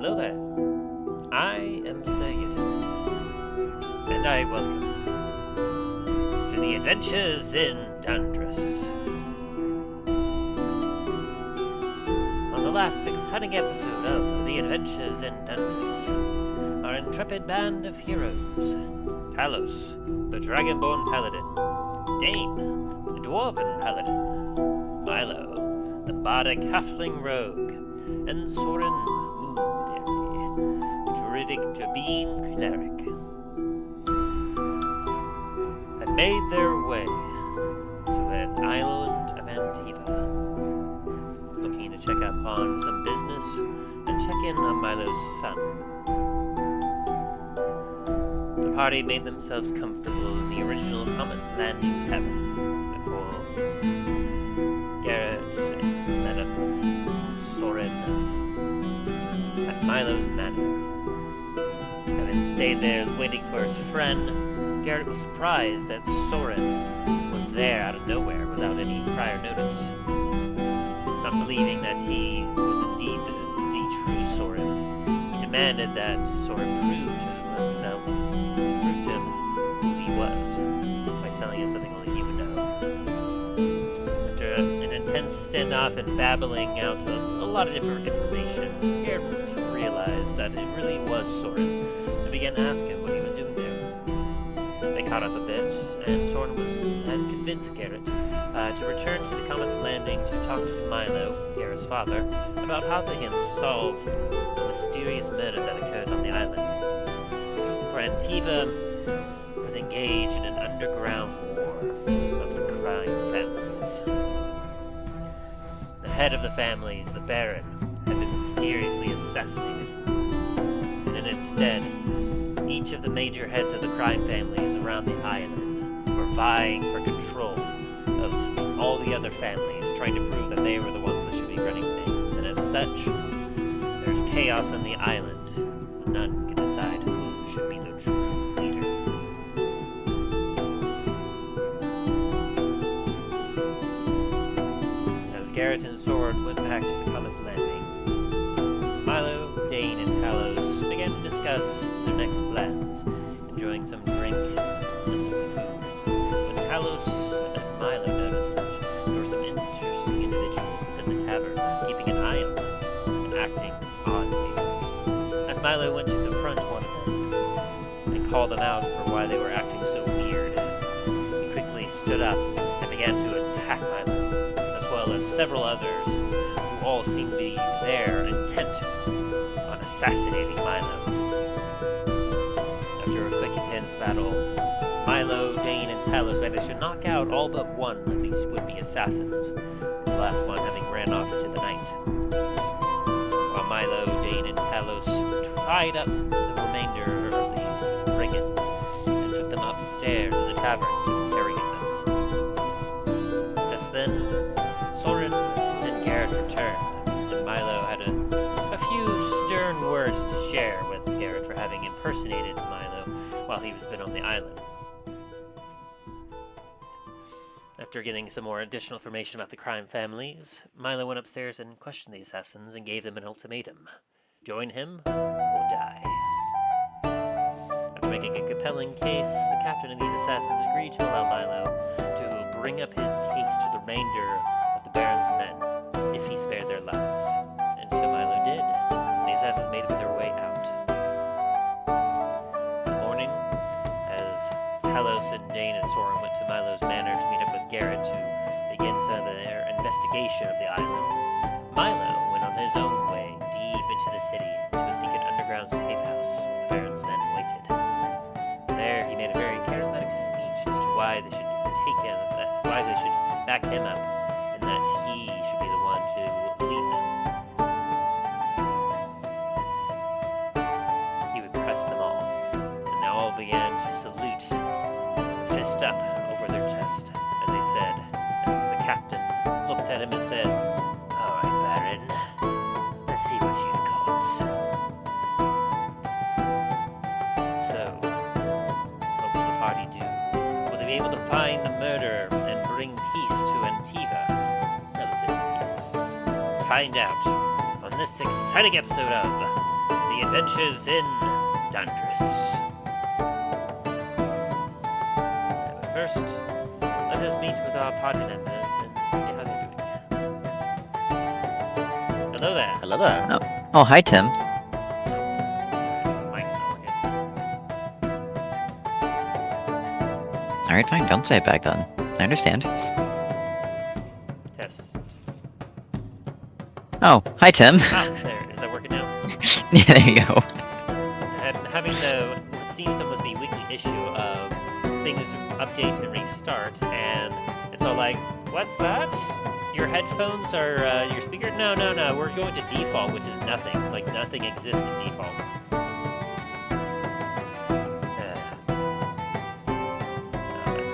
Hello there. I am Sir Uterus, and I welcome you to the adventures in Dundras. On the last exciting episode of the adventures in Dundras, our intrepid band of heroes, Talos, the dragonborn paladin, Dain, the dwarven paladin, Milo, the bardic halfling rogue, and Soren, the druidic Jabin cleric, had made their way to an island of Antiva, looking to check up on some business and check in on Milo's son. The party made themselves comfortable in the original Comet's Landing tavern before Garret met up with Soren at Milo's Manor. Having stayed there waiting for his friend, Garret was surprised that Soren was there out of nowhere without any prior notice. Not believing that he was indeed the true Soren, he demanded that Soren prove to himself, prove to him who he was, by telling him something only he would know. After an intense standoff and babbling out a lot of different information, Garret realized that it really was Soren, and began to ask him what he was doing there. They caught up a bit, and Soren had convinced Garret to return to the Comet's Landing to talk to Milo, Garret's father, about how they can solve the mysterious murder that occurred on the island. For Antiva was engaged in an underground war of the crime families. The head of the families, the Baron, had been mysteriously assassinated, and in its stead, each of the major heads of the crime families around the island were vying for control of all the other families, trying to prove that they were the ones that should be running things, and as such, there's chaos on the island, as none can decide who should be the true leader. As Garret and Soren went back to the Comet's Landing, Milo, Dain, and Talos began to discuss their next plans, enjoying some drink and some food, when Talos and Milo noticed that there were some interesting individuals within the tavern, keeping an eye on them and acting oddly. As Milo went to confront one of them and call them out for why they were acting so weird, he quickly stood up and began to attack Milo, as well as several others who all seemed to be there intent on assassinating Milo. After a quick intense battle, Milo, Dain, and Talos managed to knock out all but one of these would-be assassins, the last one having ran off into the night. While Milo, Dain, and Talos tied up the remainder of these brigands and took them upstairs to the tavern to interrogate them. Just then, Soren and Garret returned, and Milo had a few stern words to share with Garret for having impersonated Milo while he was been on the island. After getting some more additional information about the crime families, Milo went upstairs and questioned the assassins and gave them an ultimatum. Join him or die. After making a compelling case, the captain of these assassins agreed to allow Milo to bring up his case to the remainder of the Baron's men if he spared their lives. And so Milo did, and the assassins made their way out. In the morning, as Talos and Dain and Soren went to Milo's manor to meet up with Garret to begin some of their investigation of the island, Milo went on his own way deep into the city to a secret underground safehouse where the Baron's men waited. There, he made a very charismatic speech as to why they should back him up, and that he should be the one to lead them. He would press them all, and they all began to salute, fist up over their chest, as they said, as the captain looked at him and said, "All right, Baron, let's see what you've got." So, what will the party do? Will they be able to find the murderer and bring peace to Antiva? Relative peace. Find out on this exciting episode of the adventures in Dundras. But first, let us meet with our party members and see how they're doing. Hello there. Hello there. Oh, hi, Tim. Mike's not working. Alright, fine. Don't say it back then. I understand. Test. Oh, hi, Tim. Ah, there. Is that working now? Yeah, there you go. And having what seems almost the weekly issue of things update and restart, and it's all like, what's that? Your headphones are your speaker? No, we're going to default, which is nothing. Like, nothing exists in default. I've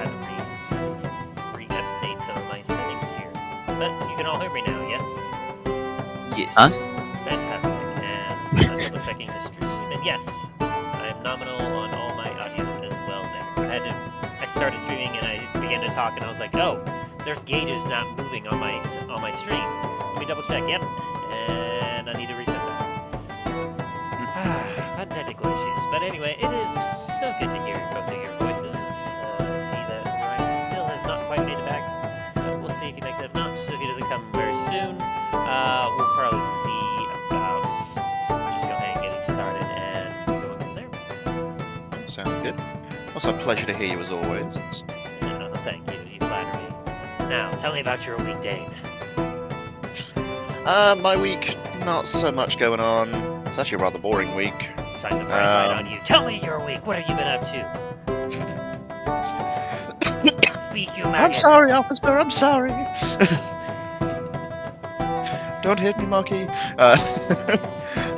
had to re-update some of my settings here. But you can all hear me now, yes? Yes. Huh? Fantastic. And I'm double checking the stream. And yes, I'm nominal on all my audio as well there. I started streaming and I began to talk and I was like, oh, there's gauges not moving on my stream. Let me double check. Yep. And I need to reset that. Fun technical issues. But anyway, it is so good to hear both of your voices. See that Ryan still has not quite made it back. We'll see if he makes it. If not, if he doesn't come very soon, we'll probably see about just go ahead and getting started and going from there. Sounds good. Also, a pleasure to hear you as always. Thank you. You flatter me. Now, tell me about your week, Dain. My week, not so much going on. It's actually a rather boring week. Signs of right on you. Tell me your week. What have you been up to? Speak, you maggot. I'm sorry, officer. I'm sorry. Don't hit me, Marky.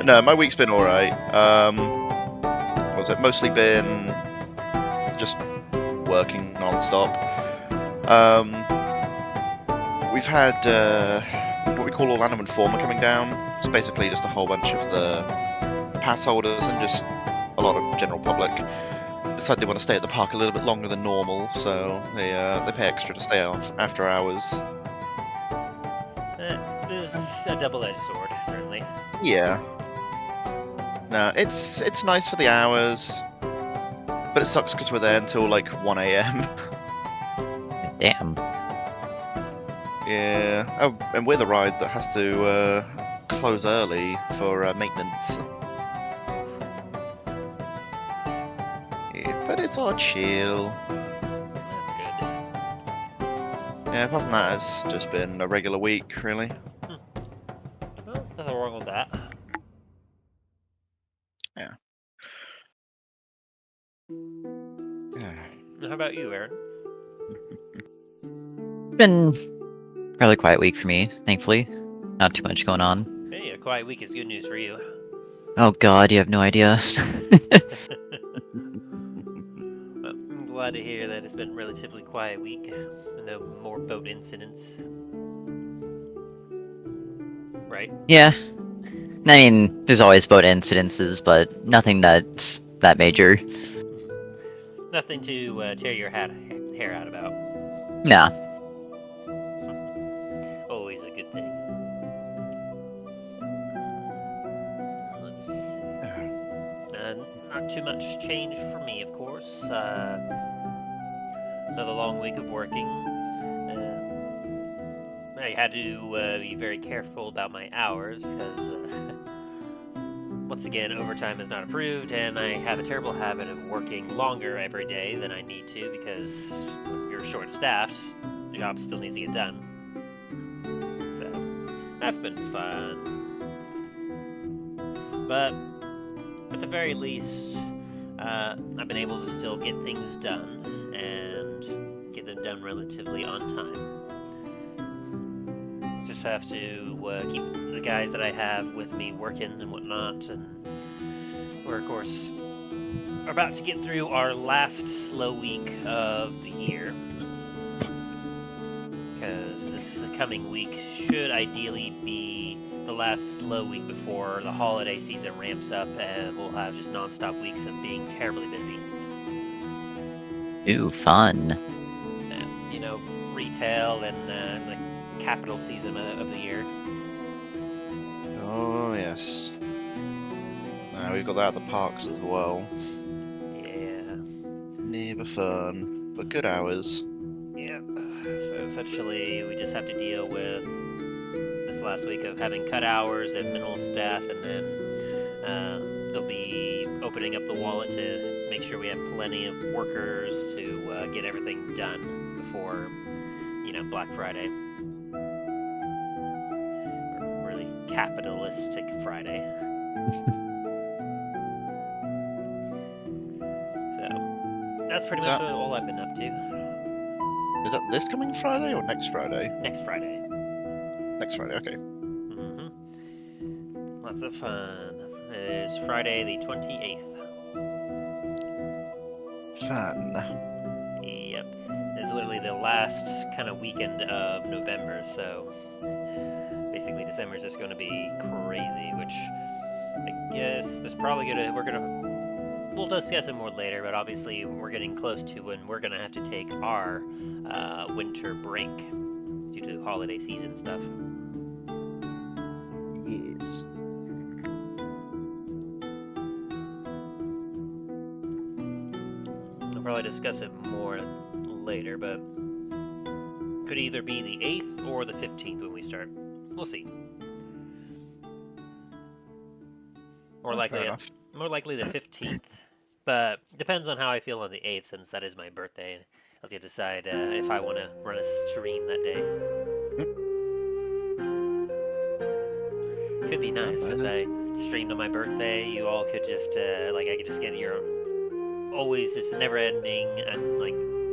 No, my week's been alright. Mostly been just working non-stop. We've had what we call Orlando Informer coming down. It's basically just a whole bunch of the pass holders and just a lot of general public decide they want to stay at the park a little bit longer than normal, so they pay extra to stay out after hours. This is a double-edged sword, certainly. Yeah. No, it's nice for the hours, but it sucks because we're there until like 1 AM. Damn. Yeah. Oh, and we're the ride that has to close early for maintenance. Yeah, but it's all chill. That's good. Yeah, apart from that, it's just been a regular week, really. Well, nothing wrong with that. Yeah. How about you, Aaron? Been a fairly quiet week for me, thankfully. Not too much going on. Hey, a quiet week is good news for you. Oh god, you have no idea. I'm glad to hear that it's been a relatively quiet week. No more boat incidents. Right? Yeah. I mean, there's always boat incidences, but nothing that's that major. Nothing to tear your hair out about. Nah. Always a good thing. Let's see. Not too much change for me, of course. Another long week of working. I had to be very careful about my hours, because once again, overtime is not approved, and I have a terrible habit of working longer every day than I need to, because when you're short-staffed, the job still needs to get done. So, that's been fun. But, at the very least, I've been able to still get things done, and get them done relatively on time. Just have to keep the guys that I have with me working and whatnot, and we're, of course, about to get through our last slow week of the year, because this coming week should ideally be the last slow week before the holiday season ramps up, and we'll have just non-stop weeks of being terribly busy. Ooh, fun. And, retail and the capital season of the year. Oh yes. Now we've got that at the parks as well. Yeah. Never fun, but good hours. Yeah. So essentially, we just have to deal with this last week of having cut hours and minimal staff, and then they'll be opening up the wallet to make sure we have plenty of workers to get everything done before, Black Friday. Or really capitalistic Friday. So that's pretty much all I've been up to. Is that this coming Friday or next Friday? Next Friday. Next Friday, okay. Mm-hmm. Lots of fun. It's Friday the 28th. Fun. Yep. It's literally the last kind of weekend of November, so basically December's just going to be crazy, which I guess there's probably we'll discuss it more later, but obviously we're getting close to when we're going to have to take our winter break due to holiday season stuff. Yes. We'll probably discuss it more later, but could either be the 8th or the 15th when we start. We'll see. More likely the 15th, but depends on how I feel on the 8th, since that is my birthday. I'll have to decide if I want to run a stream that day. Could be nice if I streamed on my birthday. You all could just I could just get your always just never-ending and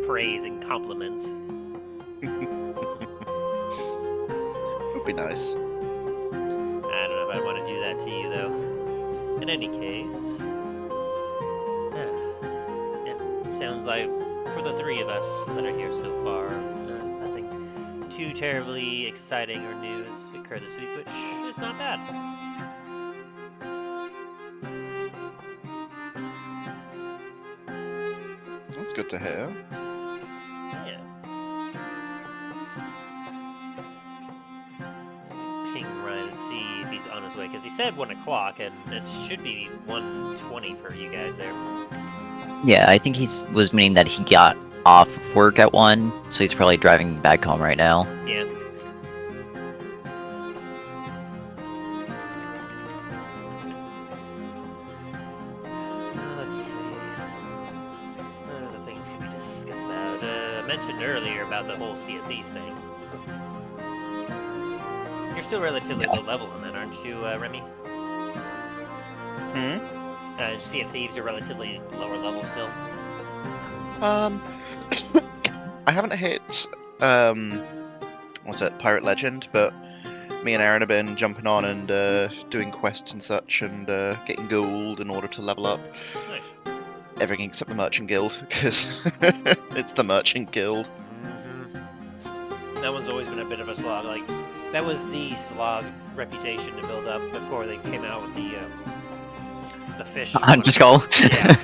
praise and compliments. Would be nice. I don't know if I want to do that to you though. In any case, yeah, sounds like for the three of us that are here so far, nothing too terribly exciting or new has occurred this week, which is not bad. That's good to hear. Yeah. Ping Ryan and see if he's on his way, because he said 1 o'clock, and it should be 1:20 for you guys there. Yeah, I think he was meaning that he got off work at 1, so he's probably driving back home right now. Yeah. Let's see. What other things can we discuss about? I mentioned earlier about the whole Sea of Thieves thing. You're still relatively low level on that, aren't you, Remy? Sea of Thieves are relatively lower level still. I haven't hit what's it, Pirate Legend, but me and Aaron have been jumping on and doing quests and such, and getting gold in order to level up. Nice. Everything except the Merchant Guild, because it's the Merchant Guild. Mm-hmm. That one's always been a bit of a slog. That was the slog reputation to build up before they came out with the fish. Hunter's Call. Yeah.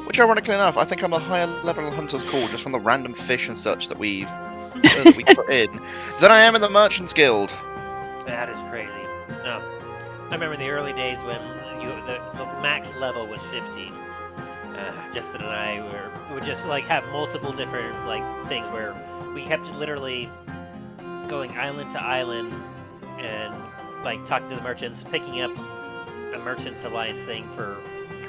Which, ironically enough, I think I'm a higher level Hunter's Call just from the random fish and such that we put in than I am in the Merchant's Guild. That is crazy. No, I remember in the early days when the max level was 15. Justin and I would just have multiple different things where we kept literally going island to island and talking to the merchants, picking up a Merchants Alliance thing for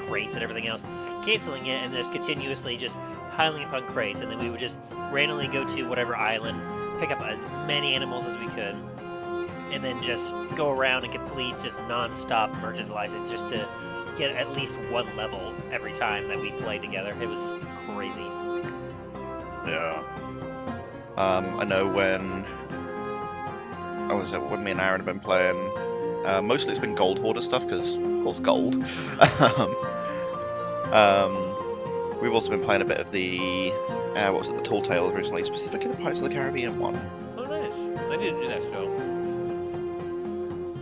crates and everything else, canceling it, and just continuously just piling upon crates, and then we would just randomly go to whatever island, pick up as many animals as we could, and then just go around and complete just non-stop Merchants Alliance just to get at least one level every time that we played together. It was crazy. Yeah. I know when me and Aaron have been playing, mostly it's been Gold Hoarder stuff, because, of course, gold. We've also been playing a bit of the, the Tall Tales originally, specifically the Pirates of the Caribbean one. Oh, nice. I need to do that still.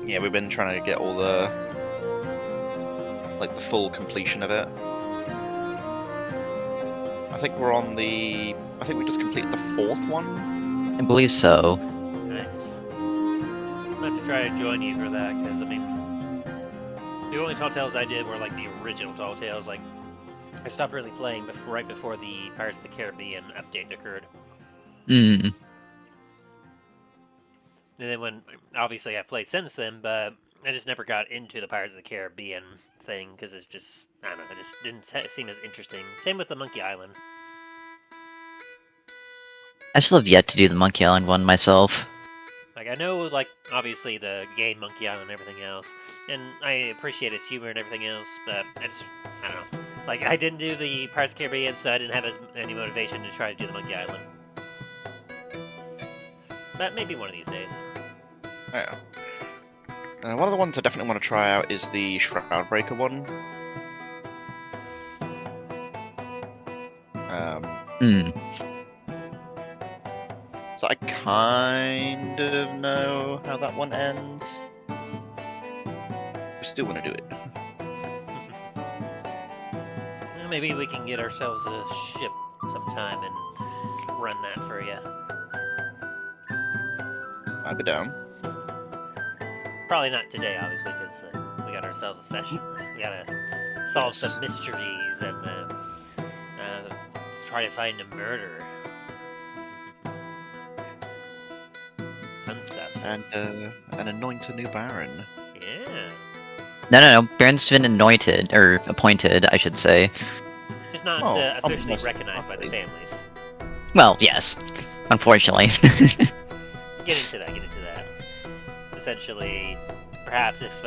Yeah, we've been trying to get all the full completion of it. I think we just completed the 4th one. I believe so. Nice. I'm going to have to try to join you for that, because, The only Tall Tales I did were like the original Tall Tales. Like I stopped really playing right before the Pirates of the Caribbean update occurred. Mm. And then when, obviously I've played since then, but I just never got into the Pirates of the Caribbean thing because it's just, I don't know, it just didn't seem as interesting. Same with the Monkey Island. I still have yet to do the Monkey Island one myself. Like, I know, like, obviously the game Monkey Island and everything else, and I appreciate its humor and everything else, but it's, I don't know. Like, I didn't do the Pirates of the Caribbean, so I didn't have any motivation to try to do the Monkey Island. But maybe one of these days. Yeah. One of the ones I definitely want to try out is the Shroud Breaker one. So I kind of know how that one ends. I still want to do it. Well, maybe we can get ourselves a ship sometime and run that for you. I'd be down. Probably not today, obviously, because we got ourselves a session. We gotta solve some mysteries and try to find a murderer. Fun stuff. And anoint a new Baron. Yeah. No. Baron's been anointed, or appointed, I should say. Just not officially recognized by the families. Well, yes. Unfortunately. Get into that. Essentially, perhaps if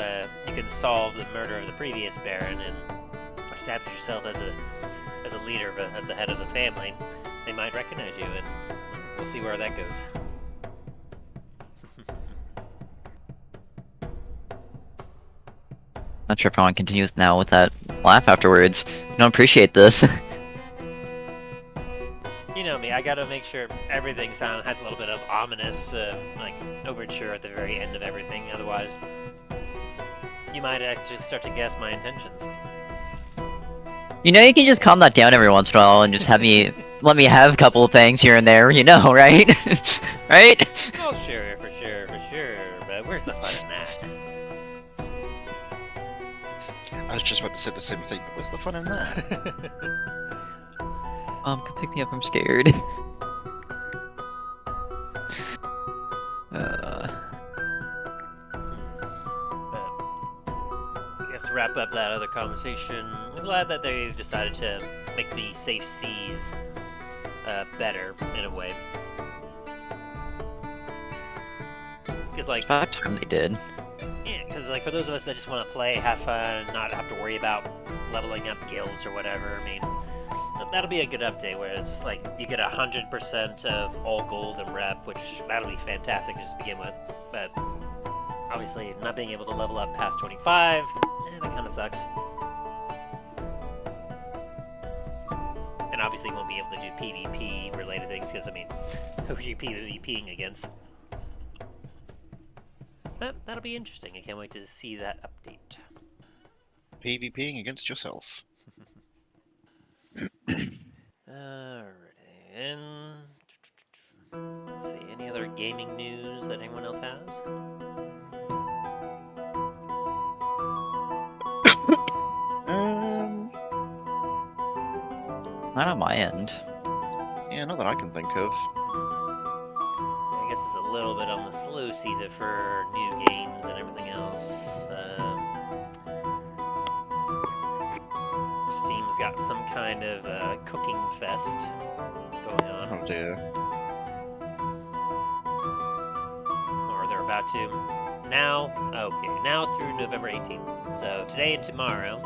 you can solve the murder of the previous Baron and establish yourself as a leader of the head of the family, they might recognize you, and we'll see where that goes. Not sure if I want to continue now with that laugh afterwards. I don't appreciate this. You know me, I gotta make sure everything has a little bit of ominous, like, overture at the very end of everything, otherwise you might actually start to guess my intentions. You know, you can just calm that down every once in a while and just have me, let me have a couple of things here and there, you know, right? Right? Oh, sure, for sure, but where's the fun in that? I was just about to say the same thing, but where's the fun in that? Come pick me up, I'm scared. I guess to wrap up that other conversation, I'm glad that they decided to make the safe seas better, in a way. Because, like... About time they did. Yeah, because, like, for those of us that just want to play, have fun, not have to worry about leveling up guilds or whatever, I mean... That'll be a good update where it's like you get 100% of all gold and rep, which that'll be fantastic just to begin with. But obviously, not being able to level up past 25, that kind of sucks. And obviously, you won't be able to do PvP related things because, I mean, who are you PvPing against? But that'll be interesting. I can't wait to see that update. PvPing against yourself. Alrighty, and let's see, any other gaming news that anyone else has? Not on my end. Yeah, not that I can think of. I guess it's a little bit on the slow season for new games and everything else. Steam's got some kind of cooking fest going on. Oh dear. Or they're about to. Now, okay, now through November 18th. So today and tomorrow.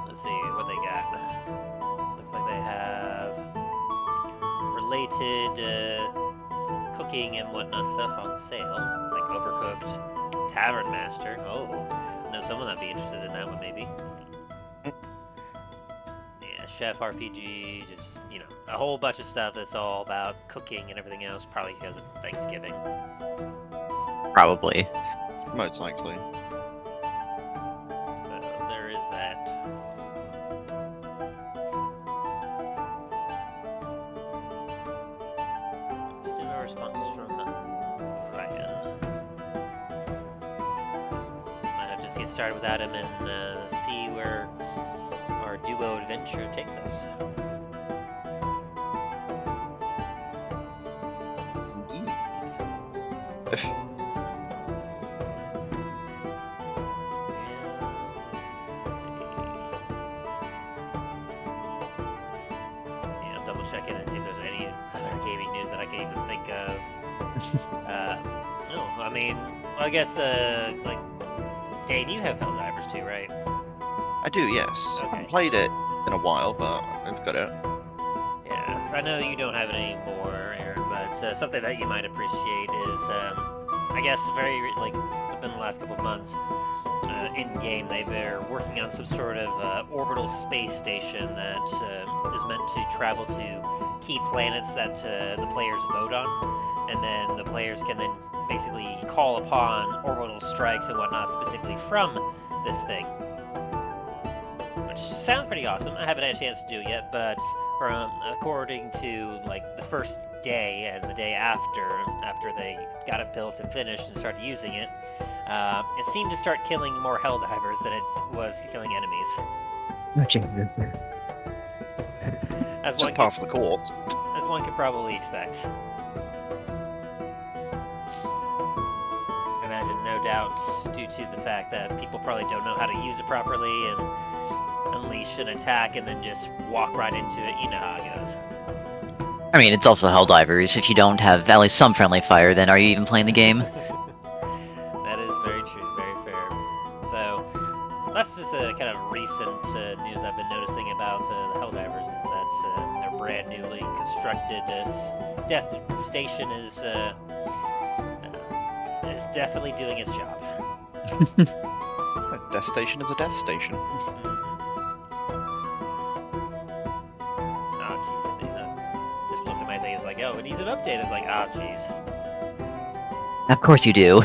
Let's see what they got. Looks like they have related cooking and whatnot stuff on sale. Like Overcooked, Tavern Master. Oh, I know someone that'd be interested in that one maybe. Chef RPG, just, you know, a whole bunch of stuff that's all about cooking and everything else, probably because of Thanksgiving. Probably. Most likely. So there is that. Just in a response from Ryan. started with Adam and see where our duo adventure takes us. Yes. Yeah, I'm double checking and see if there's any other gaming news that I can even think of. No, I mean, I guess, like, Dain, you have Helldivers too, right? I do, yes. I Okay. haven't played it in a while, but I've got it. Yeah, I know you don't have it anymore, Aaron, but something that you might appreciate is, I guess, very, like, within the last couple of months, in-game, they're working on some sort of orbital space station that is meant to travel to key planets that the players vote on, and then the players can then basically call upon orbital strikes and whatnot specifically from this thing. Which sounds pretty awesome. I haven't had a chance to do it yet, but according to like the first day and the day after they got it built and finished and started using it, it seemed to start killing more Helldivers than it was killing enemies. As Just par for the course. as one could probably expect. Imagine, no doubt, due to the fact that people probably don't know how to use it properly and unleash an attack and then just walk right into it. You know how it goes. I mean, it's also Helldivers. If you don't have at least some friendly fire, then are you even playing the game? That is very true, very fair. So, that's just a kind of recent news I've been noticing about the Helldivers is that their brand newly constructed death station is definitely doing its job. A death station is a death station. Oh, jeez, just looked at my thing, it's like, oh, it needs an update. It's like, oh, jeez. Of course you do.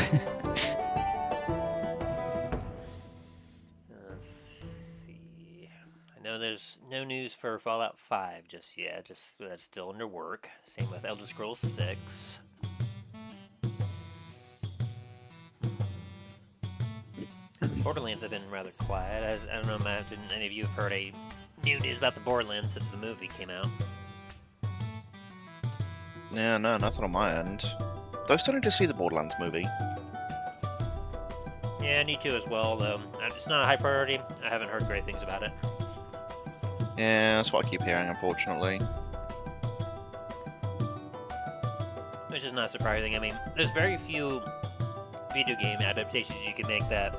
Let's see. I know there's no news for Fallout 5 just yet, just that's still under work. Same with Elder Scrolls 6. Borderlands have been rather quiet. I don't know, imagine any of you have heard any new news about the Borderlands since the movie came out. Yeah, no, nothing on my end. Though I still need to see the Borderlands movie. Yeah, me too as well, though. It's not a high priority. I haven't heard great things about it. Yeah, that's what I keep hearing, unfortunately. Which is not surprising. I mean, there's very few video game adaptations you can make that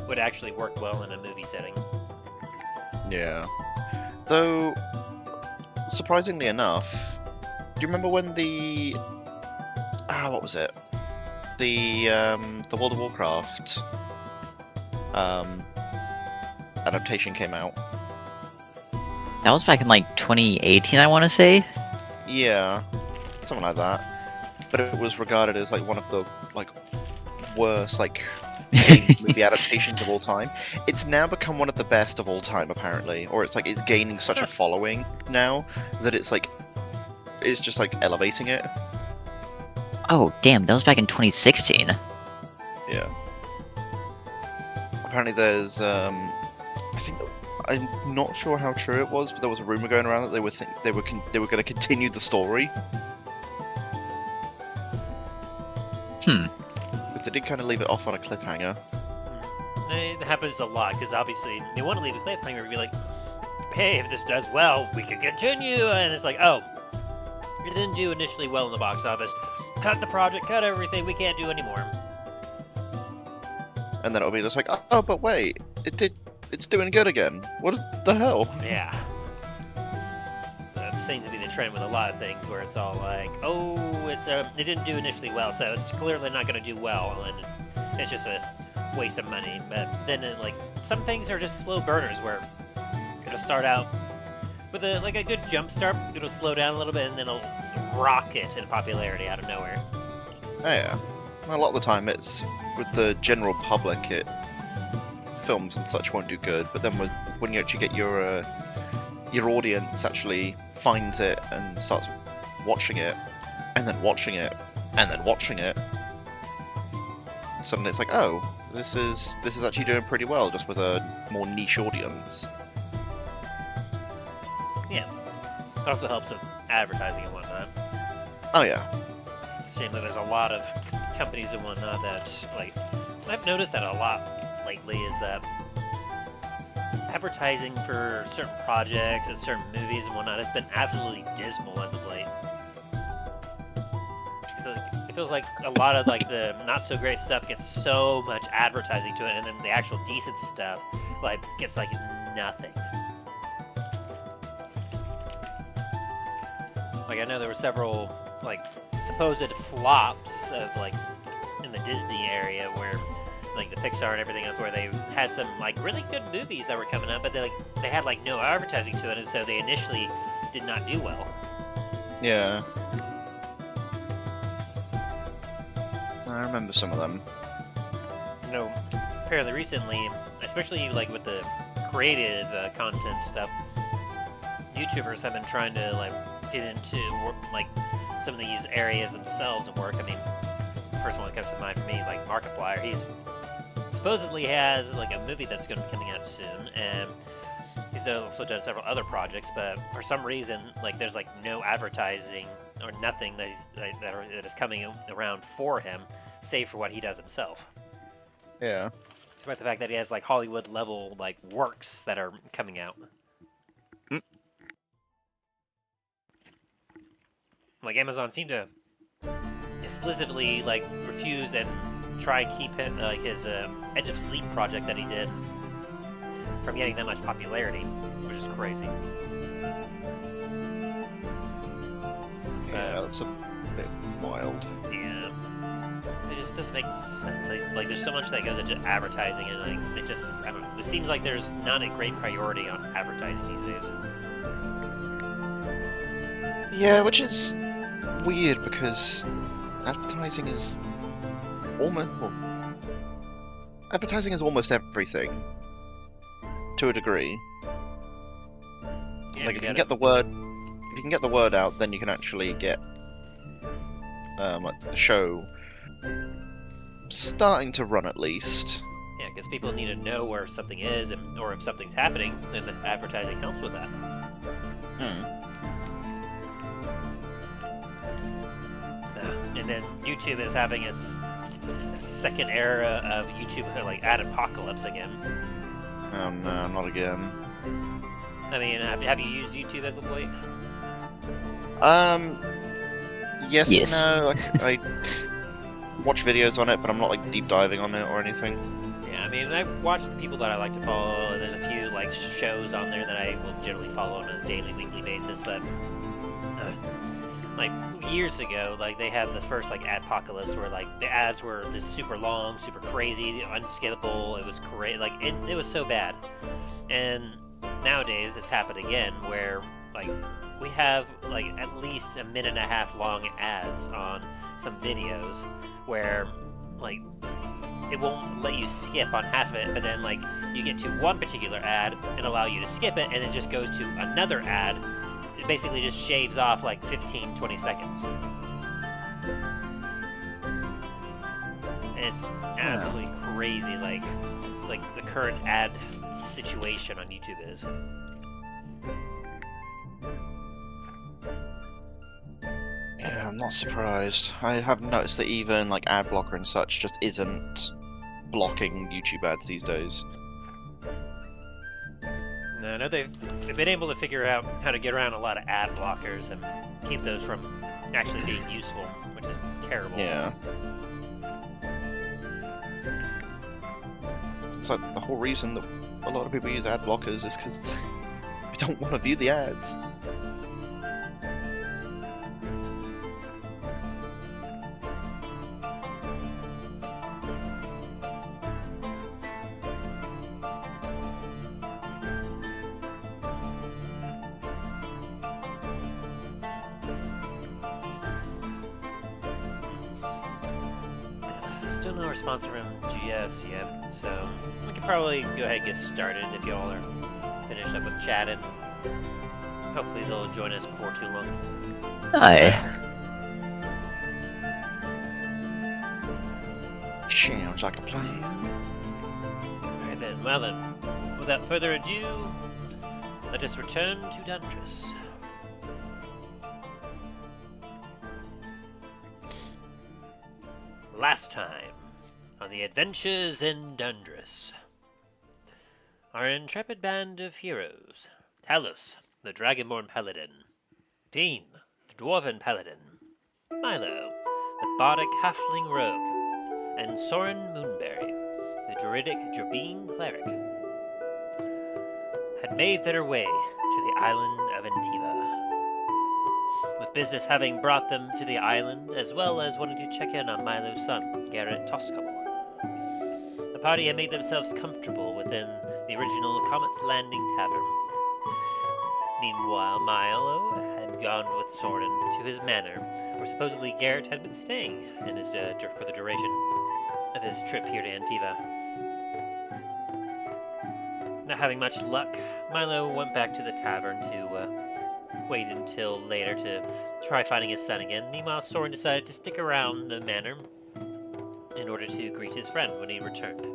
would actually work well in a movie setting. Yeah. Though, surprisingly enough, do you remember when the... what was it? The World of Warcraft adaptation came out? That was back in like 2018, I want to say. Yeah, something like that. But it was regarded as like one of the like worst like movie adaptations of all time. It's now become one of the best of all time, apparently, or it's like it's gaining such a following now that it's like it's just like elevating it. Oh, damn, that was back in 2016. Yeah. Apparently, there's I think I'm not sure how true it was, but there was a rumor going around that they were going to continue the story. Because they did kind of leave it off on a cliffhanger. It happens a lot, because obviously they want to leave a cliffhanger and be like, hey, if this does well, we can continue, and it's like, oh, it didn't do initially well in the box office. Cut the project, cut everything, we can't do anymore. And then it'll be just like, oh, but wait, it's doing good again. What the hell? Yeah. That seems to be the trend with a lot of things, where it's all like, oh, it didn't do initially well, so it's clearly not going to do well, and it's just a waste of money. But then, like, some things are just slow burners, where it'll start out with a good jump start, it'll slow down a little bit, and then it'll rocket in popularity out of nowhere. Oh, yeah. A lot of the time, it's with the general public, films and such won't do good. But then when you actually get your audience actually finds it and starts watching it, and then watching it, and then watching it, suddenly it's like, oh, this is actually doing pretty well, just with a more niche audience. Yeah. It also helps with advertising and whatnot. Oh yeah. It's a shame that there's a lot of companies and whatnot that, like, I've noticed that a lot lately is that advertising for certain projects and certain movies and whatnot has been absolutely dismal as of late. So it feels like a lot of like the not so great stuff gets so much advertising to it, and then the actual decent stuff like gets like nothing. Like I know there were several like supposed flops of like in the Disney area where like the Pixar and everything else, where they had some like really good movies that were coming up, but they had like no advertising to it, and so they initially did not do well. Yeah. I remember some of them. You know, fairly recently, especially like with the creative content stuff, YouTubers have been trying to like get into like some of these areas themselves and work. I mean, the first one that comes to mind for me is like Markiplier. He's supposedly has like a movie that's going to be coming out soon, and he's also done several other projects, but for some reason like there's like no advertising or nothing that is coming around for him, save for what he does himself. Yeah. Despite the fact that he has like Hollywood level like works that are coming out. Like Amazon seemed to explicitly like refuse and try and keep it like his Edge of Sleep project that he did from getting that much popularity, which is crazy. Yeah, that's a bit wild. Yeah, it just doesn't make sense. Like there's so much that goes into advertising, and like it just I don't know. It seems like there's not a great priority on advertising these days. Yeah, which is weird because advertising is almost everything to a degree. Yeah, like if you can get the word out, then you can actually get like the show starting to run at least. Yeah, because people need to know where something is, or if something's happening, then the advertising helps with that. And then YouTube is having its second era of YouTube like ad apocalypse again. Oh no, not again. I mean, have you used YouTube as of late? Yes. No. I watch videos on it, but I'm not like deep diving on it or anything. Yeah, I mean, I've watched the people that I like to follow. There's a few like shows on there that I will generally follow on a daily, weekly basis, but like years ago, like they had the first like adpocalypse where like the ads were just super long, super crazy, unskippable. It was crazy, like it was so bad. And nowadays it's happened again where like we have like at least a minute and a half long ads on some videos where like it won't let you skip on half of it, but then like you get to one particular ad and allow you to skip it, and it just goes to another ad. It basically just shaves off like 15-20 seconds. It's absolutely crazy, like the current ad situation on YouTube is. Yeah, I'm not surprised. I have noticed that even like ad blocker and such just isn't blocking YouTube ads these days. No, I know they've been able to figure out how to get around a lot of ad blockers and keep those from actually being useful, which is terrible. Yeah. It's like the whole reason that a lot of people use ad blockers is because they don't want to view the ads. Still no response from GS yet, so we could probably go ahead and get started if y'all are finished up with chatting. Hopefully they'll join us before too long. Hi. Sounds like a plan. Alright then, well then, without further ado, let us return to Dundras. Last time, on the adventures in Dundras, our intrepid band of heroes, Talos, the Dragonborn Paladin, Dain, the Dwarven Paladin, Milo, the Bardic Halfling Rogue, and Soren Moonberry, the Druidic Drabine Cleric, had made their way to the island of Antiva. With business having brought them to the island, as well as wanting to check in on Milo's son, Garret Toscable. The party had made themselves comfortable within the original Comet's Landing Tavern. Meanwhile, Milo had gone with Soren to his manor, where supposedly Garret had been staying in his, for the duration of his trip here to Antiva. Not having much luck, Milo went back to the tavern to wait until later to try finding his son again. Meanwhile, Soren decided to stick around the manor in order to greet his friend when he returned.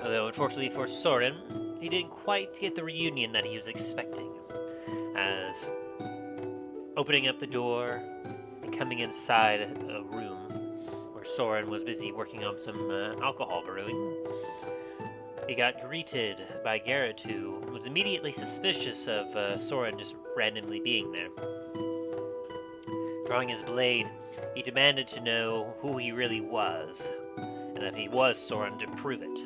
Although, unfortunately for Soren, he didn't quite get the reunion that he was expecting, as opening up the door and coming inside a room where Soren was busy working on some alcohol brewing, he got greeted by Garret, who was immediately suspicious of Soren just randomly being there. Drawing his blade, he demanded to know who he really was, and if he was Soren, to prove it.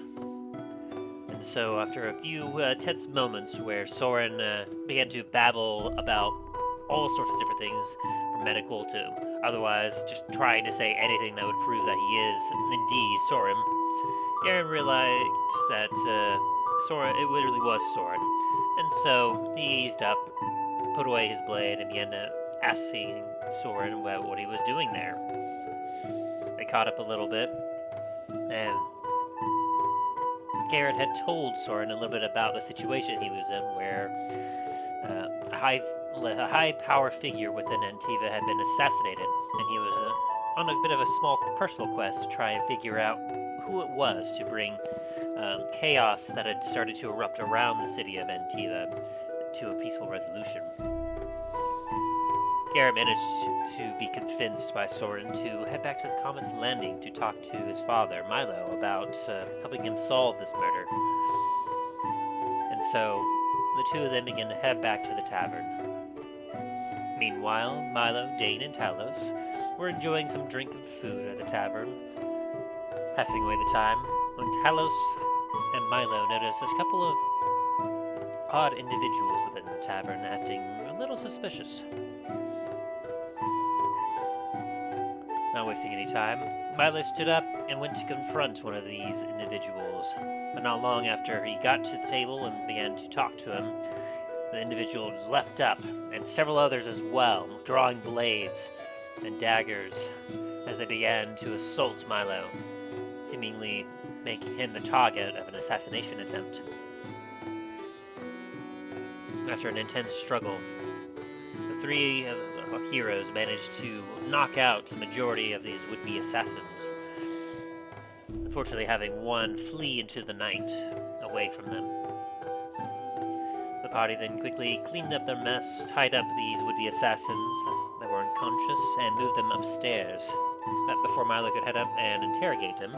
And so, after a few tense moments where Soren began to babble about all sorts of different things, from medical to otherwise, just trying to say anything that would prove that he is indeed Soren, Garret realized that Soren, it literally was Soren, and so he eased up, put away his blade, and began asking Soren about what he was doing there. They caught up a little bit, and Garret had told Soren a little bit about the situation he was in, where a high power figure within Antiva had been assassinated, and he was on a bit of a small personal quest to try and figure out who it was to bring chaos that had started to erupt around the city of Antiva to a peaceful resolution. Garret managed to be convinced by Soren to head back to the Comet's Landing to talk to his father, Milo, about helping him solve this murder. And so, the two of them began to head back to the tavern. Meanwhile, Milo, Dain, and Talos were enjoying some drink and food at the tavern, passing away the time, when Talos and Milo noticed a couple of odd individuals within the tavern acting a little suspicious. Not wasting any time, Milo stood up and went to confront one of these individuals. But not long after he got to the table and began to talk to him, the individual leapt up, and several others as well, drawing blades and daggers as they began to assault Milo, seemingly making him the target of an assassination attempt. After an intense struggle, the three heroes managed to knock out the majority of these would-be assassins, unfortunately having one flee into the night away from them. The party then quickly cleaned up their mess, tied up these would-be assassins that were unconscious, and moved them upstairs. But before Milo could head up and interrogate him,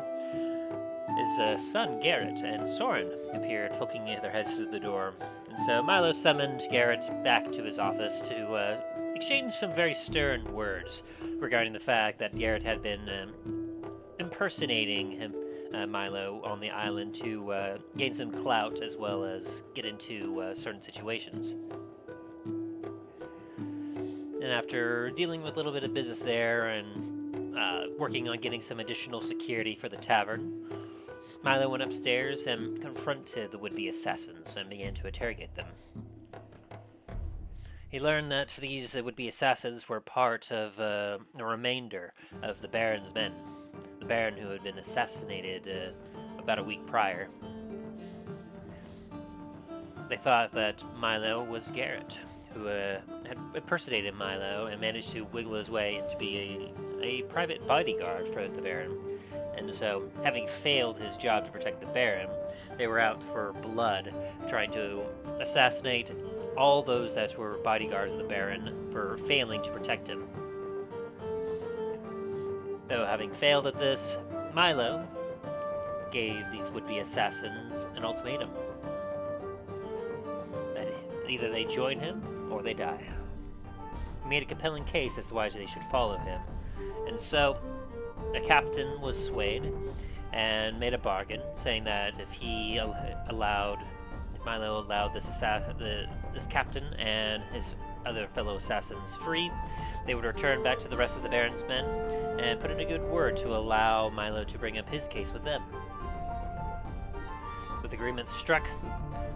his son Garret and Soren appeared, poking their heads through the door. And so Milo summoned Garret back to his office to exchange some very stern words regarding the fact that Garret had been impersonating him, Milo, on the island to gain some clout as well as get into certain situations. And after dealing with a little bit of business there and working on getting some additional security for the tavern, Milo went upstairs and confronted the would-be assassins and began to interrogate them. He learned that these would-be assassins were part of a remainder of the Baron's men, the Baron who had been assassinated about a week prior. They thought that Milo was Garret, who had impersonated Milo and managed to wiggle his way into be a private bodyguard for the Baron. And so, having failed his job to protect the Baron, they were out for blood, trying to assassinate all those that were bodyguards of the Baron for failing to protect him. Though having failed at this, Milo gave these would-be assassins an ultimatum. That either they join him or they die. He made a compelling case as to why they should follow him. And so, the captain was swayed and made a bargain, saying that if Milo allowed this captain and his other fellow assassins free, they would return back to the rest of the Baron's men and put in a good word to allow Milo to bring up his case with them. With agreement struck,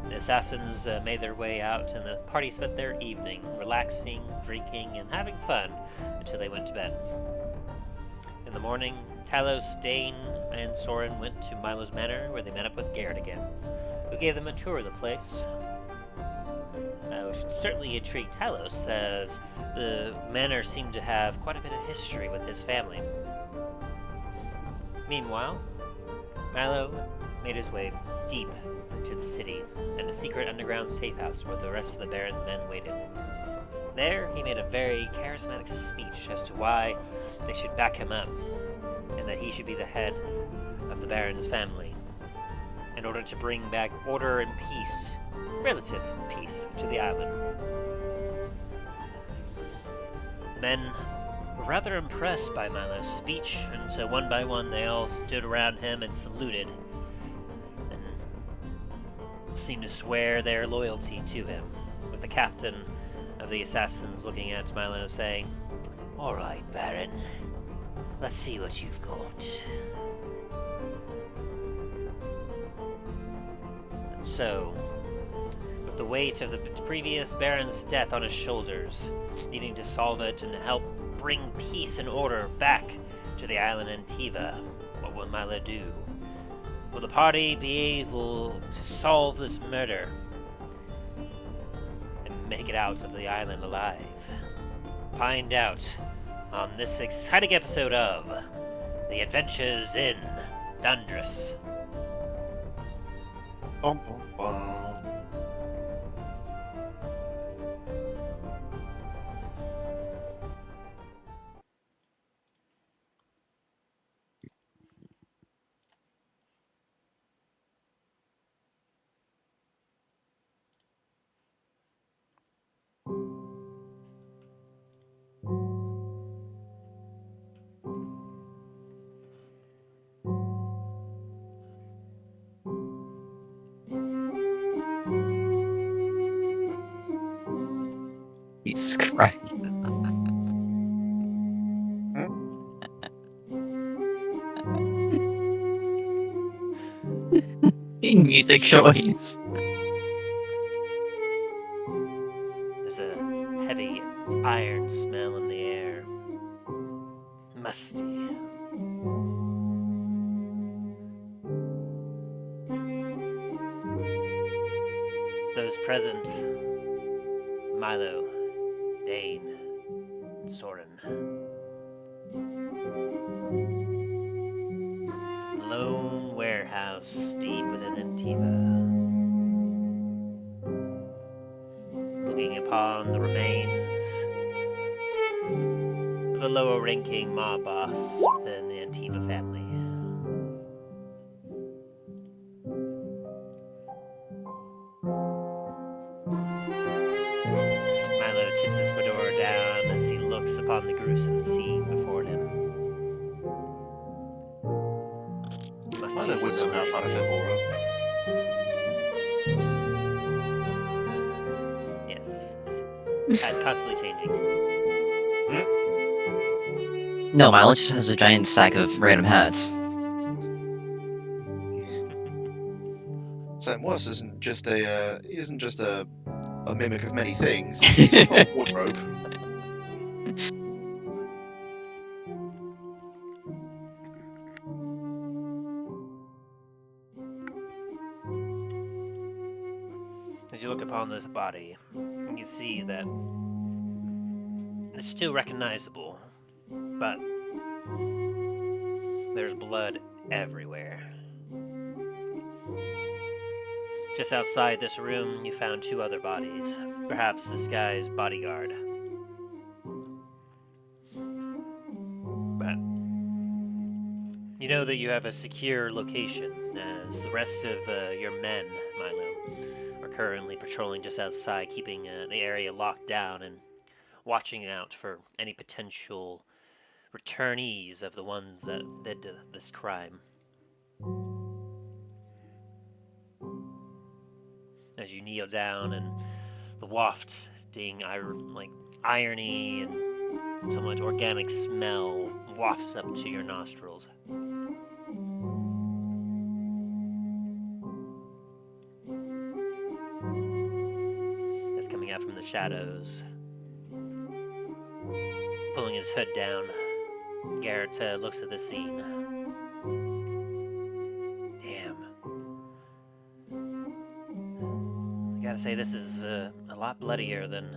the assassins made their way out, and the party spent their evening relaxing, drinking, and having fun until they went to bed. In the morning, Talos, Dain, and Soren went to Milo's manor, where they met up with Garret again, who gave them a tour of the place. Which certainly intrigued Talos, as the manor seemed to have quite a bit of history with his family. Meanwhile, Milo made his way deep into the city and a secret underground safehouse where the rest of the Baron's men waited. There, he made a very charismatic speech as to why they should back him up, and that he should be the head of the Baron's family, in order to bring back order and peace, relative peace, to the island. The men were rather impressed by Milo's speech, and so one by one they all stood around him and saluted, and seemed to swear their loyalty to him, with the captain of the assassins looking at Milo saying, "All right, Baron, let's see what you've got." And so, with the weight of the previous Baron's death on his shoulders, needing to solve it and help bring peace and order back to the island Antiva, what will Milo do? Will the party be able to solve this murder and make it out of the island alive? Find out on this exciting episode of The Adventures in Dundras. Bum, bum, bum. Jesus Christ. Music choice. There's a heavy iron smell in the air. Musty. Those present, Milo, Dain, and Soren. Lone warehouse deep within Antiva. Looking upon the remains of a lower-ranking mob boss within the Antiva family. Milo tips his fedora down as he looks upon the gruesome scene before him. Milo would somehow find a bit more of. Yes. Constantly changing. No, Milo just has a giant stack of random hats. Sam Morris isn't just a mimic of many things. He's a wardrobe. As you look upon this body, You can see that it's still recognizable, but there's blood everywhere. Just outside this room, you found 2 other bodies. Perhaps this guy's bodyguard. But you know that you have a secure location, as the rest of your men, Milo, are currently patrolling just outside, keeping the area locked down and watching out for any potential returnees of the ones that did this crime. As you kneel down and the wafting like irony and somewhat organic smell wafts up to your nostrils. It's coming out from the shadows. Pulling his hood down, Garret looks at the scene. Damn. I gotta say, this is a lot bloodier than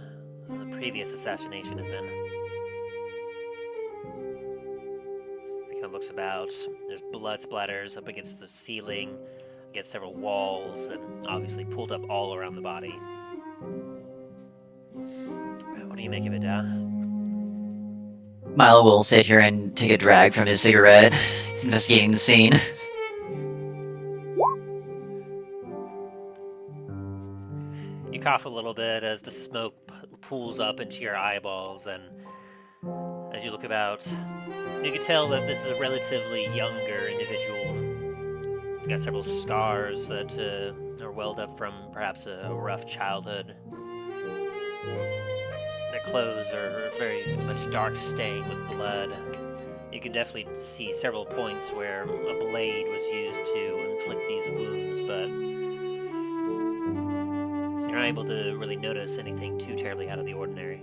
the previous assassination has been. He kind of looks about. There's blood splatters up against the ceiling, against several walls, and obviously pulled up all around the body. What do you make of it, Milo will sit here and take a drag from his cigarette, investigating the scene. You cough a little bit as the smoke pools up into your eyeballs, and as you look about, you can tell that this is a relatively younger individual. You've got several scars that are welled up from perhaps a rough childhood. Their clothes are very much dark stained with blood. You can definitely see several points where a blade was used to inflict these wounds, but you're not able to really notice anything too terribly out of the ordinary.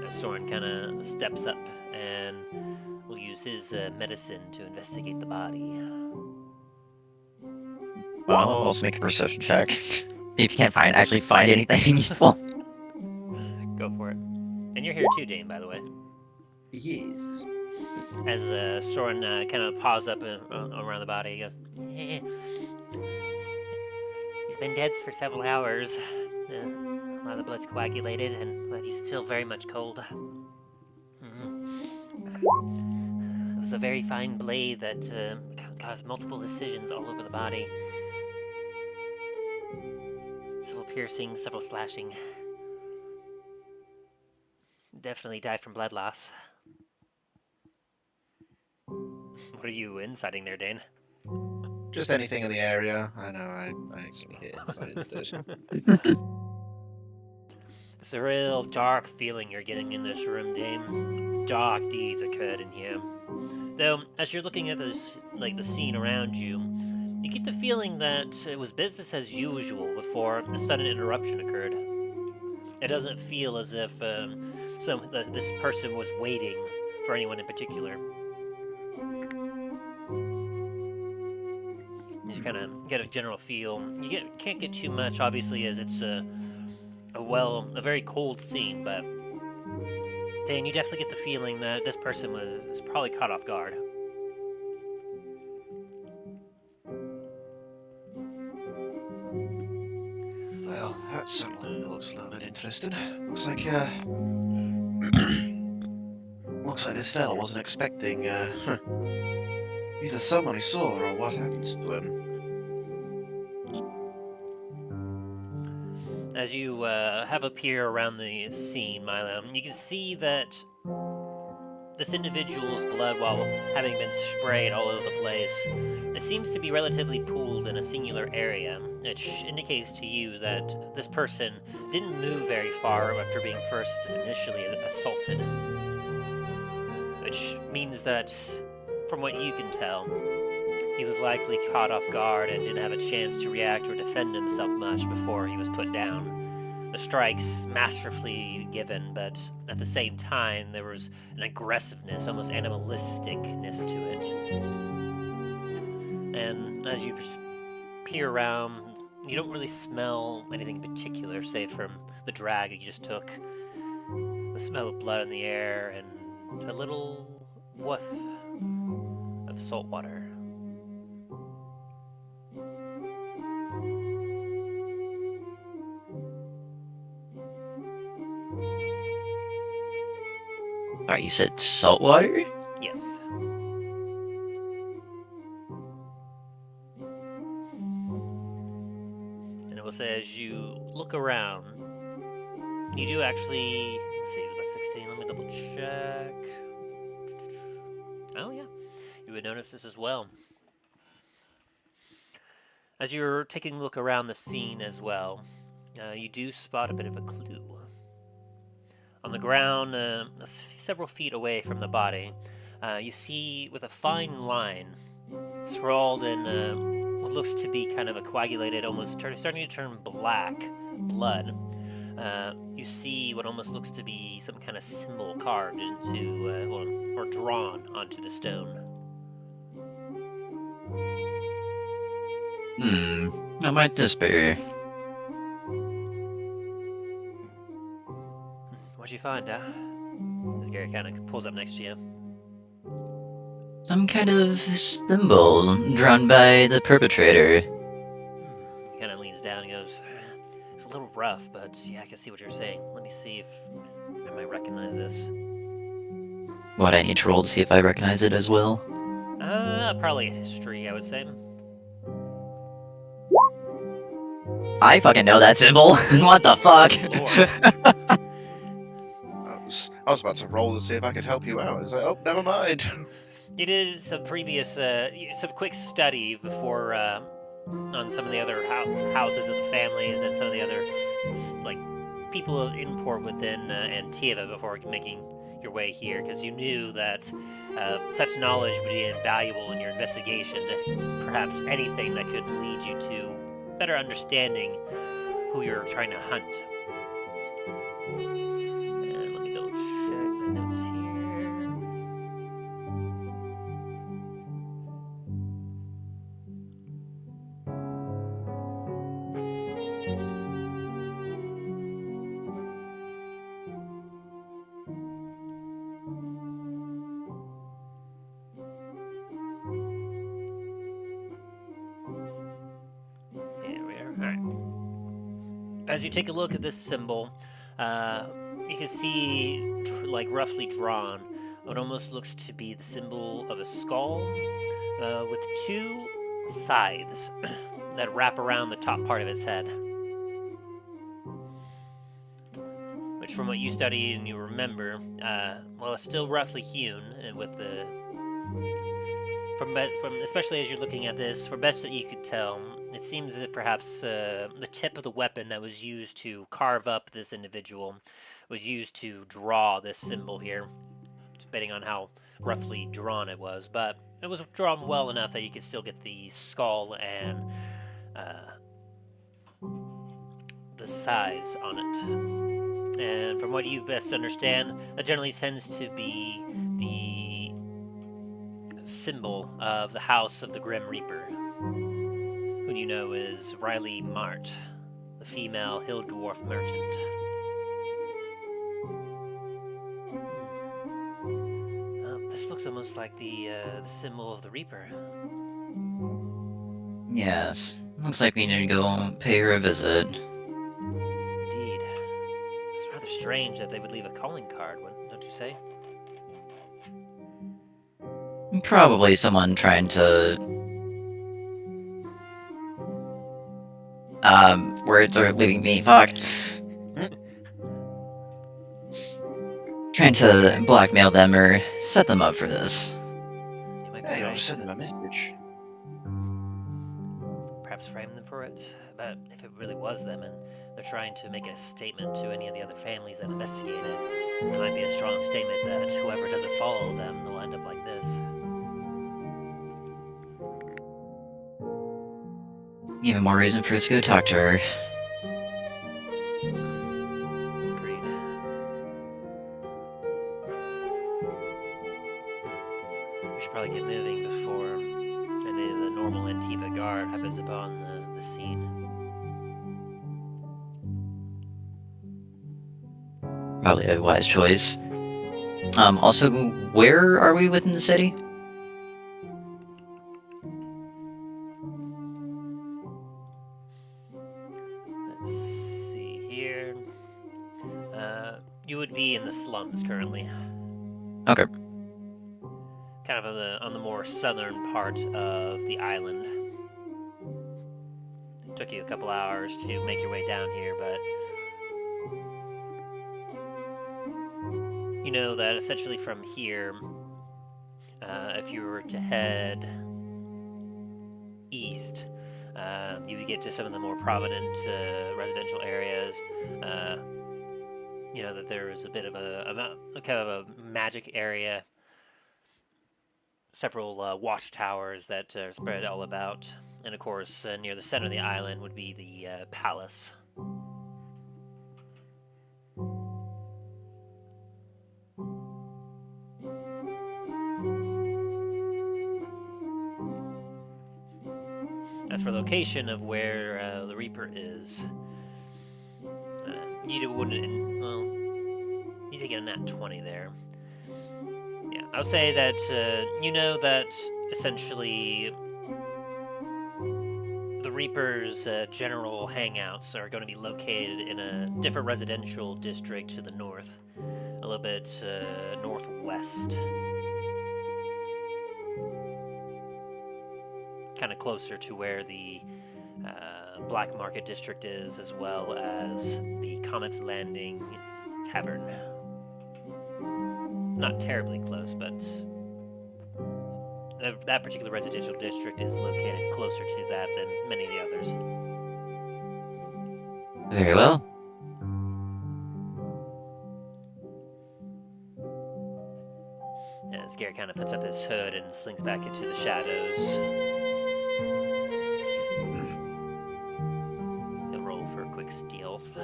Soren kind of steps up and will use his medicine to investigate the body. Well, I'll also make a perception check. See if you can't actually find anything useful. Go for it. And you're here too, Dain, by the way. Yes. As Soren kind of paws up around the body, he goes, he's been dead for several hours. A lot of the blood's coagulated, but he's still very much cold. It was a very fine blade that caused multiple incisions all over the body. Several piercings, several slashing. Definitely died from blood loss. What are you inciting there, Dain? Just anything in the area. I know, I actually hit inside instead. It's a real dark feeling you're getting in this room, Dain. Dark deeds occurred in here. Though, as you're looking at this, the scene around you, you get the feeling that it was business as usual before a sudden interruption occurred. It doesn't feel as if this person was waiting for anyone in particular. You just kind of get a general feel. You can't get too much, obviously, as it's a very cold scene, but Dain, you definitely get the feeling that this person was probably caught off guard. Well, that certainly looks a little bit interesting. Looks like looks like this fella wasn't expecting either someone he saw or what happened to him. As you have a peer around the scene, Milo, you can see that this individual's blood, while having been sprayed all over the place, it seems to be relatively pooled in a singular area, which indicates to you that this person didn't move very far after being first initially assaulted. Which means that, from what you can tell, he was likely caught off guard and didn't have a chance to react or defend himself much before he was put down. The strikes masterfully given, but at the same time there was an aggressiveness, almost animalisticness to it. And as you peer around, you don't really smell anything in particular, save from the drag you just took. The smell of blood in the air and a little whiff of salt water. Alright, you said salt water? Yes. And it will say as you look around, you do actually, let's see, that's 16, let me double check. Oh yeah, you would notice this as well. As you're taking a look around the scene as well, you do spot a bit of a clue. On the ground, several feet away from the body, you see with a fine line, scrawled in what looks to be kind of a coagulated, almost starting to turn black blood. You see what almost looks to be some kind of symbol carved into, or drawn onto the stone. What might this be? What'd you find, As Garet kind of pulls up next to you. Some kind of symbol drawn by the perpetrator. He kind of leans down and goes, it's a little rough, but yeah, I can see what you're saying. Let me see if I might recognize this. What, I need to roll to see if I recognize it as well? Probably history, I would say. I fucking know that symbol. What the fuck? Lord. I was about to roll to see if I could help you out. It's like, oh, never mind. You did some previous, some quick study before, on some of the other houses of the families and some of the other, like, people of import within Antiva before making your way here, because you knew that such knowledge would be invaluable in your investigation, perhaps anything that could lead you to better understanding who you're trying to hunt. And let me double check my notes here. Here we are. Alright. As you take a look at this symbol, you can see, like, roughly drawn, what almost looks to be the symbol of a skull with two scythes that wrap around the top part of its head. Which, from what you studied and you remember, well, it's still roughly hewn, and with the from especially as you're looking at this, for best that you could tell, it seems that perhaps the tip of the weapon that was used to carve up this individual was used to draw this symbol here, depending on how roughly drawn it was. But it was drawn well enough that you could still get the skull and the size on it. And from what you best understand, that generally tends to be the symbol of the House of the Grim Reaper, who you know is Riley Mart, the female hill dwarf merchant. This looks almost like the symbol of the Reaper. Yes. Looks like we need to go pay her a visit. Indeed. It's rather strange that they would leave a calling card, don't you say? Probably someone trying to... words are leaving me, fuck. Trying to blackmail them or set them up for this. You might be Hey, I'll right. just send them a message. Perhaps frame them for it. But if it really was them and they're trying to make a statement to any of the other families that investigated, it might be a strong statement that whoever doesn't follow them will end up like this. Even more reason for us to go talk to her. Agreed. We should probably get moving before any of the normal Antiva guard happens upon the scene. Probably a wise choice. Also, where are we within the city? Let's see here. You would be in the slums currently. Okay. Kind of on the more southern part of the island. It took you a couple hours to make your way down here, but you know that essentially from here, if you were to head east, you would get to some of the more prominent residential areas. You know that there is a bit of a kind of a magic area. Several watchtowers that are spread all about, and of course, near the center of the island would be the palace. As for location of where the Reaper is, you wouldn't. Well, you did get a nat 20 there. Yeah, I would say that you know that essentially the Reaper's general hangouts are going to be located in a different residential district to the north, a little bit northwest. Kind of closer to where the Black Market District is, as well as the Comet's Landing Tavern. Not terribly close, but that particular residential district is located closer to that than many of the others. Very well. As Garet kind of puts up his hood and slinks back into the shadows. He'll roll for a quick stealth.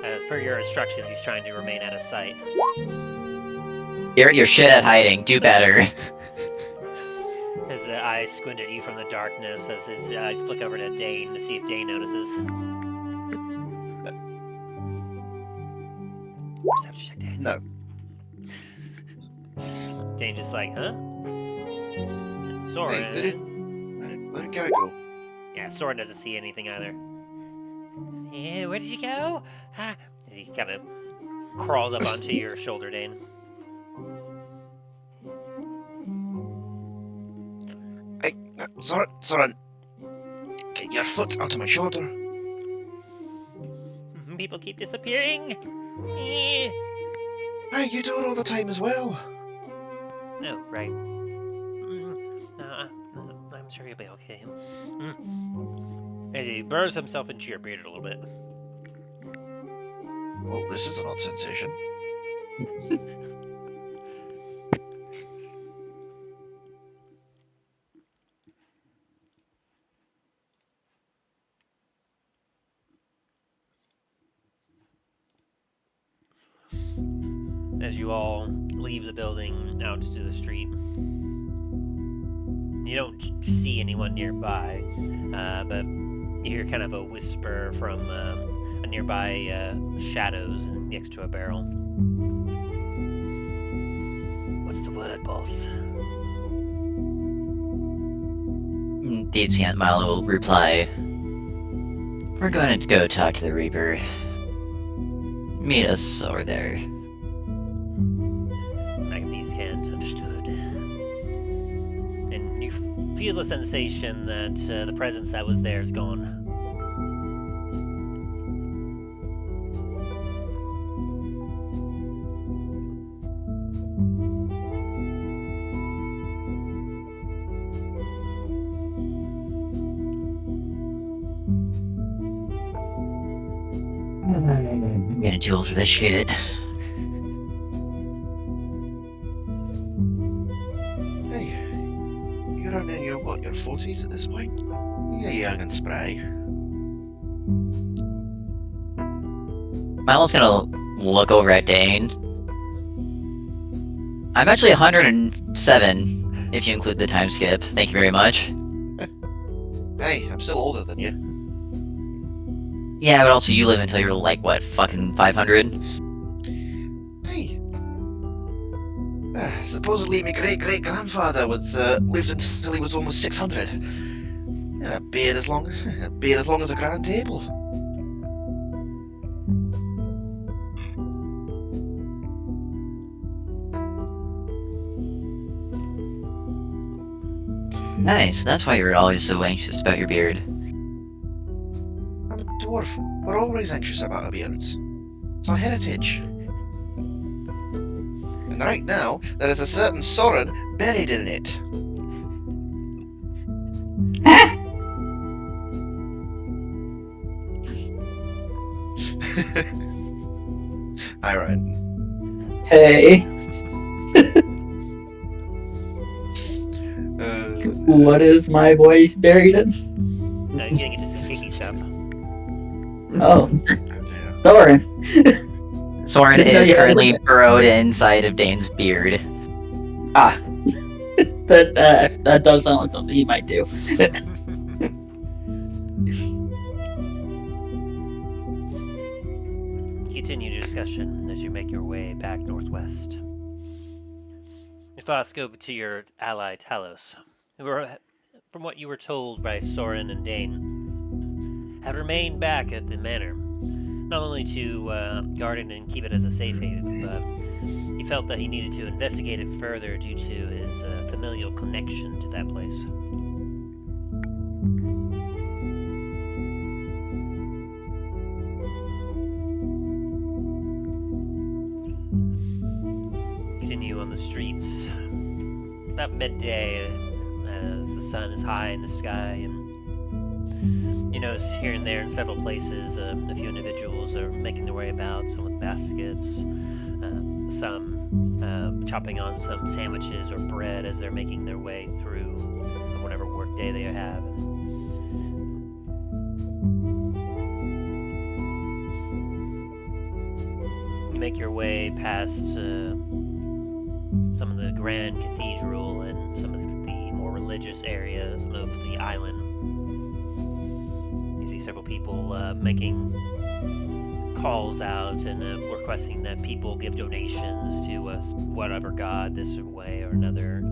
As per your instructions, he's trying to remain out of sight. You're shit at hiding. Do better. His eyes squint at you from the darkness as his eyes flick over to Dain to see if Dain notices. Perception check, Dain. No. Dain just like, huh? And Soren. Hey, where did Garret go? Yeah, Soren doesn't see anything either. Yeah, where did you go? As he kind of crawls up onto your shoulder, Dain. Hey, Soren. Get your foot out of my shoulder. People keep disappearing. Eh. Hey, you do it all the time as well. Oh, right. I'm sure he'll be okay. As he burrows himself into your beard a little bit. Well, this is an odd sensation. As you all leave the building out to the street. You don't see anyone nearby, but you hear kind of a whisper from a nearby shadows next to a barrel. What's the word, boss? The Ancient Milo will reply, "We're going to go talk to the Reaper. Meet us over there." These hands understood. And you feel the sensation that the presence that was there is gone. I'm gonna duel for this shit. Hey, you're around in your 40s at this point? You're young and spry. Milo's gonna look over at Dain. I'm actually 107. if you include the time skip. Thank you very much. Hey, I'm still older than you. Yeah, but also you live until you're like, what, fucking 500? Hey. Supposedly my great-great-grandfather was lived until he was almost 600. Yeah, a beard as long as a grand table. Nice, that's why you're always so anxious about your beard. I'm a dwarf. We're always anxious about our beards. It's our heritage. And right now, there is a certain Soren buried in it. Hi, Ryan. Hey, what is my voice buried in? Now you're getting into some icky stuff. Oh, Yeah. Thorin. Soren Didn't know is you had currently it. burrowed inside of Dane's beard. Ah, that does sound like something he might do. Continue your discussion as you make your way back northwest. Your thoughts go to your ally Talos, who were, from what you were told by Soren and Dain, have remained back at the manor, not only to guard it and keep it as a safe haven, but he felt that he needed to investigate it further due to his familial connection to that place. Continue on the streets. About midday, as the sun is high in the sky, and you notice here and there in several places a few individuals are making their way about, some with baskets, some chopping on some sandwiches or bread as they're making their way through whatever work day they have. You make your way past some of the grand cathedral and some of the more religious areas of the island. You see several people making calls out and requesting that people give donations to whatever god this way or another.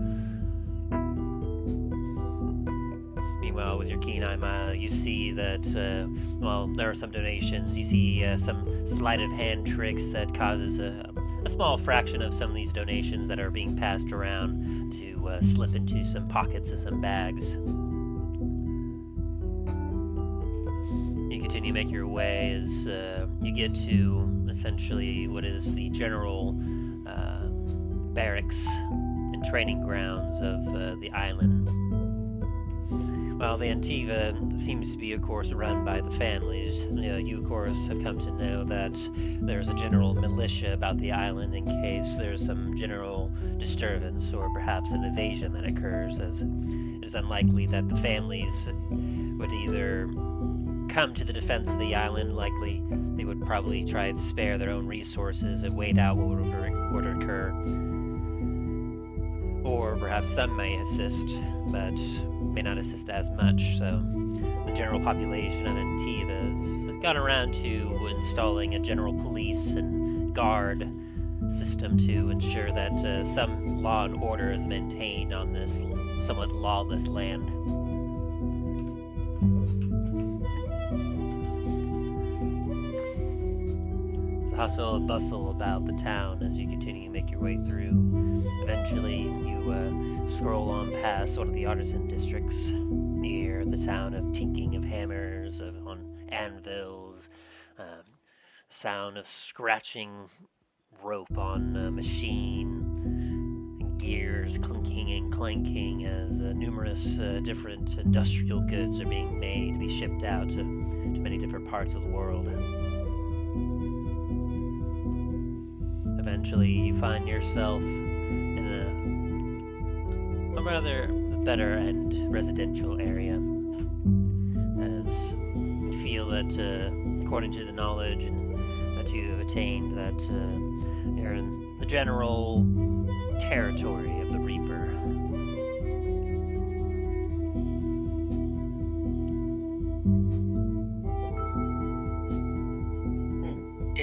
Meanwhile, with your keen eye, Milo, you see that, there are some donations. You see some sleight of hand tricks that causes a small fraction of some of these donations that are being passed around to slip into some pockets of some bags. You continue to make your way as you get to essentially what is the general barracks and training grounds of the island. While the Antiva seems to be, of course, run by the families, you, of course, have come to know that there's a general militia about the island in case there's some general disturbance or perhaps an invasion that occurs, as it is unlikely that the families would either come to the defense of the island. Likely they would probably try and spare their own resources and wait out what would occur. Or perhaps some may assist, but may not assist as much, so the general population of Antiva has gone around to installing a general police and guard system to ensure that some law and order is maintained on this somewhat lawless land. There's a hustle and bustle about the town as you continue to make your way through. Eventually, you scroll on past one of the artisan districts near the town of tinking of hammers on anvils, sound of scratching rope on a machine, and gears clinking and clanking as numerous different industrial goods are being made to be shipped out to many different parts of the world. Eventually, you find yourself in a rather better and residential area, as you feel that, according to the knowledge that you have attained, that you're in the general territory of the Reaper.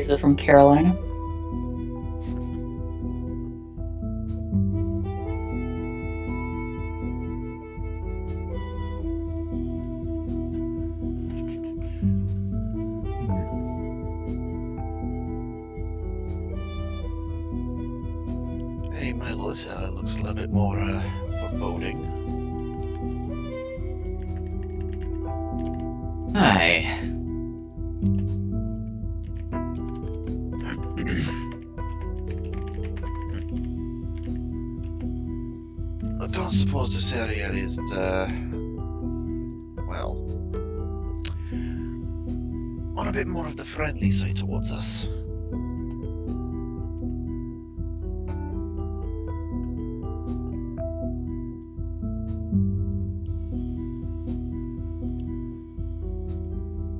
Is it from Carolina? Hey, Milo, this looks a little bit more foreboding. Hi. I don't suppose this area is, well, on a bit more of the friendly side towards us.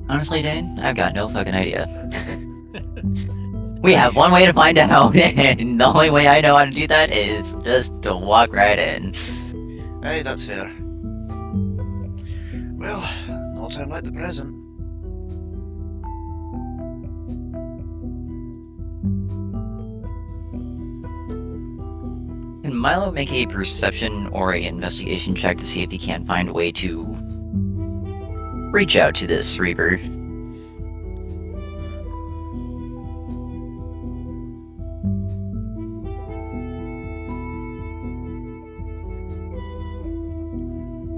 Honestly, Dain, I've got no fucking idea. We have one way to find out, and the only way I know how to do that is just to walk right in. Hey, that's fair. Well, no time like the present. Can Milo make a perception or a investigation check to see if he can't find a way to reach out to this Reaper?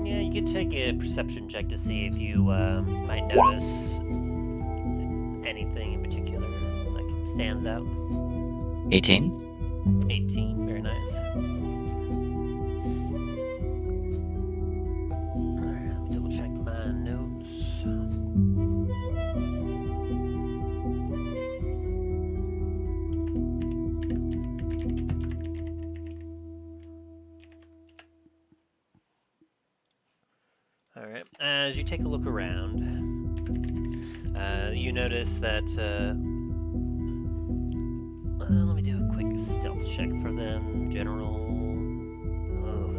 Yeah, you could take a perception check to see if you might notice anything in particular, like stands out. 18? 18, very nice. Alright, let me double check my notes. Alright, as you take a look around, you notice that, let me do a quick stealth check for them, general. Oh,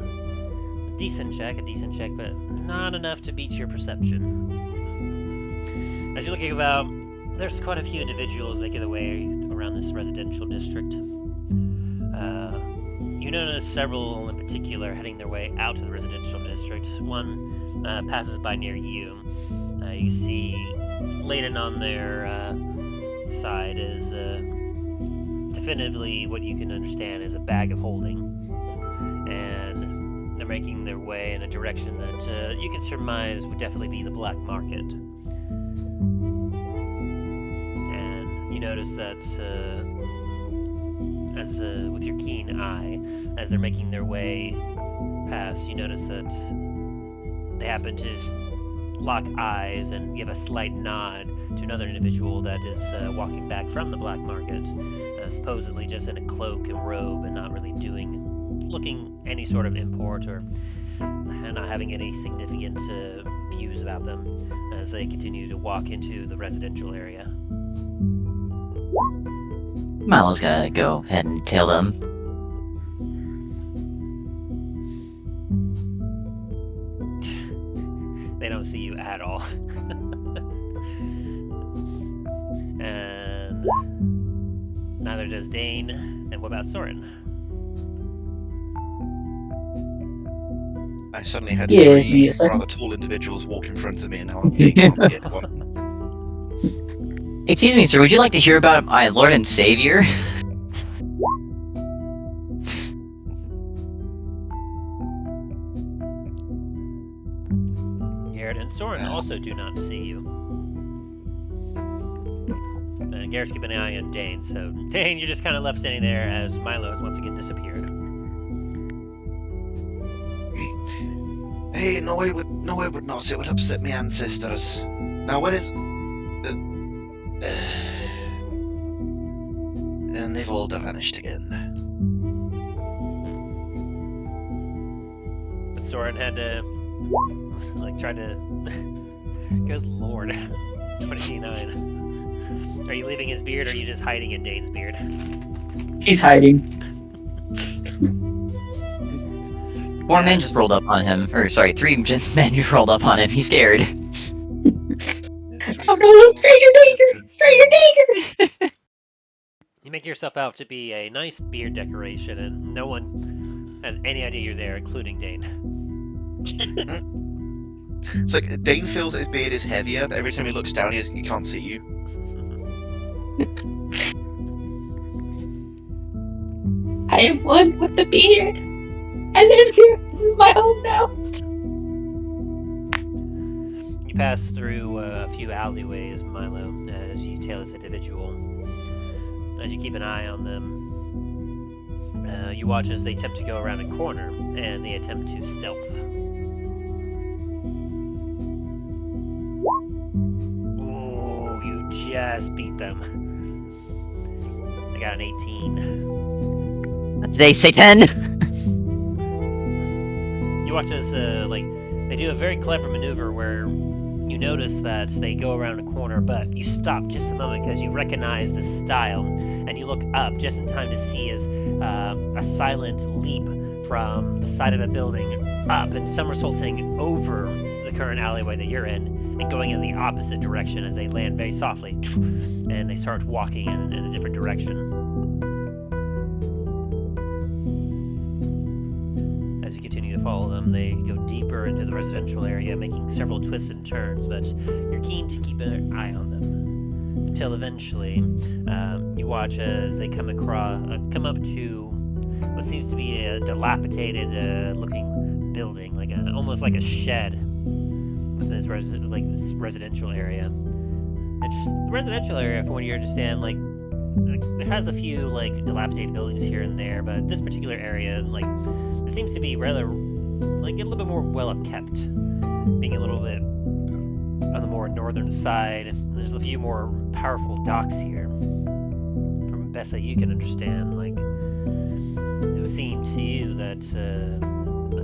a decent check, but not enough to beat your perception. As you're looking about, there's quite a few individuals making their way around this residential district. You notice several in particular heading their way out of the residential district. One passes by near you. You see laden on their side is definitively what you can understand is a bag of holding. And they're making their way in a direction that you can surmise would definitely be the black market. And you notice that as with your keen eye, as they're making their way past, you notice that they happen to lock eyes and give a slight nod to another individual that is walking back from the black market, supposedly just in a cloak and robe and not really looking any sort of import or not having any significant views about them as they continue to walk into the residential area. Milo's gonna go ahead and tail them. They don't see you at all. And neither does Dain. And what about Soren? I suddenly had Yeah, give me three a second. rather tall individuals walk in front of me, and now I'm being complicated one. Excuse me, sir, would you like to hear about my Lord and Savior? Garret and Soren also do not see you. And Garrett's keeping an eye on Dain, so Dain, you're just kind of left standing there as Milo has once again disappeared. Hey, no, I would not. It would upset my ancestors. Now, what is... and they've all vanished again. But Soren had to, try to... Good lord. 29. Are you leaving his beard, or are you just hiding in Dain's beard? He's hiding. 4 men just rolled up on him. Or, sorry, 3 men just rolled up on him. He's scared. Oh no, stranger danger! Stranger danger! You make yourself out to be a nice beard decoration, and no one has any idea you're there, including Dain. It's like Dain feels that his beard is heavier, but every time he looks down, he can't see you. I am one with the beard. I live here. This is my home now. You pass through a few alleyways, Milo, as you tail this individual. As you keep an eye on them, you watch as they attempt to go around a corner, and they attempt to stealth. Ooh, you just beat them. I got an 18. Did they say 10? You watch as, they do a very clever maneuver where you notice that they go around a corner, but you stop just a moment because you recognize the style, and you look up just in time to see as a silent leap from the side of a building up and somersaulting over the current alleyway that you're in and going in the opposite direction as they land very softly, and they start walking in a different direction. As you continue to follow them, they go deeper into the residential area, making several twists and turns, but you're keen to keep an eye on them. Until eventually, you watch as they come up to what seems to be a dilapidated looking building, almost like a shed within this residential area. It's the residential area, from what you understand, there has a few dilapidated buildings here and there, but this particular area, it seems to be rather a little bit more well kept, being a little bit on the more northern side. There's a few more powerful docks here, from best that you can understand. It would seem to you that a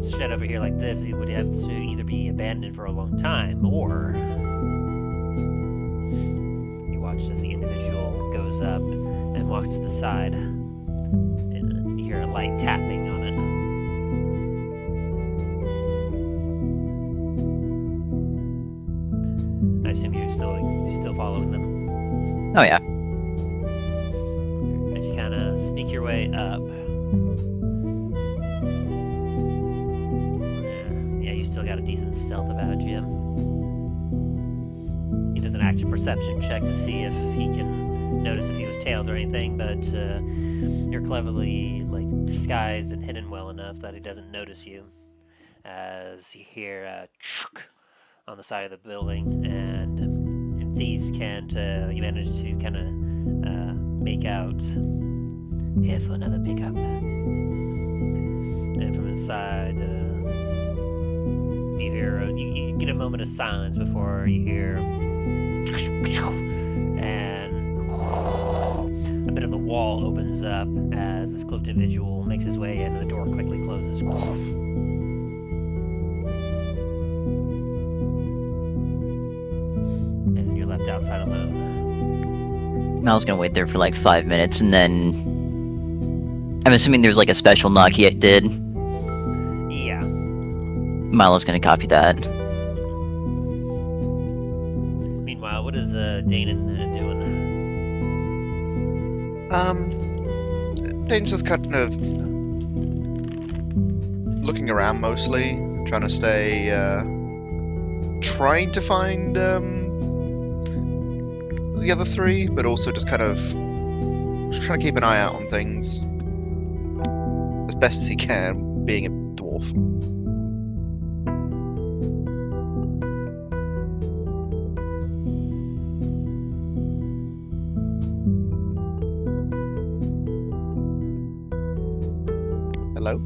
shed over here like this, it would have to either be abandoned for a long time, or you watch as the individual goes up and walks to the side, and you hear a light tapping on it. I assume you're still following them. Oh yeah. As you kind of sneak your way up. Yeah, you still got a decent stealth about you. He does an active perception check to see if he can notice if he was tailed or anything, but you're cleverly disguised and hidden well enough that he doesn't notice you. As you hear a on the side of the building, and these can't, you manage to kind of make out, here for another pickup. And from inside, you hear, you get a moment of silence before you hear, and a bit of the wall opens up as this cloaked individual makes his way in, and the door quickly closes. Left outside alone. Mal's gonna wait there for 5 minutes, and then I'm assuming there's a special knock he did. Yeah. Milo's gonna copy that. Meanwhile, what is Dain doing? Dain's just kind of looking around mostly, trying to stay, trying to find the other three, but also just kind of just trying to keep an eye out on things as best as he can, being a dwarf. Hello?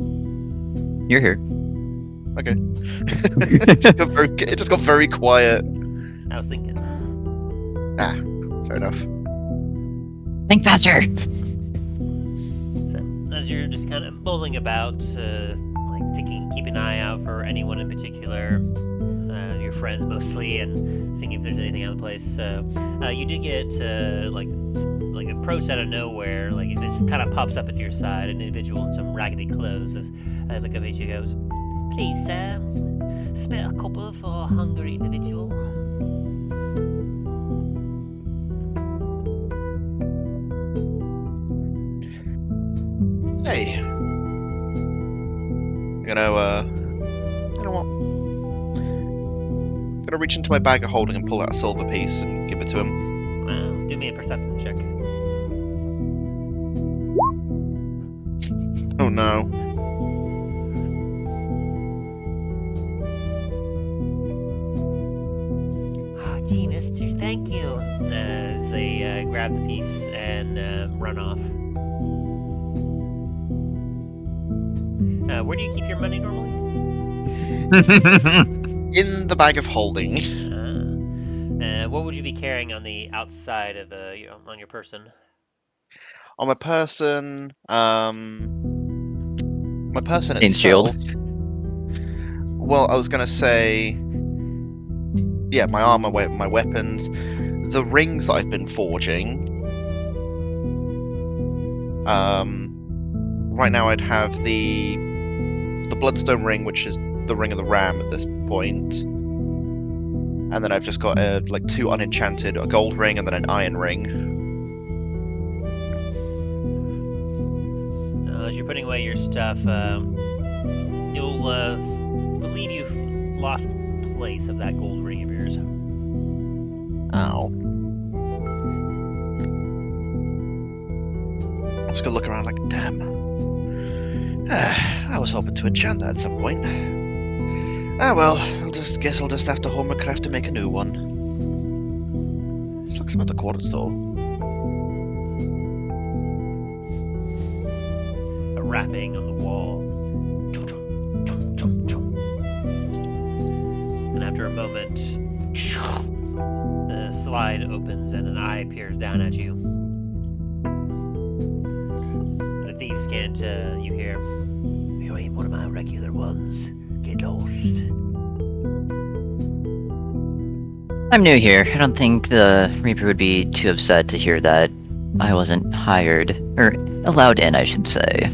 You're here. Okay. It just got very quiet. I was thinking. Ah, fair enough. Think faster! So, as you're just kind of mulling about, keep an eye out for anyone in particular, your friends mostly, and seeing if there's anything out of the place. You do get approached out of nowhere. It just kind of pops up at your side, an individual in some raggedy clothes. As Garet goes, "Please, sir, spare a copper for a hungry individual." You know what? I'm gonna reach into my bag of holding and pull out a silver piece and give it to him. Do me a perception check. Oh no. Oh, gee, mister, thank you. As they grab the piece and run off. Where do you keep your money normally? In the bag of holding. What would you be carrying on the outside of on your person? On my person, Dain's shield. itself. Well, I was gonna say, yeah, my armor, my weapons, the rings that I've been forging. Right now, I'd have the bloodstone ring, which is the ring of the ram at this point, and then I've just got like 2 unenchanted, a gold ring and then an iron ring. As you're putting away your stuff, you'll believe you've lost place of that gold ring of yours. Ow. Let's go look around like, damn. I was hoping to enchant that at some point. Ah well, I'll just have to homecraft to make a new one. This looks about the quarters though. A rapping on the wall. And after a moment, the slide opens and an eye peers down at you. And the thieves can't, you hear, "You ain't one of my regular ones. Get lost." I'm new here. I don't think the Reaper would be too upset to hear that I wasn't hired, or allowed in, I should say.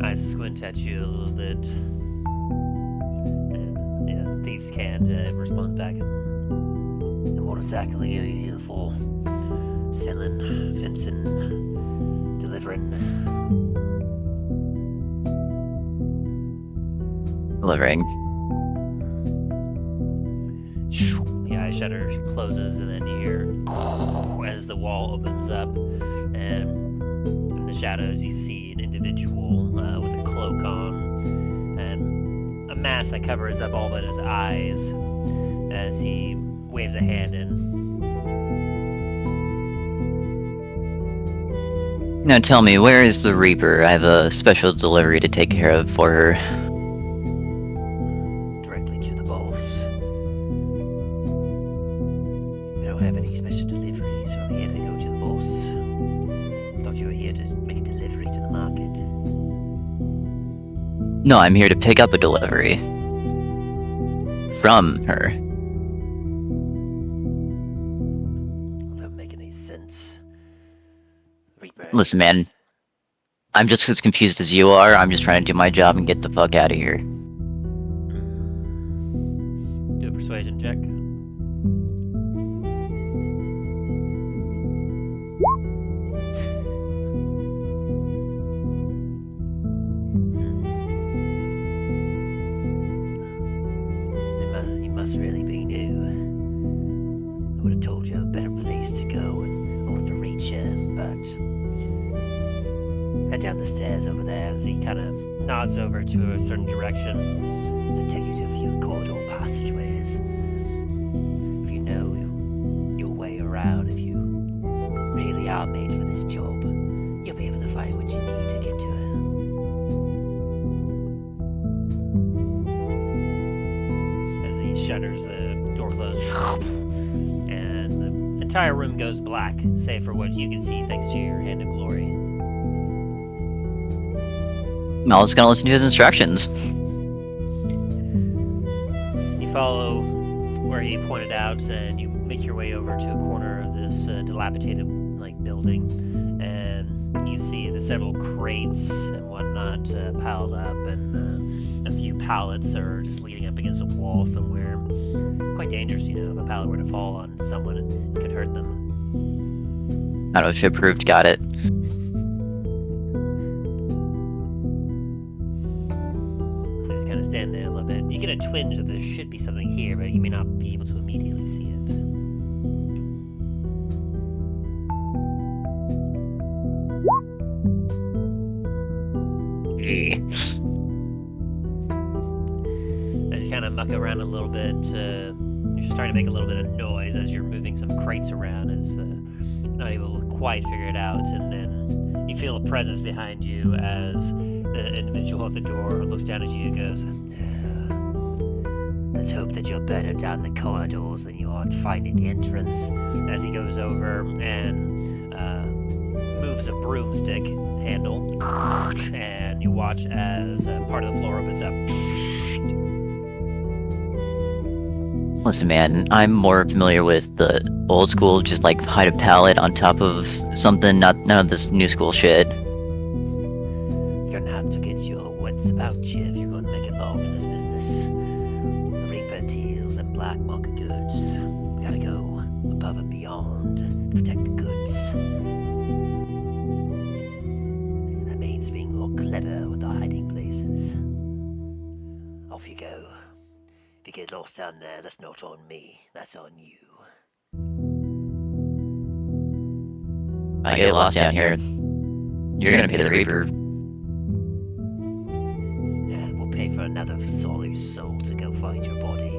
I squint at you a little bit. And yeah, thieves can't respond back. And what exactly are you here for? Selling, fencing, delivering? Delivering. The eye shutter closes, and then you hear as the wall opens up, and in the shadows you see an individual with a cloak on and a mask that covers up all but his eyes as he waves a hand in. Now tell me, where is the Reaper? I have a special delivery to take care of for her. Directly to the boss. We don't have any special deliveries. We're here to go to the boss. Thought you were here to make a delivery to the market. No, I'm here to pick up a delivery. From her. That doesn't make any sense. Reaper. Listen, man. I'm just as confused as you are. I'm just trying to do my job and get the fuck out of here. Do a persuasion check. You must really be new. I would have told you a better place to go in order to reach you, but head down the stairs over there. As he kind of nods over to a certain direction. They take you to a few corridor passageways. If you know your way around, if you really are made for this job, you'll be able to find what you need to get to it. As he shutters, the door closes, and the entire room goes black, save for what you can see thanks to your hand of glory. I was gonna listen to his instructions. You follow where he pointed out, and you make your way over to a corner of this dilapidated building, and you see the several crates and whatnot piled up, and a few pallets are just leaning up against a wall somewhere. Quite dangerous, if a pallet were to fall on someone, it could hurt them. ship approved. Got it. I just kind of stand there a little bit. You get a twinge that there should be something here, but you may not be able to immediately see it. As you kind of muck around a little bit, you're starting to make a little bit of noise as you're moving some crates around, as you're not able to quite figure it out, and then you feel a presence behind you as the individual at the door looks down at you and goes, let's hope that you're better down the corridors than you are at finding the entrance, as he goes over and moves a broomstick handle, and you watch as part of the floor opens up. Listen, man, I'm more familiar with the old school, just like hide a pallet on top of something, none of this new school shit. You're gonna have to get your wits about you if you're gonna make it long in this business. Reaper deals and black market goods. We gotta go above and beyond to protect the goods. That means being more clever with our hiding places. Off you go. If you get lost down there, that's not on me. That's on you. I get lost down here. You're gonna pay the Reaper. And we'll pay for another sorry soul to go find your body.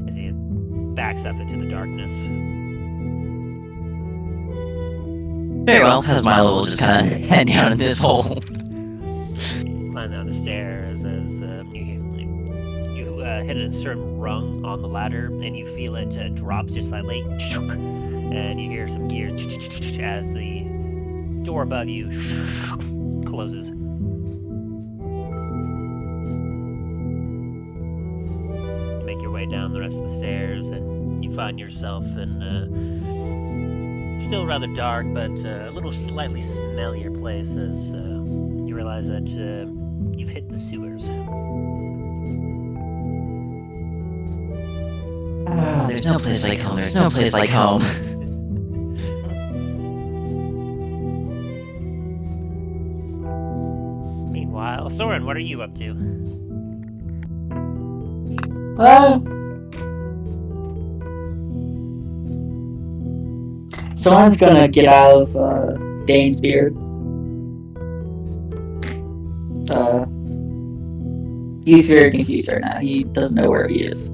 As he backs up into the darkness. Very well, as Milo will just kind of head down in this hole. Climb down the stairs as you hit a certain rung on the ladder, and you feel it drop just slightly, and you hear some gears as the door above you closes. You make your way down the rest of the stairs, and you find yourself in still rather dark, but a little slightly smellier place as you realize that you've hit the sewers. There's no place like home. There's no place like home. Meanwhile, Soren, what are you up to? Soren's gonna get out of Dain's beard. He's very confused right now. He doesn't know where he is.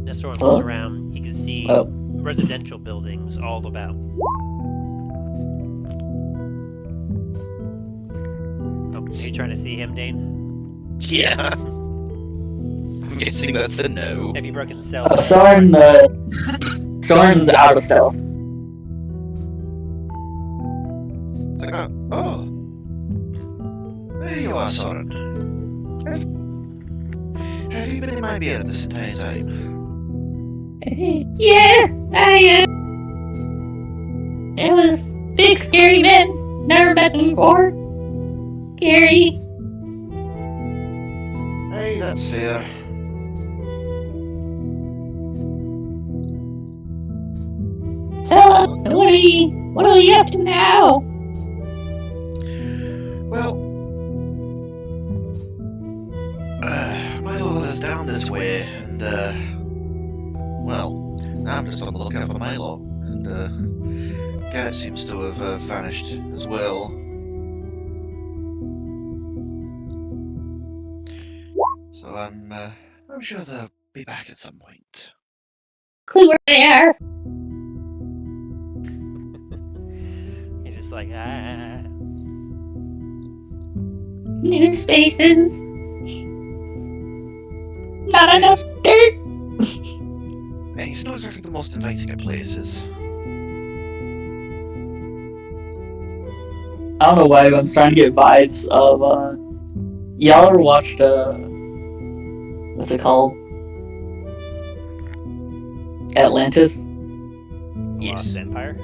As Soren looks around, he can see Oh. residential buildings all about. Oh, are you trying to see him, Dain? Yeah. I'm guessing that's a no. Have you broken stealth? Soren's out of stealth. It's like, oh. There you are, Soren. Have you been in my beard this entire time? Yeah, I It was big scary man. Never met him before. Scary. Hey, that's fair. So, what are you up to now? Well, Milo led us down this way, and, well, now I'm just on the lookout for Milo, and, Garet seems to have vanished as well. So I'm sure they'll be back at some point. Clue where they are. You're just like, ah. New spaces. Not enough dirt. And he's not exactly the most inviting of places. I don't know why, but I'm starting to get vibes of, y'all ever watched, what's it called? Atlantis? Yes. Lost Empire?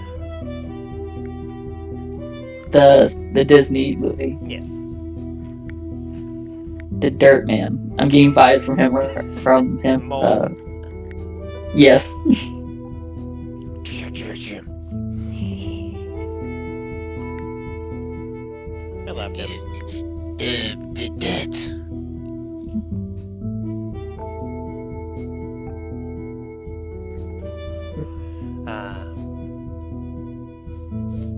The Disney movie. Yes. the Dirt Man. I'm getting vibes from him. Mole. Yes. I love him. It's the dead.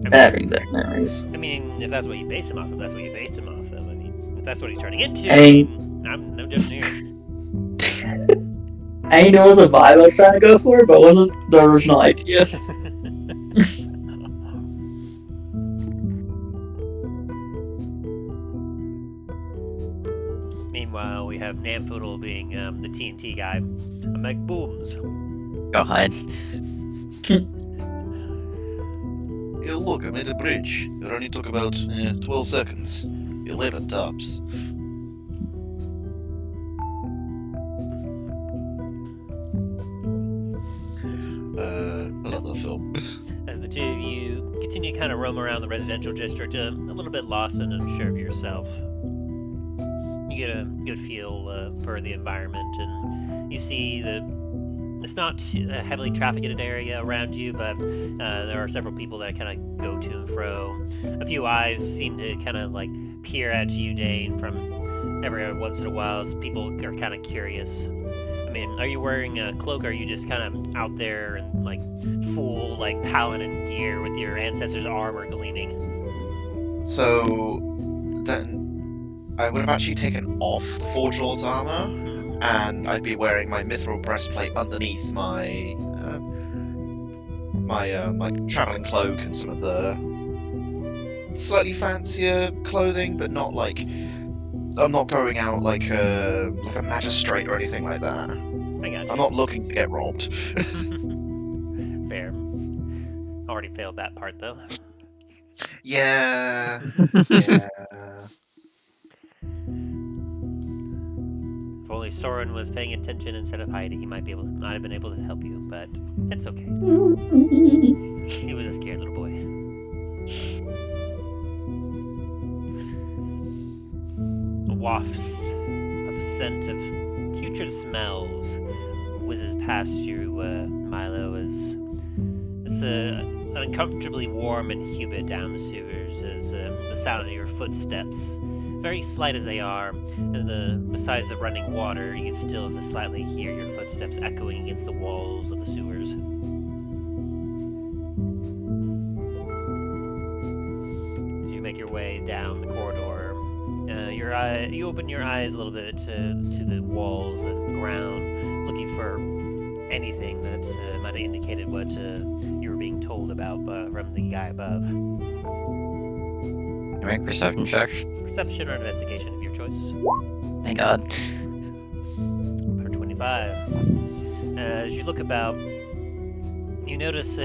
That brings back memories. I mean, if that's what you based him off of, that's what you based him off of. I mean, if that's what he's turning into, I I mean- mean, I'm no judging here. I know it was a vibe I was trying to go for, but it wasn't the original idea. Meanwhile, we have Namfoodle being the TNT guy. I'm like, booms. Go hide. Yeah, look, I made a bridge. It only took about 12 seconds. 11 tops. I love that film. As the two of you continue to kind of roam around the residential district, a little bit lost and unsure of yourself. You get a good feel for the environment, and you see it's not a heavily trafficked area around you, but there are several people that kind of go to and fro. A few eyes seem to kind of like peer at you, Dain, from every once in a while, as people are kind of curious. I mean, are you wearing a cloak, or are you just kind of out there in like full like paladin gear with your ancestors' armor gleaming? So then I would have actually taken off the Forge Lord's armor, and I'd be wearing my mithril breastplate underneath my my traveling cloak and some of the slightly fancier clothing, but not like I'm not going out like a magistrate or anything like that. I got you. I'm not looking to get robbed. Fair. Already failed that part though. Yeah. Yeah. If only Soren was paying attention instead of hiding, he might have been able to help you, but it's okay. He was a scared little boy. A waft of scent of putrid smells whizzes past you, Milo, as it's uncomfortably warm and humid down the sewers as the sound of your footsteps, very slight as they are, and besides the running water, you can still slightly hear your footsteps echoing against the walls of the sewers. As you make your way down the corridor, you open your eyes a little bit to the walls and ground, looking for anything that might have indicated what you were being told about from the guy above. Make perception check. Perception or investigation of your choice. Thank God. Per 25. As you look about, you notice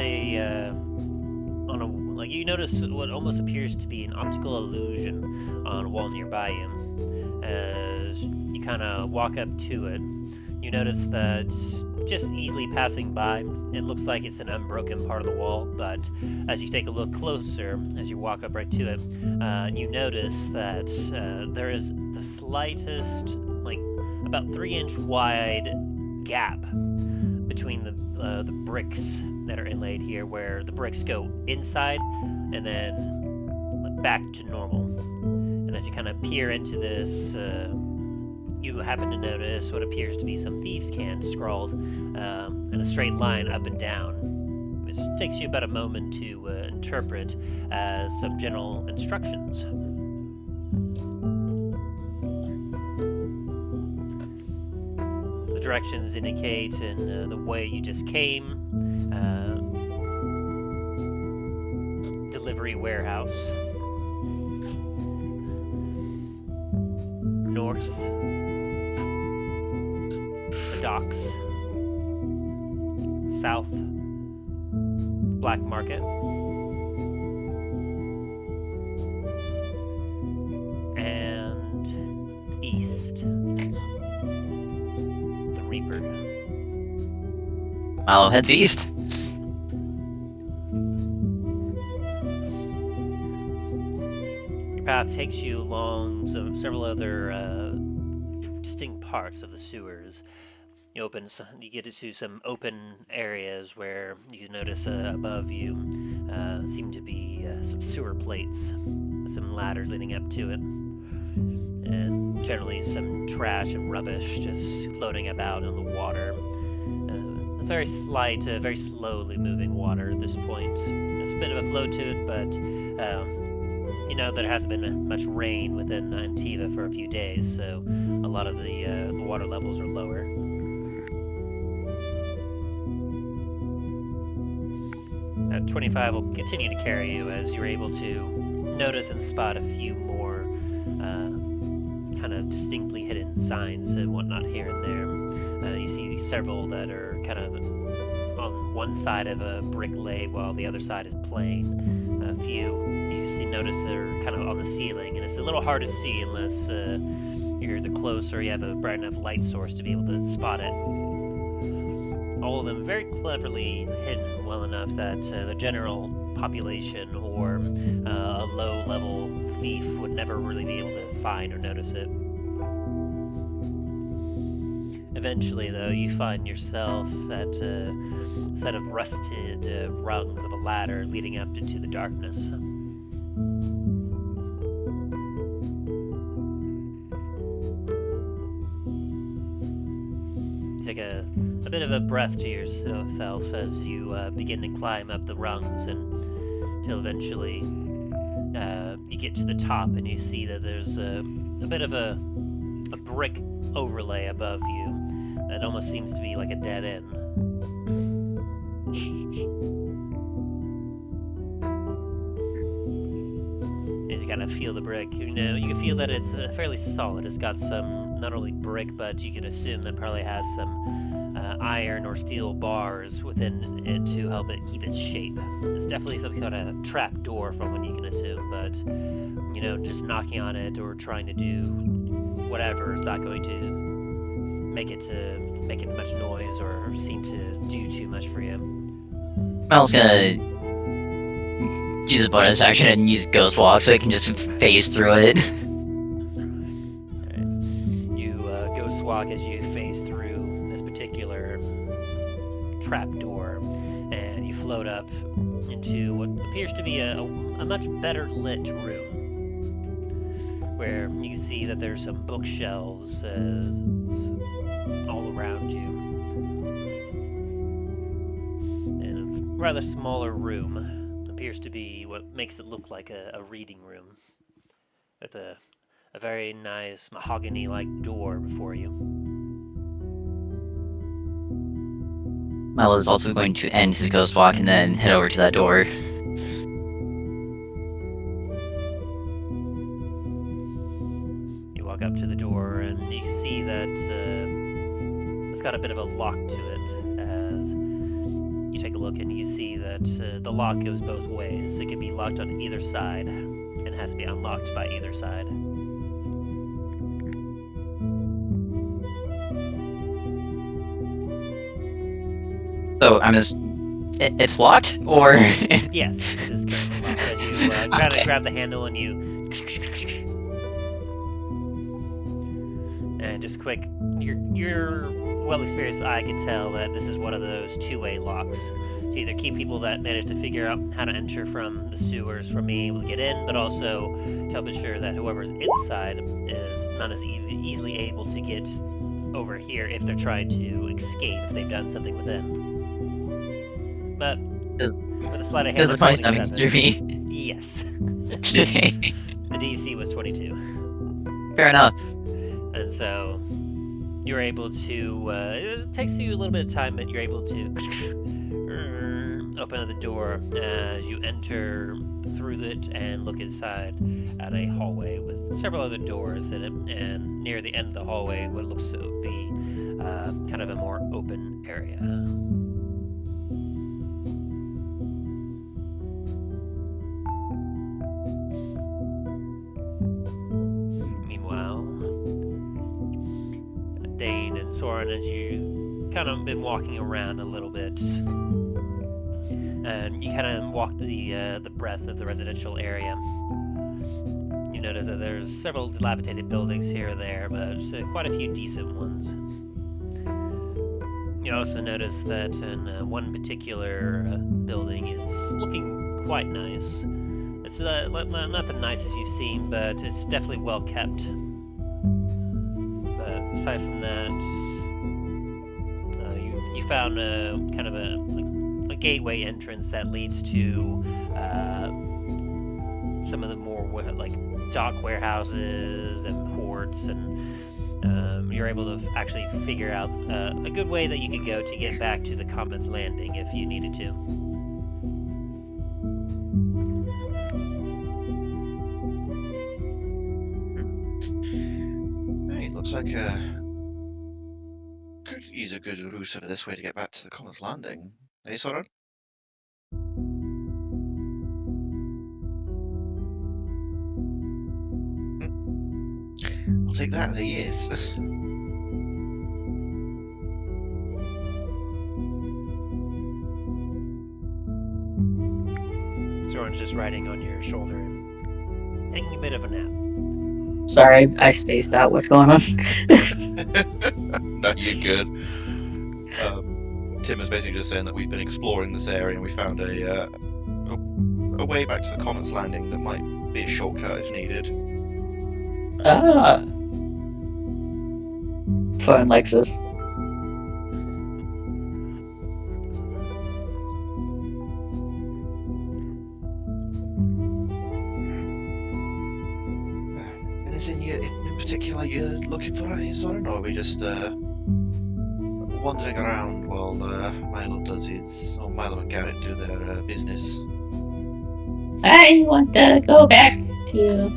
you notice what almost appears to be an optical illusion on a wall nearby you. As you kind of walk up to it, you notice that just easily passing by, it looks like it's an unbroken part of the wall, but as you take a look closer, as you walk up right to it, you notice that there is the slightest, like about 3-inch wide gap between the bricks that are inlaid here, where the bricks go inside and then back to normal. And as you kind of peer into this, you happen to notice what appears to be some thieves' cans scrawled in a straight line up and down, which takes you about a moment to interpret as some general instructions. The directions indicate in the way you just came, delivery warehouse, north, docks, south, black market, and east, the Reaper. Milo heads east. Your path takes you along several other distinct parts of the sewers. You get to some open areas where you notice above you seem to be some sewer plates, with some ladders leading up to it, and generally some trash and rubbish just floating about in the water. A very slight, very slowly moving water at this point. There's a bit of a flow to it, but you know there hasn't been much rain within Antiva for a few days, so a lot of the water levels are lower. At 25 will continue to carry you as you're able to notice and spot a few more kind of distinctly hidden signs and whatnot here and there. You see several that are kind of on one side of a brick lay while the other side is plain. A few you notice are kind of on the ceiling, and it's a little hard to see unless you're the close or you have a bright enough light source to be able to spot it. All of them very cleverly hidden well enough that the general population or a low-level thief would never really be able to find or notice it. Eventually, though, you find yourself at a set of rusted rungs of a ladder leading up into the darkness. You take a bit of a breath to yourself as you begin to climb up the rungs until eventually you get to the top and you see that there's a bit of a brick overlay above you. It almost seems to be like a dead end. As you kind of feel the brick, you can feel that it's fairly solid. It's got some, not only brick, but you can assume that probably has some iron or steel bars within it to help it keep its shape. It's definitely some kind of trap door from what you can assume, but just knocking on it or trying to do whatever is not going to make it much noise or seem to do too much for you. Miles gonna use a bonus action and use Ghost Walk so he can just phase through it. Right. You Ghost Walk as you phase through this particular trap door, and you float up into what appears to be a much better lit room, where you can see that there's some bookshelves all around you. And a rather smaller room appears to be what makes it look like a reading room, with a very nice mahogany-like door before you. Milo is also going to end his Ghost Walk and then head over to that door. You walk up to the door and you can see that it's got a bit of a lock to it. As you take a look and you see that the lock goes both ways. It can be locked on either side and has to be unlocked by either side. So it's locked, or? Yes, it is currently locked. As you kind of grab the handle and you... And just quick, your well-experienced eye can tell that this is one of those two-way locks. To either keep people that manage to figure out how to enter from the sewers from being able to get in, but also to help ensure that whoever's inside is not as easily able to get over here if they're trying to escape if they've done something within. But with a sleight of hand of 27. Through me. Yes. The DC was 22. Fair enough. And so you're able to, it takes you a little bit of time, but you're able to open up the door as you enter through it and look inside at a hallway with several other doors in it, and near the end of the hallway what looks to be kind of a more open area. Meanwhile, Dain and Soren, as you kind of been walking around a little bit, and you kind of walk the breadth of the residential area. you notice that there's several dilapidated buildings here or there, but there's quite a few decent ones. You also notice that in one particular building is looking quite nice. It's not the nicest you've seen, but it's definitely well kept. But aside from that, you found kind of a gateway entrance that leads to some of the more like dock warehouses and ports, and you're able to actually figure out a good way that you could go to get back to the Comet's landing if you needed to. Hey, looks like could use a good route over this way to get back to the Comet's landing. Hey, Soren? I'll take that as a yes. Soren's just riding on your shoulder and taking a bit of a nap. Sorry, I spaced out. What's going on? No, you're good. Tim is basically just saying that we've been exploring this area and we found a way back to the Comet's landing that might be a shortcut if needed. Ah. Fun Lexus. Anything in particular you're looking for any Soren, or are we just wandering around while Milo and Garret do their business? I want to go back to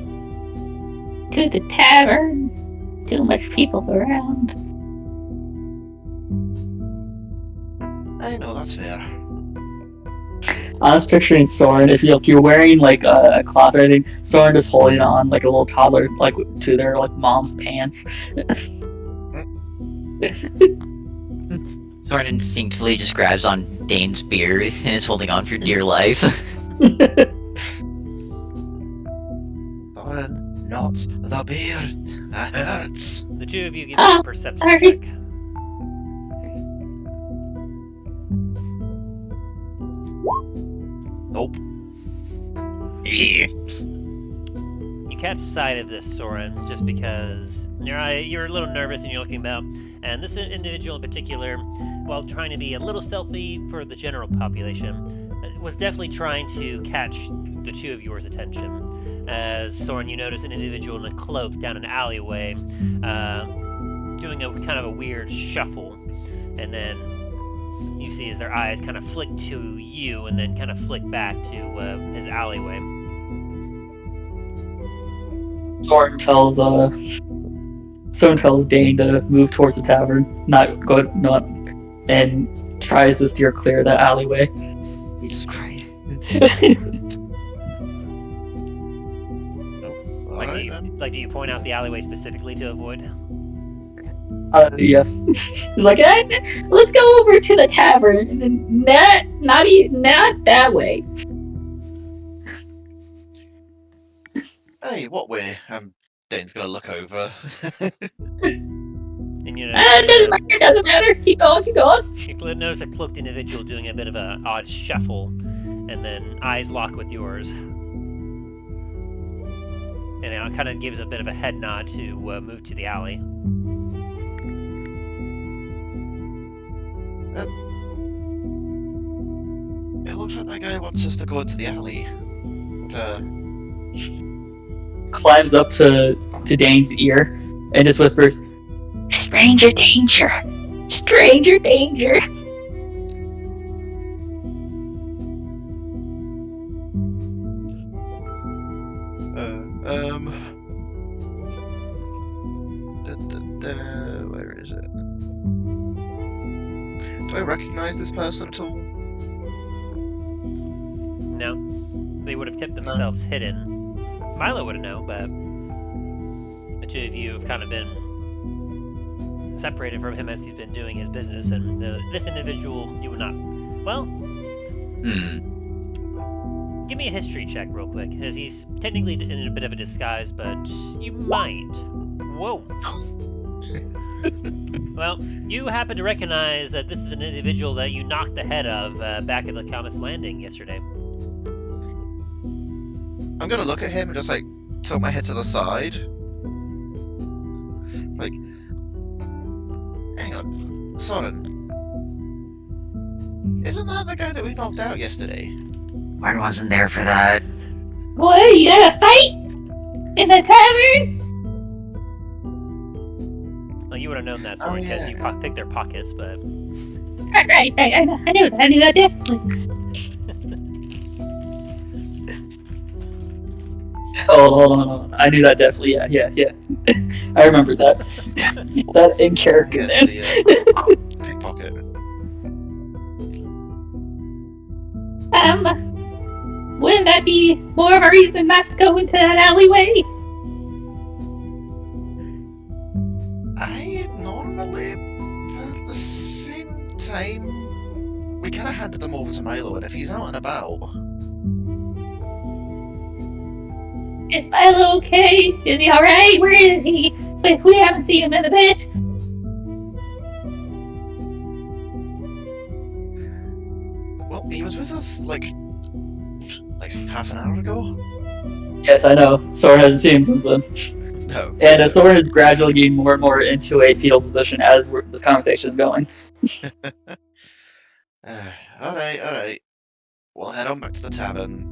the tavern. Too much people around. I know, that's fair. I was picturing Soren, if you're wearing like a cloth or anything, Soren just holding on like a little toddler, like to their like mom's pants. Soren instinctively just grabs on Dane's beard and is holding on for dear life. Soren, not the beard. That hurts. The two of you give me a perception sorry. check. Nope. You catch sight of this, Soren, just because you're a little nervous and you're looking about, and this individual in particular, while trying to be a little stealthy for the general population, was definitely trying to catch the two of yours attention. As Soren, you notice an individual in a cloak down an alleyway, doing a kind of a weird shuffle, and then you see as their eyes kind of flick to you, and then kind of flick back to his alleyway. Soren tells Dain to move towards the tavern, not, and tries to steer clear of that alleyway. Jesus Christ. Do you point out the alleyway specifically to avoid? Yes. He's like, let's go over to the tavern. And not that way. Hey, what way? Dane's gonna look over. And you know, It doesn't matter. Keep going. you notice a cloaked individual doing a bit of an odd shuffle, and then eyes lock with yours. And it kind of gives a bit of a head nod to move to the alley. It looks like that guy wants us to go into the alley. Climbs up to Dane's ear and just whispers, Stranger danger. Stranger danger. Where is it? Do I recognize this person at all? No, they would have kept themselves hidden. Milo would have known, but the two of you have kind of been separated from him as he's been doing his business, and this individual you would not. Well, Give me a history check real quick, as he's technically in a bit of a disguise, but you might. Whoa. Well, you happen to recognize that this is an individual that you knocked the head of back at the Comet's Landing yesterday. I'm gonna look at him and just like tilt my head to the side. Like, hang on, Soren. Isn't that the guy that we knocked out yesterday? I wasn't there for that. What? You had a fight in the tavern? Well, you would have known that, Oh, because yeah. you picked their pockets, but... Right. I knew that definitely. Hold on. I knew that definitely. Yeah. I remember that. That in character. Yeah, the pickpocket. Wouldn't that be more of a reason not to go into that alleyway? I normally, but at the same time, we kind of handed them over to Milo, and if he's out and about, Is Milo okay? Is he alright? Where is he? We haven't seen him in a bit. well, he was with us like half an hour ago. Yes, I know. Soren hasn't seen him since then. No. And Soren is gradually getting more and more into a fetal position as this conversation is going. All right. We'll head on back to the tavern.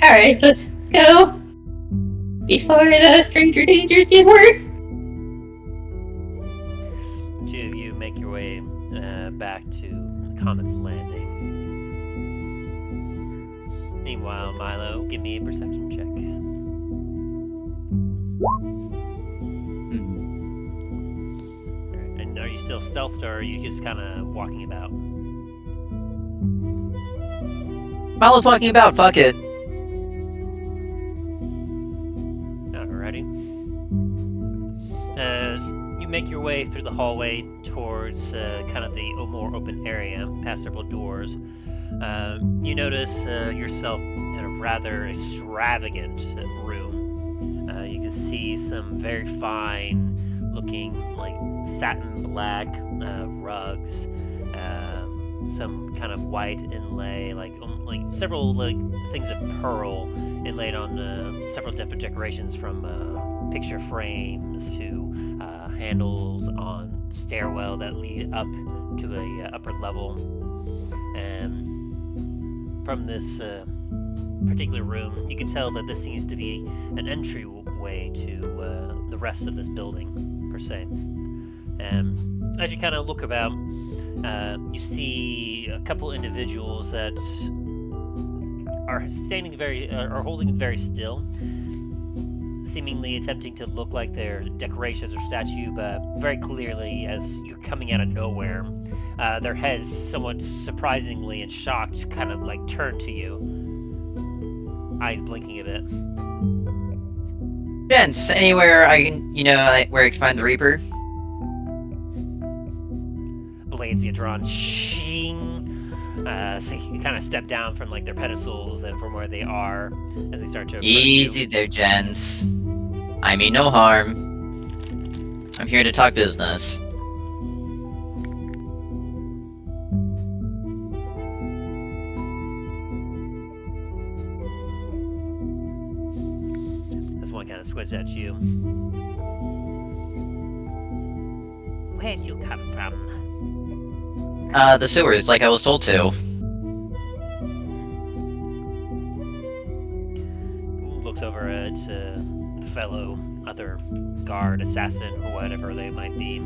Alright, let's go. Before the stranger dangers get worse. Two of you make your way back to the Comet's Landing. Meanwhile, Milo, give me a perception check. Alright, and are you still stealthed, or are you just kind of walking about? Milo's walking about, fuck it. Alrighty. As you make your way through the hallway towards kind of the more open area, past several doors, you notice yourself in a rather extravagant room. You can see some very fine looking, like, satin black rugs, some kind of white inlay, like several things of pearl inlaid on several different decorations, from picture frames to handles on stairwell that lead up to a upper level. And from this particular room, you can tell that this seems to be an entryway to the rest of this building, per se. And as you kind of look about, you see a couple individuals that are are holding very still, seemingly attempting to look like they're decorations or statue, but very clearly, as you're coming out of nowhere, their heads, somewhat surprisingly and shocked, kind of like turn to you, eyes blinking a bit. Gents, anywhere I can, where I can find the Reaper? Blades get drawn, shing. So you kind of step down from like their pedestals and from where they are as they start to approach Easy you. there, gents. I mean no harm. I'm here to talk business. This one kind of squints at you. Where'd you come from? The sewers, like I was told to. Looks over at the fellow other guard, assassin, or whatever they might be.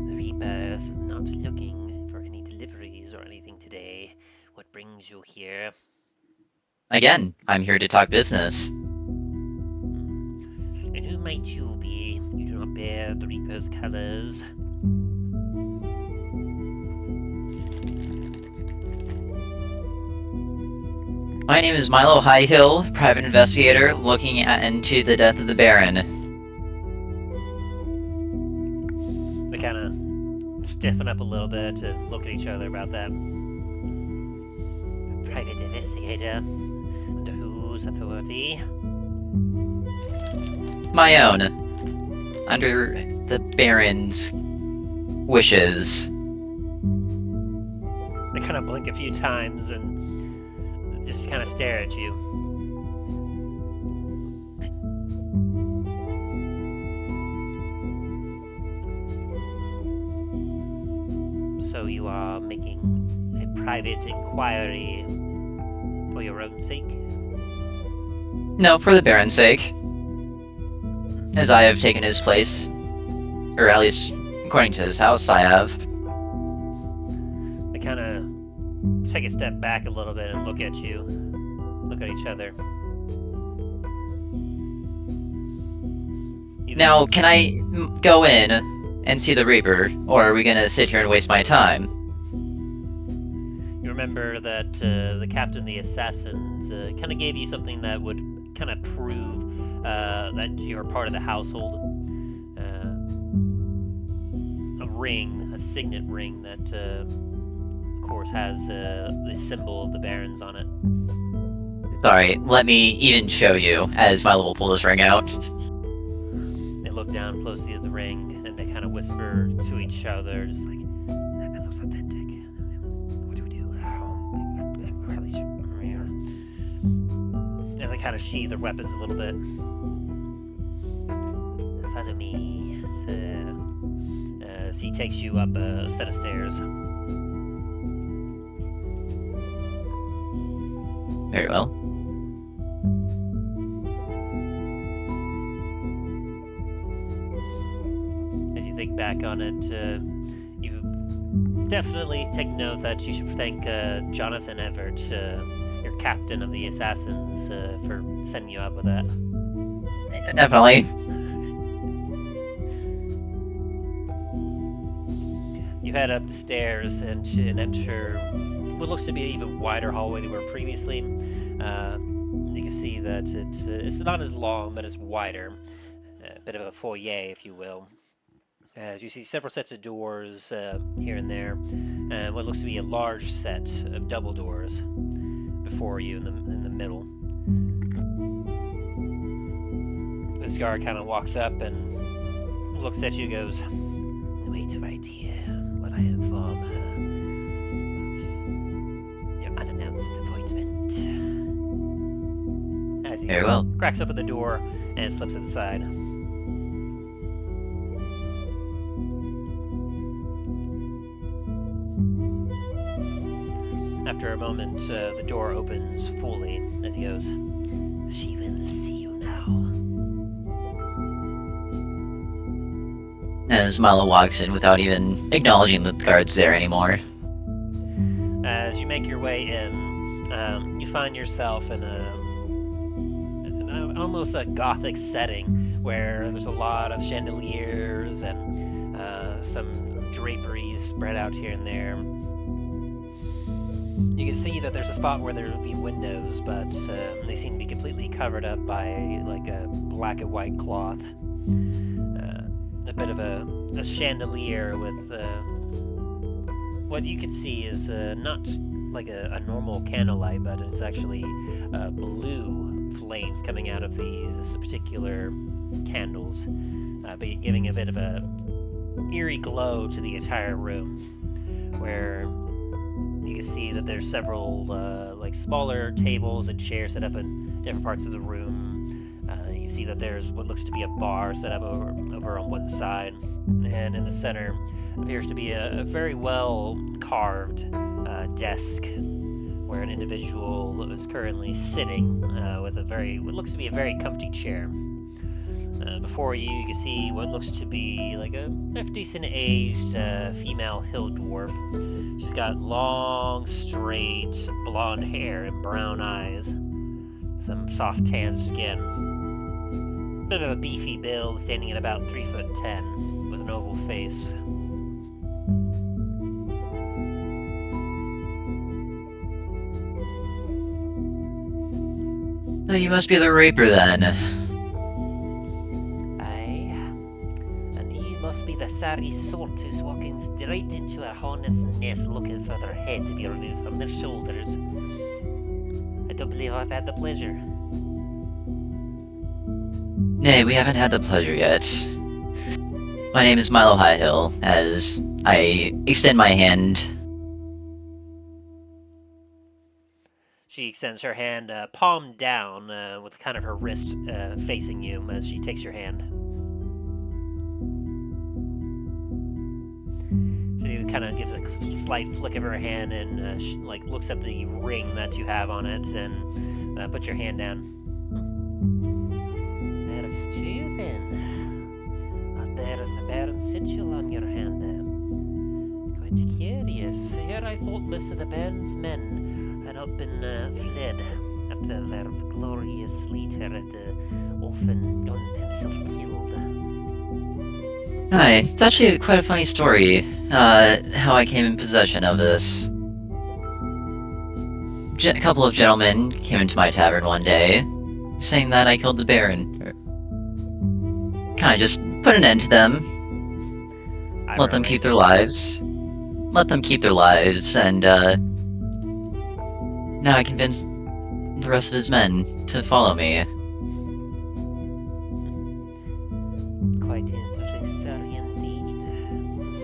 The Reaper's not looking for any deliveries or anything today. What brings you here? Again, I'm here to talk business. And who might you be? You do not bear the Reaper's colors. My name is Milo Highhill, private investigator, looking into the death of the Baron. They kind of stiffen up a little bit and look at each other about that. Private investigator? Under whose authority? My own. Under the Baron's wishes. They kind of blink a few times and just kind of stare at you. So you are making a private inquiry for your own sake? No, for the Baron's sake. As I have taken his place. Or at least, according to his house, I have. They kind of take a step back a little bit and look at you. Look at each other. Now, can I go in and see the Reaper, or are we gonna sit here and waste my time? You remember that the captain of the Assassins kind of gave you something that would kind of prove that you're part of the household. A ring, a signet ring that, of course, has the symbol of the Barons on it. Sorry, let me even show you, as Milo will pull this ring out. They look down closely at the ring, and they kind of whisper to each other, just like, that looks authentic. What do we do? I probably should... And they kind of sheathe their weapons a little bit. Follow me. So he takes you up a set of stairs. Very well. As you think back on it, you definitely take note that you should thank Jonathan Everett, your captain of the Assassins, for setting you up with that. Definitely. You head up the stairs and enter what looks to be an even wider hallway than you were previously. You can see that it's not as long, but it's wider. A bit of a foyer, if you will. As you see several sets of doors here and there, and what looks to be a large set of double doors before you in the middle. This guard kind of walks up and looks at you and goes, "Wait right here while I inform her of your unannounced appointment." As he Very well. cracks open the door and slips it aside. After a moment, the door opens fully as he goes, "She will see you now." As Milo walks in without even acknowledging that the guard's there anymore. As you make your way in, you find yourself in almost a gothic setting where there's a lot of chandeliers and some draperies spread out here and there. You can see that there's a spot where there would be windows, but they seem to be completely covered up by like a black and white cloth. A bit of a chandelier with what you can see is not like a normal candlelight, but it's actually blue flames coming out of these particular candles, but giving a bit of a eerie glow to the entire room, where you can see that there's several like smaller tables and chairs set up in different parts of the room. You see that there's what looks to be a bar set up over on one side, and in the center appears to be a very well carved desk where an individual is currently sitting with what looks to be a very comfy chair. Before you, you can see what looks to be like a decent aged female hill dwarf. She's got long, straight, blonde hair and brown eyes, some soft tan skin. Bit of a beefy build, standing at about 3'10", with an oval face. So you must be the Reaper then. Aye, and you must be the sorry sort who's walking straight into a hornet's nest looking for their head to be removed from their shoulders. I don't believe I've had the pleasure. Nay, we haven't had the pleasure yet. My name is Milo Highhill, as I extend my hand. She extends her hand, palm down, with kind of her wrist facing you as she takes your hand. She kind of gives a slight flick of her hand and looks at the ring that you have on it and puts your hand down. There's two then. There's the Baron sigil on your hand there. Quite curious. Here I thought most of the Baron's men had up and fled after their glorious leader had often gotten himself killed. Hi, it's actually quite a funny story, how I came in possession of this. A couple of gentlemen came into my tavern one day, saying that I killed the Baron. Kinda just put an end to them. Let them keep their lives. Let them keep their lives, and now I convinced the rest of his men to follow me. Quite interesting story indeed.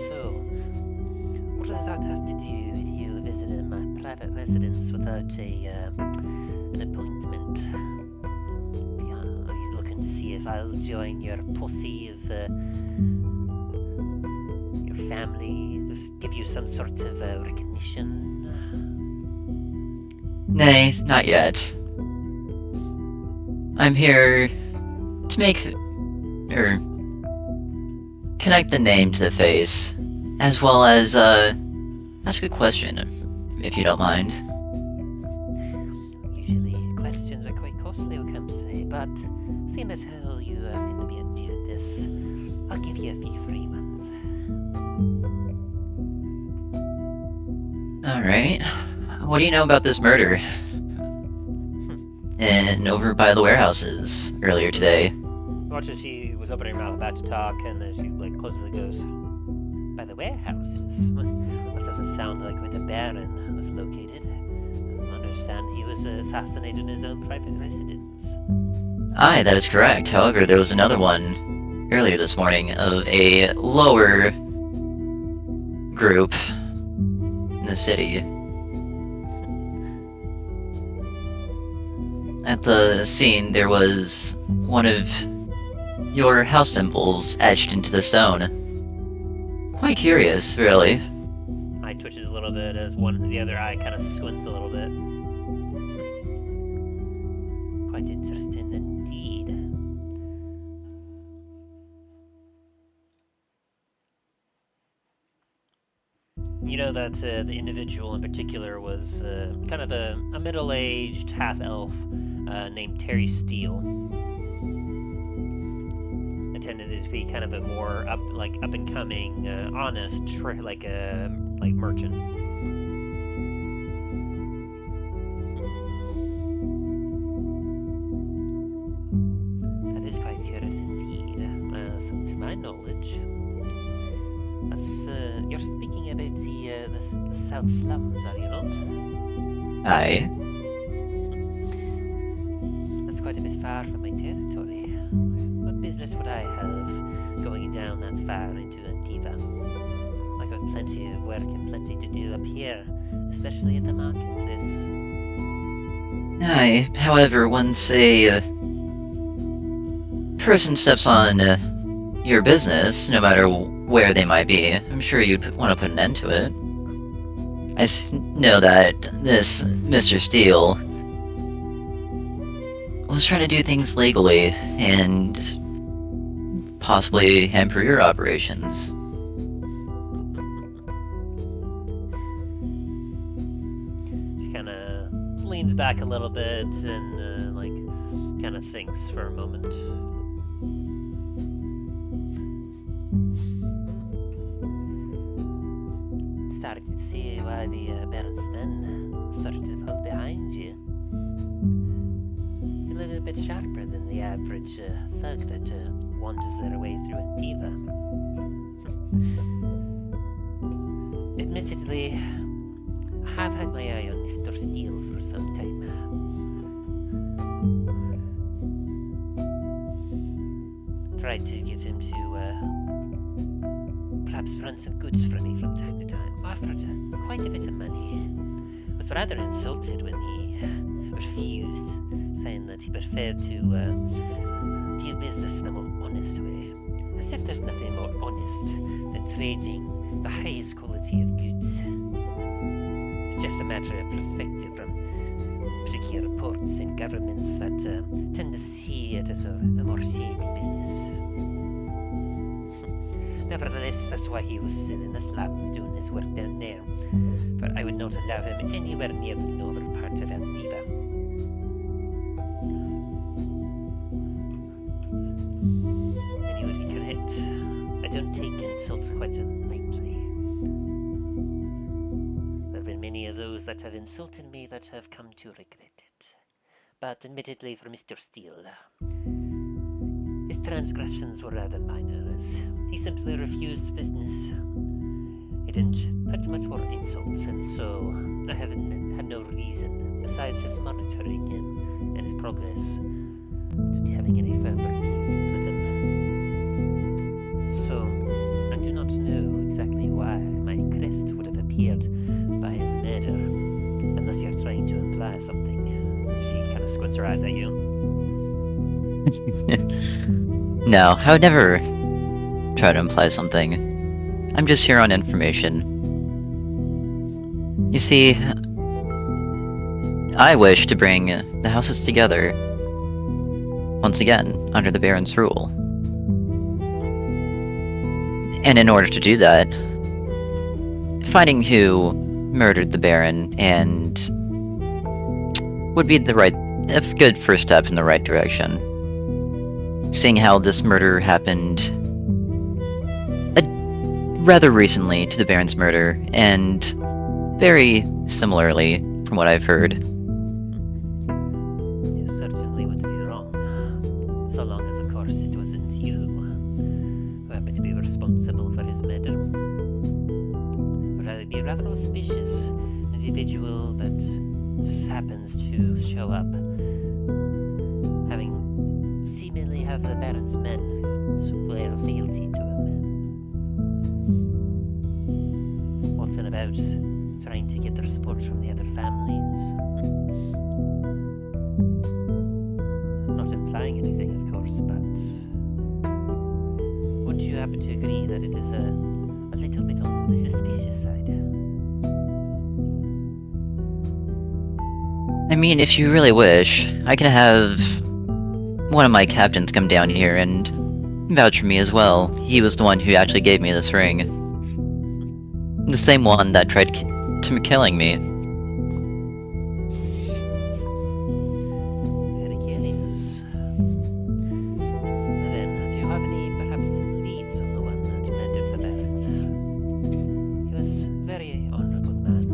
So, what does that have to do with you visiting my private residence without an appointment? Are you looking to see if I'll join your posse of your family? Just give you some sort of recognition? Nay, not yet. I'm here to connect the name to the face, as well as, ask a question, if you don't mind. Usually, questions are quite costly when it comes to it, but seeing as how you seem to be new at this, I'll give you a few free ones. Alright. What do you know about this murder? And over by the warehouses earlier today. Watch as she was opening her mouth about to talk, and then she closes and goes, "By the warehouses? That doesn't sound like where the Baron was located. I understand he was assassinated in his own private residence." Aye, that is correct. However, there was another one earlier this morning of a lower group in the city. At the scene, there was one of your house symbols etched into the stone. Quite curious, really. Eye twitches a little bit as the other eye kind of squints a little bit. Quite interesting indeed. You know that the individual in particular was kind of a middle-aged half-elf named Terry Steele. Intended to be kind of a more up-and-coming, honest, merchant. That is quite curious indeed. So to my knowledge, you're speaking about the South Slums, are you not? Aye. That's quite a bit far from my territory. What business would I have going down that far into Antiva? I got plenty of work and plenty to do up here, especially at the marketplace. Aye. However, once a person steps on your business, no matter where they might be, I'm sure you'd want to put an end to it. I know that this Mr. Steele was trying to do things legally and possibly hamper your operations. She kind of leans back a little bit and kind of thinks for a moment. Starting to see why the Baron's men started to fall behind you. You're a little bit sharper than the average thug that wanders their way through Antiva. Admittedly, I have had my eye on Mr. Steele for some time now. Tried to get him to perhaps run some goods for me from time to time. Offered quite a bit of money. Was rather insulted when he refused, saying that he preferred to do business the more honest way. As if there's nothing more honest than trading the highest quality of goods. It's just a matter of perspective from particular reports in governments that tend to see it as a more shady business. Nevertheless, that's why he was still in the slums doing his work down there. But I would not allow him anywhere near the northern part of Antiva. And you would be correct. I don't take insults quite so lightly. There have been many of those that have insulted me that have come to regret it. But admittedly for Mr. Steele, his transgressions were rather minor, as he simply refused business. He didn't put much more insults, and so I had no reason, besides just monitoring him and his progress, to having any further dealings with him. So, I do not know exactly why my crest would have appeared by his murder, unless you're trying to imply something. She kind of squints her eyes at you. No, I would never try to imply something. I'm just here on information. You see, I wish to bring the houses together once again under the Baron's rule. And in order to do that, finding who murdered the Baron and would be a good first step in the right direction. Seeing how this murder happened rather recently to the Baron's murder, and very similarly from what I've heard. You certainly would be wrong, so long as, of course, it wasn't you who happened to be responsible for his murder. But I'd be rather auspicious an individual that just happens to show up, having seemingly have the Baron's men swear fealty to him. What's about trying to get their support from the other families? Not implying anything, of course, but wouldn't you happen to agree that it is a little bit on the suspicious side? I mean, if you really wish, I can have one of my captains come down here and vouch for me as well. He was the one who actually gave me this ring. The same one that tried killing me. Very curious. Then, do you have any perhaps leads on the one that murdered the Baron? He was a very honourable man.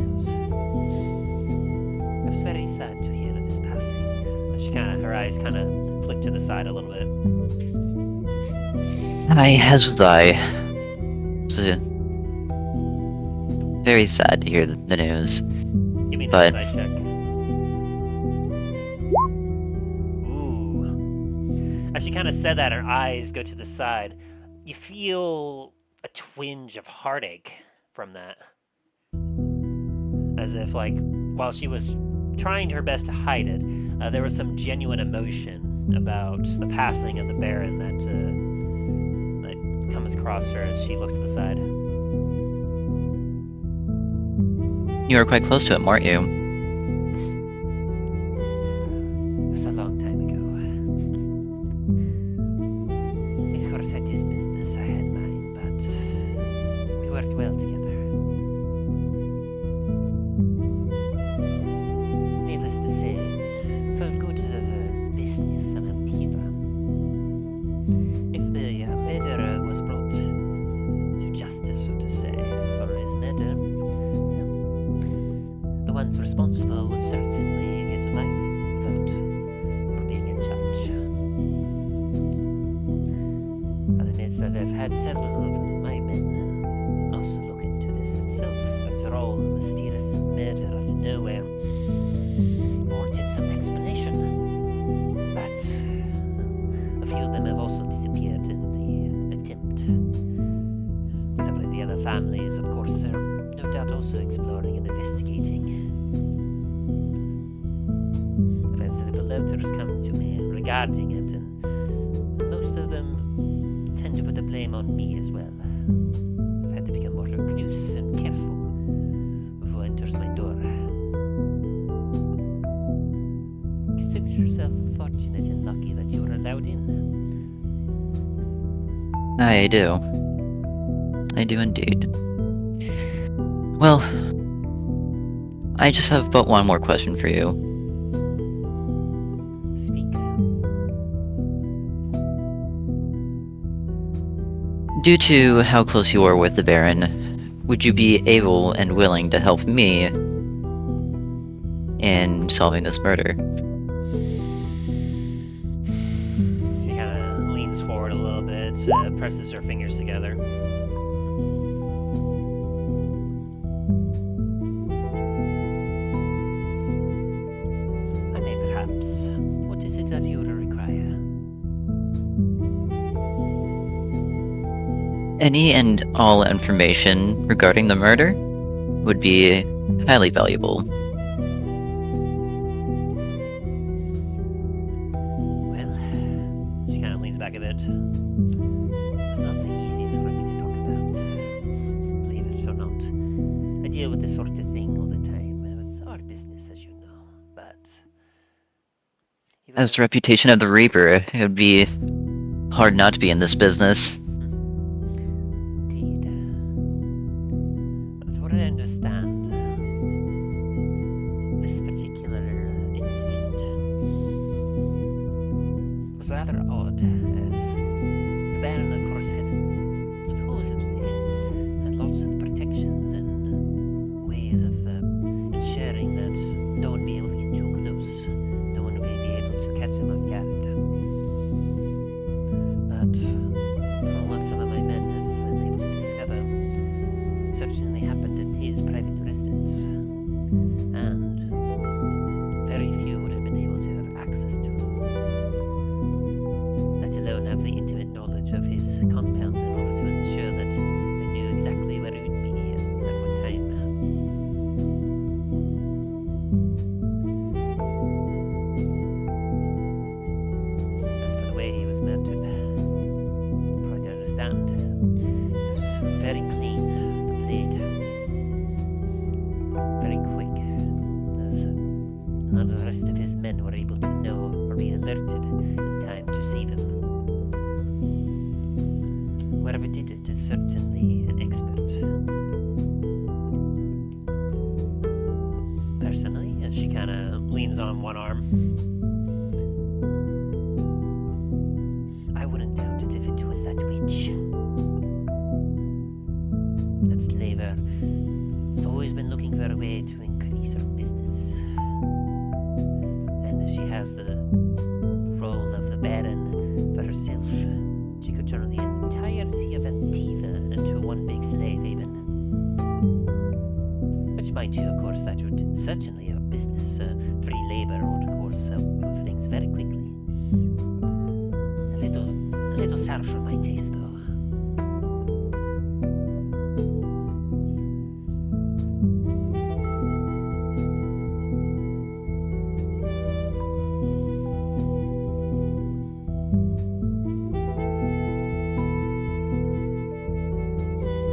I was very sad to hear of his passing. Her eyes kind of flick to the side a little bit. As was I. It's very sad to hear the news. Give me an But- insight check. Ooh. As she kind of said that, her eyes go to the side. You feel a twinge of heartache from that. As if, like, while she was trying her best to hide it, there was some genuine emotion about the passing of the Baron that comes across her as she looks to the side. You were quite close to him, weren't you? It was a long time ago. Of course, I had his business, I had mine, but we worked well together. Needless to say, for good of business and Antiva. If the murderer was brought to justice, so to say, for his murder, the ones responsible would certainly get my vote for being in charge. I'll admit that I've had several of my men doubt also exploring and investigating. I've had several letters come to me regarding it, and most of them tend to put the blame on me as well. I've had to become more recluse and careful of who enters my door. Consider yourself fortunate and lucky that you were allowed in. I do. I do indeed. Well, I just have but one more question for you. Speak. Due to how close you are with the Baron, would you be able and willing to help me in solving this murder? She kind of leans forward a little bit, presses her fingers together. I may perhaps. What is it that you require? Any and all information regarding the murder would be highly valuable. Well, she kind of leans back a bit. It's not the easiest for me to talk about. Believe it or not. I deal with this sort of thing all the time, with our business, as you know. But even As the reputation of the Reaper, it would be hard not to be in this business. Indeed. That's what I understand. This particular incident was rather odd, as the Baron, of course, had supposedly had lots of protections and ways of ensuring that no one would be able to get too close. No one would be able to catch him off guard. But from what some of my men have been able to discover, it certainly happened in his private residence, and very few would have been able to have access to him, let alone have the intimate knowledge of his compound in order to ensure that they knew exactly where it would be at what time. As for the way he was murdered, from what I understand, it was very clean, the blade. Very quick, as none of the rest of his men were able to know or be alerted in time to save him. Whoever did it is certainly an expert. Personally, as she kind of leans on one arm, I wouldn't doubt it if it was that witch. That slaver has always been looking for a way to increase her business. And if she has the role of the Baron for herself, she could turn the entirety of Antiva into one big slave haven. Which, mind you, of course, that would certainly have business. Free labor would, of course, move things very quickly. A little sour for my taste, though.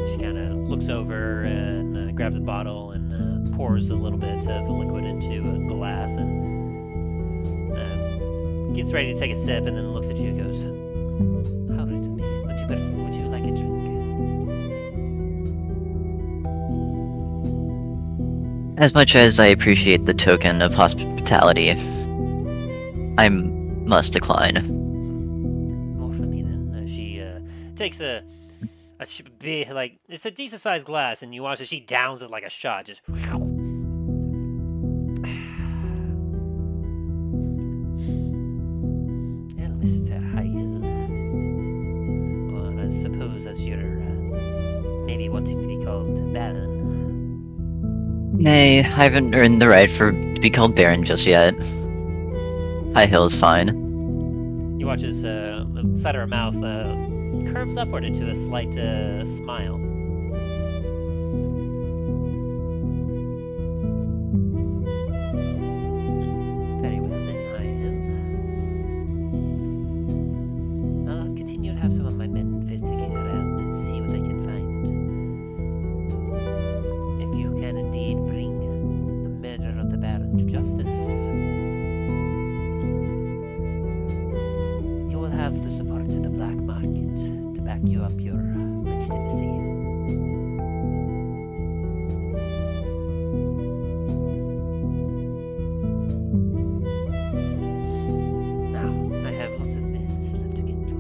She kind of looks over and grabs a bottle and pours a little bit of the liquid into a glass and gets ready to take a sip and then looks at you and goes, "How rude of me. Would you like a drink?" As much as I appreciate the token of hospitality, I must decline. More for me then. She takes it's a decent sized glass, and you watch as she downs it like a shot. Just. Well, Mr. Hyle, or I suppose as you're maybe wanting to be called Baron. Nay, I haven't earned the right to be called Baron just yet. High Hill is fine. You watch as the side of her mouth curves upward into a slight smile. lend you up your legitimacy. Now, I have lots of business left to get to.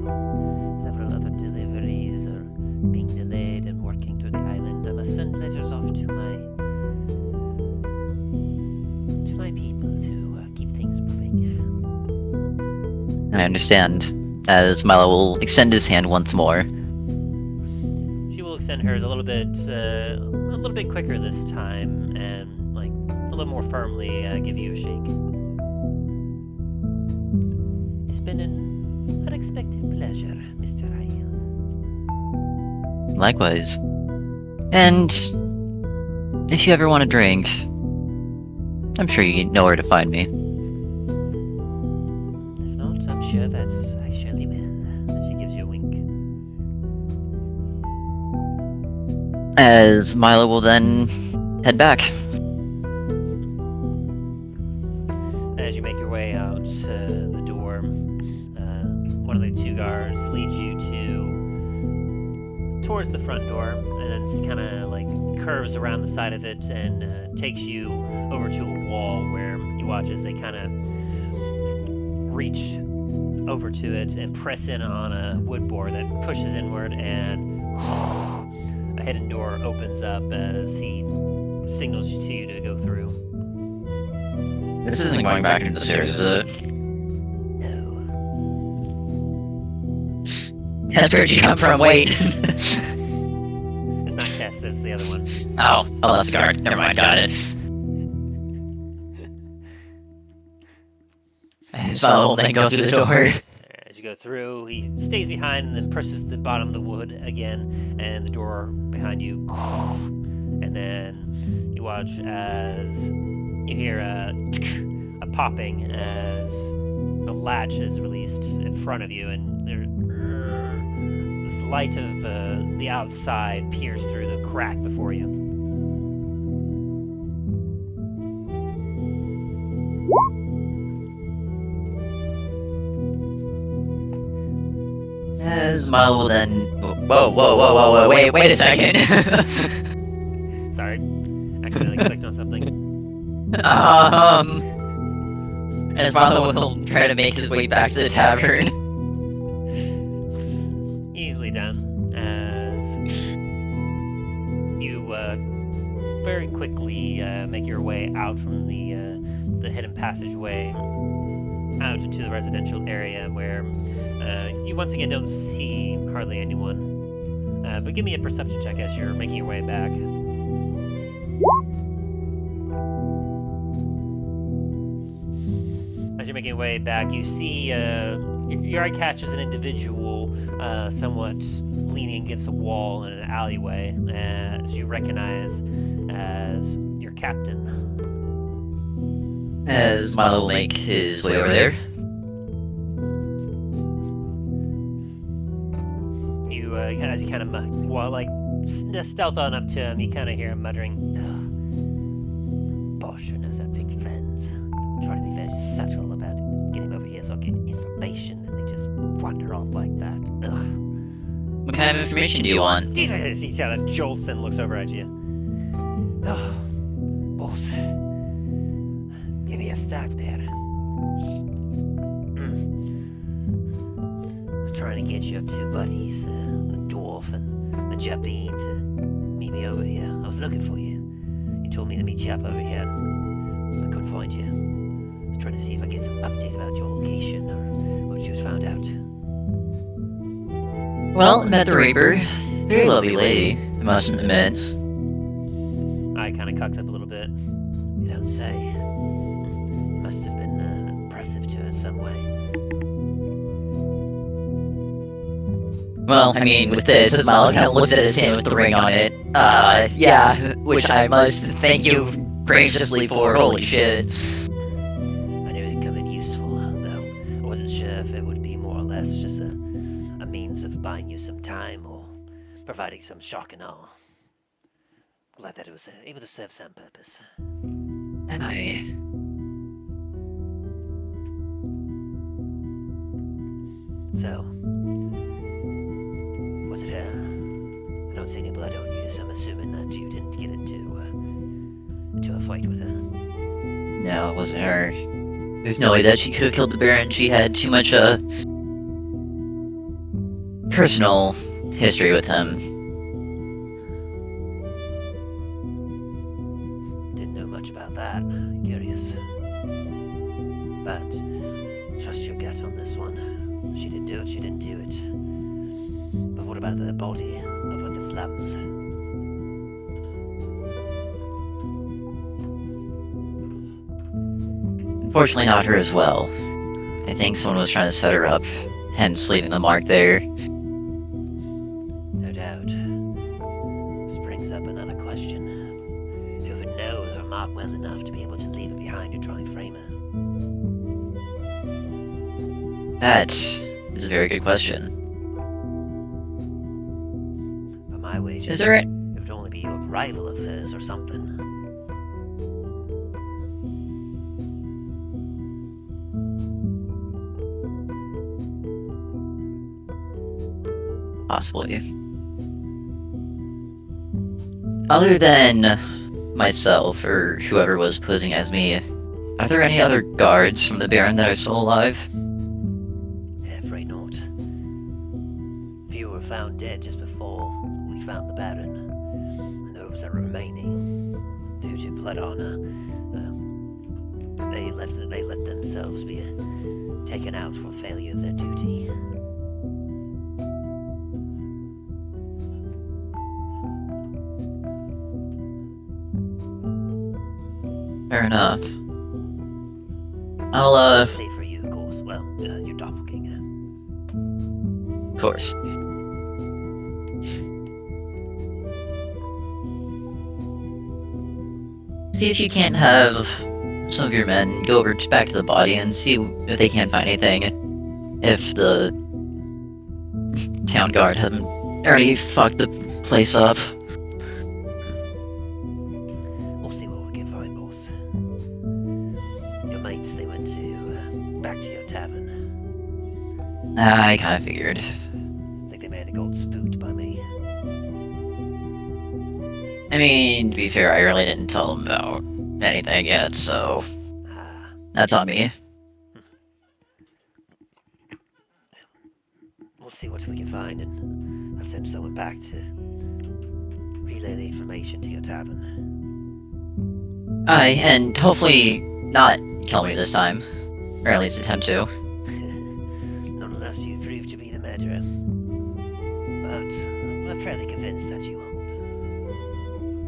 Several other deliveries are being delayed and working through the island. I must send letters off to my people to keep things moving. I understand. As Milo will extend his hand once more. She will extend hers a little bit quicker this time, and like a little more firmly give you a shake. It's been an unexpected pleasure, Mr. Ryan. Likewise. And if you ever want a drink, I'm sure you know where to find me. If not, I'm sure that I surely will. She gives you a wink. As Milo will then head back. As you make your way out the door, one of the two guards leads you towards the front door, and then kind of like curves around the side of it and takes you over to a wall where you watch as they kind of reach over to it and press in on a wood board that pushes inward, and a hidden door opens up as he signals to you to go through. This isn't going back into the stairs, is it? No. That's where'd you come from? Wait. It's not Tess, it's the other one. Oh, that's the guard. Never mind, got it. Milo will then go through the door. As you go through, he stays behind and then presses the bottom of the wood again, and the door behind you. And then you watch as you hear a popping as a latch is released in front of you, and this light of the outside peers through the crack before you. As Milo will then... Whoa, wait a second. Sorry, accidentally clicked on something. And Milo will try to make his way back to the tavern. Easily done, as you very quickly make your way out from the hidden passageway out into the residential area where you once again don't see hardly anyone. But give me a perception check as you're making your way back. As you're making your way back, you see your eye catches an individual somewhat leaning against a wall in an alleyway, as you recognize as your captain. As Milo will make his way over there. You, as you kind of, stealth on up to him, you kind of hear him muttering, "Boss sure knows how to pick friends. Try to be very subtle about getting him over here so I'll get information, and they just wander off like that. Ugh." What kind of information do you want? He kind of jolts and looks over at you. "Oh, boss. Give me a start there. I was trying to get your two buddies, the dwarf and the Jabin, to meet me over here. I was looking for you. You told me to meet you up over here. I couldn't find you. I was trying to see if I get some update about your location or what you found out." Well, met the Reaper. Very lovely lady, I must admit. Eye kind of cocks up a little bit. "You don't say. Must have been impressive to her in some way." Well, I mean, with this, Milo kind of looks at his hand with the ring on it. Yeah, which I must thank you graciously for. Holy shit. I knew it'd come in useful, though I wasn't sure if it would be more or less just a means of buying you some time or providing some shock and awe. Glad that it was able to serve some purpose. So, what's guess I'm assuming that you didn't get into a fight with her. No, it wasn't her. There's no way that she could have killed the Baron. She had too much personal history with him. Didn't know much about that. Curious. But trust your gut on this one. She didn't do it, she didn't do it. But what about the body over the slums? Unfortunately, not her as well. I think someone was trying to set her up, hence leaving the mark there. No doubt. This brings up another question. Who would know her mark well enough to be able to leave it behind and try and frame her? That is a very good question. For my wages, Is there a... it would only be a rival of hers or something. Possibly. Other than myself, or whoever was posing as me, are there any other guards from the Baron that are still alive? Afraid not. Few were found dead just before we found the Baron, and those that are remaining, due to blood honor, they let themselves be taken out for failure of their duty. Fair enough. I'll, Save for you, of course. Well, your doppelganger. of course. See if you can't have some of your men go over back to the body and see if they can't find anything. If the town guard haven't already fucked the place up. We'll see what we can find, boss. Your mates, they went back to your tavern. I kinda figured. Think they may have got spooked by me. I mean, to be fair, I really didn't tell them about anything yet, so Ah, that's on me. we'll see what we can find, and I'll send someone back to relay the information to your tavern. Aye, and hopefully not kill me this time. Or at least attempt to. Not unless you prove to be the murderer. But I'm fairly convinced that you won't.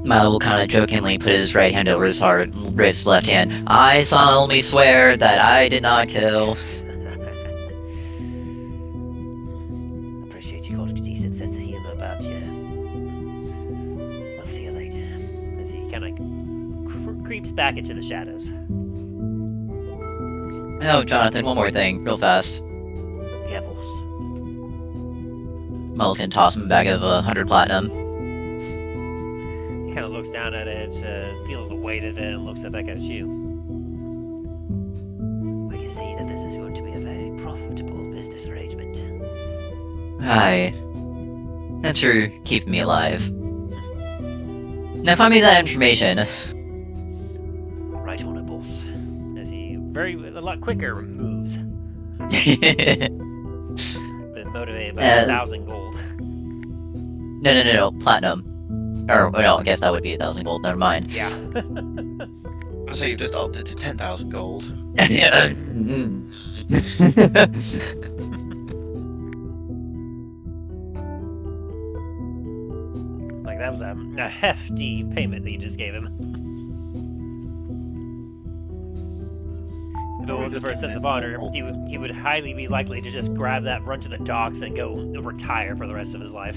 Milo will kind of jokingly put his right hand over his heart and raise his left hand. I solemnly swear that I did not kill. Appreciate you got a decent sense of humor about you. I'll see you later. As he kind of creeps back into the shadows. Oh, Jonathan, one more thing, real fast. Yeah, boss. Milo's gonna toss him a bag of 100 platinum. He kind of looks down at it, feels the weight of it, and looks up back at you. I can see that this is going to be a very profitable business arrangement. Aye. Thanks for keeping me alive. Now find me that information. Right on it, boss. As he a lot quicker moves. Been motivated by 1,000 gold. No, platinum. Or, no, I guess that would be 1,000 gold, never mind. Yeah. I say you've just upped it to 10,000 gold. Like, that was a hefty payment that you just gave him. If it wasn't for a sense of honor, he would highly be likely to just grab that, run to the docks, and go retire for the rest of his life.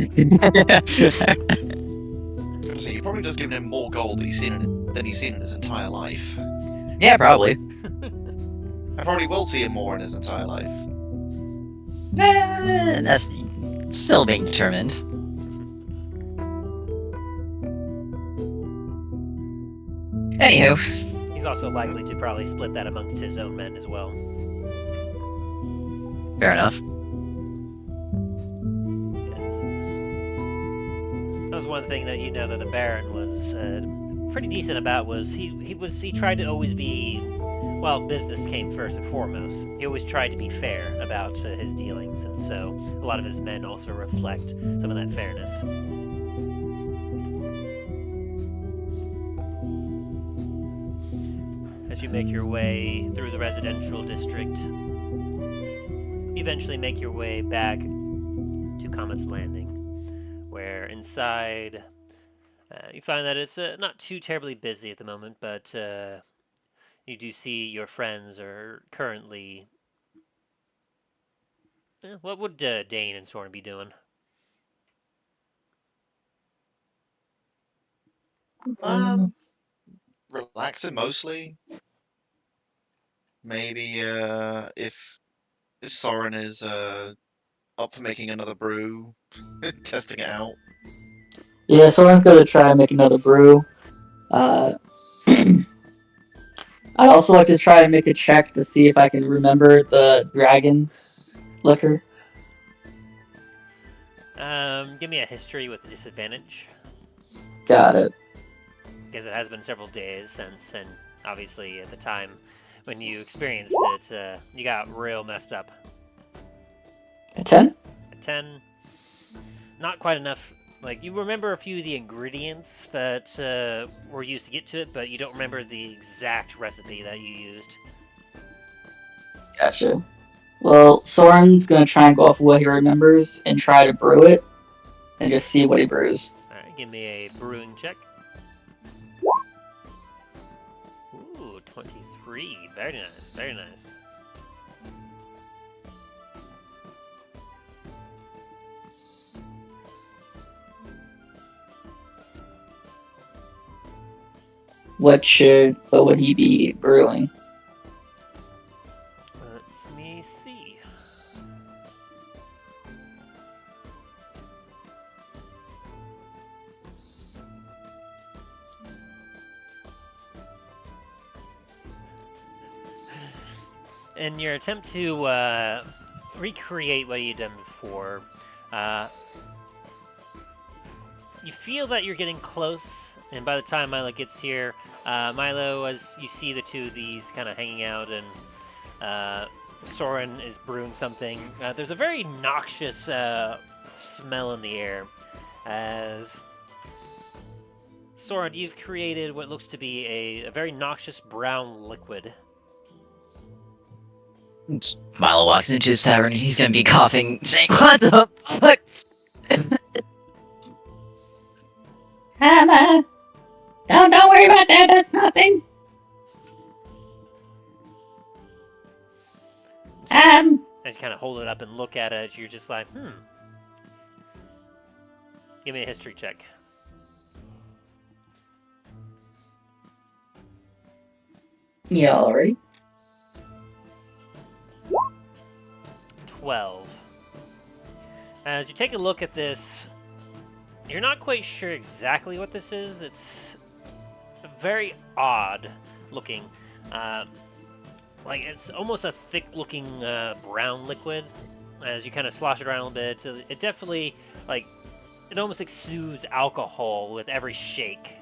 So you've probably just given him more gold than he's seen in his entire life. Yeah, probably. I probably will see him more in his entire life. That's still being determined. Anywho. He's also likely to probably split that amongst his own men as well. Fair enough. was one thing that you know that the Baron was pretty decent about. Was he tried to always be, well, business came first and foremost. He always tried to be fair about his dealings, and so a lot of his men also reflect some of that fairness. As you make your way through the residential district, you eventually make your way back to Comet's Landing, where inside you find that it's not too terribly busy at the moment, but you do see your friends are currently... what would Dain and Soren be doing? Relaxing mostly. Maybe if Soren is up for making another brew, testing it out. Yeah, Soren's gonna try and make another brew. I'd also like to try and make a check to see if I can remember the dragon liquor. Give me a history with a disadvantage. Got it. Because it has been several days since, and obviously at the time when you experienced it, you got real messed up. A 10? A 10, not quite enough. Like, you remember a few of the ingredients that were used to get to it, but you don't remember the exact recipe that you used. Gotcha. Well, Soren's gonna try and go off what he remembers and try to brew it, and just see what he brews. Alright, give me a brewing check. Ooh, 23. Very nice, very nice. What would he be brewing? Let me see. In your attempt to recreate what you've done before, you feel that you're getting close, and by the time Milo gets here, Milo, as you see the two of these kind of hanging out, and Soren is brewing something. There's a very noxious smell in the air, as Soren, you've created what looks to be a very noxious brown liquid. Milo walks into his tavern and he's gonna be coughing, saying, "What the fuck?" Don't worry about that. That's nothing. As you kind of hold it up and look at it, you're just like, Give me a history check. Yeah, alright. 12. As you take a look at this, you're not quite sure exactly what this is. It's very odd looking. Like it's almost a thick looking brown liquid. As you kind of slosh it around a little bit, it definitely, like, it almost exudes alcohol with every shake.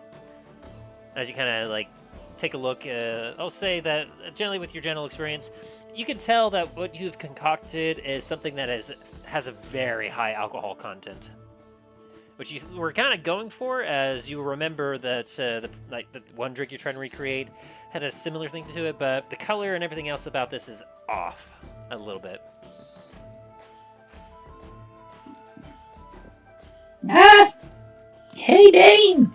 As you kind of like take a look, I'll say that generally with your general experience, you can tell that what you've concocted is something that has a very high alcohol content, which you were kind of going for, as you remember that the one drink you're trying to recreate had a similar thing to it, but the color and everything else about this is off a little bit. Hey, Dain.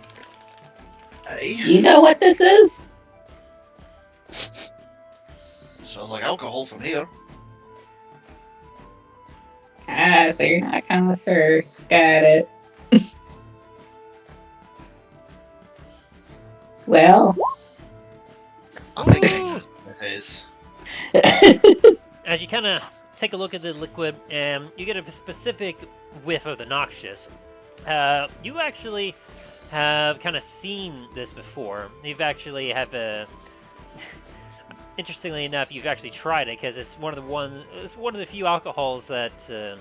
Hey. You know what this is? Smells like alcohol from here. So you're not a connoisseur. Got it. Well, I think it is. As you kind of take a look at the liquid, and you get a specific whiff of the noxious. You actually have kind of seen this before. You've actually have a... Interestingly enough, you've actually tried it, because it's one of the few alcohols that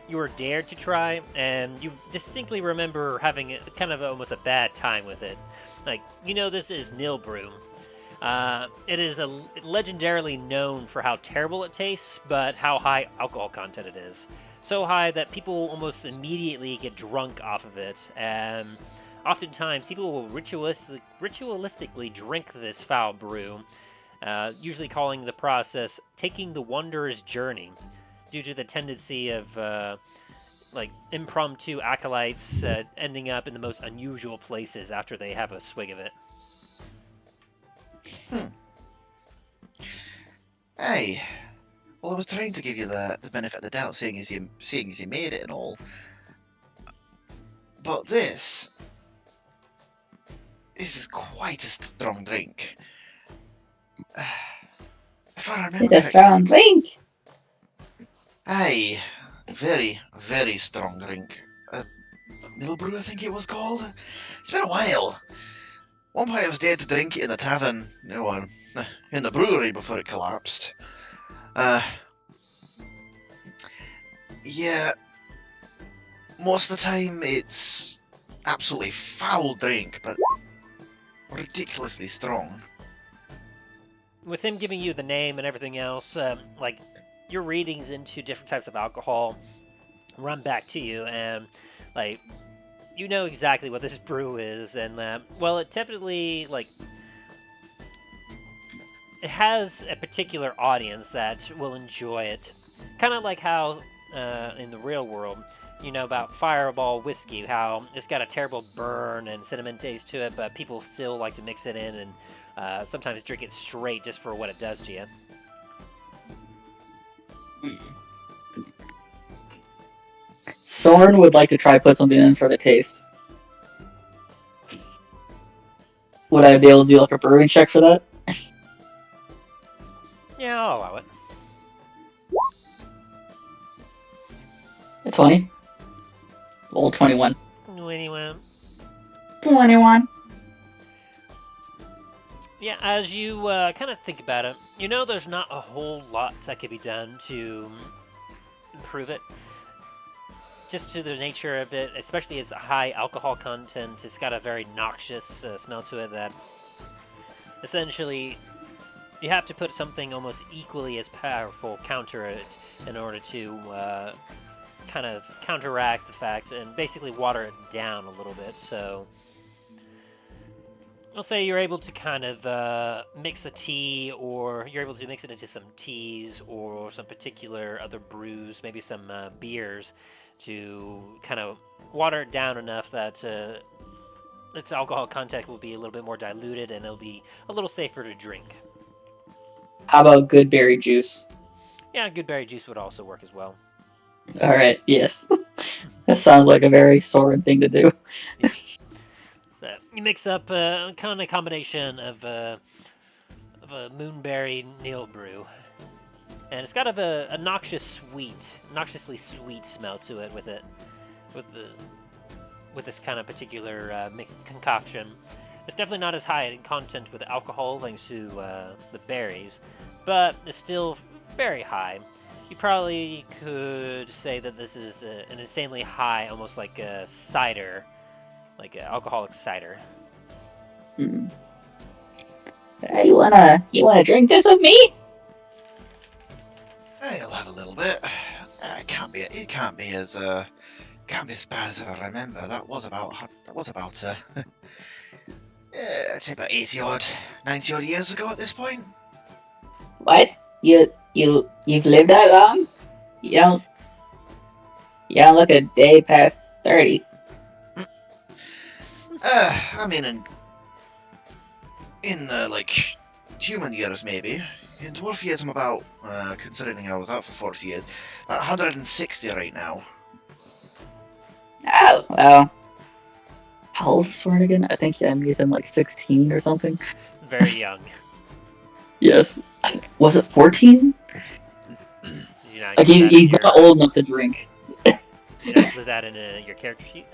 you were dared to try, and you distinctly remember having kind of almost a bad time with it. Like, this is nil brew. It is legendarily known for how terrible it tastes, but how high alcohol content it is. So high that people almost immediately get drunk off of it, and oftentimes people will ritualistically drink this foul brew, usually calling the process taking the wanderer's journey, due to the tendency of impromptu acolytes ending up in the most unusual places after they have a swig of it. Hey, well, I was trying to give you the benefit of the doubt, seeing as you made it and all. But this is quite a strong drink. If I remember It's a strong drink. Aye, very, very strong drink. Nil brew, I think it was called. It's been a while. One point I was dared to drink it in the tavern, in the brewery before it collapsed. Yeah, most of the time it's absolutely foul drink, but ridiculously strong. With him giving you the name and everything else, your readings into different types of alcohol run back to you, and you know exactly what this brew is, and it definitely it has a particular audience that will enjoy it, kind of like how in the real world, about Fireball whiskey, how it's got a terrible burn and cinnamon taste to it, but people still like to mix it in and sometimes drink it straight just for what it does to you. Soren would like to try put something in for the taste. Would I be able to do like a brewing check for that? Yeah, I'll allow it. A 20? Old 21. 21. 21. Yeah, as you kind of think about it, there's not a whole lot that could be done to improve it. Just to the nature of it, especially its high alcohol content, it's got a very noxious smell to it that essentially you have to put something almost equally as powerful counter it in order to kind of counteract the fact and basically water it down a little bit. So I'll say you're able to kind of mix a tea, or you're able to mix it into some teas or some particular other brews, maybe some beers, to kind of water it down enough that its alcohol content will be a little bit more diluted and it'll be a little safer to drink. How about good berry juice? Yeah, good berry juice would also work as well. Alright, yes. That sounds like a very Soren thing to do. Yeah. So you mix up kind of a combination of a moonberry Nil brew, and it's got a noxiously sweet smell to it with this kind of particular concoction. It's definitely not as high in content with alcohol thanks to the berries, but it's still very high. You probably could say that this is an insanely high, almost like a cider. Like an alcoholic cider. You wanna drink this with me? I'll have a little bit. It can't be as bad as I remember. That was about I'd say about 90 odd years ago at this point. What? You've lived that long? You don't look a day past 30. I mean, in human years maybe. In dwarf years I'm about, considering I was out for 40 years, 160 right now. Oh, well. How old is Soren again? I think I'm even 16 or something. Very young. Yes. Was it 14? He's not old enough to drink. You know, put that in your character sheet?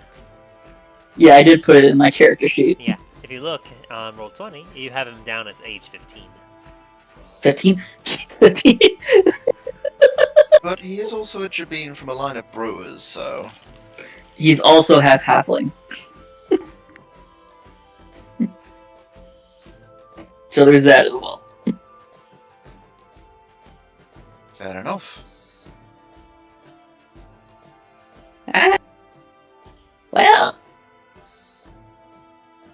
Yeah, I did put it in my character sheet. Yeah. If you look on Roll20, you have him down as age 15. 15? 15? But he is also a Jabin from a line of brewers, so... He's also half halfling. So there's that as well. Fair enough. Well,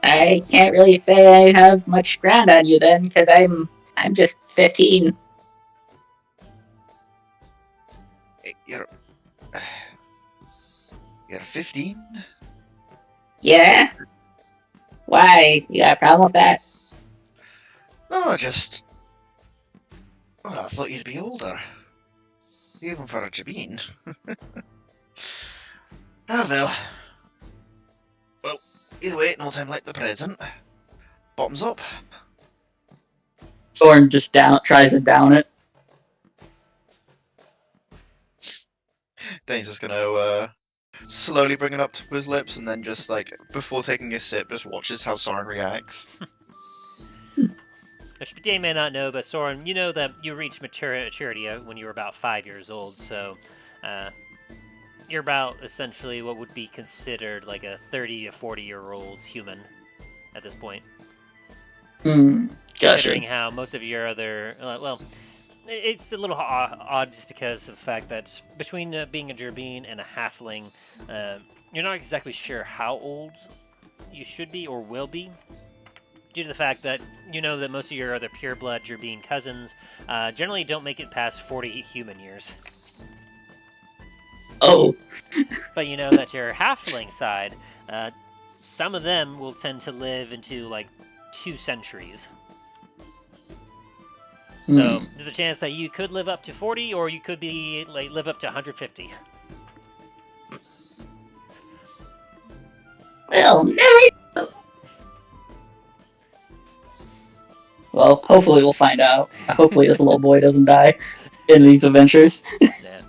I can't really say I have much ground on you then, because I'm just 15. You're 15? Yeah? Why? You got a problem with that? No, I just... Well, I thought you'd be older. Even for a Jabin. Ah, well, either way, no time like the present. Bottoms up. Soren just tries to down it. Dain's just gonna slowly bring it up to his lips, and then just like before taking a sip, just watches how Soren reacts. Which Dane may not know, but Soren, you know that you reached maturity when you were about 5 years old, so you're about essentially what would be considered like a 30 to 40-year-old human at this point. Gotcha. Considering how most of your other... well, it's a little odd just because of the fact that between being a Jabin and a halfling, you're not exactly sure how old you should be or will be, due to the fact that you know that most of your other pureblood Jabin cousins generally don't make it past 40 human years. Oh. But you know that your halfling side, some of them will tend to live into like 2 centuries. So there's a chance that you could live up to 40, or you could be like live up to 150. Well, never. Well, hopefully we'll find out. Hopefully this little boy doesn't die in these adventures. Yeah.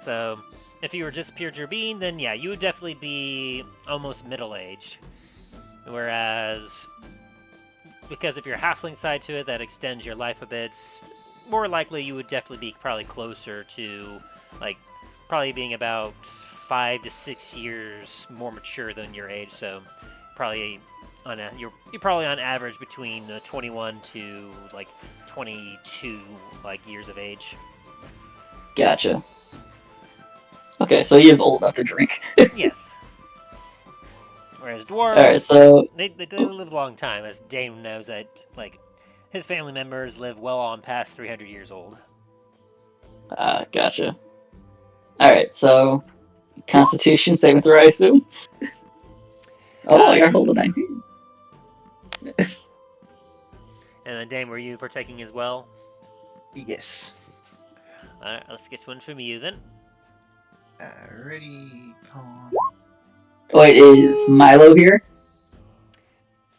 So if you were just pure Jabin, then yeah, you would definitely be almost middle-aged. Whereas, because if you're halfling side to it, that extends your life a bit. More likely, you would definitely be probably closer to, like, probably being about 5 to 6 years more mature than your age. So, probably you're probably on average between 21 to like 22 like years of age. Gotcha. Okay, so he is old enough to drink. Yes. Whereas dwarves, Alright, so... they live a long time, as Dain knows that, like, his family members live well on past 300 years old. Gotcha. Alright, so... Constitution saving throw, I assume? Oh, I got hold of 19. And then, Dain, were you partaking as well? Yes. Alright, let's get one from you, then. Ready, con. Wait, is Milo here?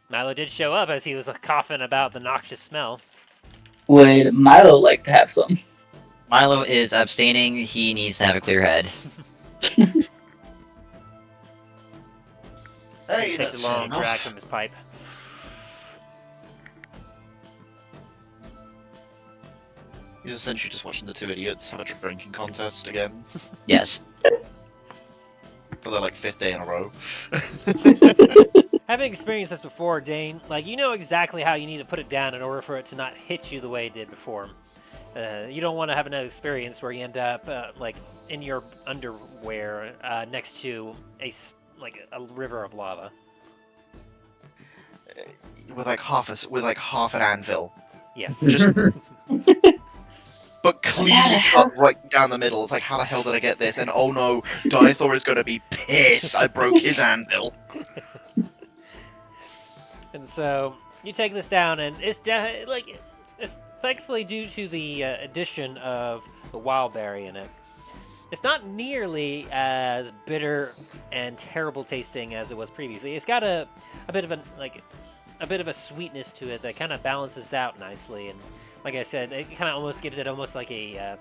Milo did show up as he was coughing about the noxious smell. Would Milo like to have some? Milo is abstaining. He needs to have a clear head. Hey, He that's takes a long fair drag enough. from his pipe. He's essentially just watching the two idiots have a drinking contest again Yes. for the like 5th day in a row. Having experienced this before, Dain, like, you know exactly how you need to put it down in order for it to not hit you the way it did before. You don't want to have another experience where you end up, like, in your underwear next to a river of lava. with like half an anvil, Yes. just but cleanly cut right down the middle. It's like, how the hell did I get this? And oh no, Dithor is gonna be pissed. I broke his anvil. And so you take this down, and it's it's thankfully due to the addition of the wildberry in it. It's not nearly as bitter and terrible tasting as it was previously. It's got a bit of a sweetness to it that kind of balances out nicely, and like I said, it kind of almost gives it almost like a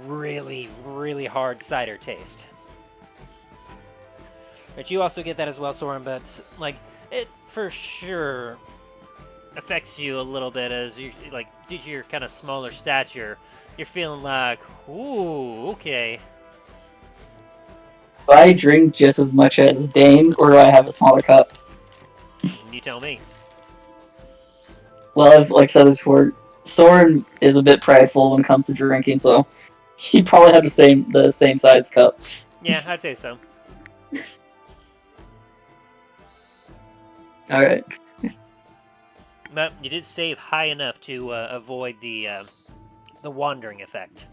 really, really hard cider taste. But you also get that as well, Soren, but like it for sure affects you a little bit as you like due to your kind of smaller stature. You're feeling like, ooh, okay. Do I drink just as much as Dain, or do I have a smaller cup? You tell me. Well, I've like said this before, Soren is a bit prideful when it comes to drinking, so he'd probably have the same size cup. Yeah, I'd say so. All right. But you did save high enough to avoid the wandering effect.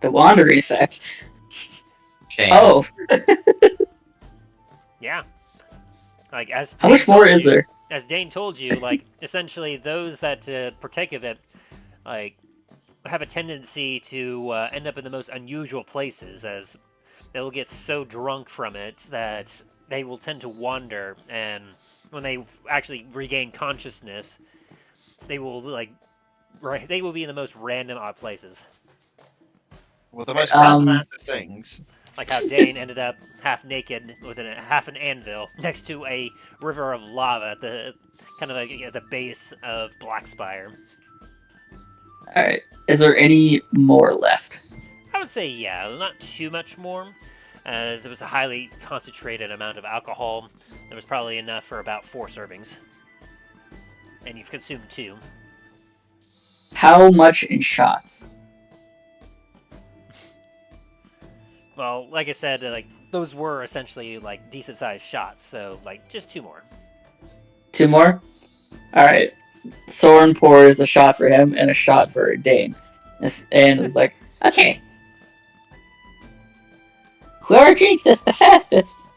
The wandering effect. Shame. Oh, Yeah. Like as how Dain much more told is you- there? As Dain told you, like essentially those that partake of it, like have a tendency to end up in the most unusual places, as they will get so drunk from it that they will tend to wander, and when they actually regain consciousness, they will they will be in the most random odd places. Well, the most Um, random things. Like how Dain ended up half naked with half an anvil next to a river of lava at the kind of like at the base of Blackspire. All right. Is there any more left? I would say yeah, not too much more, as it was a highly concentrated amount of alcohol. There was probably enough for about 4 servings, and you've consumed 2. How much in shots? Well, like I said, like those were essentially like decent-sized shots, so like just 2 more. 2 more? Alright. Soren pours a shot for him and a shot for Dain. And it's like, Okay. Whoever drinks this the fastest.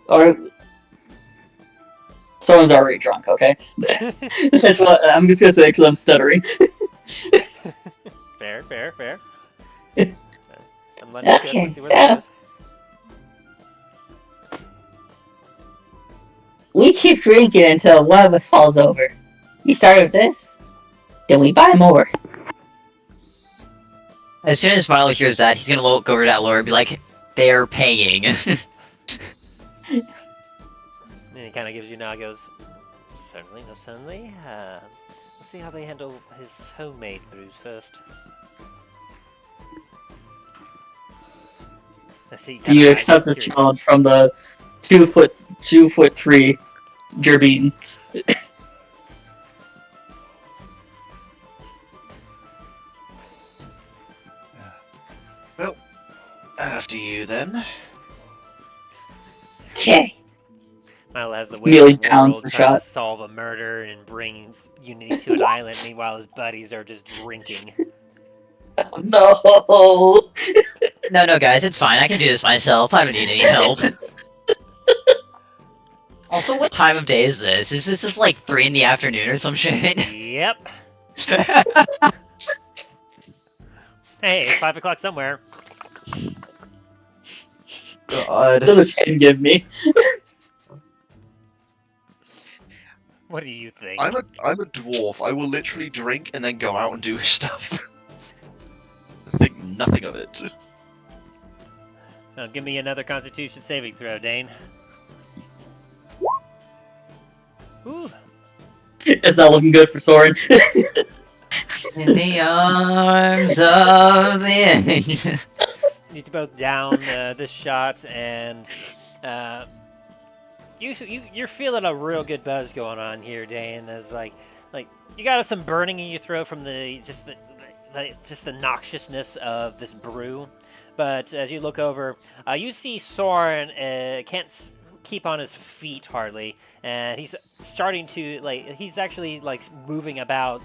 or Soren's already drunk, okay? That's what I'm just gonna say because I'm stuttering. Fair. I'm letting it go. Okay, Let's see where that goes. We keep drinking until one of us falls over. We start with this, then we buy more. As soon as Milo hears that, he's gonna look over to that lord and be like, "They're paying." And he kind of gives you a nod, goes, certainly, no certainly. We'll see how they handle his homemade brews first. I see. Do you accept this challenge from the 2'3" Gerbine? Well, after you then. Okay. Milo has the Nearly way of the downs world the trying shot. to solve a murder and bring unity to an island. Meanwhile, his buddies are just drinking. Oh, no! No, guys, it's fine. I can do this myself. I don't need any help. Also, what time of day is this? Is this just like 3 in the afternoon or some shit? Yep. Hey, it's 5 o'clock somewhere. God. What does a 10 give me? What do you think? I'm a dwarf. I will literally drink and then go out and do stuff. Think nothing of it. Now, give me another Constitution saving throw, Dain. Ooh. It's not looking good for Soren. In the arms of the angel. You need to both down this shot, and you're feeling a real good buzz going on here, Dain. As like you got some burning in your throat from the noxiousness of this brew. But as you look over, you see Soren can't keep on his feet hardly, and he's starting to he's actually moving about,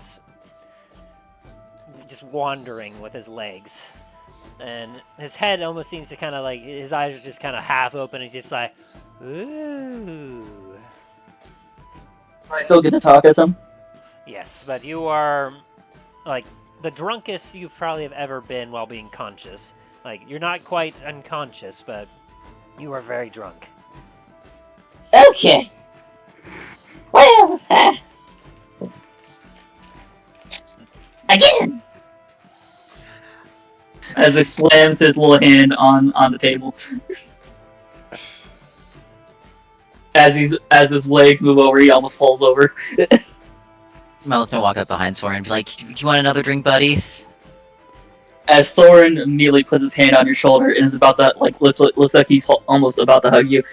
just wandering with his legs, and his head almost seems to kind of his eyes are just kind of half open and just like, ooh. I still get to talk as him. Yes, but you are the drunkest you probably have ever been while being conscious. You're not quite unconscious, but you are very drunk. Okay. Well, again. As he slams his little hand on the table. as his legs move over, he almost falls over. Milo's gonna walk up behind Soren and be like, "Do you want another drink, buddy?" As Soren immediately puts his hand on your shoulder and is about to looks like he's almost about to hug you.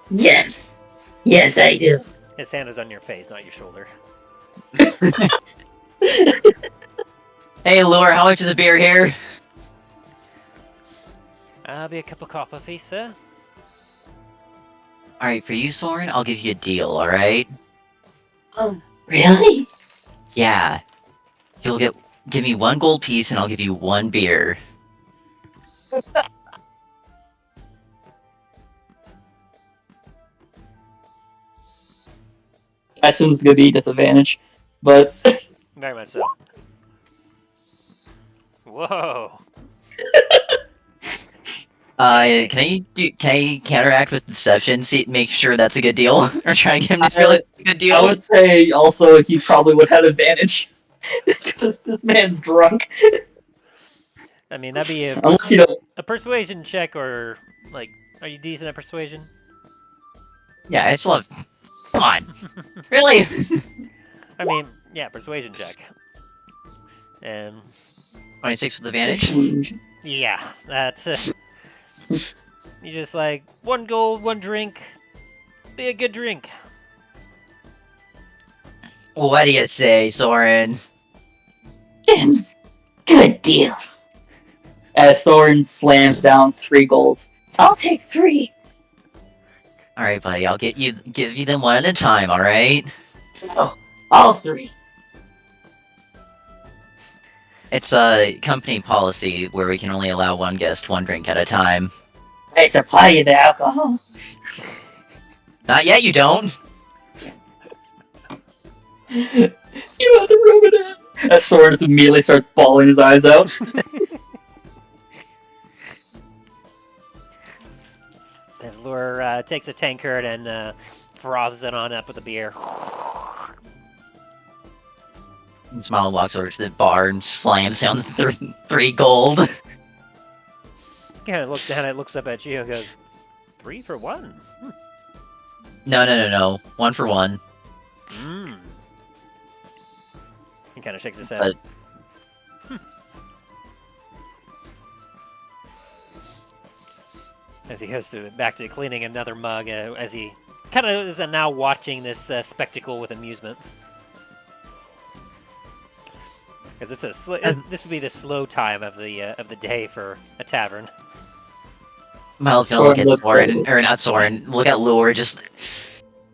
Yes. Yes, I do. His hand is on your face, not your shoulder. Hey, Lure, how much is a beer here? I'll be a cup of coffee, sir. Alright, for you, Soren, I'll give you a deal, alright? Oh, really? Yeah. You'll give me 1 gold piece and I'll give you 1 beer. I assume it's gonna be a disadvantage, but Very much so. Whoa. Can I counteract with deception? See, make sure that's a good deal, or try and get him to feel it's a good deal. I would say also he probably would have advantage because this man's drunk. I mean, that'd be Unless you don't. a persuasion check, or, like, are you decent at persuasion? Yeah, I still have. Come on, really? I mean, yeah, persuasion check. 26 with advantage. Yeah, that's you just like 1 gold, 1 drink. Be a good drink. What do you say, Soren? Them's good deals. As Soren slams down 3 golds. I'll take 3. All right, buddy. I'll give you them 1 at a time. All right. Oh, all 3. It's a company policy where we can only allow 1 guest 1 drink at a time. I supply you the alcohol. Not yet. You don't. You have to rub it in. As Soren just immediately starts bawling his eyes out. As Lure takes a tankard and froths it on up with a beer. And Smile walks over to the bar and slams down 3 gold. Kind of looks down and looks up at you and goes, 3 for 1? No. 1 for 1. Mmm. He kind of shakes his head. As he goes back to cleaning another mug, as he kind of is now watching this spectacle with amusement. Because it's this would be the slow time of the day for a tavern. Miles gonna look at Soren, or not Soren, look at Lure, just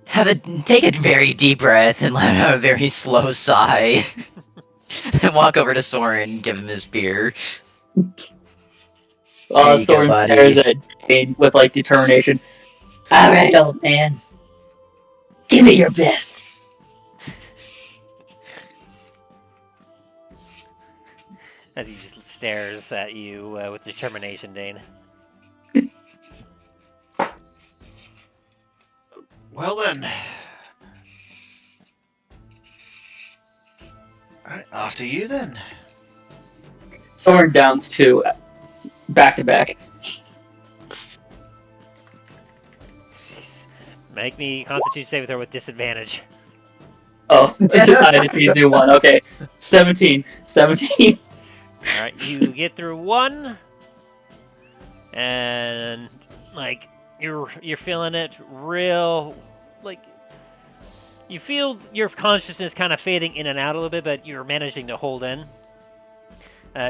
take a very deep breath and let out a very slow sigh. Then walk over to Soren and give him his beer. Soren stares at Dain with like determination. Alright, old man. Give me your best. As he just stares at you with determination, Dain. Well then. Alright, after you then. Soren downs 2, back to back. Make me Constitution saving throw with disadvantage. Oh, I just need to do 1. Okay, 17. All right, you get through 1, and like you're feeling it real, like you feel your consciousness kind of fading in and out a little bit, but you're managing to hold in.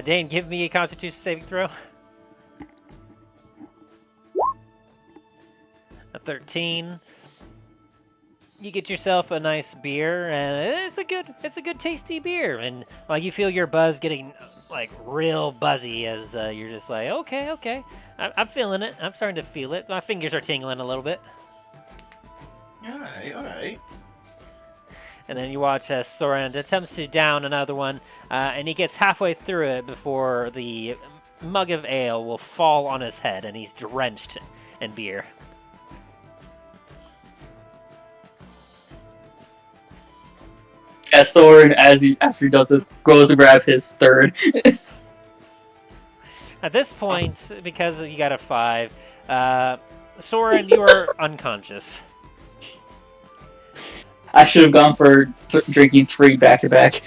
Dain, give me a Constitution saving throw. A 13. You get yourself a nice beer, and it's a good tasty beer, and like you feel your buzz getting like real buzzy as you're just like, okay, I'm feeling it. I'm starting to feel it. My fingers are tingling a little bit. Alright. And then you watch as Soren attempts to down another one, and he gets halfway through it before the mug of ale will fall on his head, and he's drenched in beer. As Soren, after he does this, goes to grab his 3rd. At this point, because you got a 5, Soren, you are unconscious. I should have gone for drinking 3 back to back.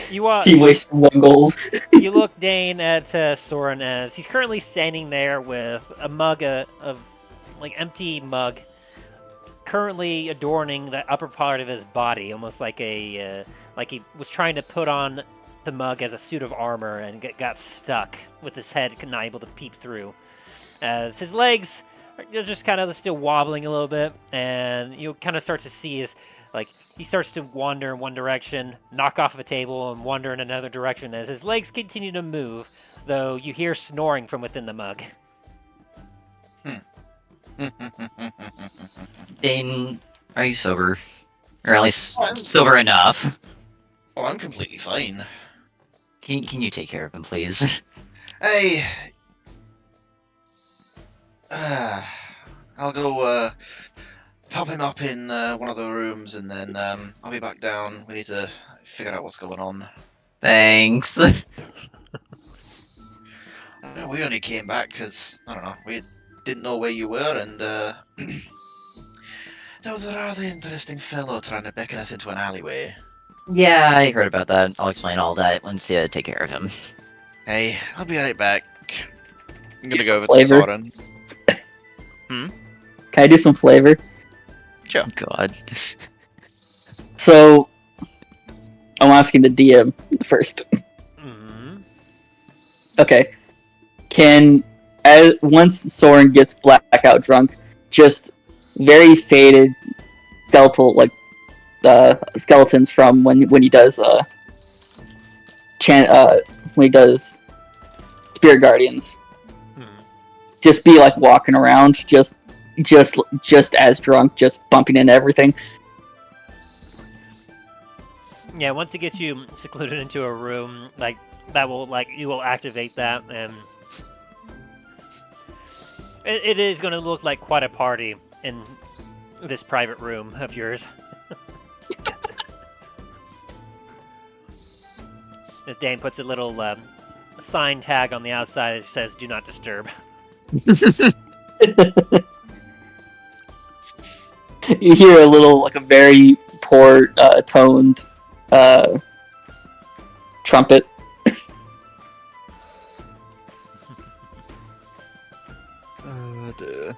He wasted 1 gold. You look Dain at Soren as he's currently standing there with a mug of like empty mug, currently adorning the upper part of his body, almost like like he was trying to put on the mug as a suit of armor and got stuck with his head not able to peep through, as his legs are just kind of still wobbling a little bit, and you kind of start to see his like he starts to wander in one direction, knock off a table, and wander in another direction as his legs continue to move, though you hear snoring from within the mug. Dain, are you sober? Or at least sober enough? Oh, I'm completely fine. Can you take care of him, please? Hey. I'll go pop him up in one of the rooms, and then I'll be back down. We need to figure out what's going on. Thanks. We only came back because, I don't know, we didn't know where you were, and there was a rather interesting fellow trying to beckon us into an alleyway. Yeah, I heard about that. I'll explain all that once you take care of him. Hey, I'll be right back. I'm gonna Get go some over flavor. to Soren. Can I do some flavor? Sure. God. So, I'm asking the DM first. Mm-hmm. Okay. Once Soren gets blackout drunk, just very faded skeletal, like, skeletons from when he does, when he does Spirit Guardians. Just be like walking around, just as drunk, just bumping into everything. Yeah, once it gets you secluded into a room, like that will you will activate that, and it is going to look like quite a party in this private room of yours. As Dain puts a little sign tag on the outside that says "Do not disturb." You hear a little, like a very poor toned trumpet. Dear.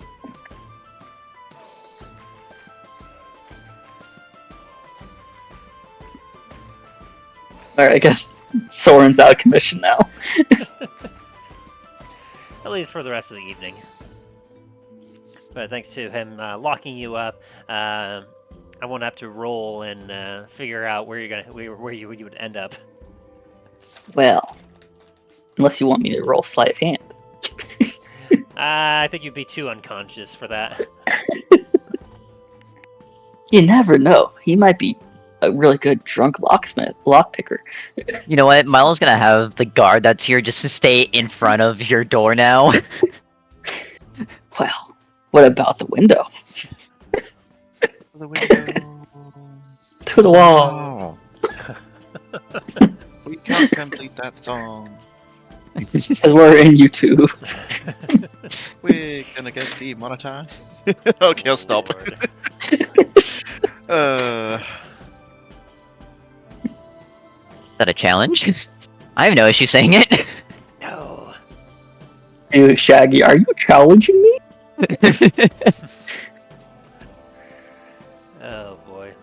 Alright, I guess Soren's out of commission now. At least for the rest of the evening. But thanks to him locking you up, I won't have to roll and figure out where you would end up. Well, unless you want me to roll sleight of hand. I think you'd be too unconscious for that. You never know. He might be a really good drunk lockpicker. You know what? Milo's gonna have the guard that's here just to stay in front of your door now. Well, what about the window? The windows. To the wall. Oh. We can't complete that song. Because we're in YouTube. We're gonna get demonetized. Okay, I'll stop. Is that a challenge? I have no issue saying it. No. Hey, Shaggy, are you challenging me? Oh boy.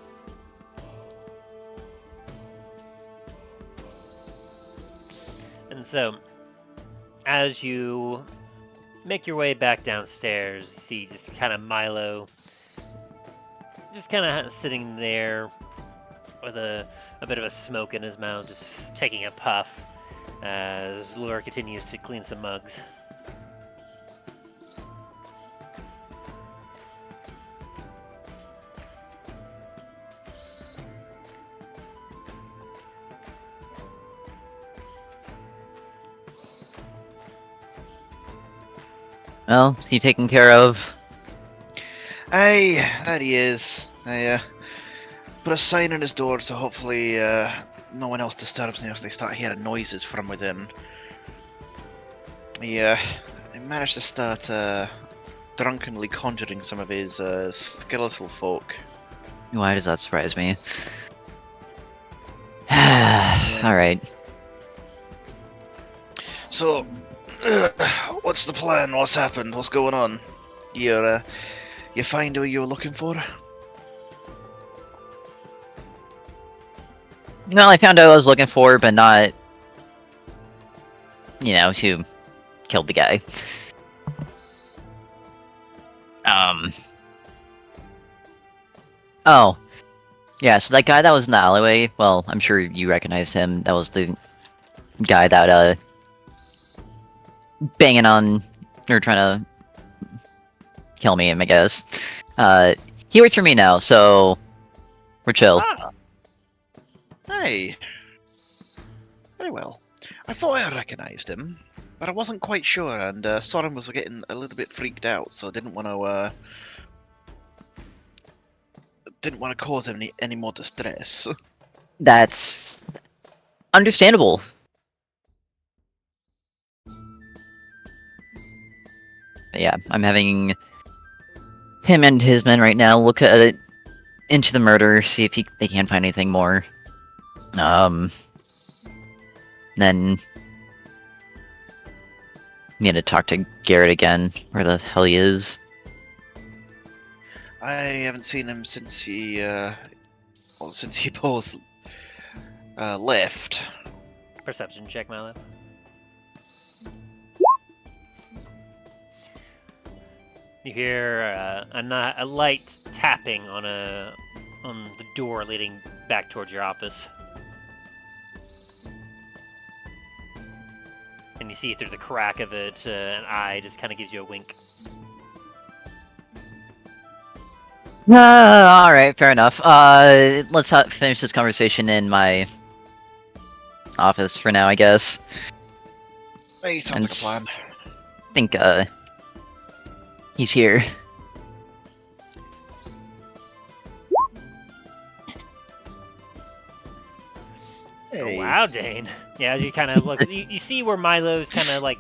And so, as you make your way back downstairs, you see just kind of Milo just kind of sitting there with a bit of a smoke in his mouth, just taking a puff as Lure continues to clean some mugs. Well, he taken care of. Aye, that he is. I put a sign on his door so hopefully no one else disturbs me if they start hearing noises from within. He managed to start drunkenly conjuring some of his skeletal folk. Why does that surprise me? Alright. So, what's the plan? What's happened? What's going on? You find who you were looking for? Well, I found out what I was looking for, but not, you know, who killed the guy. Oh. Yeah, so that guy that was in the alleyway, well, I'm sure you recognized him. That was the guy that, banging on, or trying to kill me, I guess. He works for me now, so we're chill. Ah. Hey. Very well. I thought I recognized him, but I wasn't quite sure, and Soren was getting a little bit freaked out, so I didn't want to cause him any more distress. That's understandable. But yeah, I'm having him and his men right now look at it into the murder, see if they can find anything more. Then need to talk to Garret again, where the hell he is. I haven't seen him since he both left. Perception check, Milo. You hear a light tapping on the door leading back towards your office. And you see through the crack of it, an eye just kind of gives you a wink. Alright, fair enough. Let's finish this conversation in my office for now, I guess. Hey, sounds like a plan. I think, he's here. Oh, wow, Dain. Yeah, as you kind of look, you see where Milo's kind of like,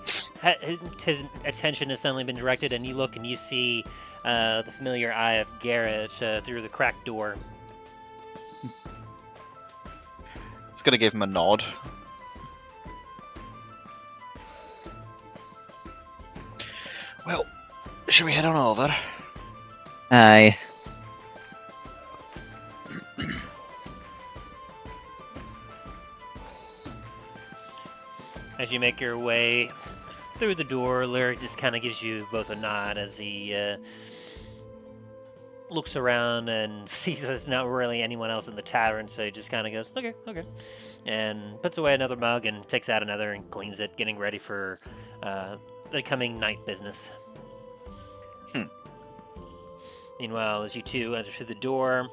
his attention has suddenly been directed, and you look and you see the familiar eye of Garret through the cracked door. Just gonna give him a nod. Well, should we head on over? Aye. As you make your way through the door, Lyric just kind of gives you both a nod as he looks around and sees there's not really anyone else in the tavern, so he just kind of goes, okay, and puts away another mug and takes out another and cleans it, getting ready for the coming night business. Meanwhile, as you two enter through the door,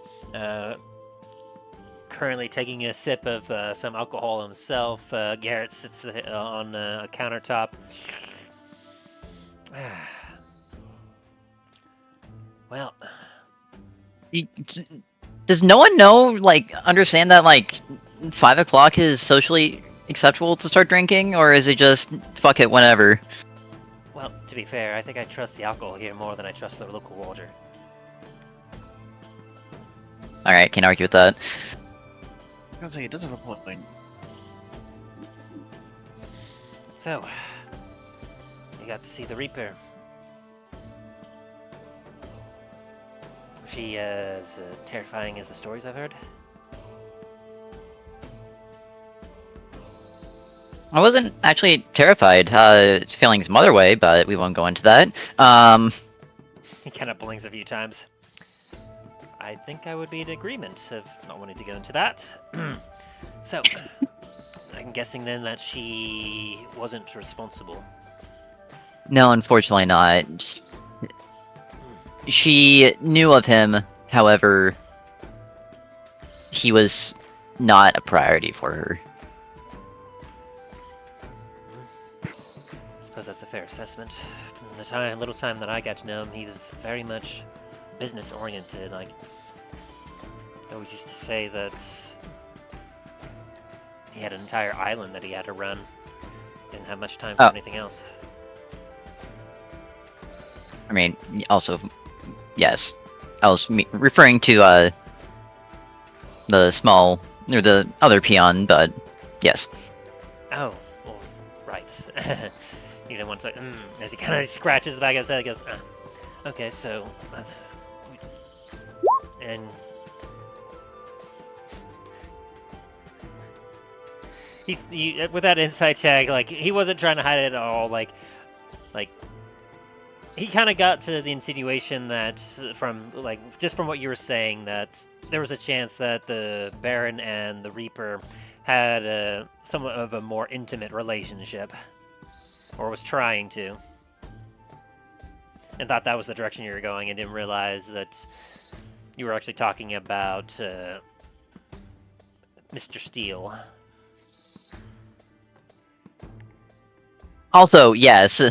currently taking a sip of some alcohol himself, Garret sits on a countertop. Well, does no one know, like, understand that, like, 5 o'clock is socially acceptable to start drinking, or is it just, fuck it, whenever? Well, to be fair, I think I trust the alcohol here more than I trust the local water. Alright, can't argue with that. I was gonna say, it does have a point. So, you got to see the Reaper. Was she as terrifying as the stories I've heard? I wasn't actually terrified. It's feeling some other way, but we won't go into that. He kind of blinks a few times. I think I would be in agreement of not wanting to go into that. So, I'm guessing then that she wasn't responsible. No, unfortunately not. She knew of him, however, he was not a priority for her. I suppose that's a fair assessment. From the little time that I got to know him, he was very much business-oriented. Like, I always used to say that he had an entire island that he had to run. Didn't have much time for anything else. I mean, also, yes. I was referring to the small or the other peon, but yes. Oh, well, right. You know, once as he kind of scratches the back of his head, he goes, okay, so, and he with that insight check, like he wasn't trying to hide it at all. Like he kind of got to the insinuation that from what you were saying, that there was a chance that the Baron and the Reaper had somewhat of a more intimate relationship, or was trying to, and thought that was the direction you were going, and didn't realize that you were actually talking about Mr. Steele. Also, yes.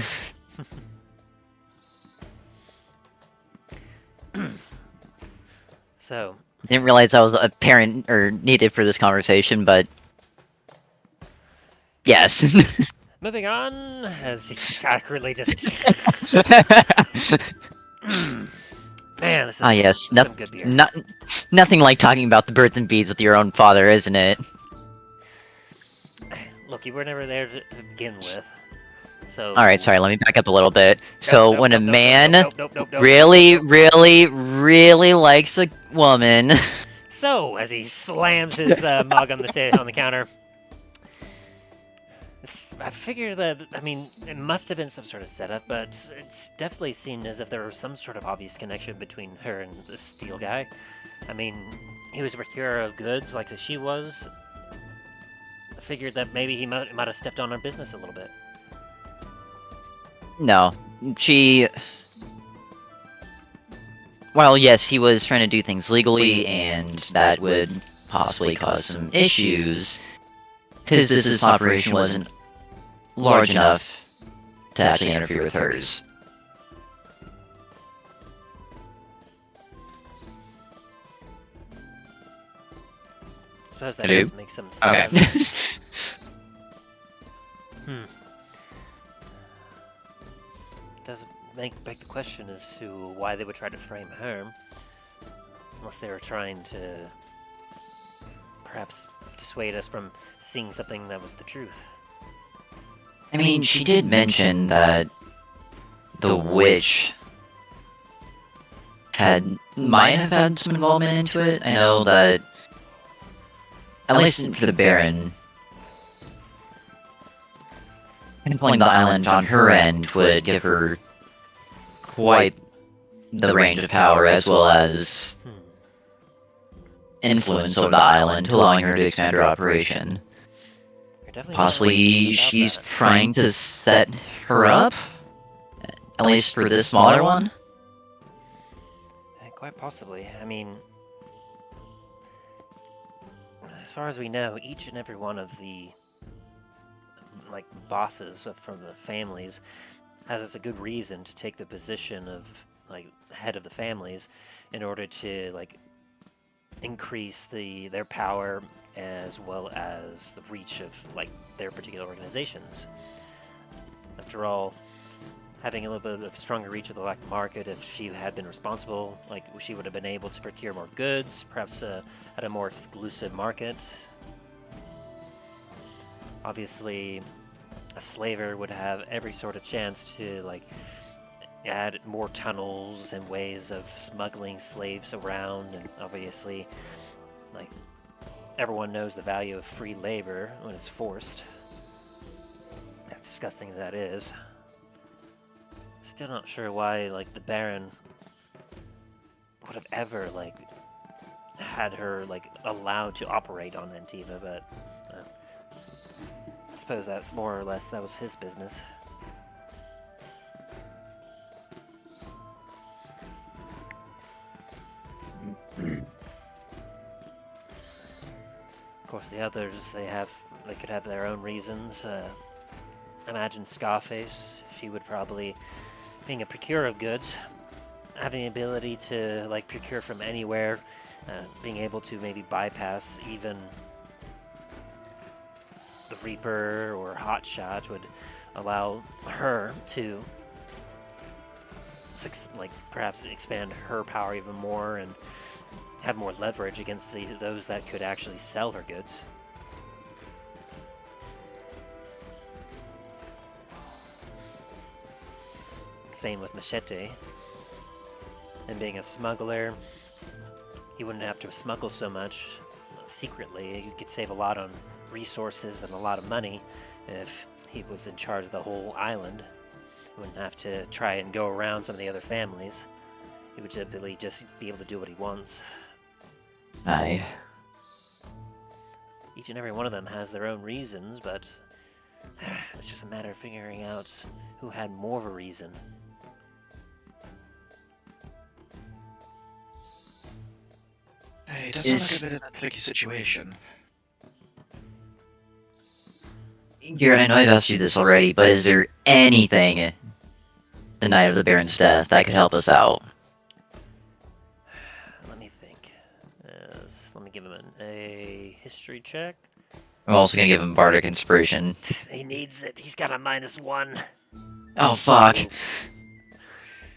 So, Didn't realize I was apparent or needed for this conversation, but yes. moving on, as he's really just man, this is yes, some good beer. nothing like talking about the birds and bees with your own father, isn't it? Look, you were never there to begin with. So. Alright, sorry, let me back up a little bit. So, when a man really really likes a woman... So, as he slams his mug on the counter, I figure that, I mean, it must have been some sort of setup, but it's definitely seemed as if there was some sort of obvious connection between her and the Steel guy. I mean, he was a procurer of goods like she was. I figured that maybe he might have stepped on her business a little bit. No, Well, yes, he was trying to do things legally, and that would possibly cause some issues. His business operation wasn't large enough to actually interfere with hers. I suppose that does make some sense. Okay. Does beg the question as to why they would try to frame her, unless they were trying to perhaps dissuade us from seeing something that was the truth. I mean, she did mention that the witch might have had some involvement into it. I know that, at least for the Baron, controlling the island on her end would give her quite the range of power, as well as influence over the island, allowing her to expand her operation. Possibly she's trying to set her up, at least for this smaller one. Quite possibly. I mean, as far as we know, each and every one of the bosses from the families has a good reason to take the position of head of the families in order to increase their power, as well as the reach of their particular organizations. After all, having a little bit of stronger reach of the black market, if she had been responsible, she would have been able to procure more goods, perhaps at a more exclusive market. Obviously, a slaver would have every sort of chance to add more tunnels and ways of smuggling slaves around, and obviously everyone knows the value of free labor when it's forced. As disgusting as that is. Still not sure why the Baron would have ever had her allowed to operate on Antiva, but I suppose that's more or less that was his business. Of course, the others, they could have their own reasons. Imagine Scarface. She would probably, being a procurer of goods, having the ability to procure from anywhere, being able to maybe bypass even the Reaper or Hotshot would allow her to like perhaps expand her power even more and have more leverage against those that could actually sell her goods. Same with Machete. And being a smuggler, he wouldn't have to smuggle so much secretly. You could save a lot on resources and a lot of money if he was in charge of the whole island. He wouldn't have to try and go around some of the other families. He would typically just be able to do what he wants. Aye. Each and every one of them has their own reasons, but it's just a matter of figuring out who had more of a reason. Hey, it does sound like a bit of a tricky situation. Garret, I know I've asked you this already, but is there anything the night of the Baron's death that could help us out? Let me think. Let me give him a history check. I'm also gonna give him Bardic Inspiration. He needs it. He's got a -1. Oh, fuck.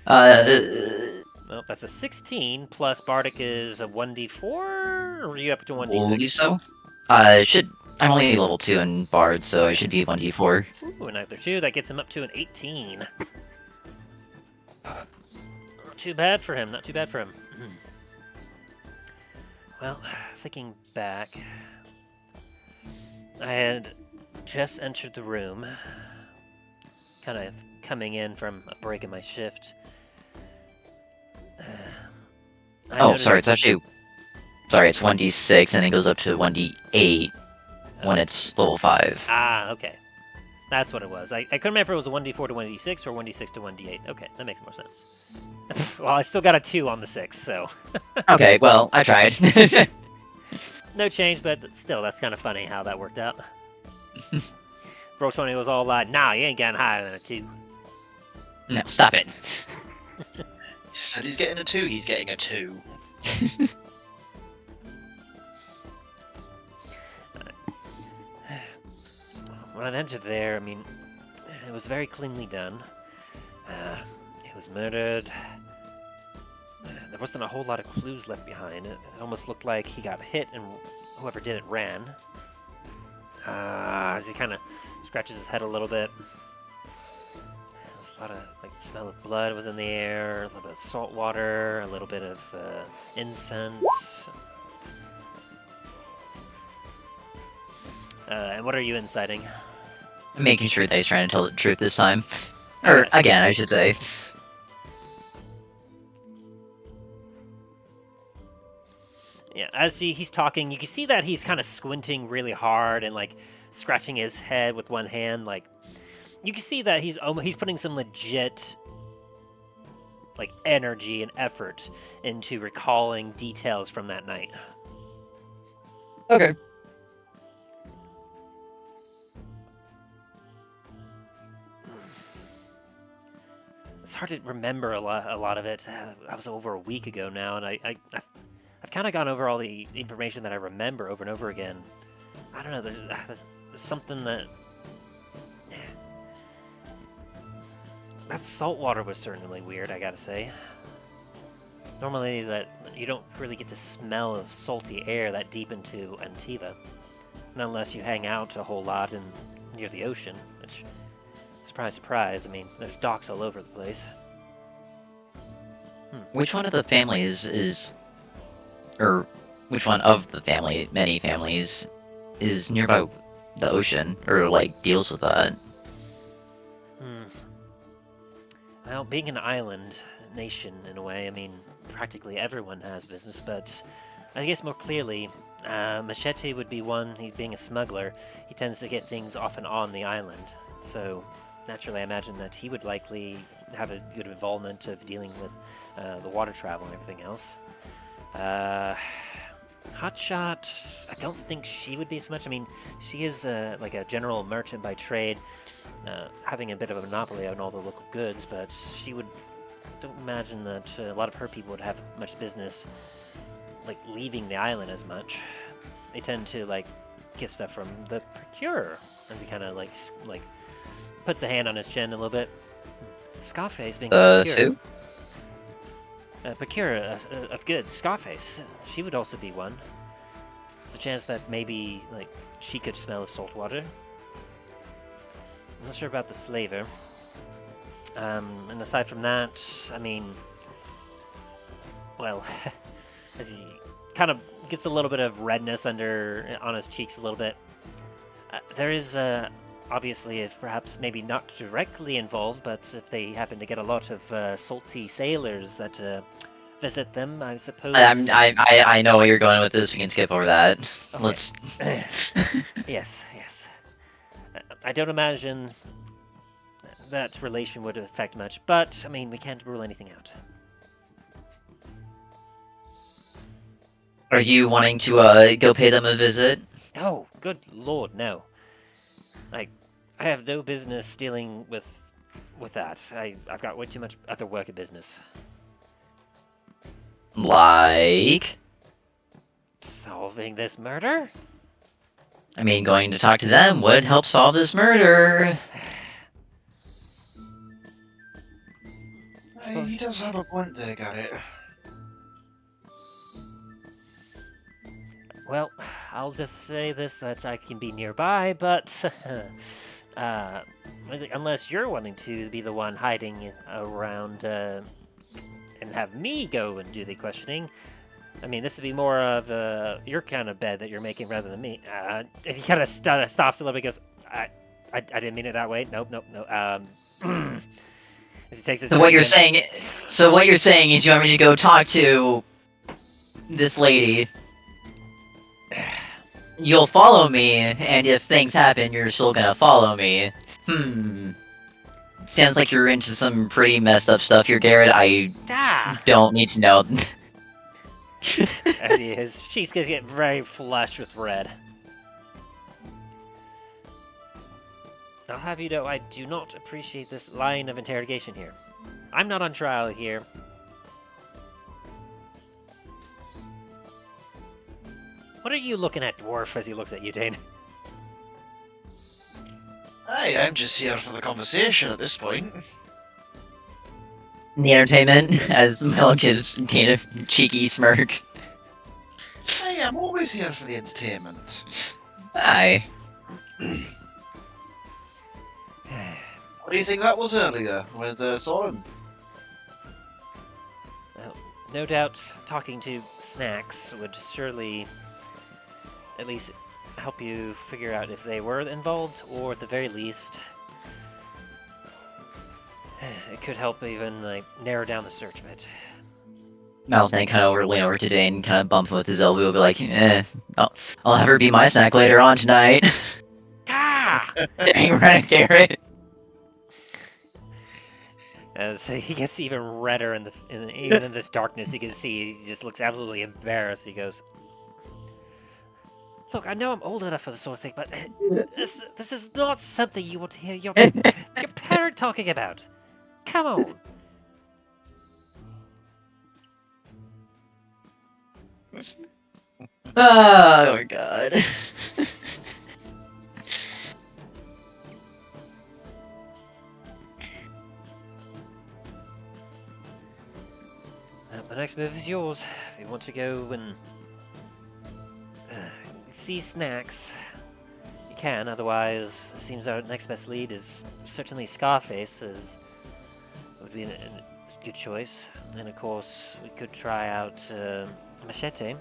Well, that's a 16, plus Bardic is a 1d4, or are you up to 1d6? Believe so? I'm only level 2 in Bard, so I should be 1d4. Ooh, another 2, that gets him up to an 18. Not too bad for him, not too bad for him. Well, thinking back, I had just entered the room, kind of coming in from a break in my shift. Sorry, it's actually... Sorry, it's 1d6, and it goes up to 1d8 when it's level 5. Ah, okay. That's what it was. I couldn't remember if it was a 1d4 to 1d6 or 1d6 to 1d8. Okay, that makes more sense. Well, I still got a 2 on the 6, so... Okay, well, I tried. No change, but still, that's kind of funny how that worked out. Bro 20 was all like, nah, you ain't getting higher than a 2. No, stop it. He said he's getting a 2, he's getting a 2. When I entered there, I mean, it was very cleanly done. He was murdered. There wasn't a whole lot of clues left behind. It almost looked like he got hit and whoever did it ran. As he kind of scratches his head a little bit. There was a lot of, like, smell of blood was in the air, a little bit of salt water, a little bit of incense. And what are you inciting? I'm making sure that he's trying to tell the truth this time. Or, again, I should say. Yeah, as he's talking, you can see that he's kind of squinting really hard and, like, scratching his head with one hand. Like, you can see that he's putting some legit, like, energy and effort into recalling details from that night. Okay. It's hard to remember a lot of it. That was over a week ago now, and I've kind of gone over all the information that I remember over and over again. I don't know, there's something that... That salt water was certainly weird, I gotta say. Normally, that you don't really get the smell of salty air that deep into Antiva. Not unless you hang out a whole lot near the ocean, which... Surprise, surprise, I mean, there's docks all over the place. Which one of the families is... Or, which one of the many families, is nearby the ocean, or, like, deals with that? Well, being an island nation, in a way, I mean, practically everyone has business, but I guess more clearly, Machete would be one. He being a smuggler, he tends to get things off and on the island, so... Naturally, I imagine that he would likely have a good involvement of dealing with the water travel and everything else. Hotshot, I don't think she would be so much. I mean, she is like a general merchant by trade, having a bit of a monopoly on all the local goods, but don't imagine that a lot of her people would have much business, like, leaving the island as much. They tend to, like, get stuff from the procurer, as he kind of, like, puts a hand on his chin a little bit. Scarface being Who? procurer of goods, Scarface. She would also be one. There's a chance that maybe, like, she could smell of salt water. I'm not sure about the slaver. And aside from that, I mean, well, as he kind of gets a little bit of redness on his cheeks a little bit. There is, obviously, if perhaps maybe not directly involved, but if they happen to get a lot of salty sailors that visit them, I suppose. I know where you're going with this. We can skip over that. Okay. Let's. Yes. I don't imagine that relation would affect much, but I mean, we can't rule anything out. Are you wanting to go pay them a visit? Oh, good lord, no. Like, I have no business dealing with that. I've got way too much other work and business. Like? Solving this murder? I mean, going to talk to them would help solve this murder. He does have a point there, Garret. Well, I'll just say this, that I can be nearby, but unless you're wanting to be the one hiding around and have me go and do the questioning, I mean, this would be more of your kind of bed that you're making rather than me. He kind of stops a little bit and goes, I didn't mean it that way. Nope. As he takes his So what you're saying is you want me to go talk to this lady. You'll follow me, and if things happen, you're still gonna follow me. Sounds like you're into some pretty messed up stuff here, Garret. I don't need to know. As his cheeks get very flushed with red. I'll have you know, I do not appreciate this line of interrogation here. I'm not on trial here. What are you looking at, dwarf, as he looks at you, Dain? Hey, I'm just here for the conversation at this point. The entertainment, as Milo gives kind of cheeky smirk. Hey, I'm always here for the entertainment. Aye. What do you think that was earlier with Soren? Well, no doubt talking to Snacks would surely at least help you figure out if they were involved, or at the very least, it could help even like narrow down the search a bit. Milo's gonna kind of lean over to Dain and kind of bump him with his elbow, be like, I'll have her be my snack later on tonight. Ah! Dang right, Garret. As he gets even redder even in this darkness, you can see he just looks absolutely embarrassed. He goes, "Look, I know I'm old enough for this sort of thing, but this is not something you want to hear your parent talking about. Come on." Oh my god. The next move is yours. If you want to go and see Snacks, you can. Otherwise, it seems our next best lead is certainly Scarface. Would be a good choice. And of course, we could try out Machete.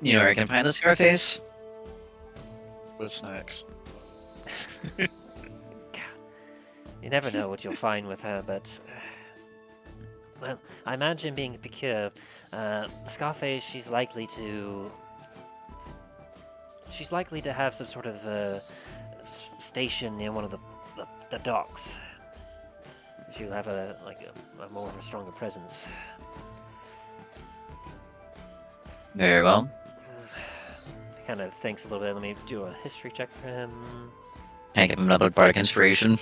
You know where I can find the Scarface? With Snacks. You never know what you'll find with her, but well, I imagine being a Picure, Scarface, she's likely to have some sort of station near one of the docks. She'll have a more of a stronger presence. Very well. Kind of thinks a little bit. Let me do a history check for him. Can I give him another bardic inspiration?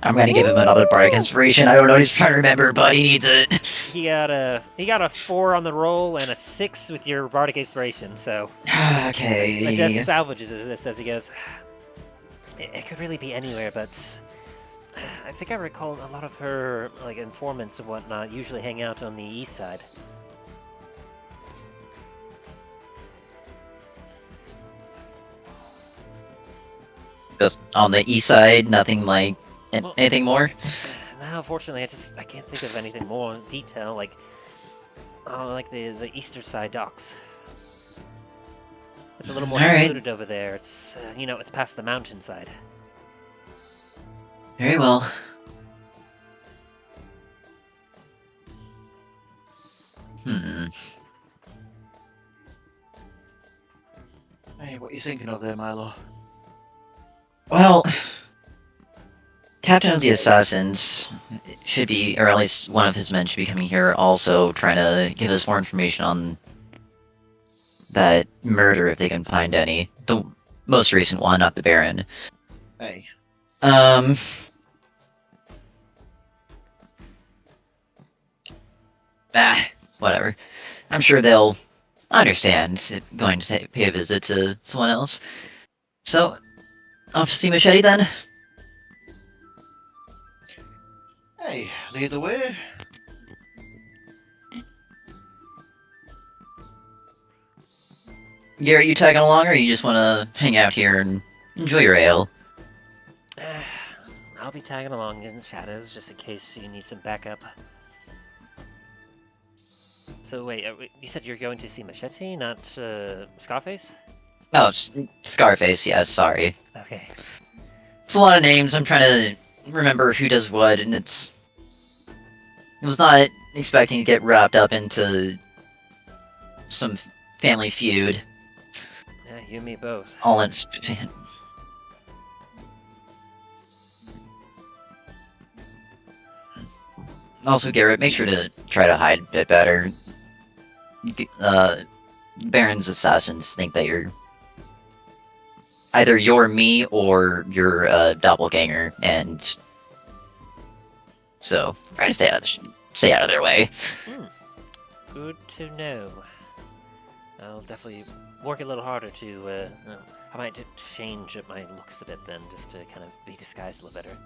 I'm gonna give him another bardic inspiration. I don't know what he's trying to remember, but he needs it. He got a 4 on the roll and a 6 with your bardic inspiration. So okay. it just salvages this as he goes. It could really be anywhere, but I think I recall a lot of her like informants and whatnot usually hang out on the east side. Just on the east side, nothing like Well- anything more. Now, unfortunately, I can't think of anything more in detail. Like the eastern side docks. It's a little more All right. secluded over there. It's it's past the mountainside. Very well. Hey, what are you thinking of there, Milo? Well, Captain of the Assassins should be, or at least one of his men should be coming here, also trying to give us more information on that murder if they can find any. The most recent one, not the Baron. Hey, Whatever. I'm sure they'll understand going to pay a visit to someone else. So, off to see Machete then? hey, lead the way. Garret, you tagging along, or you just want to hang out here and enjoy your ale? I'll be tagging along in the shadows just in case you need some backup. So wait, you said you're going to see Machete, not Scarface? Oh, Scarface, yes, sorry. Okay. It's a lot of names, I'm trying to remember who does what, and I was not expecting to get wrapped up into some family feud. Yeah, you and me both. All in... Also, Garret, make sure to try to hide a bit better. Baron's assassins think that you're... either you're me or you're a doppelganger, and... so, try to stay out of their way. Good to know. I'll definitely work a little harder to, I might change up my looks a bit then, just to kind of be disguised a little better.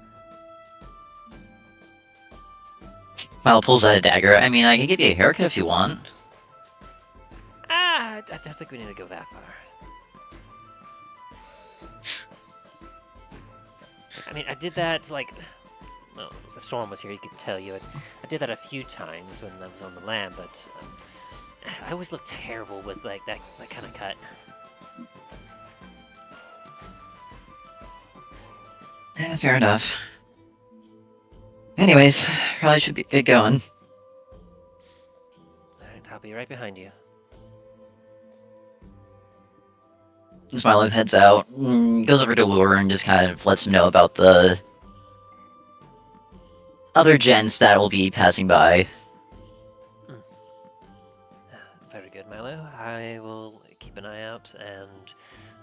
Milo pulls out a dagger. I mean, I can give you a haircut if you want. I don't think we need to go that far. I mean, I did that, like... Well, if Soren was here, he could tell you. I did that a few times when I was on the lam, but... I always look terrible with, like, that kind of cut. Yeah, fair enough. Anyways, probably should get going. Alright, I'll be right behind you. Milo heads out, goes over to Lure and just kind of lets him know about the other gents that will be passing by. Very good, Milo. I will keep an eye out, and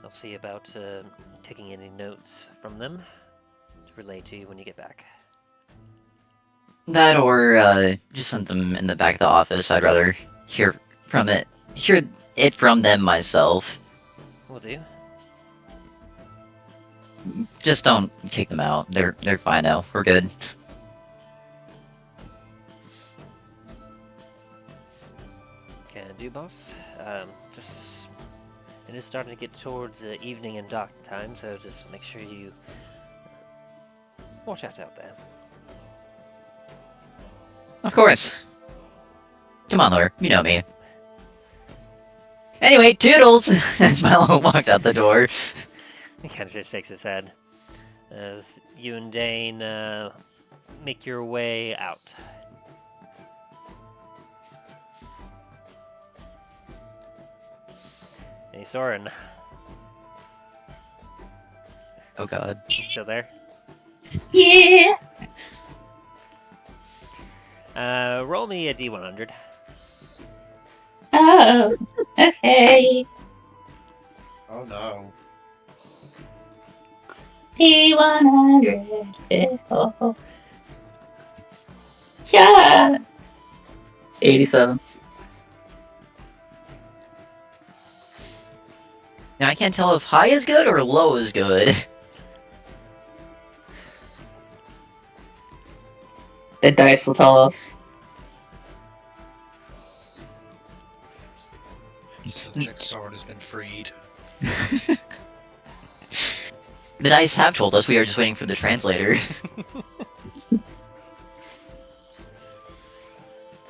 I'll see about taking any notes from them to relay to you when you get back. That or just send them in the back of the office. I'd rather hear it from them myself. Will do. Just don't kick them out. They're fine now. We're good. Can do, boss. It is starting to get towards evening and dark time, so just make sure you watch out there. Of course. Come on, Lure. You know me. Anyway, toodles! As Milo walks out the door. He kind of just shakes his head as you and Dain make your way out. Hey, Soren. Oh god. You still there? Yeah. Roll me a D100. Oh, okay. Oh no. D100. Oh. Yeah. 87. Now I can't tell if high is good or low is good. The dice will tell us. Subject Soren has been freed. The dice have told us. We are just waiting for the translator.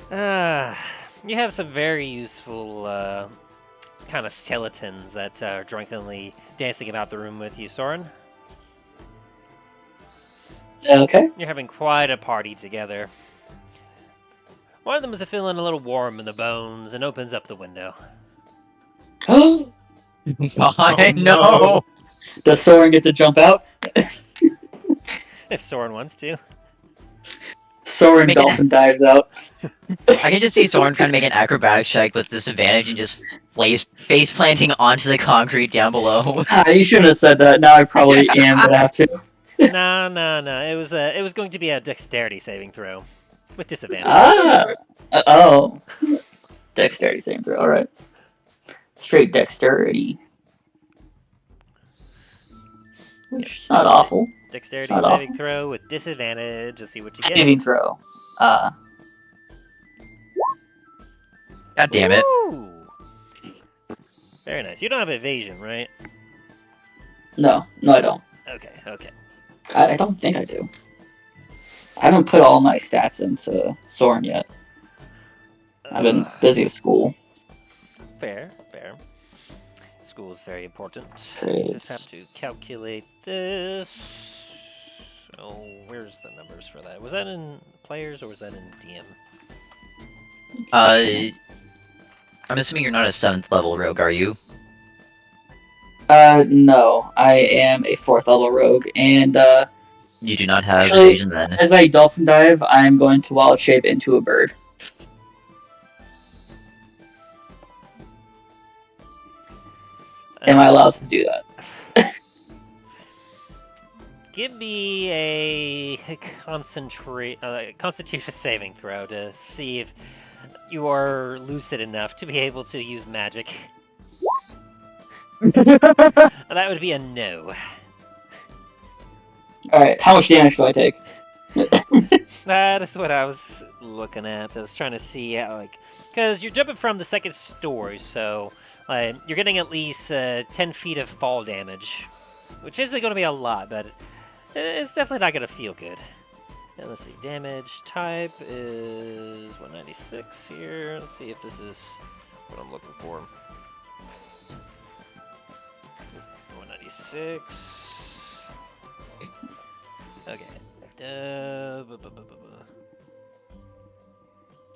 You have some very useful kind of skeletons that are drunkenly dancing about the room with you, Soren. Okay. You're having quite a party together. One of them is feeling a little warm in the bones and opens up the window. Oh, I no. know. does Soren get to jump out? If Soren wants to. Soren Make it- dolphin dives out. I can just see Soren trying to make an acrobatics check with disadvantage and just face planting onto the concrete down below. You shouldn't have said that. Now I probably am gonna have to. No. It was going to be a dexterity saving throw with disadvantage. Oh. Dexterity saving throw. All right. Straight dexterity. Which is not awful. Dexterity not saving awful. throw with disadvantage. Let's see what you get. Saving throw. God damn it. Woo! Very nice. You don't have evasion, right? No, I don't. Okay. I don't think I do. I haven't put all my stats into Soren yet. I've been busy with school. Fair. School is very important. Great. Just have to calculate this. Oh, where's the numbers for that? Was that in players or was that in DM? I'm assuming you're not a 7th level rogue, are you? No. I am a 4th level rogue, and You do not have Actually- evasion then. as I dolphin dive, I'm going to wild shape into a bird. Am I allowed to do that? Give me a Constitution saving throw to see if you are lucid enough to be able to use magic. That would be a no. Alright, how much damage do I take? That is what I was looking at. I was trying to see how, because you're jumping from the second story, so you're getting at least 10 feet of fall damage, which isn't going to be a lot, but it's definitely not going to feel good. And let's see, damage type is 196 here. Let's see if this is what I'm looking for. 196. Okay.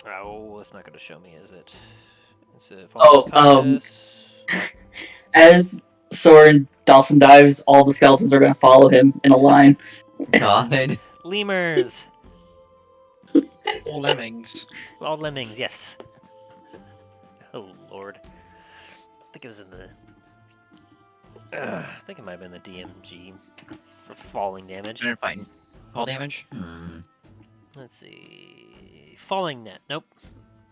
Oh, it's not going to show me, is it? It's a As Soren dolphin dives, all the skeletons are going to follow him in a line. God. Lemurs. Or lemmings. All lemmings, yes. Oh, Lord. I think it was in the... I think it might have been the DMG for falling damage. Trying to find fall damage? Let's see... Falling net. Nope.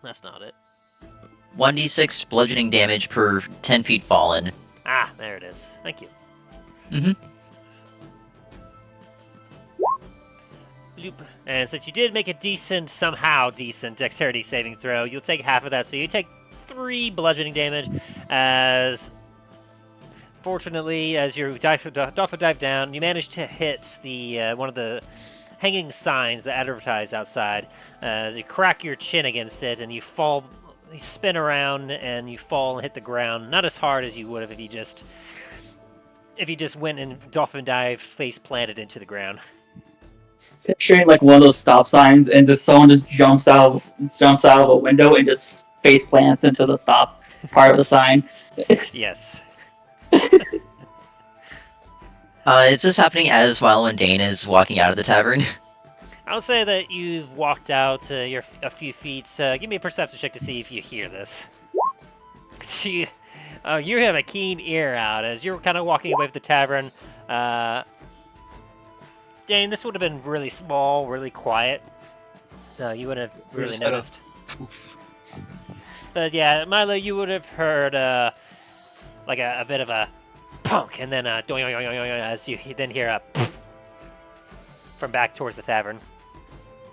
That's not it. 1d6 bludgeoning damage per 10 feet fallen. Ah, there it is. Thank you. Bloop. And since you did make a somehow decent dexterity saving throw, you'll take half of that. So you take 3 bludgeoning damage as... Fortunately, as you dive down, you manage to hit the one of the hanging signs that advertise outside. As you crack your chin against it, and you fall, you spin around, and you fall and hit the ground. Not as hard as you would have if you just went and dolphin dive face planted into the ground. Picturing like one of those stop signs, and just someone just jumps out of a window and just face plants into the stop part of the sign. Yes. It's just happening as Milo and Dain is walking out of the tavern. I'll say that you've walked out a few feet. Give me a perception check to see if you hear this. You have a keen ear out as you're kind of walking away from the tavern. Dain, this would have been really small, really quiet, so you wouldn't have really noticed. But yeah, Milo, you would have heard like a bit of a punk, and then as you then hear a from back towards the tavern.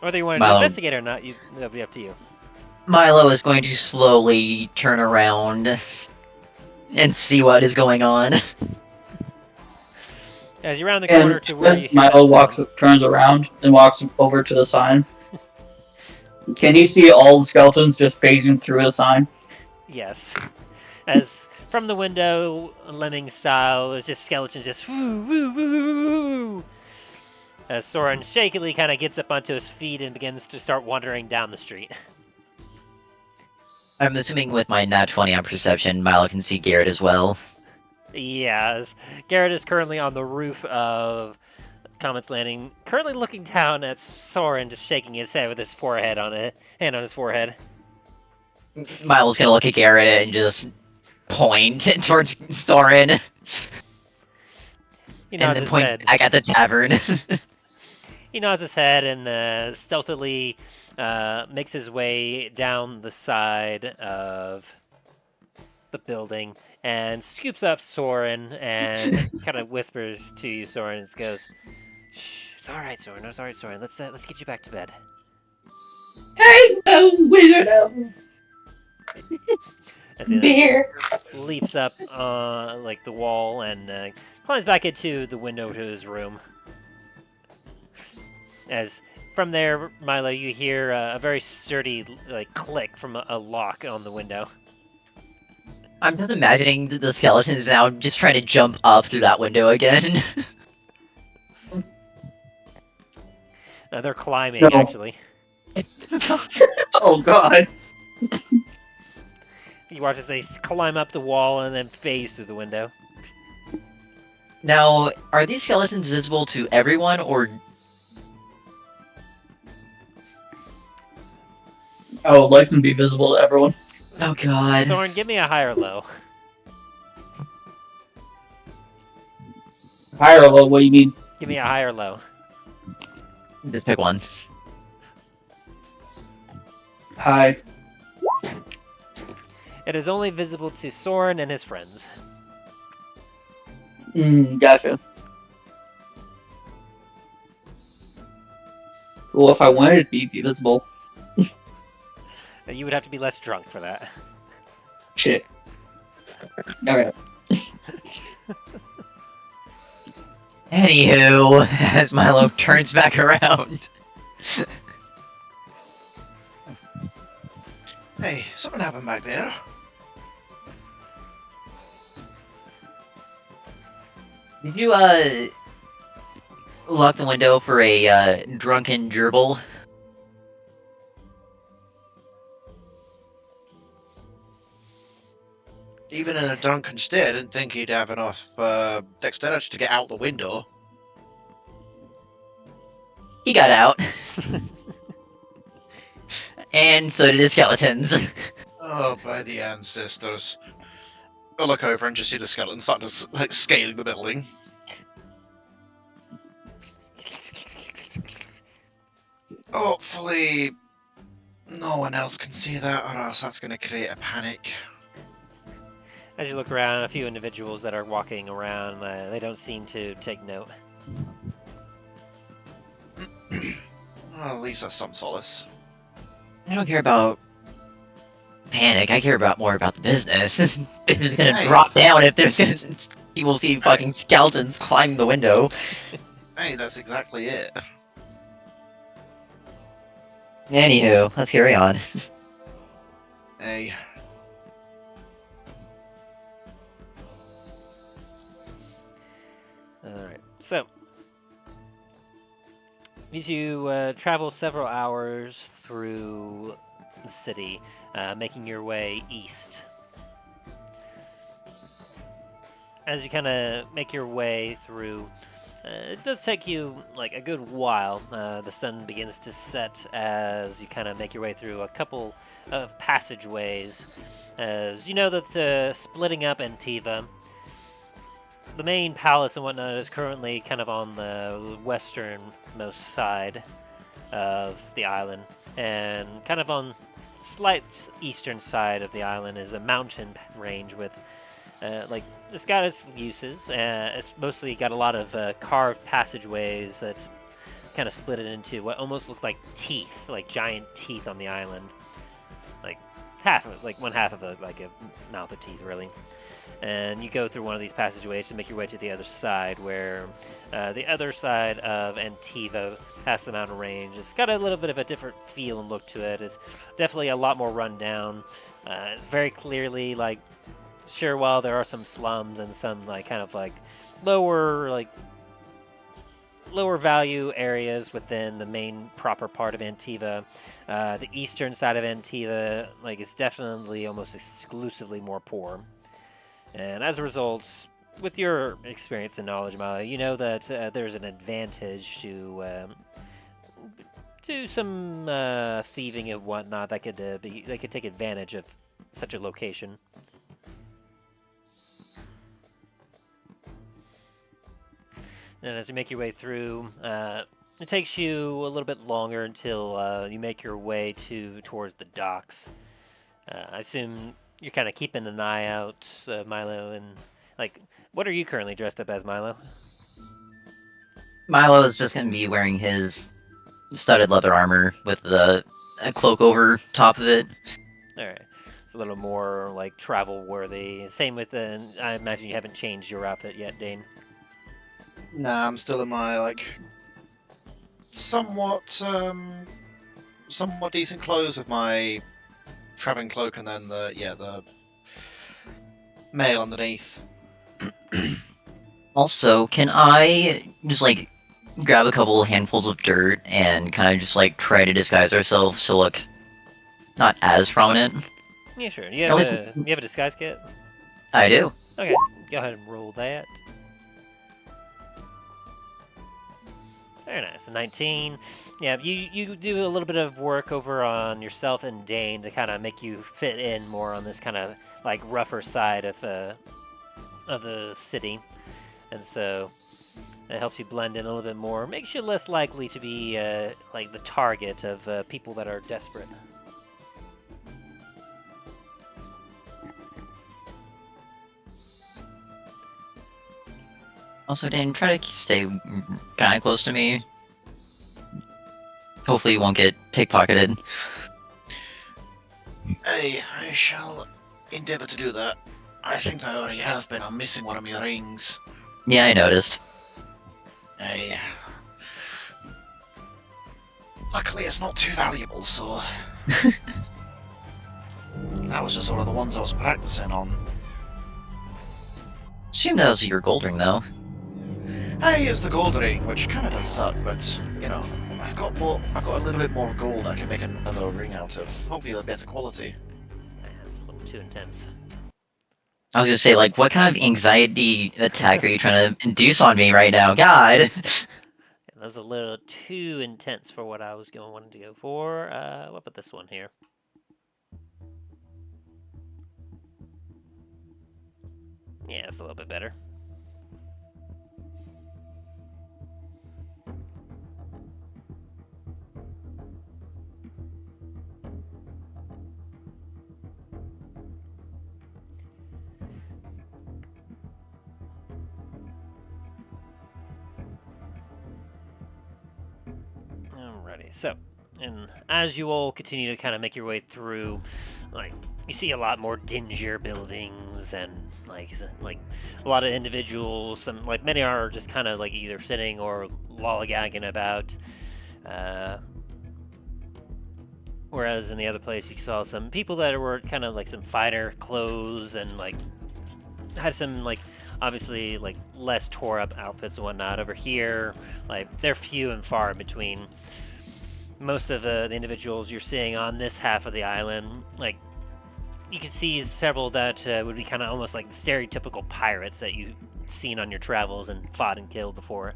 Whether you want to Milo. investigate or not, that'll be up to you. Milo is going to slowly turn around and see what is going on. As you round the corner And to where you as hear that Milo sound. turns around and walks over to the sign, can you see all the skeletons just phasing through the sign? Yes. As from the window, lemming style, there's just skeletons just woo woo woo woo woo. As Soren shakily kind of gets up onto his feet and begins to start wandering down the street. I'm assuming with my nat 20 on perception, Milo can see Garret as well. Yes, Garret is currently on the roof of Comet's Landing, currently looking down at Soren, just shaking his head with his hand on his forehead. Milo's gonna look at Garret and just point towards Thorin. He And nods then his point head. back at the tavern. He nods his head and stealthily makes his way down the side of the building and scoops up Soren and kind of whispers to you, Soren, and goes, "Shh, it's all right, Soren. It's all right, Soren. Let's get you back to bed." I'm a wizard of As he beer. leaps up like the wall and climbs back into the window to his room. As from there, Milo, you hear a very sturdy click from a lock on the window. I'm just imagining the skeletons now just trying to jump up through that window again. They're climbing, No. actually. Oh god. You watch as they climb up the wall and then phase through the window. Now, are these skeletons visible to everyone, or... I would like them to be visible to everyone. Oh god. Soren, give me a high or low. High or low, what do you mean? Give me a high or low. Just pick one. High. It is only visible to Soren and his friends. Gotcha. Well, if I wanted it to be visible. You would have to be less drunk for that. Shit. Alright. Anywho, as Milo turns back around. Hey, something happened back there. Did you, lock the window for a, drunken gerbil? Even in a drunken state, I didn't think he'd have enough dexterity to get out the window. He got out. And so did the skeletons. Oh, by the ancestors. I look over and just see the skeleton start to scaling the building. Hopefully, no one else can see that, or else that's going to create a panic. As you look around, a few individuals that are walking around, they don't seem to take note. Well, at least that's some solace. I don't care about panic, I care more about the business. It's gonna Hey. drop down if there's gonna... People see fucking skeletons climb the window. Hey, that's exactly it. Anywho, let's carry on. Hey. Alright, so. You two travel several hours through the city, making your way east. As you kind of make your way through, it does take you like a good while. The sun begins to set as you kind of make your way through a couple of passageways. As you know that splitting up Antiva, the main palace and whatnot is currently kind of on the westernmost side of the island, and kind of on slight eastern side of the island is a mountain range with it's got its uses. It's mostly got a lot of carved passageways that's kind of split it into what almost looked like teeth, like giant teeth on the island, like one half of a mouth of teeth, really. And you go through one of these passageways to make your way to the other side, where the other side of Antiva, past the mountain range, it's got a little bit of a different feel and look to it. It's definitely a lot more run down. It's very clearly like, sure, while there are some slums and some lower value areas within the main proper part of Antiva, the eastern side of Antiva, is definitely almost exclusively more poor. And as a result, with your experience and knowledge, Milo, you know that there's an advantage to some thieving and whatnot that could they could take advantage of such a location. And as you make your way through, it takes you a little bit longer until you make your way towards the docks. I assume you're kind of keeping an eye out, Milo, and what are you currently dressed up as, Milo? Milo is just going to be wearing his studded leather armor with a cloak over top of it. All right, it's a little more travel worthy. Same with I imagine you haven't changed your outfit yet, Dain. Nah, I'm still in my somewhat decent clothes with my traveling cloak and then the mail underneath. Also, can I just grab a couple handfuls of dirt and kind of just try to disguise ourselves to look not as prominent? Yeah, sure. You have a disguise kit? I do. Okay, go ahead and roll that. Very nice. 19. Yeah, you do a little bit of work over on yourself and Dain to kind of make you fit in more on this kind of rougher side of the city, and so it helps you blend in a little bit more. Makes you less likely to be the target of people that are desperate. Also, Dain, try to stay kind of close to me. Hopefully you won't get pickpocketed. I shall endeavour to do that. I think I already have been. I'm missing one of my rings. Yeah, I noticed. Luckily it's not too valuable, so... That was just one of the ones I was practicing on. Assume that was your gold ring, though. Hey, it's the gold ring, which kind of does suck, but, I've got a little bit more gold I can make another ring out of. Hopefully a better quality. Man, it's a little too intense. I was gonna say, what kind of anxiety attack are you trying to induce on me right now? God! Yeah, that's a little too intense for what I was wanting to go for. What about this one here? Yeah, it's a little bit better. Alrighty, so, and as you all continue to kind of make your way through, you see a lot more dingier buildings and a lot of individuals. Some many are just kind of either sitting or lollygagging about. Whereas in the other place you saw some people that were kind of some fighter clothes and had some obviously less tore up outfits and whatnot. Over here, they're few and far in between. Most of the individuals you're seeing on this half of the island, you can see several that would be kind of almost like the stereotypical pirates that you've seen on your travels and fought and killed before.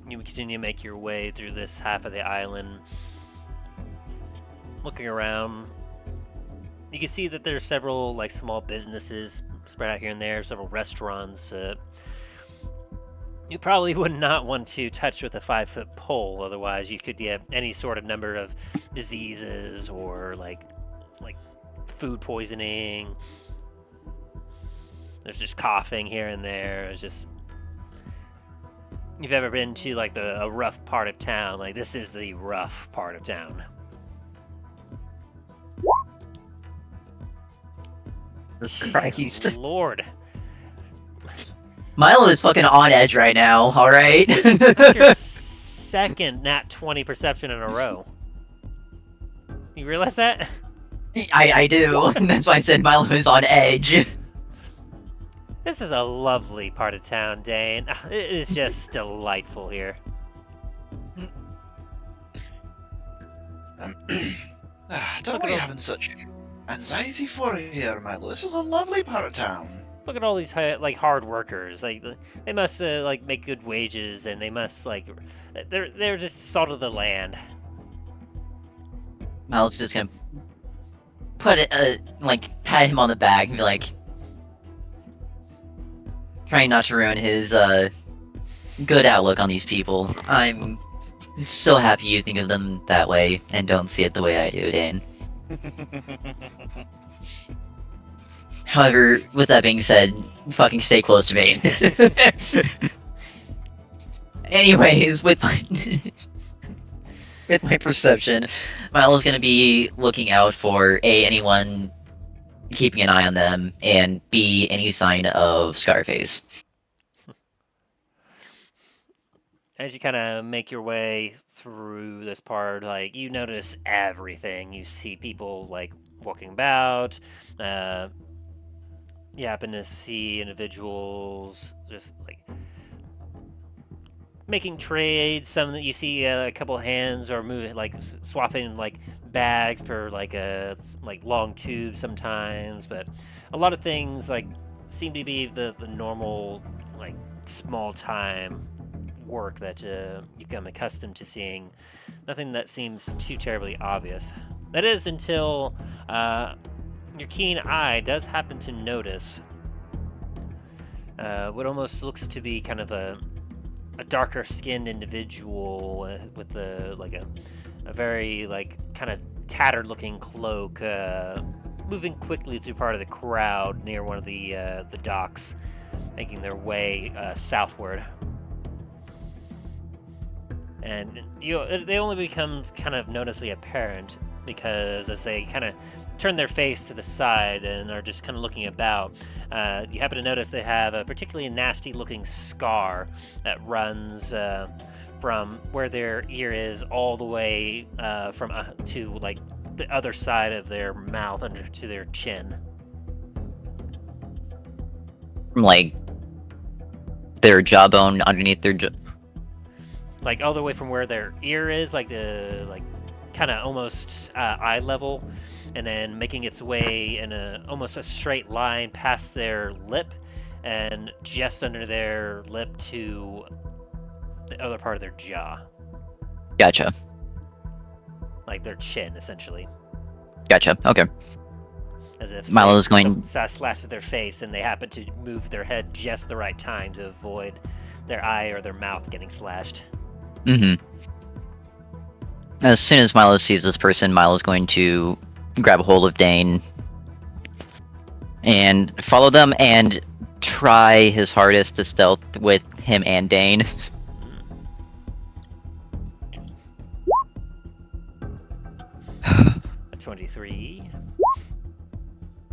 You continue to make your way through this half of the island. Looking around, you can see that there's several small businesses spread out here and there, several restaurants. You probably would not want to touch with a 5-foot pole, otherwise you could get any sort of number of diseases or like food poisoning. There's just coughing here and there. It's just, you've ever been to like a rough part of town? Like, this is the rough part of town. Christ. Lord. Milo is fucking on edge right now, alright? That's your second nat 20 perception in a row. You realize that? I do, and that's why I said Milo is on edge. This is a lovely part of town, Dain. It is just delightful here. Don't be having such anxiety for it here, Milo. This is a lovely part of town. Look at all these like hard workers. Like, they must like make good wages, and they must like they're just salt of the land. Milo's just gonna put it, like, pat him on the back and be like, trying not to ruin his good outlook on these people. I'm so happy you think of them that way and don't see it the way I do, Dain. However, with that being said, fucking stay close to me. Anyways, with my with my perception, Milo's gonna be looking out for A, anyone keeping an eye on them, and B, any sign of Scarface. As you kind of make your way through this part, like, you notice everything. You see people like walking about. You happen to see individuals just like making trades. Some that you see a couple hands are moving, like swapping like bags for like long tubes sometimes. But a lot of things like seem to be the normal like small time work that you become accustomed to seeing. Nothing that seems too terribly obvious. That is until your keen eye does happen to notice what almost looks to be kind of a darker skinned individual with a very like kind of tattered looking cloak moving quickly through part of the crowd near one of the docks, making their way southward. And they only become kind of noticeably apparent because as they kind of turn their face to the side and are just kind of looking about, you happen to notice they have a particularly nasty looking scar that runs from where their ear is all the way to like the other side of their mouth under to their chin. From like their jawbone underneath their like all the way from where their ear is, like the kind of almost eye level, and then making its way in almost a straight line past their lip, and just under their lip to the other part of their jaw. Gotcha. Like their chin, essentially. Gotcha. Okay. As if Milo's going slash at their face, and they happen to move their head just the right time to avoid their eye or their mouth getting slashed. Mm-hmm. As soon as Milo sees this person, Milo's going to grab a hold of Dain and follow them and try his hardest to stealth with him and Dain. A 23.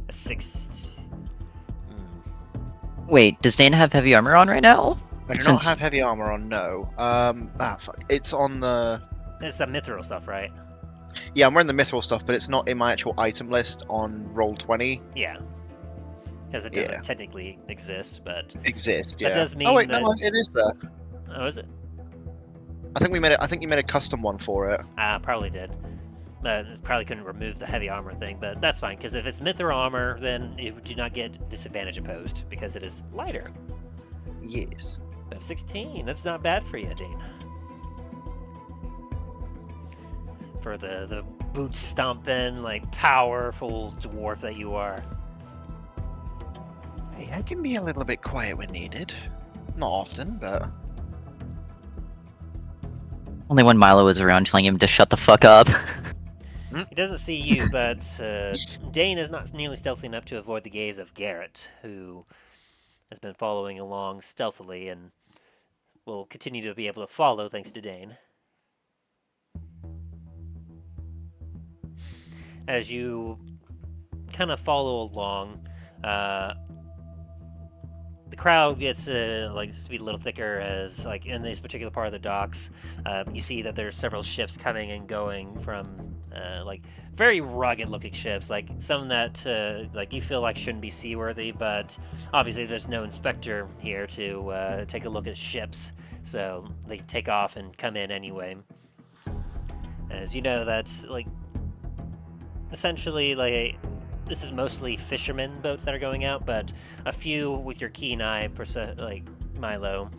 A 6. Wait, does Dain have heavy armor on right now? I do not have heavy armor on, no. Fuck. It's on the... It's some mithril stuff, right? Yeah, I'm wearing the mithril stuff, but it's not in my actual item list on Roll20. Yeah. Because it doesn't technically exist, but... Exist, yeah. That does mean oh wait, that... no, it is there. Oh, is it? I think we made it. I think you made a custom one for it. Probably did. Probably couldn't remove the heavy armor thing, but that's fine, because if it's mithril armor, then you do not get disadvantage opposed, because it is lighter. Yes. But 16, that's not bad for you, Dain. For the boot stomping, like, powerful dwarf that you are. Hey, I can be a little bit quiet when needed. Not often, but Only when Milo is around telling him to shut the fuck up. He doesn't see you, but Dain is not nearly stealthy enough to avoid the gaze of Garret, who has been following along stealthily and will continue to be able to follow thanks to Dain. As you kind of follow along, the crowd gets like to be a little thicker as like in this particular part of the docks. You see that there's several ships coming and going from like very rugged looking ships, like some that like you feel like shouldn't be seaworthy, but obviously there's no inspector here to take a look at ships, so they take off and come in anyway. As you know, that's like essentially like this is mostly fishermen boats that are going out, but a few with your keen eye, like Milo,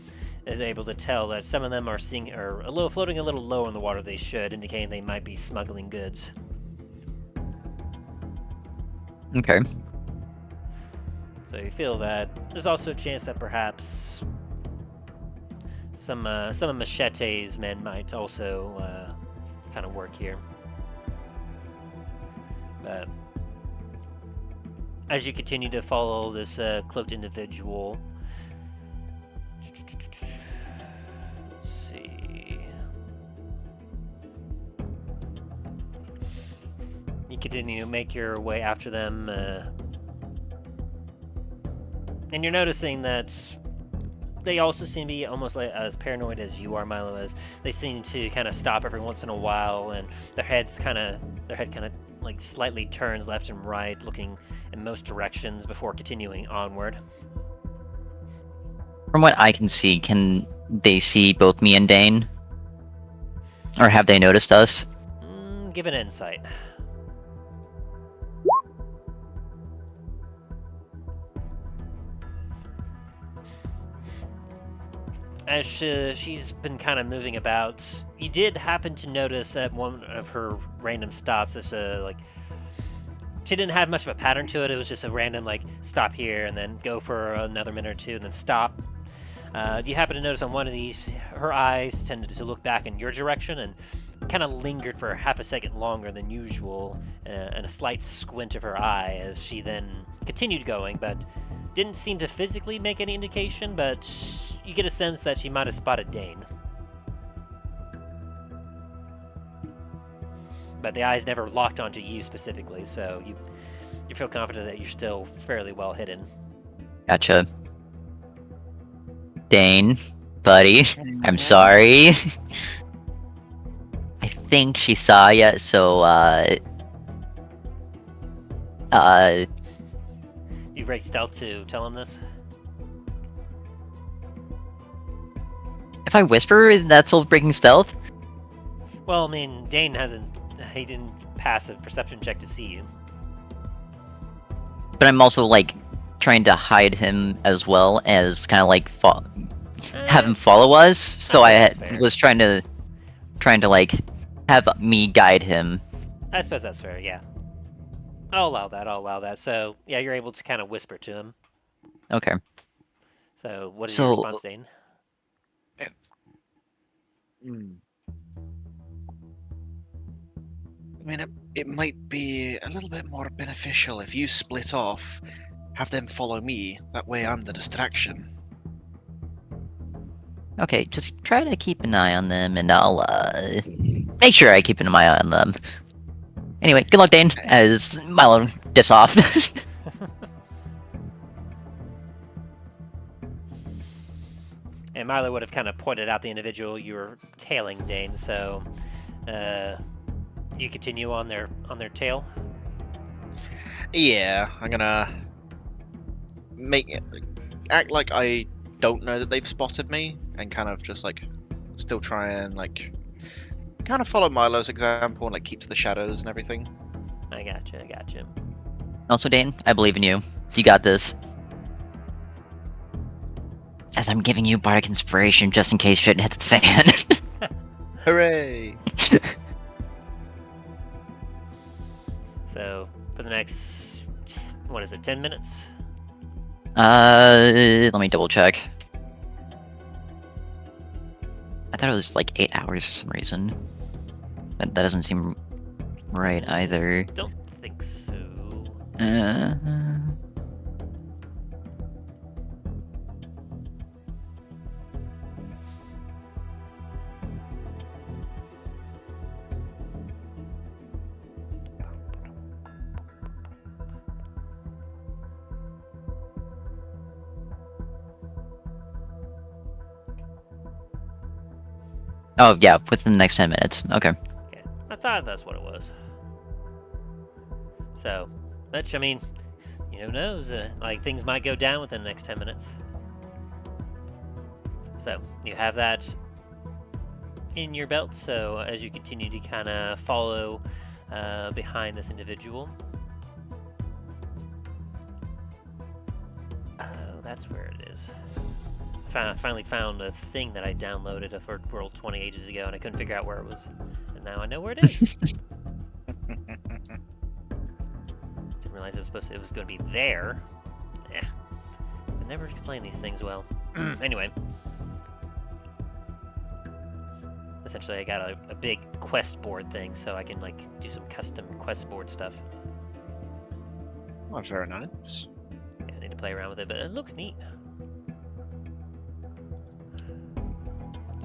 is able to tell that some of them are floating a little low in the water they should, indicating they might be smuggling goods. Okay. So you feel that there's also a chance that perhaps some of Machete's men might also kind of work here. But as you continue to follow this cloaked individual, let's see. You continue to make your way after them, and you're noticing that they also seem to be almost like as paranoid as you are, Milo. As they seem to kind of stop every once in a while, and their head kind of like slightly turns left and right, looking in most directions before continuing onward. From what I can see, can they see both me and Dain? Or have they noticed us? Give an insight. As she's been kind of moving about, you did happen to notice at one of her random stops, this like she didn't have much of a pattern to it. It was just a random like stop here and then go for another minute or two and then stop. You happen to notice on one of these, her eyes tended to look back in your direction and kind of lingered for half a second longer than usual, and a slight squint of her eye as she then continued going, but didn't seem to physically make any indication, but you get a sense that she might have spotted Dain. But the eyes never locked onto you specifically, so you feel confident that you're still fairly well hidden. Gotcha. Dain, buddy, I'm sorry. I think she saw ya, so, You break stealth to tell him this? if I whisper, is that still breaking stealth? Well, I mean, Dain he didn't pass a perception check to see you. But I'm also, like, trying to hide him as well as kind of, like, have him follow us. So I was trying to, like, have me guide him. I suppose that's fair, yeah. I'll allow that. So, yeah, you're able to kind of whisper to him. Okay. So, what is your response, Dain? I mean, it might be a little bit more beneficial if you split off, have them follow me, that way I'm the distraction. Okay, just try to keep an eye on them, and I'll, make sure I keep an eye on them. Anyway, good luck, Dain, as Milo dips off. And Milo would have kind of pointed out the individual you were tailing, Dain, so, you continue on their tail? Yeah, I'm gonna act like I don't know that they've spotted me, and kind of just like still try and like kind of follow Milo's example and like keep to the shadows and everything. I gotcha. Also, Dain, I believe in you. You got this. As I'm giving you bardic inspiration just in case shit hits the fan. Hooray! So, for the next, 10 minutes? Let me double check. I thought it was like 8 hours for some reason. That doesn't seem right either. Don't think so. Uh, oh yeah, within the next 10 minutes. Okay. Okay, I thought that's what it was. So, which, I mean, who knows? Like, things might go down within the next 10 minutes. So, you have that in your belt, so as you continue to kind of follow behind this individual. Oh, that's where it is. I finally found a thing that I downloaded for World 20 ages ago, and I couldn't figure out where it was. And now I know where it is. Didn't realize it was going to be there. Yeah. I never explain these things well. Anyway. Essentially, I got a big quest board thing, so I can, like, do some custom quest board stuff. Oh, very nice. Yeah, I need to play around with it, but it looks neat.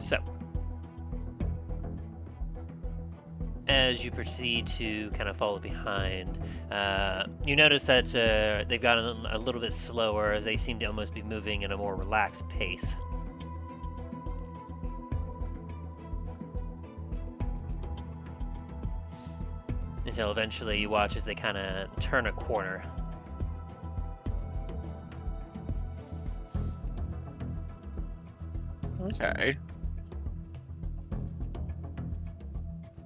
So, as you proceed to kind of follow behind, you notice that they've gotten a little bit slower, as they seem to almost be moving at a more relaxed pace. Until eventually you watch as they kind of turn a corner. Okay.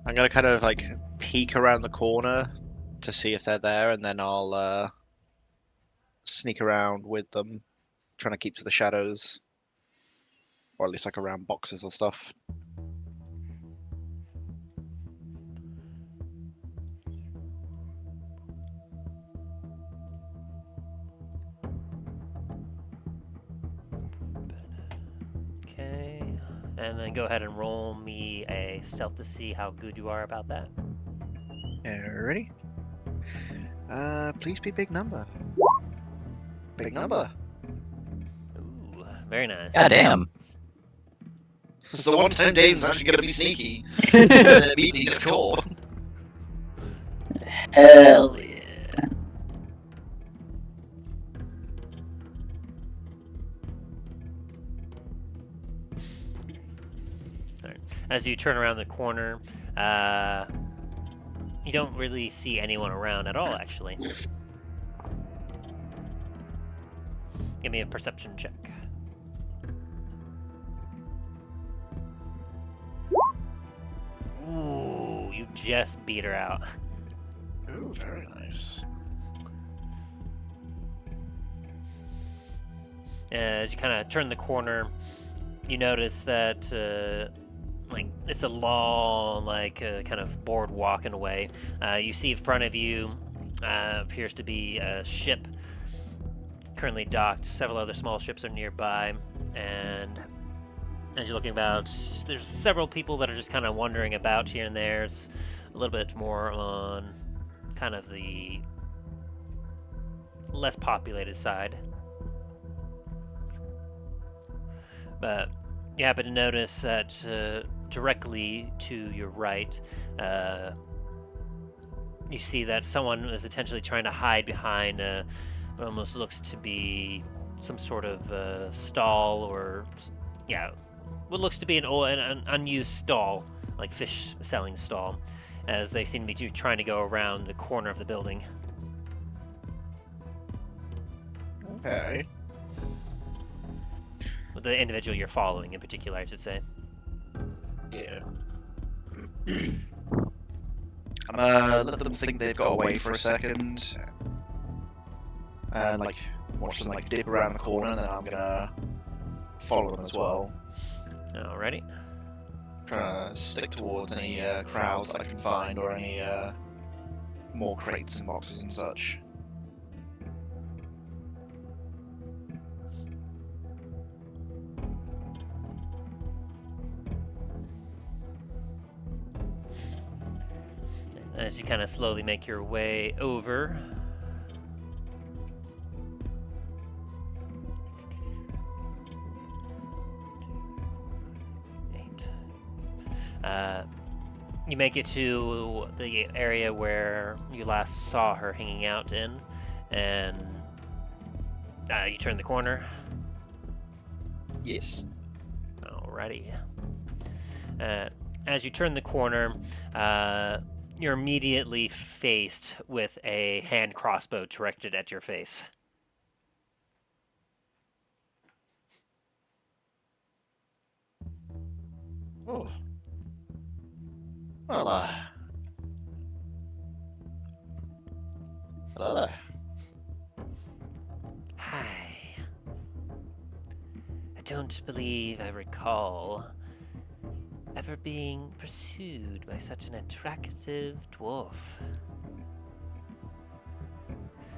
I'm gonna kind of like peek around the corner to see if they're there, and then I'll sneak around with them, trying to keep to the shadows, or at least like around boxes or stuff. Okay, and then go ahead and roll me a stealth to see how good you are about that. Alrighty. Please be big number. Big number. Ooh, very nice. God damn. This is the one time Dane's actually gonna be sneaky. And then beating his score. Hell yeah. As you turn around the corner, you don't really see anyone around at all, actually. Give me a perception check. Ooh, you just beat her out. Ooh, very nice. As you kind of turn the corner, you notice that like it's a long, like kind of boardwalk in a way. You see in front of you appears to be a ship currently docked. Several other small ships are nearby, and as you're looking about, there's several people that are just kind of wandering about here and there. It's a little bit more on kind of the less populated side. But you happen to notice that directly to your right, you see that someone is intentionally trying to hide behind what almost looks to be some sort of stall, or what looks to be an unused stall, like fish selling stall, as they seem to be trying to go around the corner of the building. Okay. The individual you're following in particular, I should say. Yeah. I'm let them think they've got away for a second, and like watch them like dip around the corner, and then I'm gonna follow them as well. Alrighty. Trying to stick towards any crowds that I can find, or any more crates and boxes and such. as you kind of slowly make your way over. You make it to the area where you last saw her hanging out in, and you turn the corner. Yes. Alrighty. As you turn the corner, you're immediately faced with a hand crossbow directed at your face. Oh. Well, hello there. Hi. I don't believe I recall ever being pursued by such an attractive dwarf.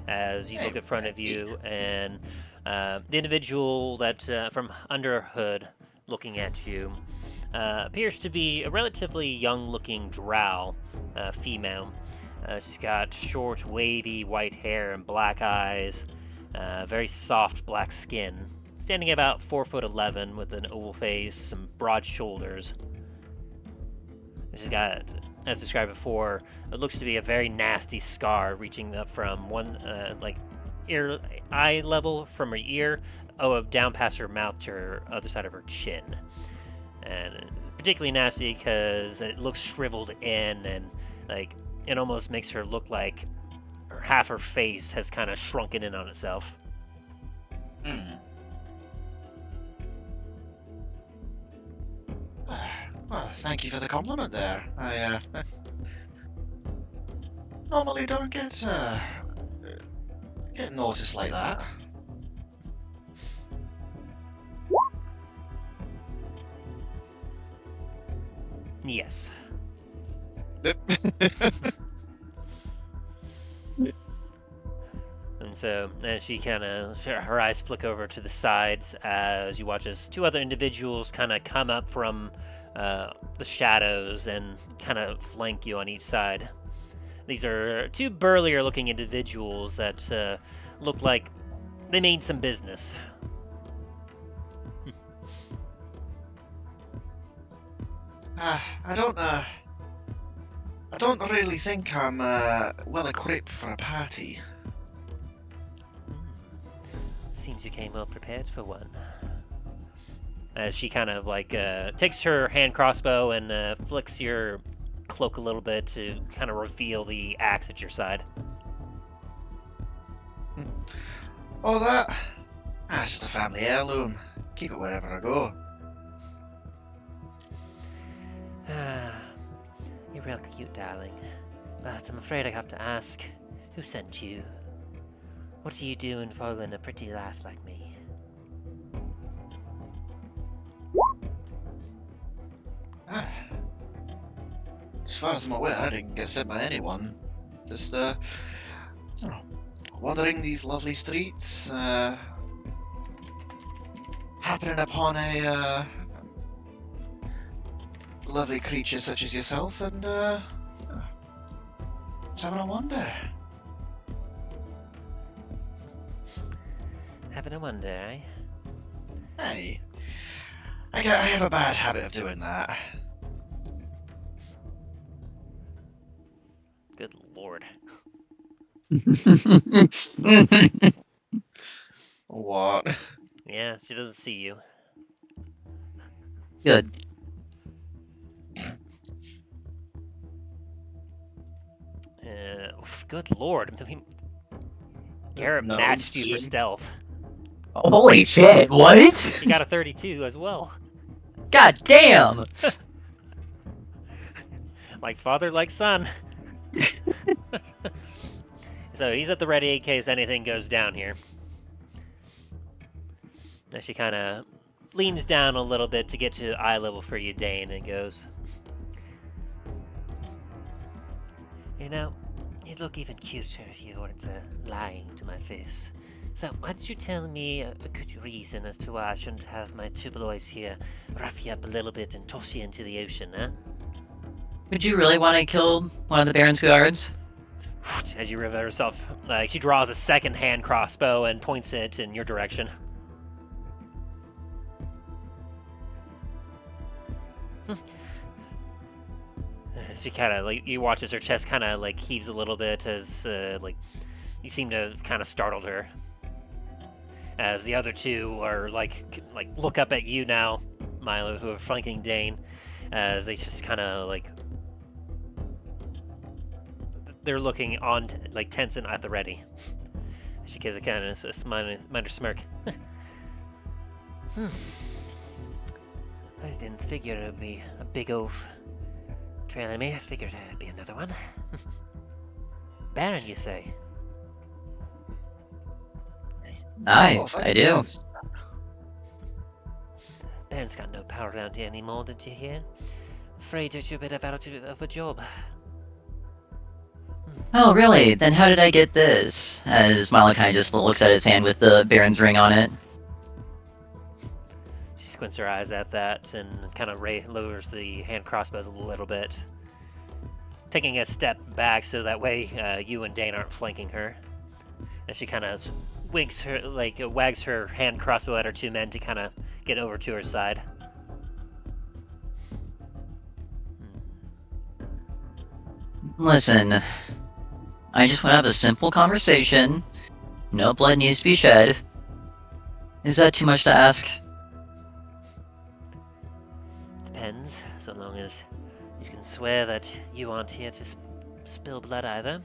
As you look in front of you, and the individual that from under a hood looking at you appears to be a relatively young-looking drow female. She's got short, wavy white hair and black eyes, very soft black skin, standing about 4'11" with an oval face, some broad shoulders. She's got, as described before, it looks to be a very nasty scar reaching up from one, eye level from her ear, down past her mouth to her other side of her chin. And it's particularly nasty because it looks shriveled in, and it almost makes her look like half her face has kind of shrunken in on itself. Well, thank you for the compliment there. I normally don't get noticed like that. Yes. And so, as she her eyes flick over to the sides as you watch as two other individuals kind of come up from the shadows and kind of flank you on each side. These are two burlier looking individuals that look like they made some business. I don't really think I'm well equipped for a party. Seems you came well prepared for one. As she kind of takes her hand crossbow and flicks your cloak a little bit to kind of reveal the axe at your side. Oh, that? That's just a family heirloom. Keep it wherever I go. You're real cute, darling. But I'm afraid I have to ask, who sent you? What are you doing following a pretty lass like me? As far as I'm aware, I didn't get sent by anyone. Just, wandering these lovely streets, happening upon a, lovely creature such as yourself, and, just having a wonder. Having a wonder, eh? Hey, I have a bad habit of doing that. Good lord. What? Yeah, she doesn't see you. Good. Good lord. I mean, Garret No, matched you for see? stealth. Holy shit, what? You got a 32 as well. God damn! Like father, like son. So he's at the ready in case anything goes down here. Now she kind of leans down a little bit to get to eye level for you, Dain, and goes, you know, you'd look even cuter if you weren't lying to my face. So why don't you tell me a good reason as to why I shouldn't have my two boys here rough you up a little bit and toss you into the ocean, huh? Would you really want to kill one of the Baron's guards? As you reveal herself, she draws a second hand crossbow and points it in your direction. She kind of like, you watch as her chest kind of like heaves a little bit as like you seem to have kind of startled her. As the other two are like look up at you now, Milo, who are flanking Dain, as they just kind of like they're looking on like tense and at the ready. She gives a kind of a minor smirk. I didn't figure it would be a big oaf trailing me. I figured it'd be another one. Baron, you say? Aye, I do. Baron's got no power around here anymore, did you hear? Afraid it's a bit out of a job. Oh, really? Then how did I get this? As Milo kind of just looks at his hand with the Baron's ring on it. She squints her eyes at that and kind of lowers the hand crossbows a little bit, taking a step back so that way you and Dain aren't flanking her. And she kind of winks her, like wags her hand crossbow at her two men to kind of get over to her side. Listen, I just want to have a simple conversation. No blood needs to be shed. Is that too much to ask? Depends, so long as you can swear that you aren't here to spill blood either.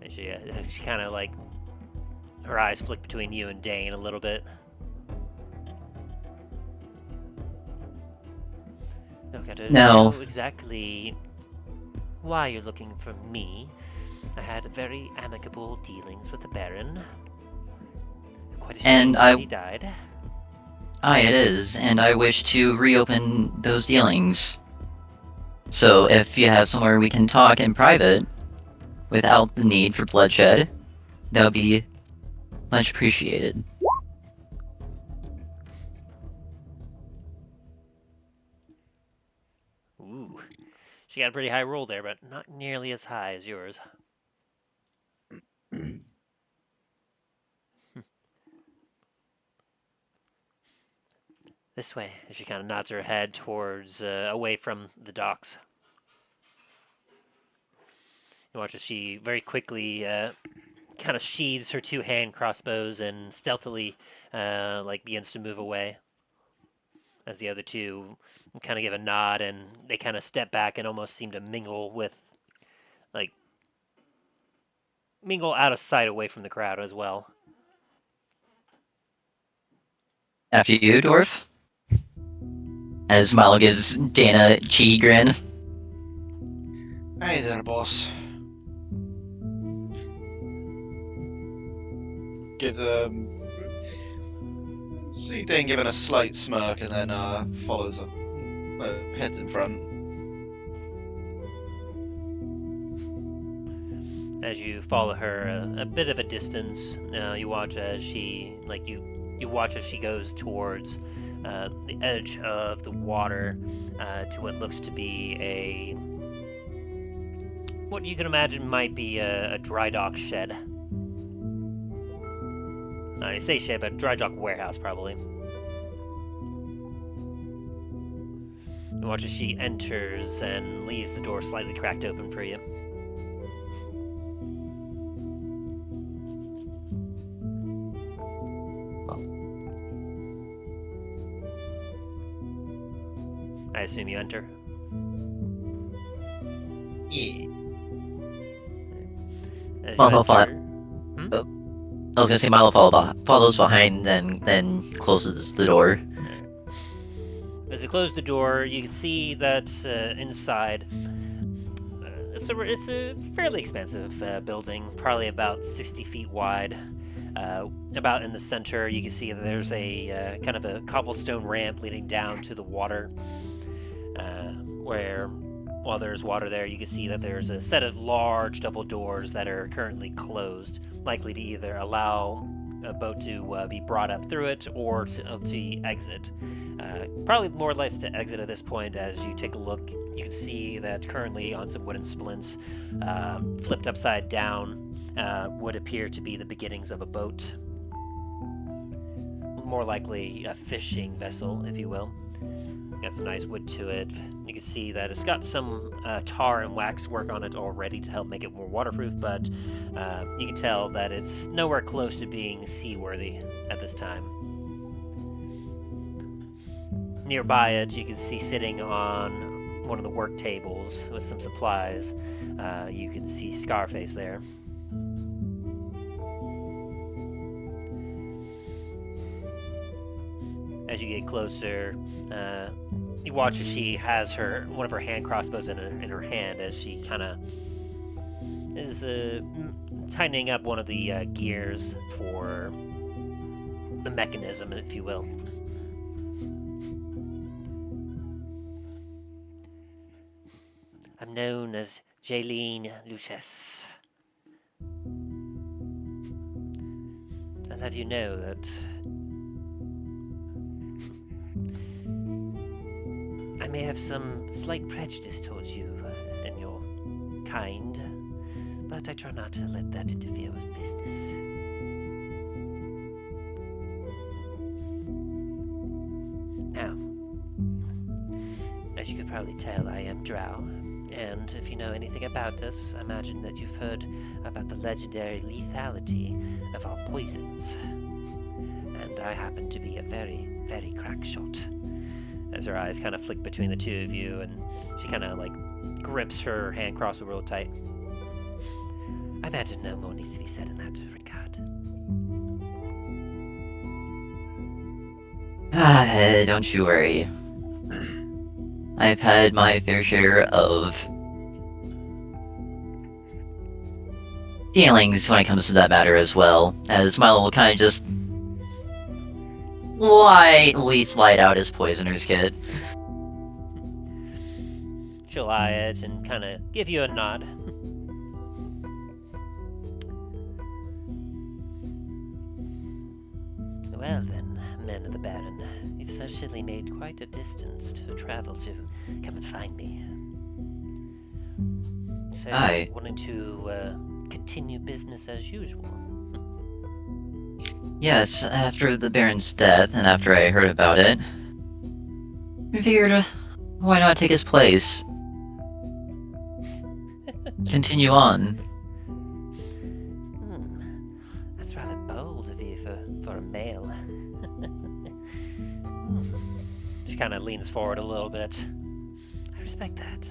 And she kind of like, her eyes flick between you and Dain a little bit. Look, I don't know exactly why you're looking for me. I had very amicable dealings with the Baron. Quite a shame that he died. Aye, it is, and I wish to reopen those dealings. So if you have somewhere we can talk in private, without the need for bloodshed, that would be much appreciated. Ooh. She got a pretty high roll there, but not nearly as high as yours. This way, as she kind of nods her head towards, away from the docks. You watch as she very quickly kind of sheathes her two hand crossbows and stealthily like begins to move away. As the other two kind of give a nod and they kind of step back and almost seem to mingle out of sight away from the crowd as well. After you, Dwarf? As Milo gives Dana a cheeky grin. Hey there, boss. See Dain giving a slight smirk and then follows up, heads in front. As you follow her a bit of a distance, you watch as she you watch as she goes towards the edge of the water to what looks to be what you can imagine might be a dry dock shed. I say shed, but dry dock warehouse probably. You watch as she enters and leaves the door slightly cracked open for you. I assume you enter? Yeah. As you Milo enter, I was gonna say Milo follows behind, then closes the door. as you close the door, you can see that inside it's a fairly expensive building, probably about 60 feet wide. About in the center, you can see that there's a kind of a cobblestone ramp leading down to the water. Where, while there's water there, you can see that there's a set of large double doors that are currently closed, likely to either allow a boat to be brought up through it or to exit. Probably more or less to exit at this point. As you take a look, you can see that currently on some wooden splints, flipped upside down, would appear to be the beginnings of a boat. More likely a fishing vessel, if you will. Got some nice wood to it. You can see that it's got some tar and wax work on it already to help make it more waterproof, but you can tell that it's nowhere close to being seaworthy at this time. Nearby it, you can see sitting on one of the work tables with some supplies, you can see Scarface there. As you get closer, you watch as she has one of her hand crossbows in her hand as she kind of is tightening up one of the gears for the mechanism, if you will. I'm known as Jaylene Luchesse. I'll have you know that I may have some slight prejudice towards you and your kind, but I try not to let that interfere with business. Now, as you could probably tell, I am Drow, and if you know anything about us, I imagine that you've heard about the legendary lethality of our poisons. And I happen to be a very, very crack shot. As her eyes kind of flick between the two of you, and she kind of like grips her hand crossbow real tight. I imagine no more needs to be said in that regard. Don't you worry. I've had my fair share of dealings when it comes to that matter as well, as Milo will kind of just lightly slide out his poisoner's kit. She'll eye it and kind of give you a nod. Well then, men of the Baron, you've certainly made quite a distance to travel to come and find me. So, Aye. Wanting to continue business as usual. Yes, after the Baron's death, and after I heard about it, I figured, why not take his place? Continue on. That's rather bold of you for a male. She kind of leans forward a little bit. I respect that.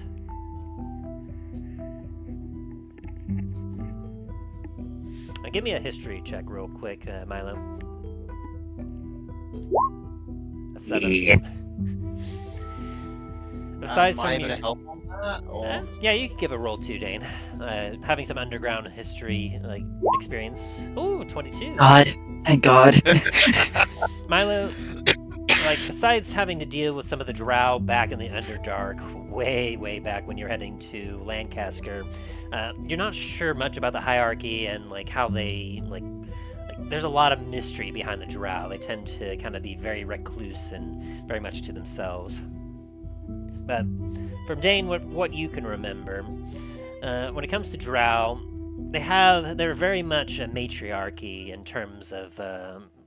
Give me a history check real quick, Milo. A 7. Besides Am I from able your... to help on that? Or... yeah, you could give a roll too, Dain. Having some underground history experience. Ooh, 22. God, thank God. Milo, besides having to deal with some of the drow back in the Underdark, way back when you're heading to Lancaster, you're not sure much about the hierarchy and how they there's a lot of mystery behind the drow. They tend to kind of be very recluse and very much to themselves. But from Dain, what you can remember, when it comes to drow, they're very much a matriarchy in terms of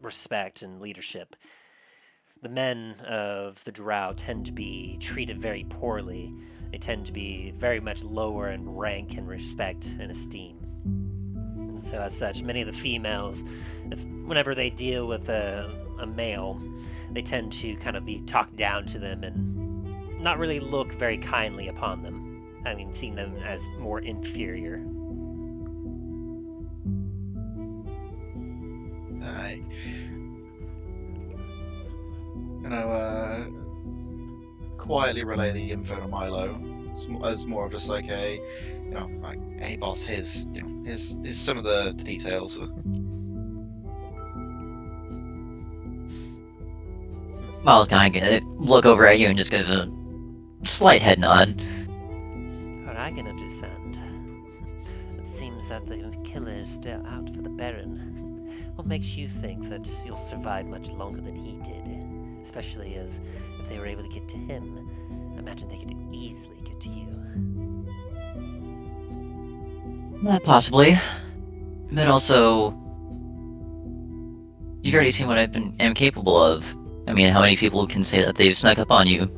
respect and leadership. The men of the drow tend to be treated very poorly. They tend to be very much lower in rank and respect and esteem. And so as such, many of the females, whenever they deal with a male, they tend to kind of be talked down to them and not really look very kindly upon them. I mean, seeing them as more inferior. Aye. Quietly relay the info to Milo as more of just hey boss, here's some of the details. Milo's gonna look over at you and just give a slight head nod. What I can understand, it seems that the killer is still out for the Baron. What makes you think that you'll survive much longer than he did? Especially as if they were able to get to him, imagine they could easily get to you. Possibly. But also, you've already seen what am capable of. I mean, how many people can say that they've snuck up on you?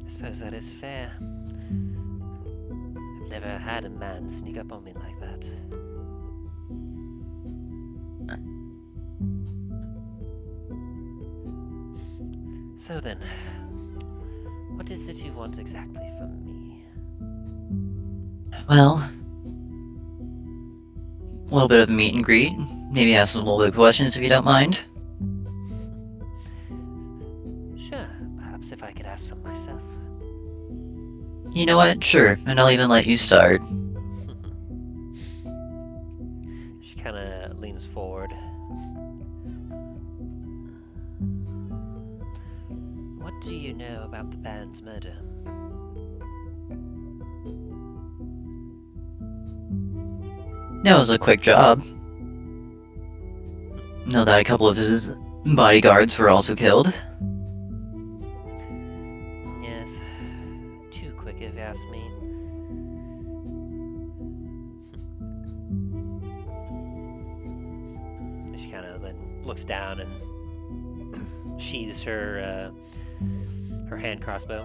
I suppose that is fair. I've never had a man sneak up on me like that. So then, what is it you want exactly from me? Well, a little bit of a meet and greet. Maybe ask some little bit of questions if you don't mind. Sure, perhaps if I could ask some myself. You know what? Sure, and I'll even let you start. She kind of leans forward. What do you know about the band's murder? No, it was a quick job. Know that a couple of his bodyguards were also killed. Yes, too quick if you ask me. She kind of then looks down and sheathes her hand crossbow.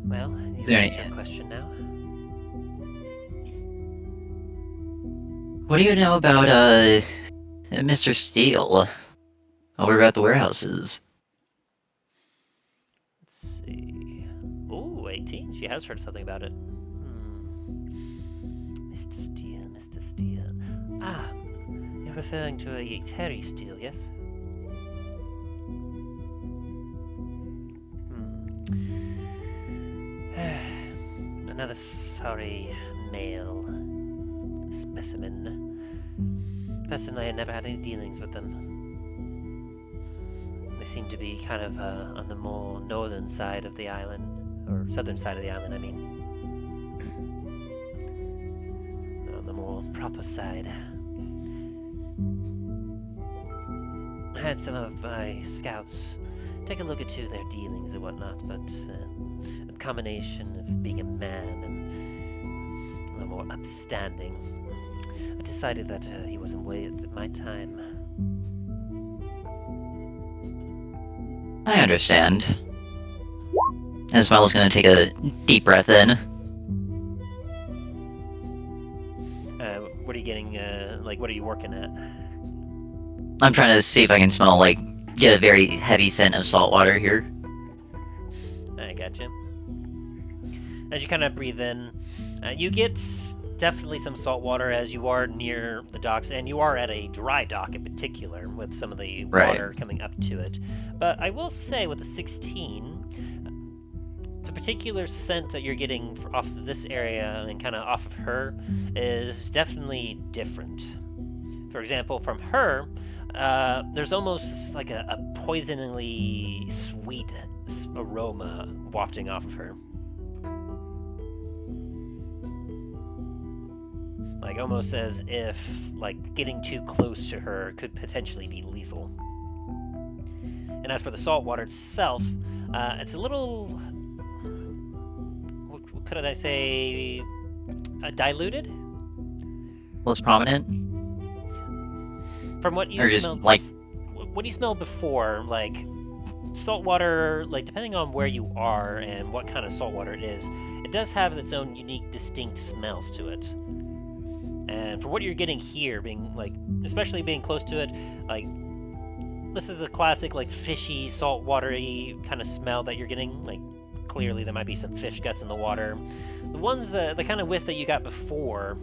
Well, you answer your question now. What do you know about, Mr. Steele? Over at the warehouses? Let's see. Ooh, 18. She has heard something about it. Mr. Steele, Mr. Steele. Ah, you're referring to a Terry Steele, yes? Another sorry male specimen. Personally, I never had any dealings with them. They seem to be kind of on the more northern side of the island, or southern side of the island, I mean. On the more proper side. I had some of my scouts take a look into their dealings and whatnot, but a combination of being a man and a little more upstanding, I decided that he wasn't worth my time. I understand. As well as gonna take a deep breath in. What are you getting, what are you working at? I'm trying to see if I can smell, get a very heavy scent of salt water here. I gotcha. As you kind of breathe in, you get definitely some salt water as you are near the docks, and you are at a dry dock in particular, with some of the water coming up to it. But I will say, with the 16, the particular scent that you're getting off of this area and kind of off of her is definitely different. For example, from her, there's almost like a poisoningly sweet aroma wafting off of her. Like almost as if getting too close to her could potentially be lethal. And as for the salt water itself, it's a little, what could I say, diluted? Less prominent? From what you smelled, what you smelled before, salt water, depending on where you are and what kind of salt water it is, it does have its own unique, distinct smells to it. And for what you're getting here, being especially being close to it, this is a classic fishy, salt watery kind of smell that you're getting. Clearly there might be some fish guts in the water. The ones the kind of whiff that you got before,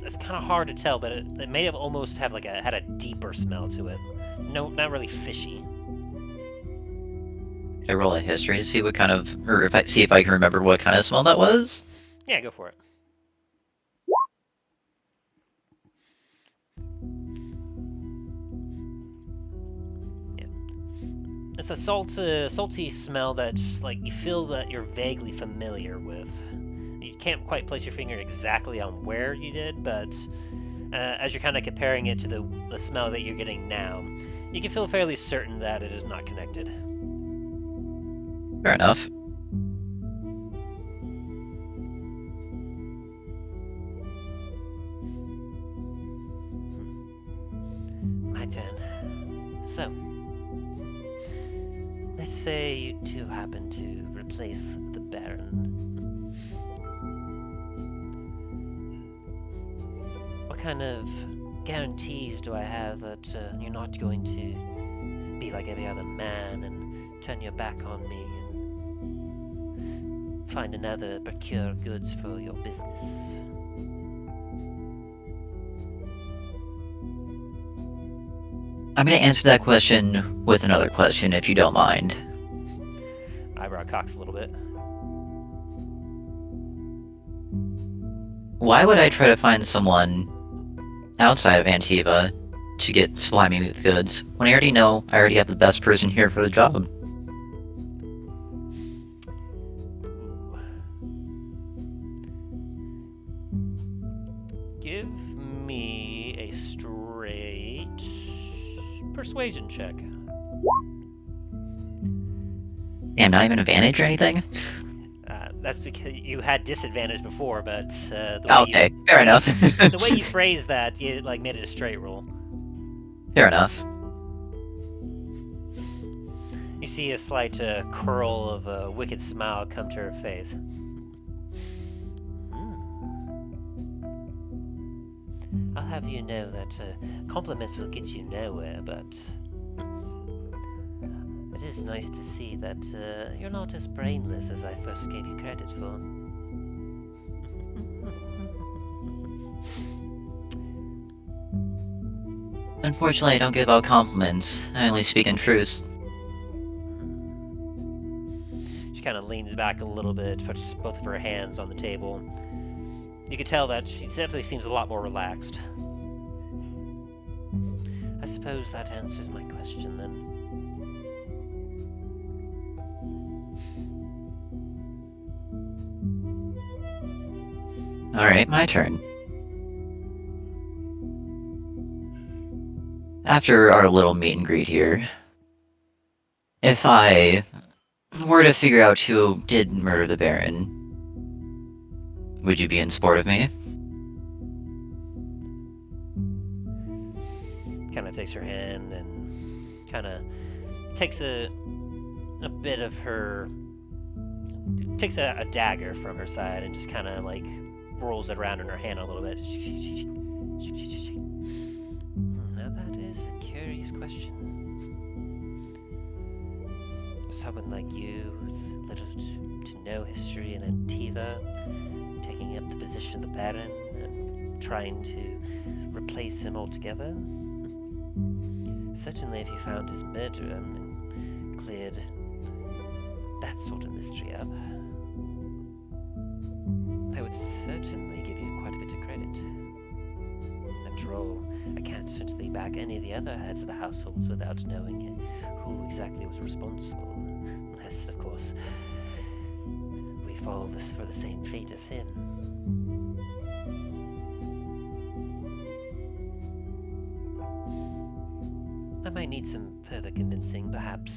it's kind of hard to tell, but it may have almost had a deeper smell to it. No, not really fishy. Should I roll a history to see what kind of, or see if I can remember what kind of smell that was? Yeah, go for it. It's a salty smell that just, like, you feel that you're vaguely familiar with. You can't quite place your finger exactly on where you did, but as you're kind of comparing it to the smell that you're getting now, you can feel fairly certain that it is not connected. Fair enough. My turn. So, let's say you two happen to replace the Baron. What kind of guarantees do I have that you're not going to be like every other man and turn your back on me and find another procure goods for your business? I'm going to answer that question with another question, if you don't mind. Eyebrow cocks a little bit. Why would I try to find someone outside of Antiva to supply me with goods when I already know I already have the best person here for the job? Give me a straight persuasion check. Damn, not even advantage or anything? That's because you had disadvantage before, but the way Okay, fair enough. the way you phrased that, you like made it a straight roll. Fair enough. You see a slight curl of a wicked smile come to her face. I'll have you know that compliments will get you nowhere, but it is nice to see that you're not as brainless as I first gave you credit for. Unfortunately, I don't give out compliments. I only speak in truth. She kind of leans back a little bit, puts both of her hands on the table. You can tell that she definitely seems a lot more relaxed. I suppose that answers my question then. Alright, my turn. After our little meet and greet here, if I were to figure out who did murder the Baron, would you be in support of me? Kind of takes her hand and kind of takes a bit of her, takes a dagger from her side and just kind of like rolls it around in her hand a little bit. Now that is a curious question. Someone like you, with little to no history in Antiva, taking up the position of the Baron and trying to replace him altogether. Certainly if you found his murderer and cleared that sort of mystery up, I would certainly give you quite a bit of credit. After all, I can't certainly back any of the other heads of the households without knowing who exactly was responsible. Lest, of course, we fall for the same fate as him. I might need some further convincing, perhaps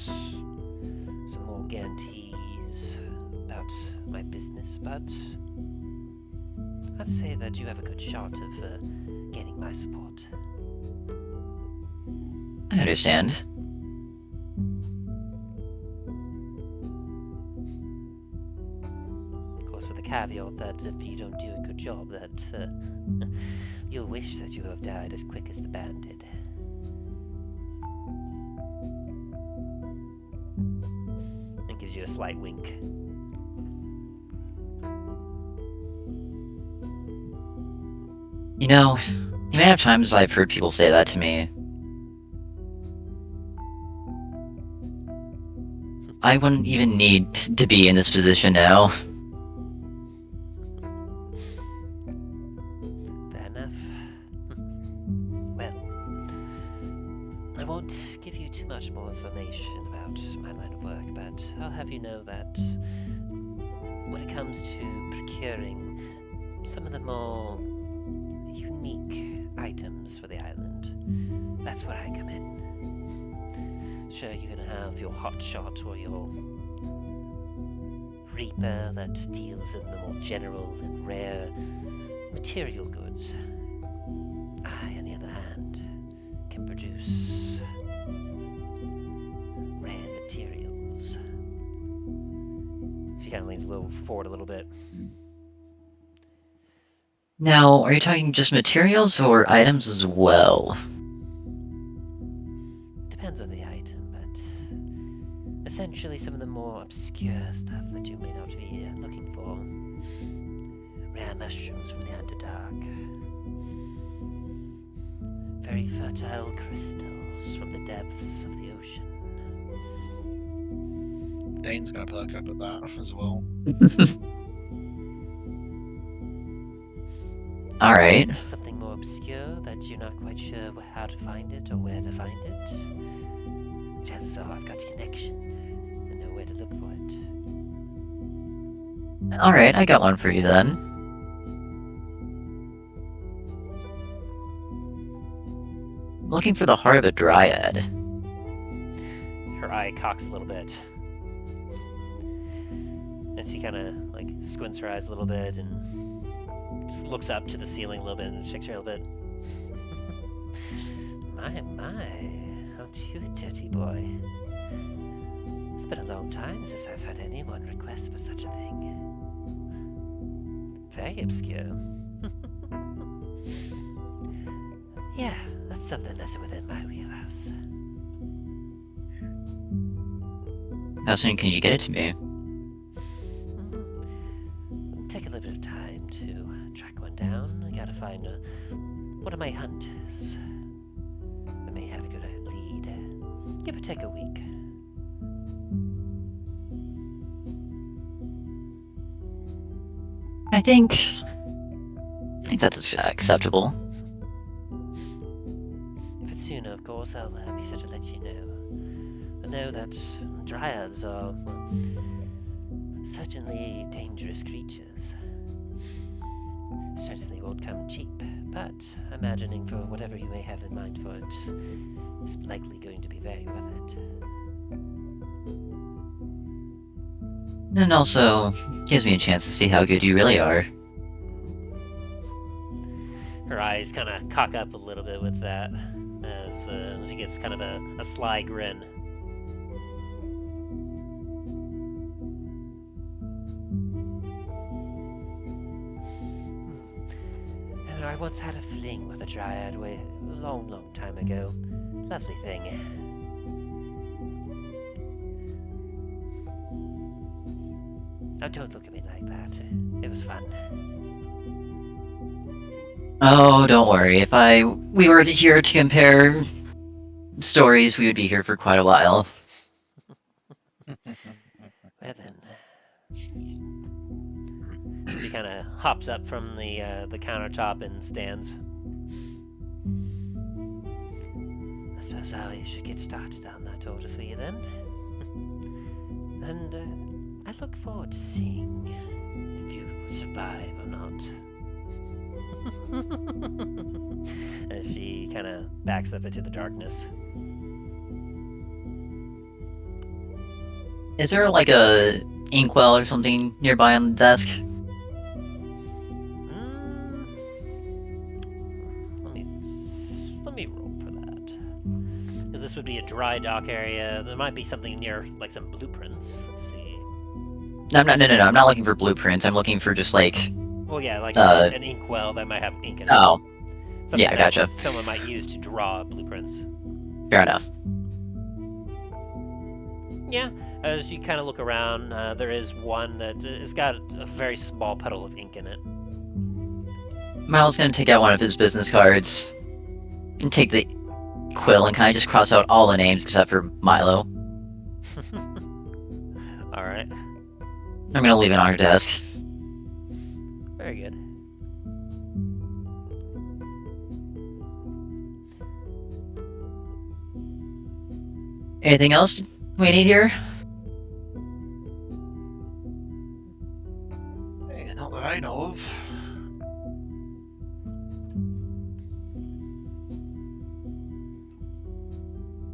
some more guarantees about my business, but I'd say that you have a good shot of gaining my support. I understand. Of course, with the caveat that if you don't do a good job, that you'll wish that you have died as quick as the Baron did. And gives you a slight wink. You know, the amount of times I've heard people say that to me, I wouldn't even need to be in this position now. Fair enough. Well, I won't give you too much more information about my line of work, but I'll have you know that when it comes to procuring some of the more unique items for the island, that's where I come in. Sure, you're gonna have your hotshot or your reaper that deals in the more general and rare material goods. I, on the other hand, can produce rare materials. She kind of leans forward a little bit. Now, are you talking just materials or items as well? Depends on the item, but essentially some of the more obscure stuff that you may not be looking for. Rare mushrooms from the Underdark. Very fertile crystals from the depths of the ocean. Dane's gonna perk up at that as well. Alright. Something more obscure that you're not quite sure how to find it or where to find it. Chances are I've got a connection and know where to look for it. Alright, I got one for you then. Looking for the heart of a dryad. Her eye cocks a little bit. And she kind of like squints her eyes a little bit and just looks up to the ceiling a little bit and shakes her a little bit. My, aren't you a dirty boy? It's been a long time since I've had anyone request for such a thing. Very obscure. Yeah, that's something that's within my wheelhouse. How soon can you get it to me? Take a little bit of time to track one down. I gotta find one of my hunters. I may have a good lead. Give or take a week. I think that's acceptable. If it's sooner, of course, I'll be sure to let you know. I know that dryads are certainly dangerous creatures. Certainly won't come cheap, but imagining for whatever you may have in mind for it, it's likely going to be very worth it. And also, gives me a chance to see how good you really are. Her eyes kind of cock up a little bit with that, as she gets kind of a sly grin. I once had a fling with a dryad a long time ago. Lovely thing. Now don't look at me like that. It was fun. Oh, don't worry. If we were here to compare stories, we would be here for quite a while. Well then. She kind of hops up from the countertop and stands. I suppose I should get started on that order for you then. And I look forward to seeing if you survive or not. As she kind of backs up into the darkness. Is there like a inkwell or something nearby on the desk? Let me roll for that. Because this would be a dry dock area. There might be something near, like some blueprints. Let's see. No, I'm not looking for blueprints. I'm looking for just like... Well, yeah, like an inkwell that might have ink in it. Oh. Something Yeah, that gotcha. Someone might use to draw blueprints. Fair enough. Yeah, as you kind of look around, there is one that has got a very small puddle of ink in it. Miles gonna take out one of his business cards and take the quill and kind of just cross out all the names except for Milo. Alright. I'm gonna leave it on her desk. Very good. Anything else we need here? Not that I know of.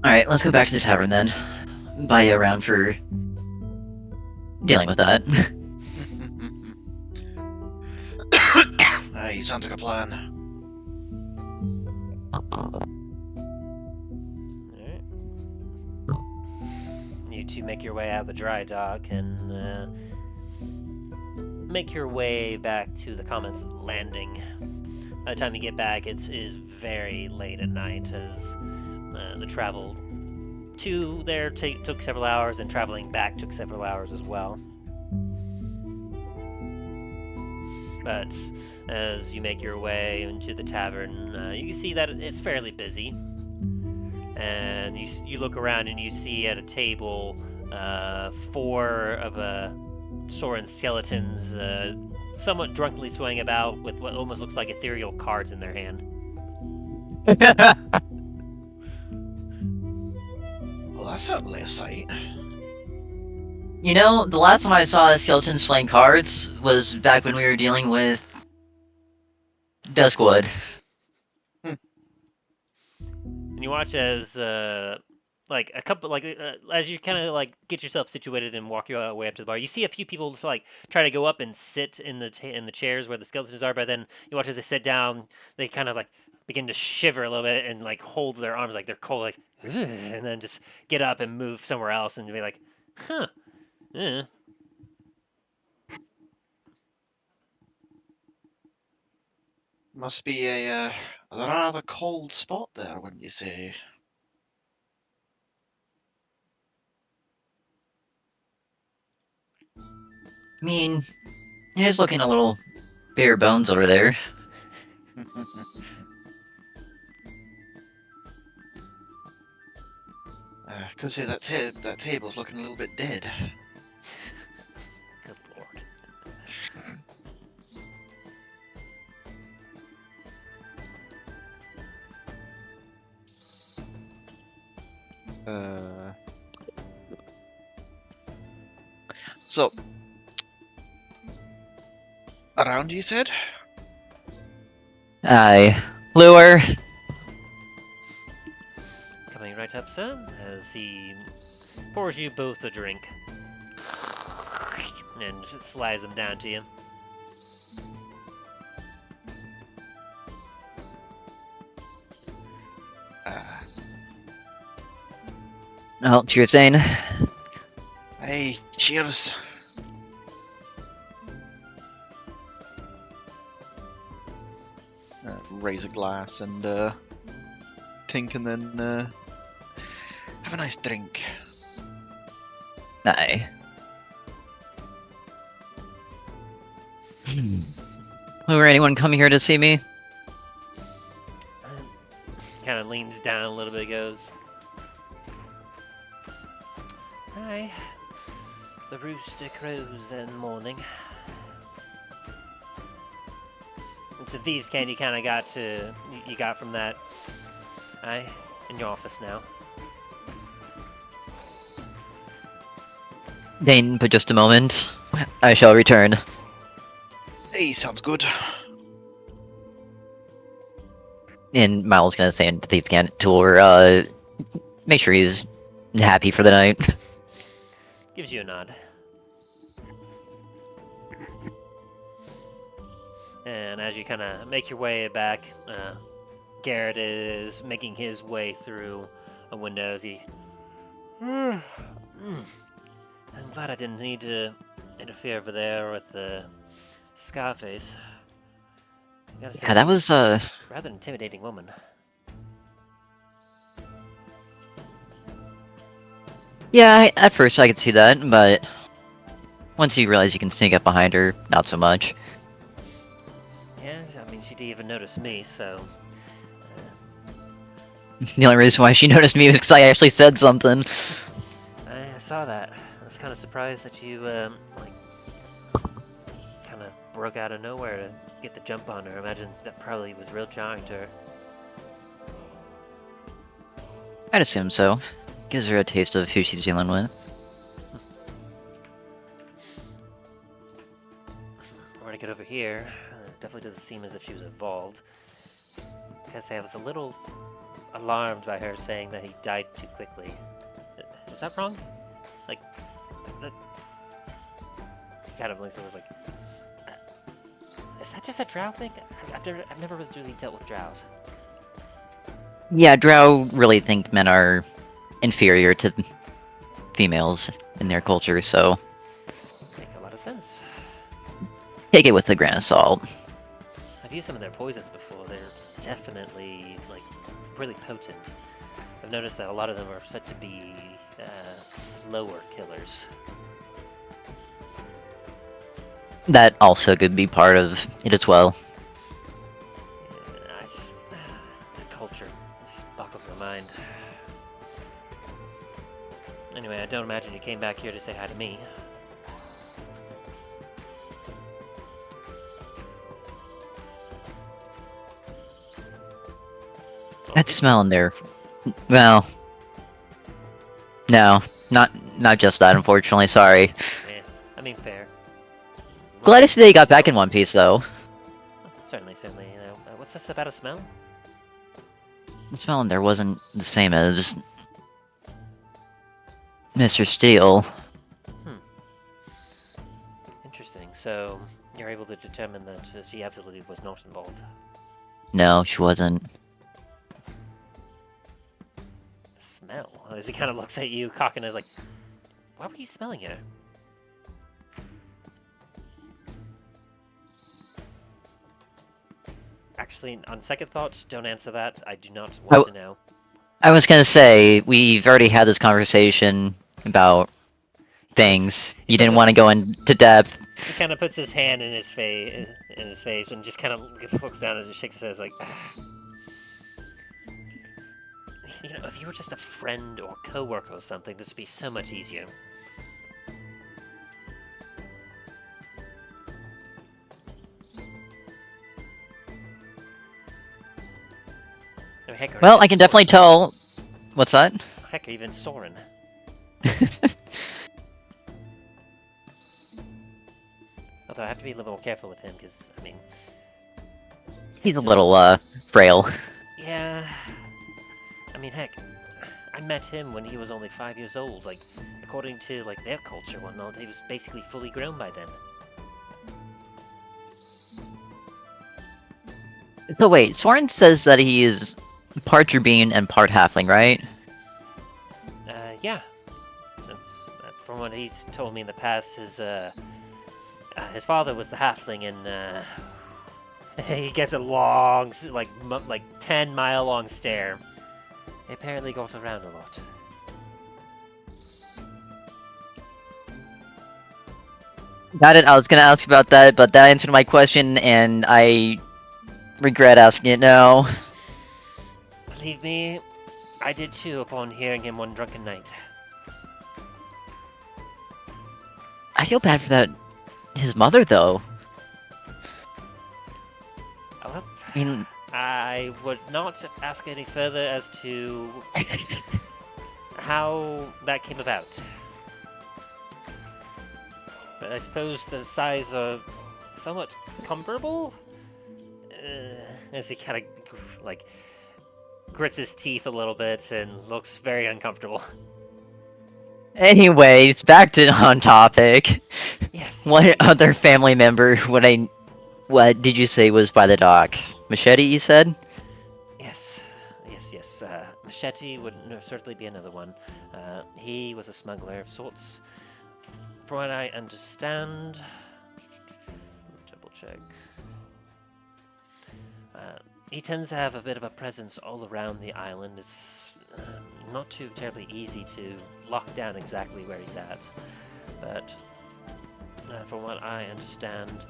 Alright, let's go back to the tavern then. Buy you around for dealing with that. Aye, sounds like a plan. Alright. You two make your way out of the dry dock and make your way back to the Comet's landing. By the time you get back, it is very late at night, as the travel to there took several hours, and traveling back took several hours as well. But as you make your way into the tavern, you can see that it's fairly busy. And you look around and you see at a table 4 of Soren's skeletons somewhat drunkenly swaying about with what almost looks like ethereal cards in their hand. Well, that's certainly a sight. You know, the last time I saw skeletons playing cards was back when we were dealing with Duskwood. And you watch as like a couple, like as you kind of like get yourself situated and walk your way up to the bar, you see a few people just like try to go up and sit in the chairs where the skeletons are. But then you watch as they sit down, they kind of like begin to shiver a little bit and like hold their arms like they're cold, like, ugh, and then just get up and move somewhere else and be like, huh, eh. Must be a rather cold spot there, wouldn't you say? I mean, it is looking a little bare bones over there. Could say that table's looking a little bit dead. Good lord. So, around you said? Aye. Lure. Coming right up, Sam, as he pours you both a drink and just slides them down to you. Oh, cheers, Dain. Hey, cheers. Raise a glass and tink, and then have a nice drink. Aye. Lure, anyone come here to see me? Kind of leans down a little bit, goes, "Hi, the rooster crows in the morning." It's a thieves' candy kind of you got from that. Aye, in your office now. Dain, but just a moment. I shall return. Hey, sounds good. And Miles gonna say to Thief Can to Lure, make sure he's happy for the night. Gives you a nod. And as you kind of make your way back, Garret is making his way through a window as he... I'm glad I didn't need to interfere over there with the Scarface. Gotta say, Yeah, that was, rather intimidating woman. yeah, at first I could see that, but once you realize you can sneak up behind her, not so much. Yeah, I mean, she didn't even notice me, so... The only reason why she noticed me was because I actually said something. I saw that. I was kind of surprised that you, like, kind of broke out of nowhere to get the jump on her. I imagine that probably was real jarring to her. I'd assume so. Gives her a taste of who she's dealing with. When I get over here, it definitely doesn't seem as if she was involved. I gotta say, I was a little alarmed by her saying that he died too quickly. Is that wrong? Like, that... He kind of blinks and was like, is that just a drow thing? I've never really dealt with drows. Yeah, drow really think men are inferior to females in their culture, so Make a lot of sense. take it with a grain of salt. I've used some of their poisons before. They're definitely, like, really potent. I've noticed that a lot of them are said to be slower killers. That also could be part of it as well. Yeah, the culture just boggles my mind. Anyway, I don't imagine you came back here to say hi to me. That smell in there. Well, no, not just that. Unfortunately, sorry. Yeah, I mean, fair. Glad to see that you got back in one piece, though. Certainly. You know, what's this about a smell? The smell in there wasn't the same as Mr. Steele. Interesting. So you're able to determine that she absolutely was not involved. No, she wasn't. The smell. As he kind of looks at you, cocking his like, why were you smelling her? Actually, on second thought, don't answer that. I do not want to know. I was gonna say, we've already had this conversation about things. You didn't want to go into depth. He kind of puts his hand in his face, and just kind of looks down and just shakes his head, like, you know, if you were just a friend or coworker or something, this would be so much easier. I mean, heck, Well, I can definitely tell. What's that? Heck, even Soren. Although I have to be a little more careful with him, because, I mean... He's a little, frail. Yeah... I mean, heck, I met him when he was only 5 years old. Like, according to, like, their culture and whatnot, he was basically fully grown by then. So wait, Soren says that he is part Turbine and part Halfling, right? Yeah. From what he's told me in the past, his father was the halfling, and he gets a long, like 10-mile long stare. He apparently got around a lot. Got it. I was gonna ask about that, but that answered my question, and I regret asking it now. Believe me, I did too upon hearing him one drunken night. I feel bad for that. His mother, though. Well, I mean, I would not ask any further as to how that came about. But I suppose the sighs are somewhat comparable? As he kind of, like, grits his teeth a little bit and looks very uncomfortable. anyways, back to on topic. Yes. What other family member what did you say was by the dock? Machete, you said? Yes. Machete would certainly be another one. He was a smuggler of sorts. From what I understand... Double check. He tends to have a bit of a presence all around the island. It's not too terribly easy to lock down exactly where he's at. But from what I understand,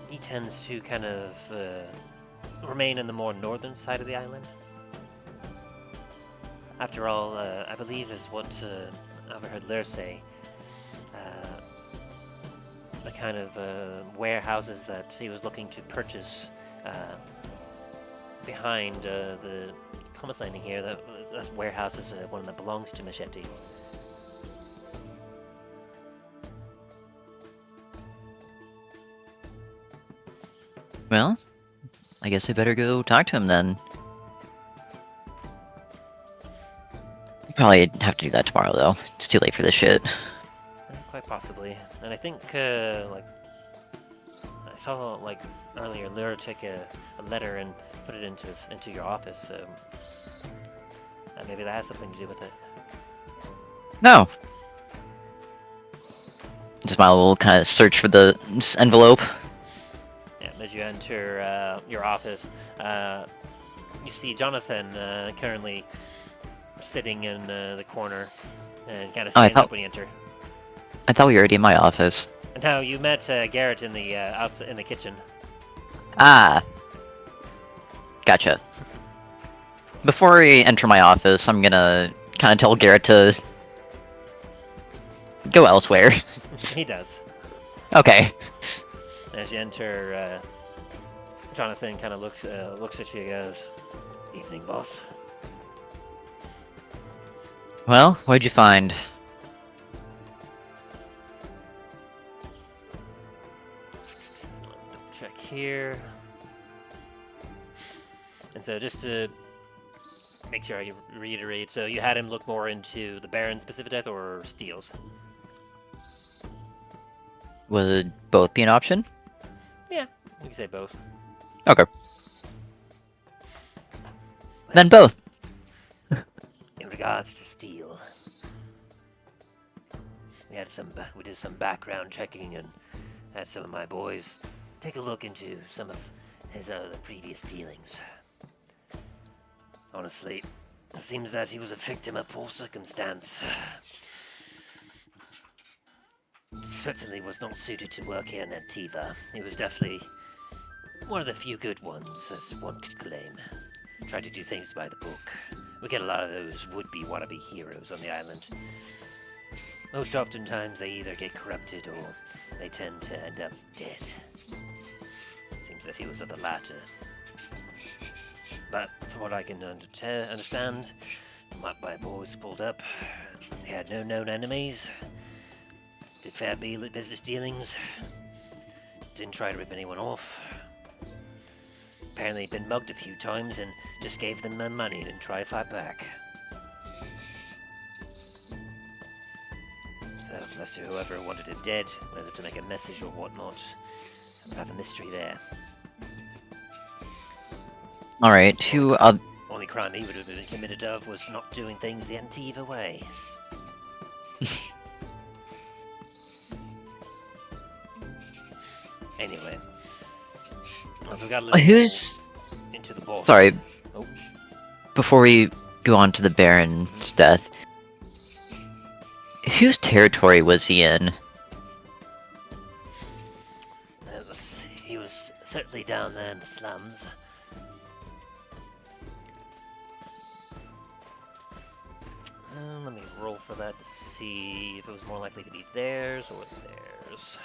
he tends to kind of remain in the more northern side of the island. After all, I believe is what I overheard Lyr say. The kind of warehouses that he was looking to purchase behind the Comet's landing here. That warehouse is one that belongs to Machete. Well, I guess I better go talk to him then. Probably have to do that tomorrow though. It's too late for this shit. Quite possibly. And I think, like, I saw, like, earlier Lura took a letter and put it into your office, so maybe that has something to do with it. No. Just my little kind of search for the envelope. Yeah, as you enter your office, you see Jonathan currently sitting in the corner and kind of standing up when you enter. I thought we were already in my office. No, you met Garet in the outside in the kitchen. Ah. Gotcha. Before we enter my office, I'm gonna kind of tell Garret to go elsewhere. He does. Okay. As you enter, Jonathan kind of looks at you and goes, "Evening, boss." Well, what'd you find? Check here. And so just to make sure I reiterate, so you had him look more into the Baron's specific death or Steele's? Would both be an option? Yeah, we can say both. Okay. Then both. In regards to Steele, we did some background checking and had some of my boys take a look into some of his other previous dealings. Honestly, it seems that he was a victim of poor circumstance. Certainly was not suited to work here in Antiva. He was definitely one of the few good ones, as one could claim. Tried to do things by the book. We get a lot of those would-be wannabe heroes on the island. Most oftentimes they either get corrupted or they tend to end up dead. Seems that he was of the latter. But from what I can understand, from what my boys pulled up, he had no known enemies, did fair business dealings, didn't try to rip anyone off. Apparently been mugged a few times and just gave them their money and didn't try to fight back. So, unless whoever wanted him dead, whether to make a message or whatnot, rather mystery there. Alright, who Only crime he would have been committed of was not doing things the Antiva way. Anyway, as we got a little who's... into the boss. Sorry. Oh. Before we go on to the Baron's death, whose territory was he in? He was certainly down there in the slums. Let me roll for that to see if it was more likely to be theirs or theirs.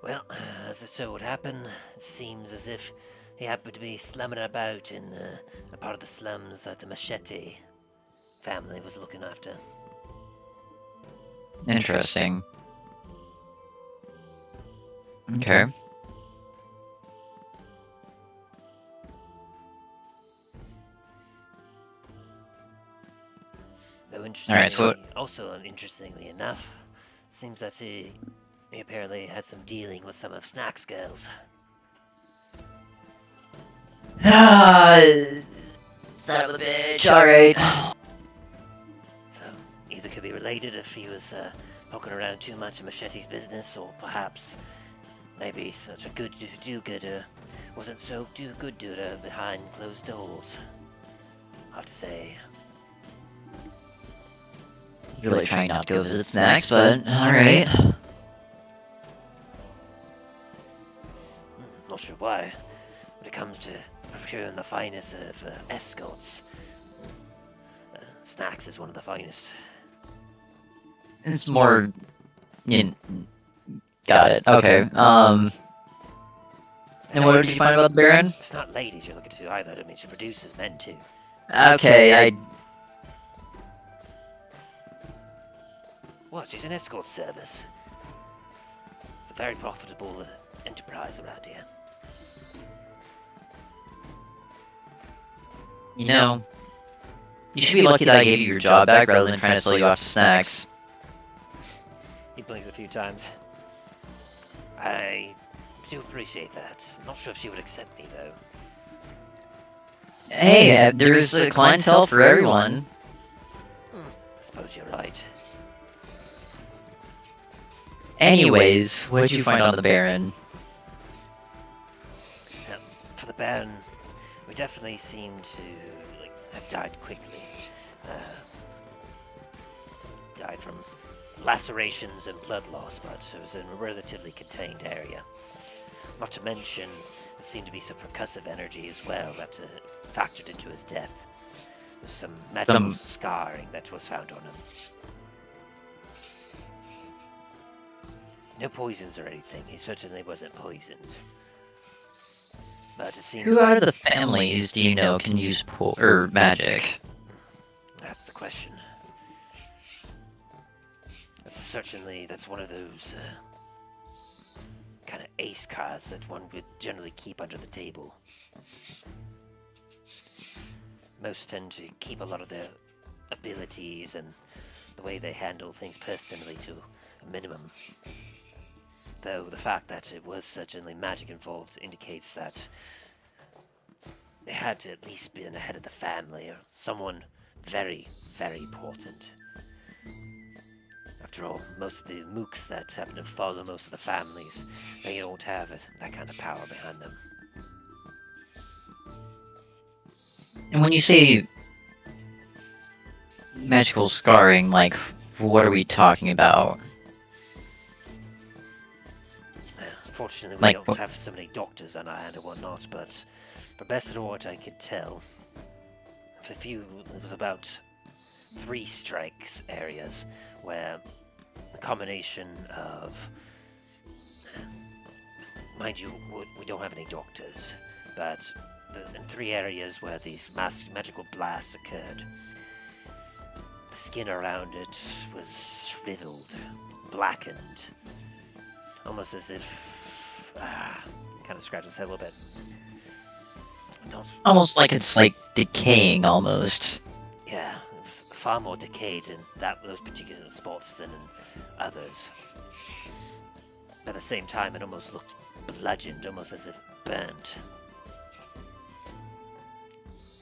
Well, as it so would happen, it seems as if he happened to be slumming about in a part of the slums that the Machete family was looking after. Interesting. Okay. Though interestingly, Alright, so also interestingly enough, seems that he apparently had some dealing with some of Snack's girls. Ah, son of a bitch, alright. So, either could be related if he was poking around too much in Machete's business, or perhaps maybe such a good do-gooder wasn't so do-good-doer behind closed doors. Hard to say. Really trying not to go visit Snacks, but alright. not sure why. When it comes to procuring the finest of escorts, Snacks is one of the finest. It's more. Got it. Okay. And what did you find about the Baron? It's not ladies you're looking to either. I mean, she produces men too. Okay, What? She's an escort service. It's a very profitable enterprise around here. You know, you should be lucky that I gave you your job back rather than trying to sell you off to Snacks. He blinks a few times. I do appreciate that. I'm not sure if she would accept me, though. Hey, there's a clientele for everyone. I suppose you're right. Anyways, what did you find on the Baron? For the Baron, we definitely seem to have died quickly. Died from lacerations and blood loss, but it was in a relatively contained area. Not to mention, there seemed to be some percussive energy as well that factored into his death. There was some magical scarring that was found on him. No poisons or anything. He certainly wasn't poisoned. But it seemed... Who out of the families do you know can use magic? That's the question. That's one of those kind of ace cards that one would generally keep under the table. Most tend to keep a lot of their abilities and the way they handle things personally to a minimum. Though the fact that it was certainly magic involved indicates that they had to at least be in the head of the family or someone very, very important. After all, most of the mooks that happen to follow most of the families, they don't have that kind of power behind them. And when you say magical scarring, like, what are we talking about? Fortunately, we don't have so many doctors on our hand and whatnot, but for best of what I could tell, it was about 3 strikes areas where the combination of, mind you, we don't have any doctors, but in 3 areas where these magical blasts occurred, the skin around it was shriveled, blackened, almost as if, kind of scratches his head a little bit. Almost like it's like decaying almost. Yeah, it was far more decayed in those particular spots than in others. At the same time, it almost looked bludgeoned, almost as if burnt.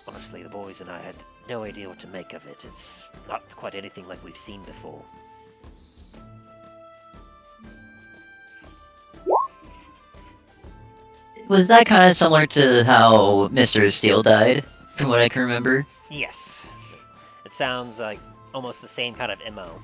Honestly, the boys and I had no idea what to make of it. It's not quite anything like we've seen before. Was that kind of similar to how Mr. Steele died, from what I can remember? Yes. It sounds like almost the same kind of MO.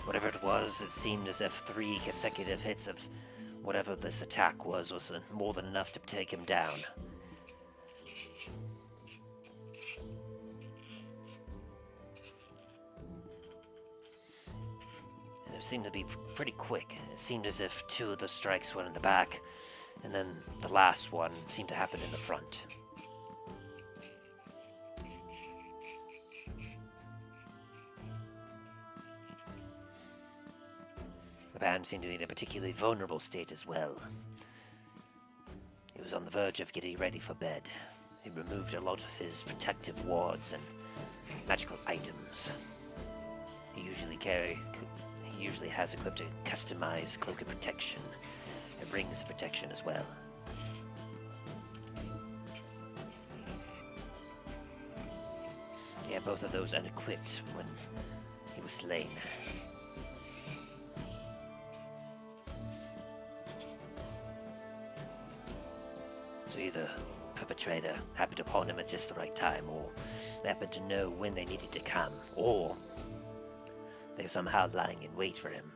Whatever it was, it seemed as if 3 consecutive hits of whatever this attack was more than enough to take him down. It seemed to be pretty quick. It seemed as if 2 of the strikes went in the back, and then the last one seemed to happen in the front. The band seemed to be in a particularly vulnerable state as well. He was on the verge of getting ready for bed. He removed a lot of his protective wards and magical items. He usually has equipped a customized cloak of protection and rings of protection as well. He had both of those unequipped when he was slain. To either perpetrator happened upon him at just the right time, or they happened to know when they needed to come, or they were somehow lying in wait for him.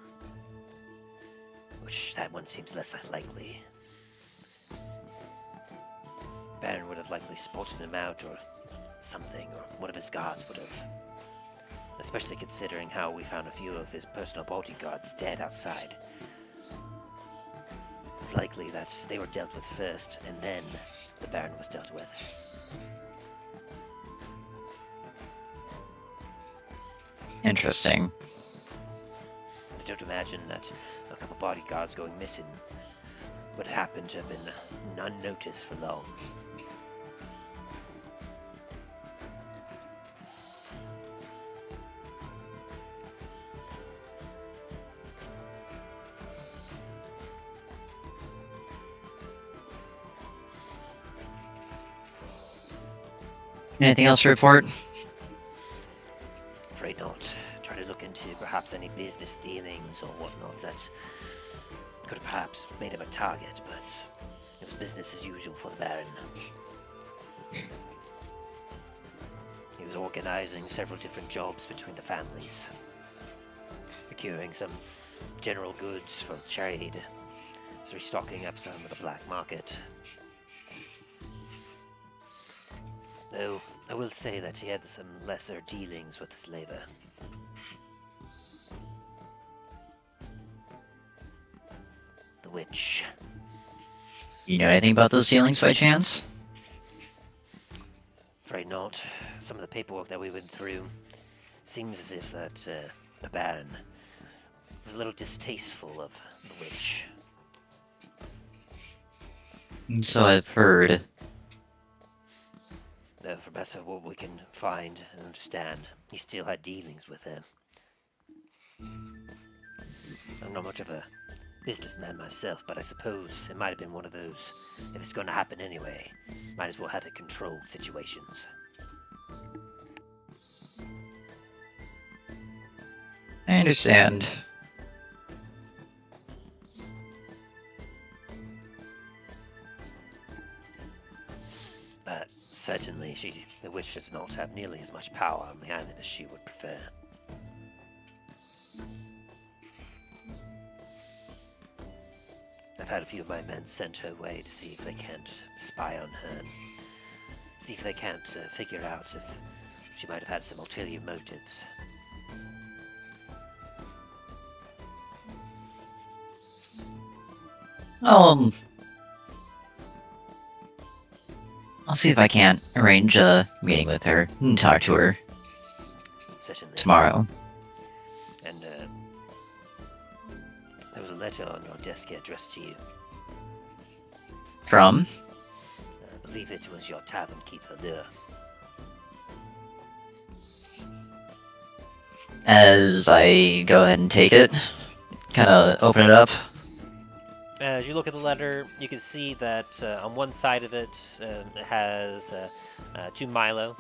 Which, that one seems less likely. Baron would have likely spotted him out or something, or one of his guards would have. Especially considering how we found a few of his personal bodyguards dead outside. It's likely that they were dealt with first, and then the Baron was dealt with. Interesting. I don't imagine that a couple bodyguards going missing would happen to have been unnoticed for long. Anything else to report? Afraid not. Try to look into perhaps any business dealings or whatnot that could have perhaps made him a target, but it was business as usual for the Baron. He was organizing several different jobs between the families, procuring some general goods for trade, so restocking up some of the black market. Though, I will say that he had some lesser dealings with the slaver. The witch. You know anything about those dealings by chance? Afraid not. Some of the paperwork that we went through seems as if that the Baron was a little distasteful of the witch. So I've heard. Though, for best of what we can find and understand, he still had dealings with her. I'm not much of a businessman myself, but I suppose it might have been one of those, if it's going to happen anyway, might as well have it controlled situations. I understand. But certainly the witch does not have nearly as much power on the island as she would prefer. I've had a few of my men sent her way to see if they can't spy on her, and see if they can't figure out if she might have had some ulterior motives. I'll see if I can't arrange a meeting with her and talk to her Certainly. tomorrow. And there was a letter on your desk here addressed to you. From? I believe it was your tavern keeper there. As I go ahead and take it, kind of open it up. As you look at the letter, you can see that on one side of it, it has to Milo,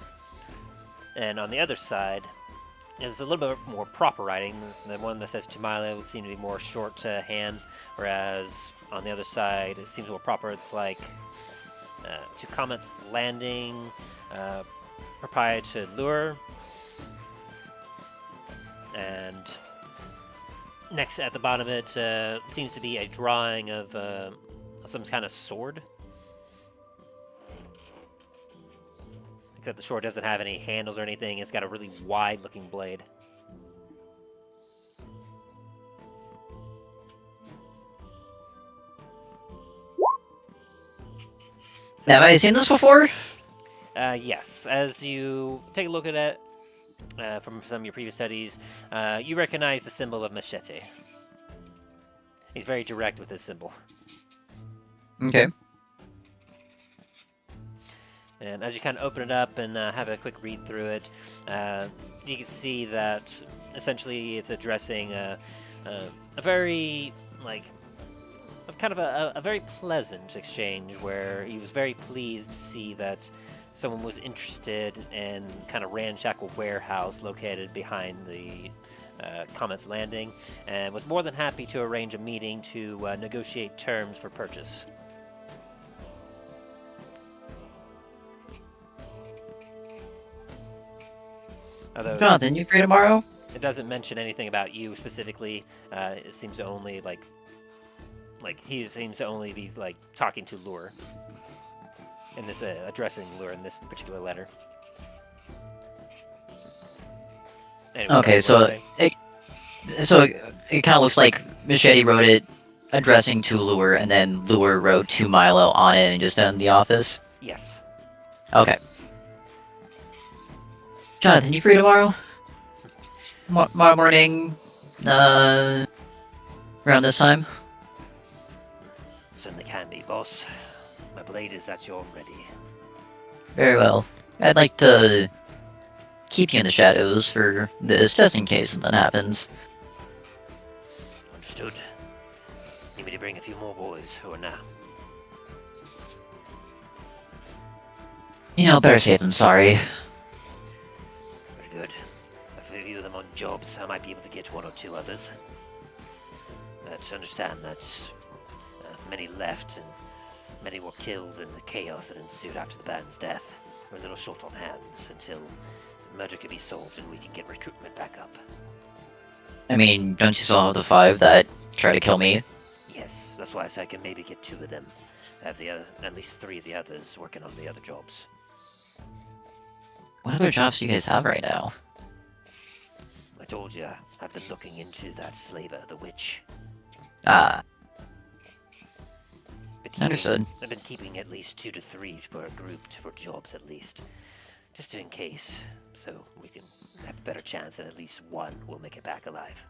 and on the other side is a little bit more proper writing. The one that says to Milo would seem to be more shorthand, whereas on the other side it seems more proper. It's like to Comet's landing, proprietor lure, and next at the bottom of it seems to be a drawing of some kind of sword. Except the sword doesn't have any handles or anything. It's got a really wide-looking blade. Now, have I seen this before? Yes. As you take a look at it from some of your previous studies, you recognize the symbol of machete. He's very direct with his symbol. Okay. And as you kind of open it up and have a quick read through it, you can see that essentially it's addressing a very, a very pleasant exchange where he was very pleased to see that someone was interested in kind of ramshackle warehouse located behind the Comet's Landing, and was more than happy to arrange a meeting to negotiate terms for purchase. Although Jonathan, you free tomorrow? it doesn't mention anything about you specifically. It seems to only like he seems to only be like talking to Lure in this addressing Lure in this particular letter. Anyway, Okay, sorry, what so it kind of looks like Machete wrote it addressing to Lure, and then Lure wrote to Milo on it and just done the office. yes. Okay. Jonathan, you free tomorrow? Tomorrow morning, around this time? Certainly can be, boss. My blade is at your ready. Very well. I'd like to keep you in the shadows for this, just in case something happens. Understood. Need me to bring a few more boys, or nah? You know, better safe than sorry. Very good. If a few of them on jobs, I might be able to get one or two others. But understand that many left and many were killed in the chaos that ensued after the band's death. We're a little short on hands until murder can be solved and we can get recruitment back up. I mean, don't you still have the 5 that try to kill me? Yes, that's why I said I can maybe get 2 of them. Have the at least 3 of the others working on the other jobs. What other jobs do you guys have right now? I told you, I've been looking into that slaver, the witch. Ah, But understood. I've been keeping at least 2 to 3 per group for jobs at least. Just in case, so we can have a better chance and at least one will make it back alive.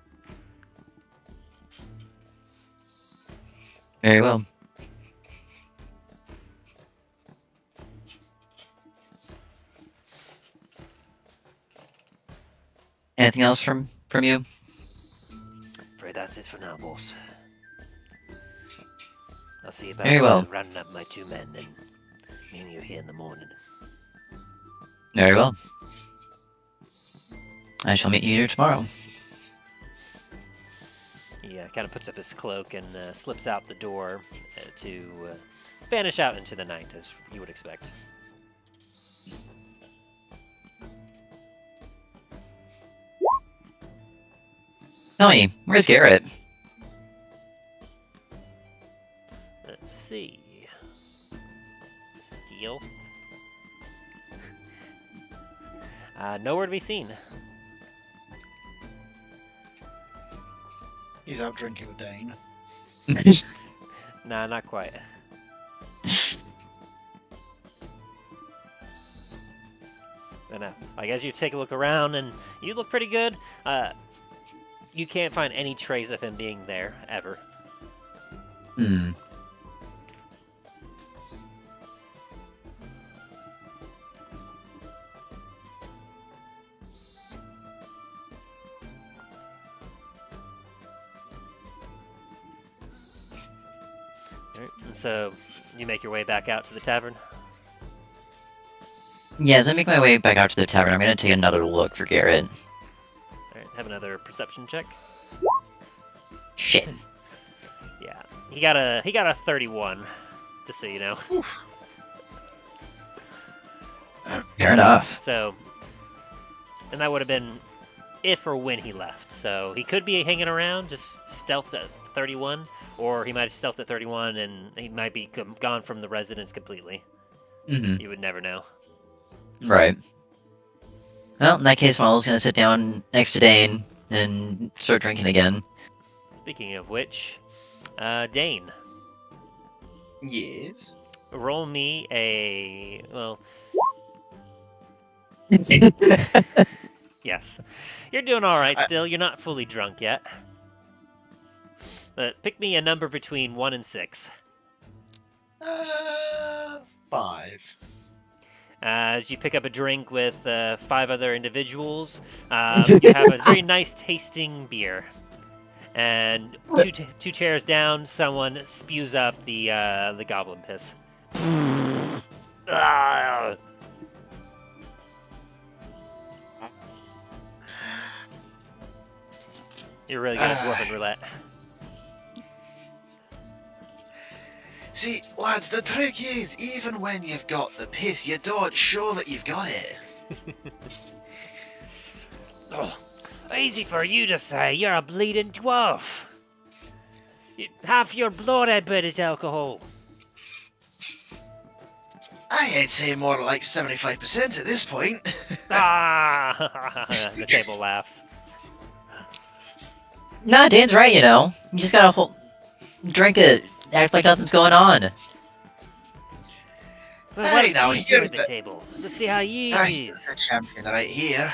Very well. Anything else from you? Afraid that's it for now, boss. I'll see about Very well. rounding up my 2 men and meeting you here in the morning. Very well. I shall meet you here tomorrow. He kind of puts up his cloak and slips out the door to vanish out into the night, as you would expect. Tony, where's Garret? Let's see. Steal. Nowhere to be seen. He's out drinking with Dain. Nah, not quite. I know. I guess you take a look around and you look pretty good. You can't find any trace of him being there, ever. Hmm. Alright, and so you make your way back out to the tavern. Yeah, as I make my way back out to the tavern, I'm gonna take another look for Garret. Alright, have another perception check. Shit. Yeah, he got a 31, just so you know. Fair enough. So, and that would have been if or when he left. So he could be hanging around, just stealth at 31, or he might have stealthed at 31 and he might be gone from the residence completely. Mm-hmm. You would never know. Right. Well, in that case, Milo's gonna sit down next to Dain and start drinking again. Speaking of which, Dain, Yes. roll me a, well, yes. You're doing alright still, you're not fully drunk yet. But pick me a number between 1 and 6. 5. As you pick up a drink with 5 other individuals, you have a very nice tasting beer. And two chairs down, someone spews up the goblin piss. Ah! You're really good at dwarven roulette. See, lads, the trick is, even when you've got the piss, you don't show that you've got it. Oh, easy for you to say. You're a bleeding dwarf. Half your blood, I bet, is alcohol. I'd say more like 75% at this point. Ah! The table laughs. Nah, Dan's right, you know. You just gotta drink it, act like nothing's going on. Well, Hey, why don't now, you here's join the table? Let's see how you do. The champion right here.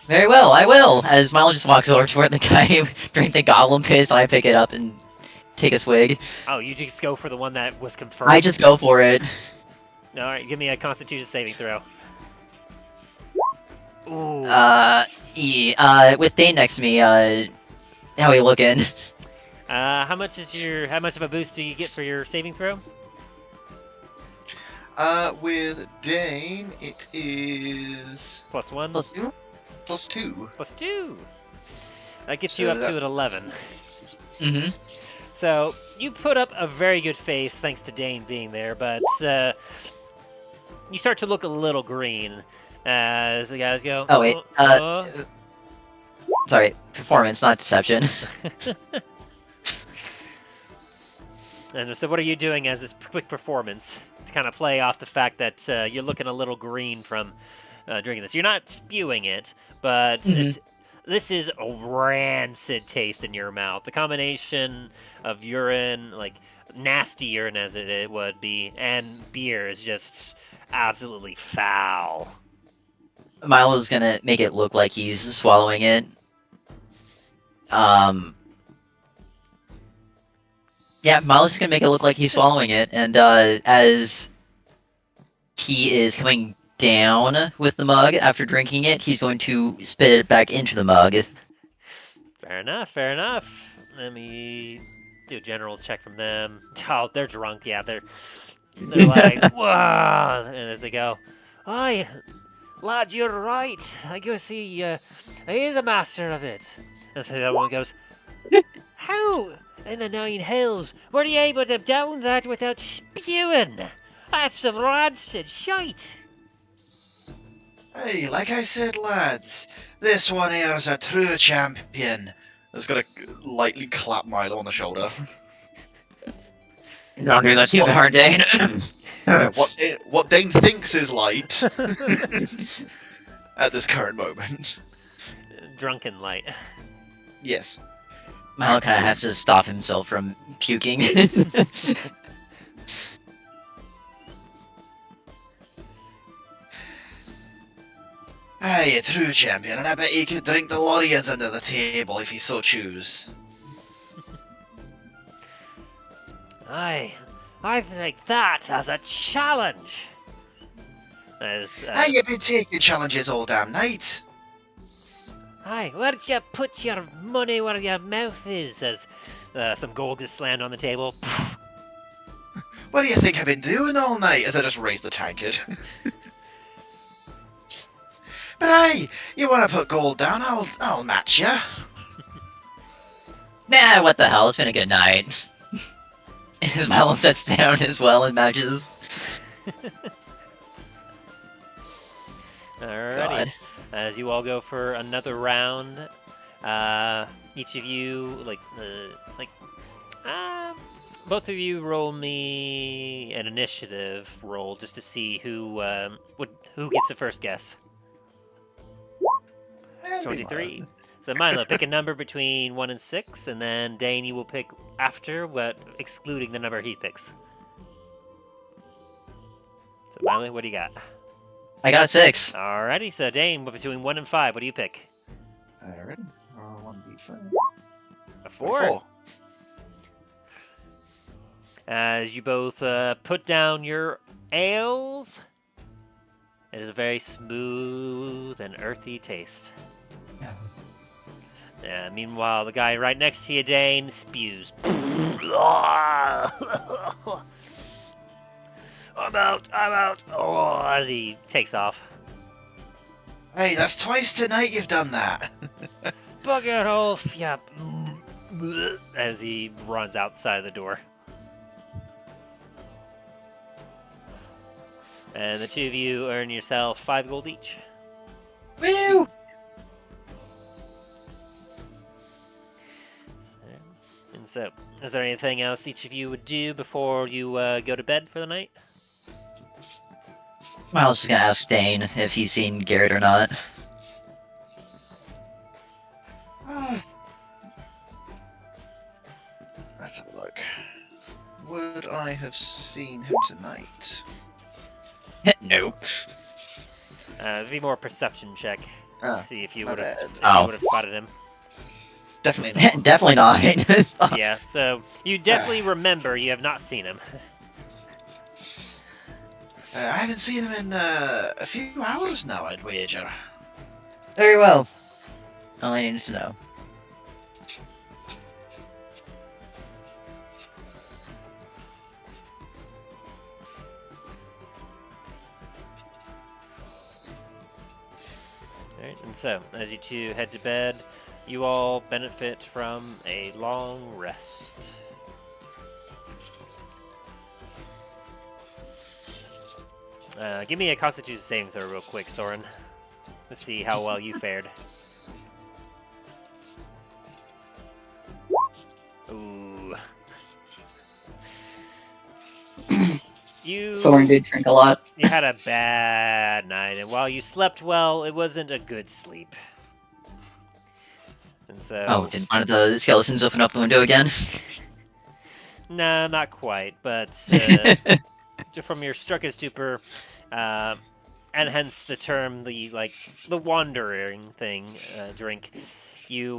Very well, I will. As Milo just walks over toward the guy who drank the goblin piss, I pick it up and take a swig. Oh, you just go for the one that was confirmed? I just go for it. Alright, give me a Constitution saving throw. Ooh. Yeah, with Dain next to me, how we looking? How much of a boost do you get for your saving throw? With Dain, it is Plus 1? +2? +2. Plus 2! That gets you So up to an 11. Mm-hmm. So, you put up a very good face thanks to Dain being there, but you start to look a little green as the guys go, Oh, wait, sorry, performance, not deception. And so what are you doing as this quick performance to kind of play off the fact that you're looking a little green from drinking this? You're not spewing it, but this is a rancid taste in your mouth. The combination of urine, like nasty urine as it would be, and beer is just absolutely foul. Milo's gonna make it look like he's swallowing it. Yeah, Milo's just gonna make it look like he's swallowing it, and as he is coming down with the mug after drinking it, he's going to spit it back into the mug. Fair enough, fair enough. Let me do a general check from them. Oh, they're drunk, yeah, they're like, whoa, and as they go, aye, lad, you're right. I guess he is a master of it. And so the other one goes, how in the nine hills were you able to down that without spewing? That's some rancid shite. Hey, like I said, lads, this one here's a true champion. I was gonna lightly clap Milo on the shoulder. Don't do that too hard, Dain. What Dain thinks is light at this current moment. Drunken light. Yes. Milo kind of has to stop himself from puking. Aye, a true champion, and I bet he could drink the Lorians under the table if he so choose. Aye, I think that as a challenge. As, Aye, you've been taking challenges all damn night. Aye, where'd you put your money where your mouth is? As some gold gets slammed on the table. What do you think I've been doing all night? As I just raise the tankard. But aye, you want to put gold down? I'll match ya. Nah, what the hell? It's been a good night. As Milo sits down as well and matches. Alrighty. God. As you all go for another round, each of you, both of you roll me an initiative roll just to see who gets the first guess. 23. So Milo, pick a number between 1 and 6, and then Dain, you will pick after, but excluding the number he picks. So Milo, what do you got? I got a 6. Alrighty, so Dain, between 1 and 5, what do you pick? Alright. 1d4. A 4. As you both put down your ales, it is a very smooth and earthy taste. Meanwhile, the guy right next to you, Dain, spews. I'm out. Oh, as he takes off. Hey, that's twice tonight you've done that. Bugger off, yep. As he runs outside the door. And the two of you earn yourself 5 gold each. Woo! So, is there anything else each of you would do before you go to bed for the night? I was gonna ask Dain if he's seen Garret or not. Let's have a look. Would I have seen him tonight? Nope. It'd be more a perception check. Ah, See if you my would have bad. spotted him. Definitely not. Definitely not. Yeah, so you definitely remember you have not seen him. I haven't seen him in a few hours now, I'd wager. Very well. All I needed to know. Alright, and so, as you two head to bed, you all benefit from a long rest. Give me a Constitution saving throw real quick, Soren. Let's see how well you fared. Ooh. Soren did drink a lot. You had a bad night, and while you slept well, it wasn't a good sleep. And so... Oh, did one of the skeletons open up the window again? Nah, not quite, but from your struck in stupor, and hence the term, the wandering thing, drink, you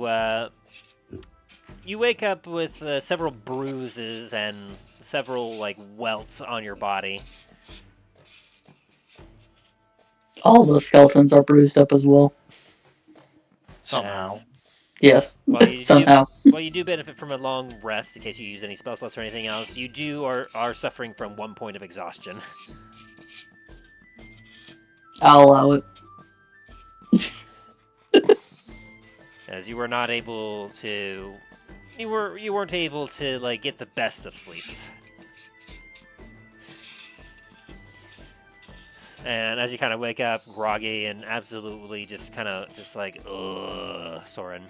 wake up with several bruises and several welts on your body. All the skeletons are bruised up as well. Somehow. Yes, Well, you somehow. Well, you do benefit from a long rest in case you use any spell slots or anything else. You are suffering from 1 point of exhaustion. I'll allow it. As you were not able to... You weren't able to, get the best of sleeps. And as you kind of wake up, groggy and absolutely just like, ugh, Soren.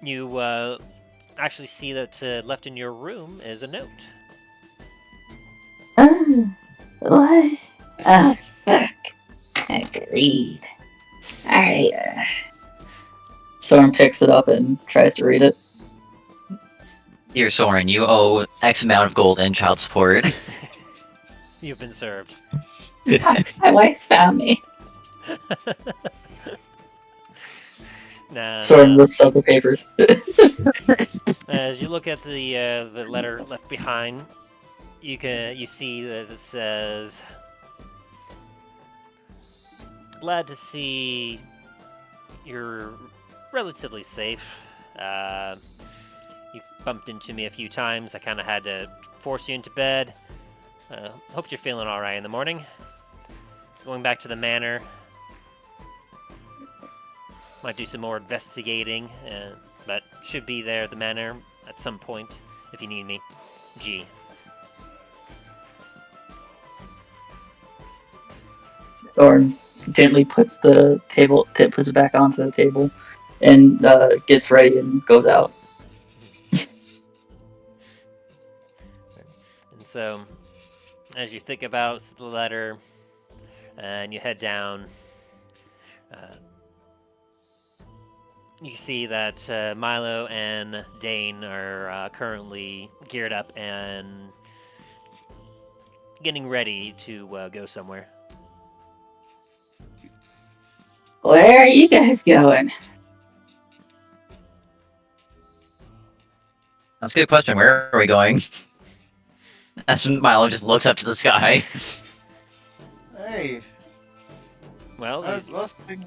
You actually see that left in your room is a note. What? Oh, fuck. Agreed. Alright. Soren picks it up and tries to read it. Dear Soren, you owe X amount of gold and child support. You've been served. My wife's found me. Nah, Soren rips out the papers. As you look at the letter left behind, you see that it says, "Glad to see you're relatively safe. You bumped into me a few times. I kind of had to force you into bed. Hope you're feeling all right in the morning. Going back to the manor. Might do some more investigating, but should be there at the manor at some point if you need me. G." Soren gently puts it back onto the table, and gets ready and goes out. And so, as you think about the letter, and you head down, you see that Milo and Dain are currently geared up and getting ready to go somewhere. Where are you guys going? That's a good question. Where are we going? That's when Milo just looks up to the sky. Hey, Well, I was last thing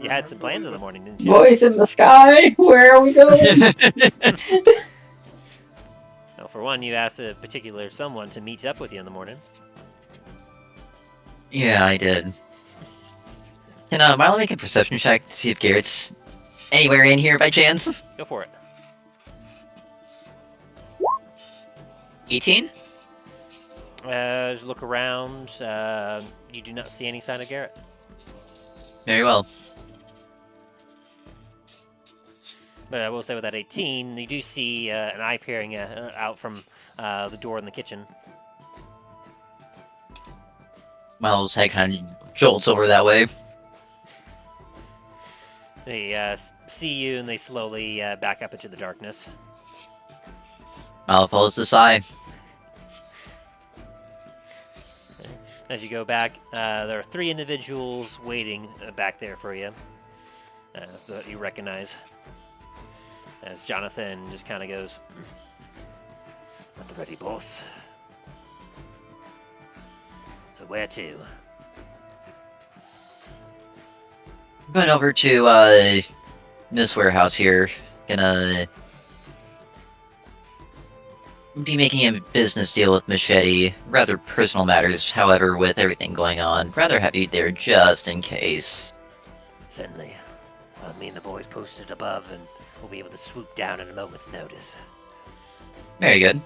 you had some plans in the morning, didn't you? Voice in the sky, where are we going? Well, for one, you asked a particular someone to meet up with you in the morning. Yeah, I did. Can Milo make a perception check to see if Garrett's anywhere in here by chance? Go for it. 18? As you look around, you do not see any sign of Garret. Very well. But I will say with that 18, you do see an eye peering out from the door in the kitchen. Milo's head kind of jolts over that way. They see you and they slowly back up into the darkness. Milo follows the sigh. As you go back, there are 3 individuals waiting back there for you that you recognize. As Jonathan just kind of goes, "At the ready, boss. So where to?" Going over to this warehouse here. Gonna be making a business deal with Machete. Rather personal matters, however, with everything going on. Rather have you there just in case. Certainly. Me and the boys posted above, and we'll be able to swoop down at a moment's notice. Very good.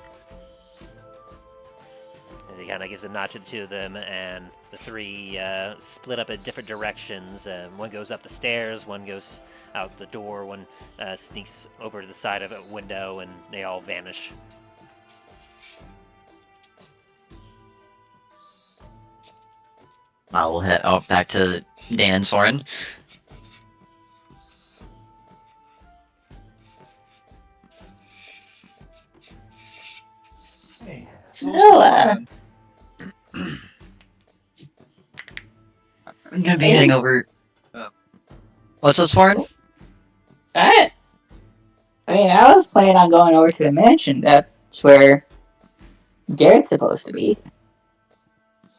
As he kind of gives a nod to the 2 of them, and the 3 split up in different directions. One goes up the stairs, one goes out the door, one sneaks over to the side of a window, and they all vanish. We'll head out back to Dain and Soren. Hey, Noah. I'm gonna be heading over. What's up, Soren? I mean, I was planning on going over to the mansion. That's where Garrett's supposed to be.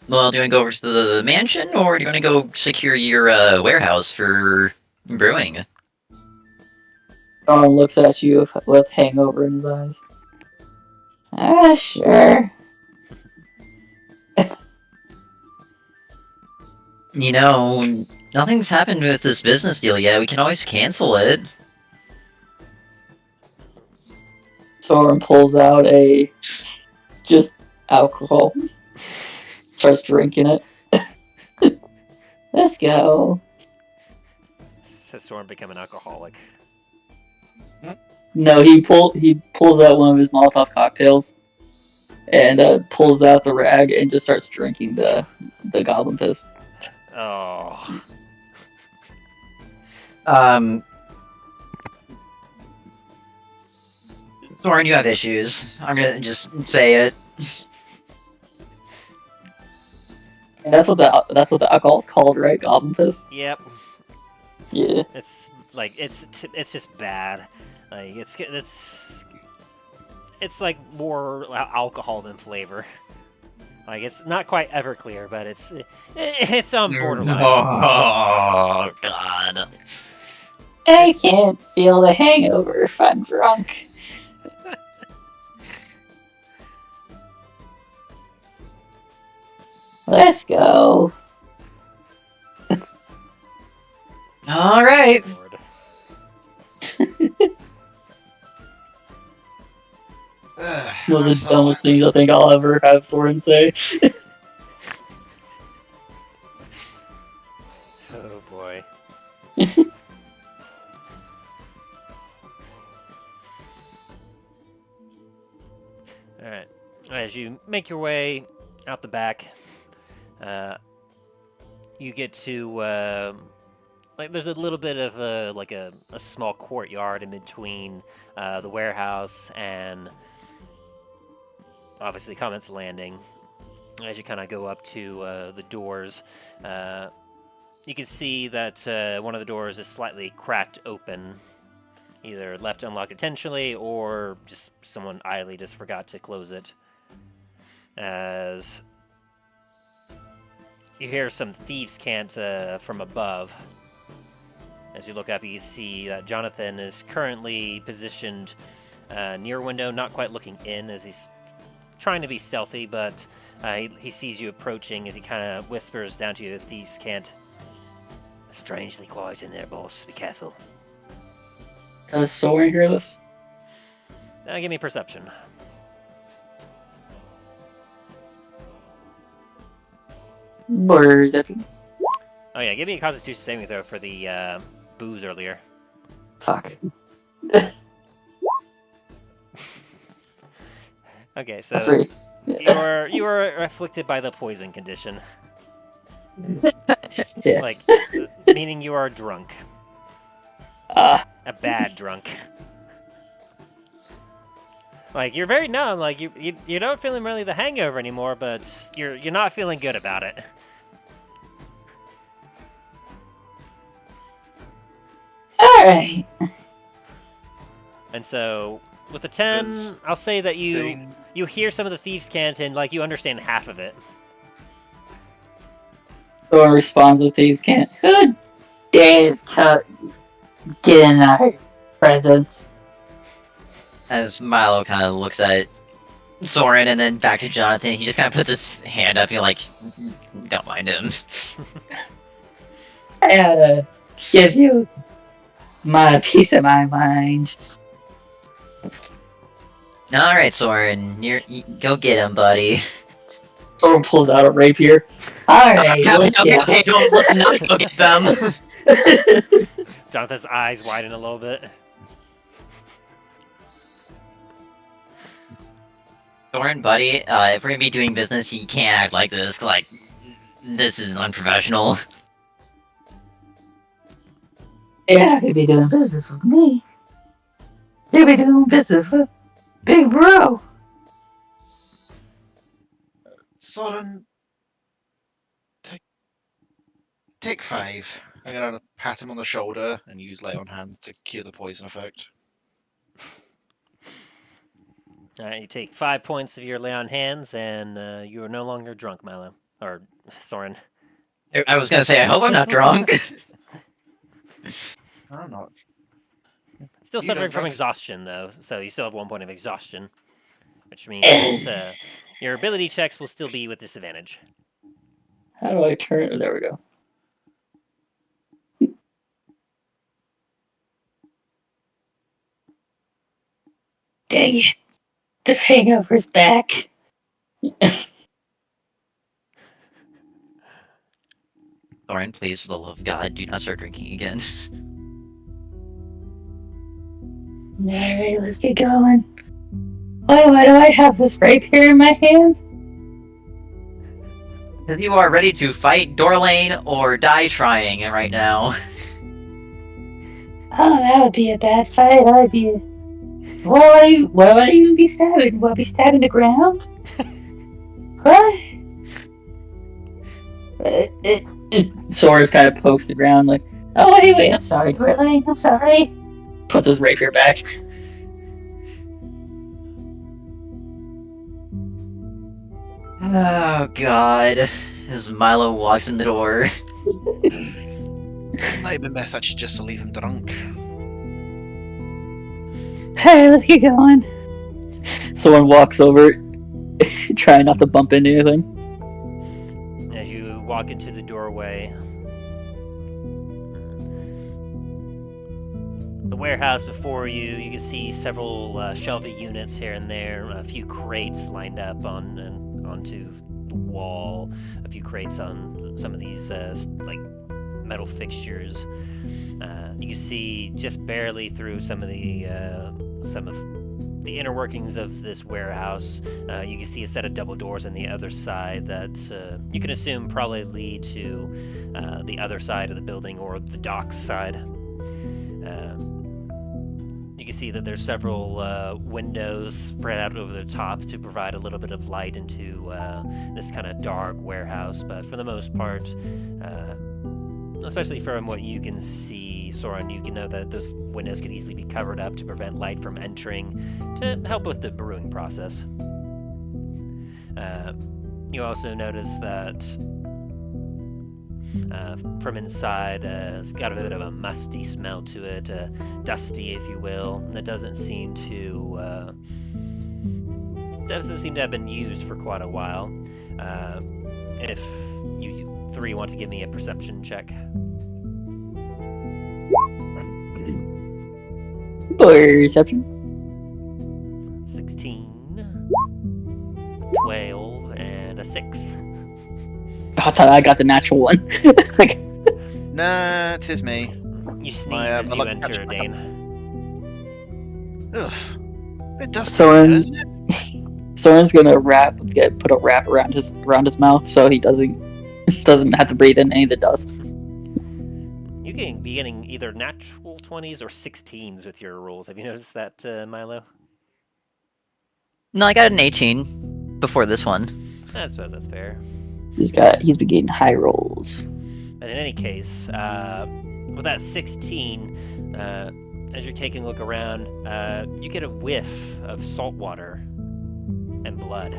Well, do you want to go over to the mansion, or do you want to go secure your warehouse for brewing? Soren looks at you with hangover in his eyes. Sure. You know, nothing's happened with this business deal yet. We can always cancel it. Soren pulls out just alcohol. Starts drinking it. Let's go. Has Soren become an alcoholic? No, he pulls out one of his Molotov cocktails and pulls out the rag and just starts drinking the goblin piss. Oh. Soren, you have issues. I'm gonna just say it. And that's what the alcohol's called, right? Goblin piss. Yep. Yeah. It's like it's just bad. Like it's like more alcohol than flavor. Like it's not quite Everclear, but it's on borderline. Oh God. I can't feel the hangover if I'm drunk. Let's go. All right. Lord. One of the dumbest things I think I'll ever have Soren say. Oh boy. Alright. As you make your way out the back, you get to like there's a little bit of a small courtyard in between the warehouse and obviously Comet's landing. As you kind of go up to the doors, you can see that one of the doors is slightly cracked open, either left unlocked intentionally or just someone idly just forgot to close it. As you hear some thieves' cant from above. As you look up, you see that Jonathan is currently positioned near a window, not quite looking in, as he's trying to be stealthy, but he sees you approaching as he kind of whispers down to you, "Thieves' cant. Strangely quiet in there, boss. Be careful." Does Soren hear this? Give me perception. Where's it? Oh yeah, give me a Constitution saving throw for the booze earlier. Fuck. Okay, A so 3. you are afflicted by the poison condition, Yes. like meaning you are drunk, Ah, a bad drunk. Like you're very numb, like you're not feeling really the hangover anymore, but you're not feeling good about it. Alright. And so with the 10, Does I'll say that you Dain- hear some of the thieves' cant and like you understand half of it. Thor responds with these can't. Good days, get in our presence. As Milo kind of looks at Soren and then back to Jonathan, he just kind of puts his hand up, like, don't mind him. I gotta give you my piece of my mind. Alright, Soren, go get him, buddy. Soren pulls out a rapier. Alright, Okay, let's go. let's not go get them. Jonathan's eyes widen a little bit. Soren, buddy, if we're gonna be doing business, you can't act like this, like, this is unprofessional. You're not gonna be doing business with me. You'll be doing business with Big Bro. Soren, take 5. I'm gonna pat him on the shoulder and use lay on hands to cure the poison effect. Alright, you take 5 points of your lay on hands, and you are no longer drunk, Milo. Or Soren. I was gonna say, I hope I'm not drunk. I'm not. Still You suffering don't from drink. exhaustion, though, so you still have 1 point of exhaustion. Which means your ability checks will still be with disadvantage. How do I turn? Oh, there we go. Dang it. The hangover's back. Soren, please, for the love of God, do not start drinking again. Alright, let's get going. Why do I have this rapier in my hand? Because you are ready to fight Dorlane or die trying right now. Oh, that would be a bad fight. I'd be. What would I even be stabbing? Would I be stabbing the ground? What? Soren kind of pokes the ground, like, Oh, wait, I'm sorry, Dorlane. I'm sorry. puts his rapier back. Oh god. As Milo walks in the door. Might have been best actually just to leave him drunk. Alright, let's get going. Someone walks over, trying not to bump into anything. As you walk into the doorway, the warehouse before you, you can see several shelving units here and there, a few crates lined up onto the wall, a few crates on some of these like metal fixtures. You can see just barely through some of the inner workings of this warehouse. You can see a set of double doors on the other side that you can assume probably lead to the other side of the building or the docks side. You can see that there's several windows spread out over the top to provide a little bit of light into this kind of dark warehouse, but for the most part, especially from what you can see, Soren, you can know that those windows could easily be covered up to prevent light from entering, to help with the brewing process. You also notice that from inside, it's got a bit of a musty smell to it, dusty, if you will. And it doesn't seem to have been used for quite a while. If you three want to give me a perception check. Perception. 16, 12, and a 6. I thought I got the natural one. Like, Nah, 'tis me. You sneeze My as you luck enter, catch- Dain. Ugh. It does Soren- that, isn't it? Soren's gonna put a wrap around his mouth so he doesn't have to breathe in any of the dust. You can be getting either natural 20s or 16s with your rolls. Have you noticed that, Milo? No, I got an 18 before this one. I suppose that's fair. He's been getting high rolls. But in any case, with that 16, as you're taking a look around, you get a whiff of salt water and blood.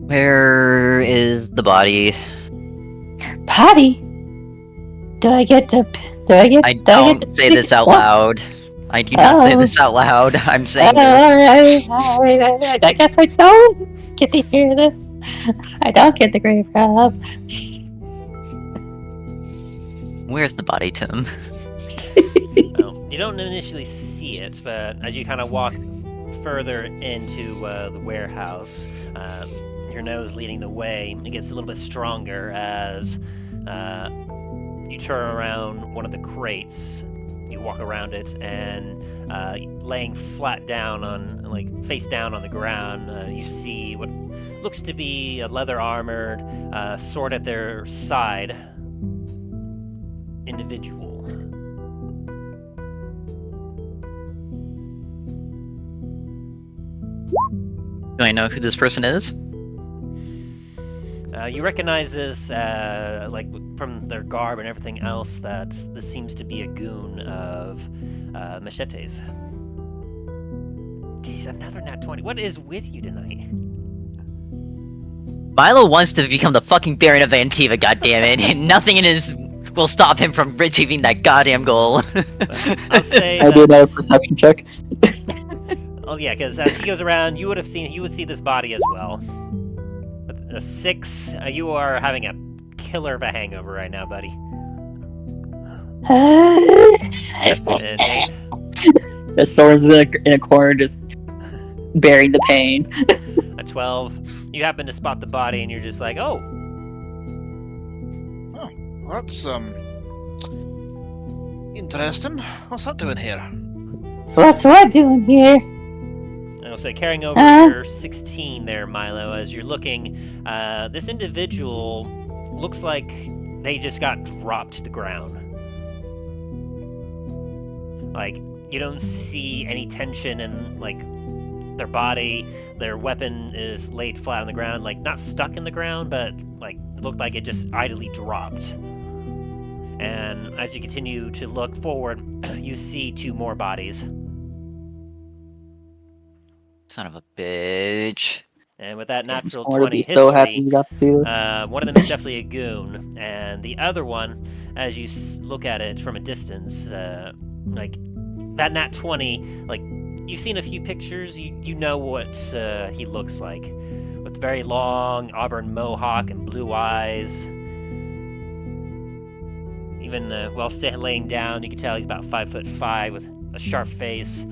Where is the body? Patty? Do I get to? I don't say this out loud. I do not say this out loud. I'm saying this. Alright, I guess I don't get to hear this. I don't get the grave rob. Where's the body, Tim? Well, you don't initially see it, but as you kind of walk further into the warehouse, your nose leading the way, it gets a little bit stronger as you turn around one of the crates. You walk around it, and laying flat down face down on the ground, you see what looks to be a leather-armored, sword at their side individual. Do I know who this person is? You recognize this, from their garb and everything else, that this seems to be a goon of Machete's. Jeez, another nat 20. What is with you tonight? Milo wants to become the fucking Baron of Antiva, goddammit, and nothing in his will stop him from achieving that goddamn goal. I'll say I do another perception check. Oh yeah, because as he goes around, you would see this body as well. With a 6, you are having a killer of a hangover right now, buddy. And Dain, Soren's in a corner just bearing the pain. a 12. You happen to spot the body, and you're just like, oh. That's interesting. What's that doing here? What's what doing here? And I'll say, carrying over your 16 there, Milo, as you're looking, this individual looks like they just got dropped to the ground. Like, you don't see any tension in, their body. Their weapon is laid flat on the ground, not stuck in the ground, but, it looked like it just idly dropped. And as you continue to look forward, you see 2 more bodies. Son of a bitch. And with that natural I want to 20 be history, so happy you got to see this. one of them is definitely a goon, and the other one, as you look at it from a distance, that nat 20, you've seen a few pictures, you know what he looks like, with very long auburn mohawk and blue eyes. Even while laying down, you can tell he's about 5'5" with a sharp face.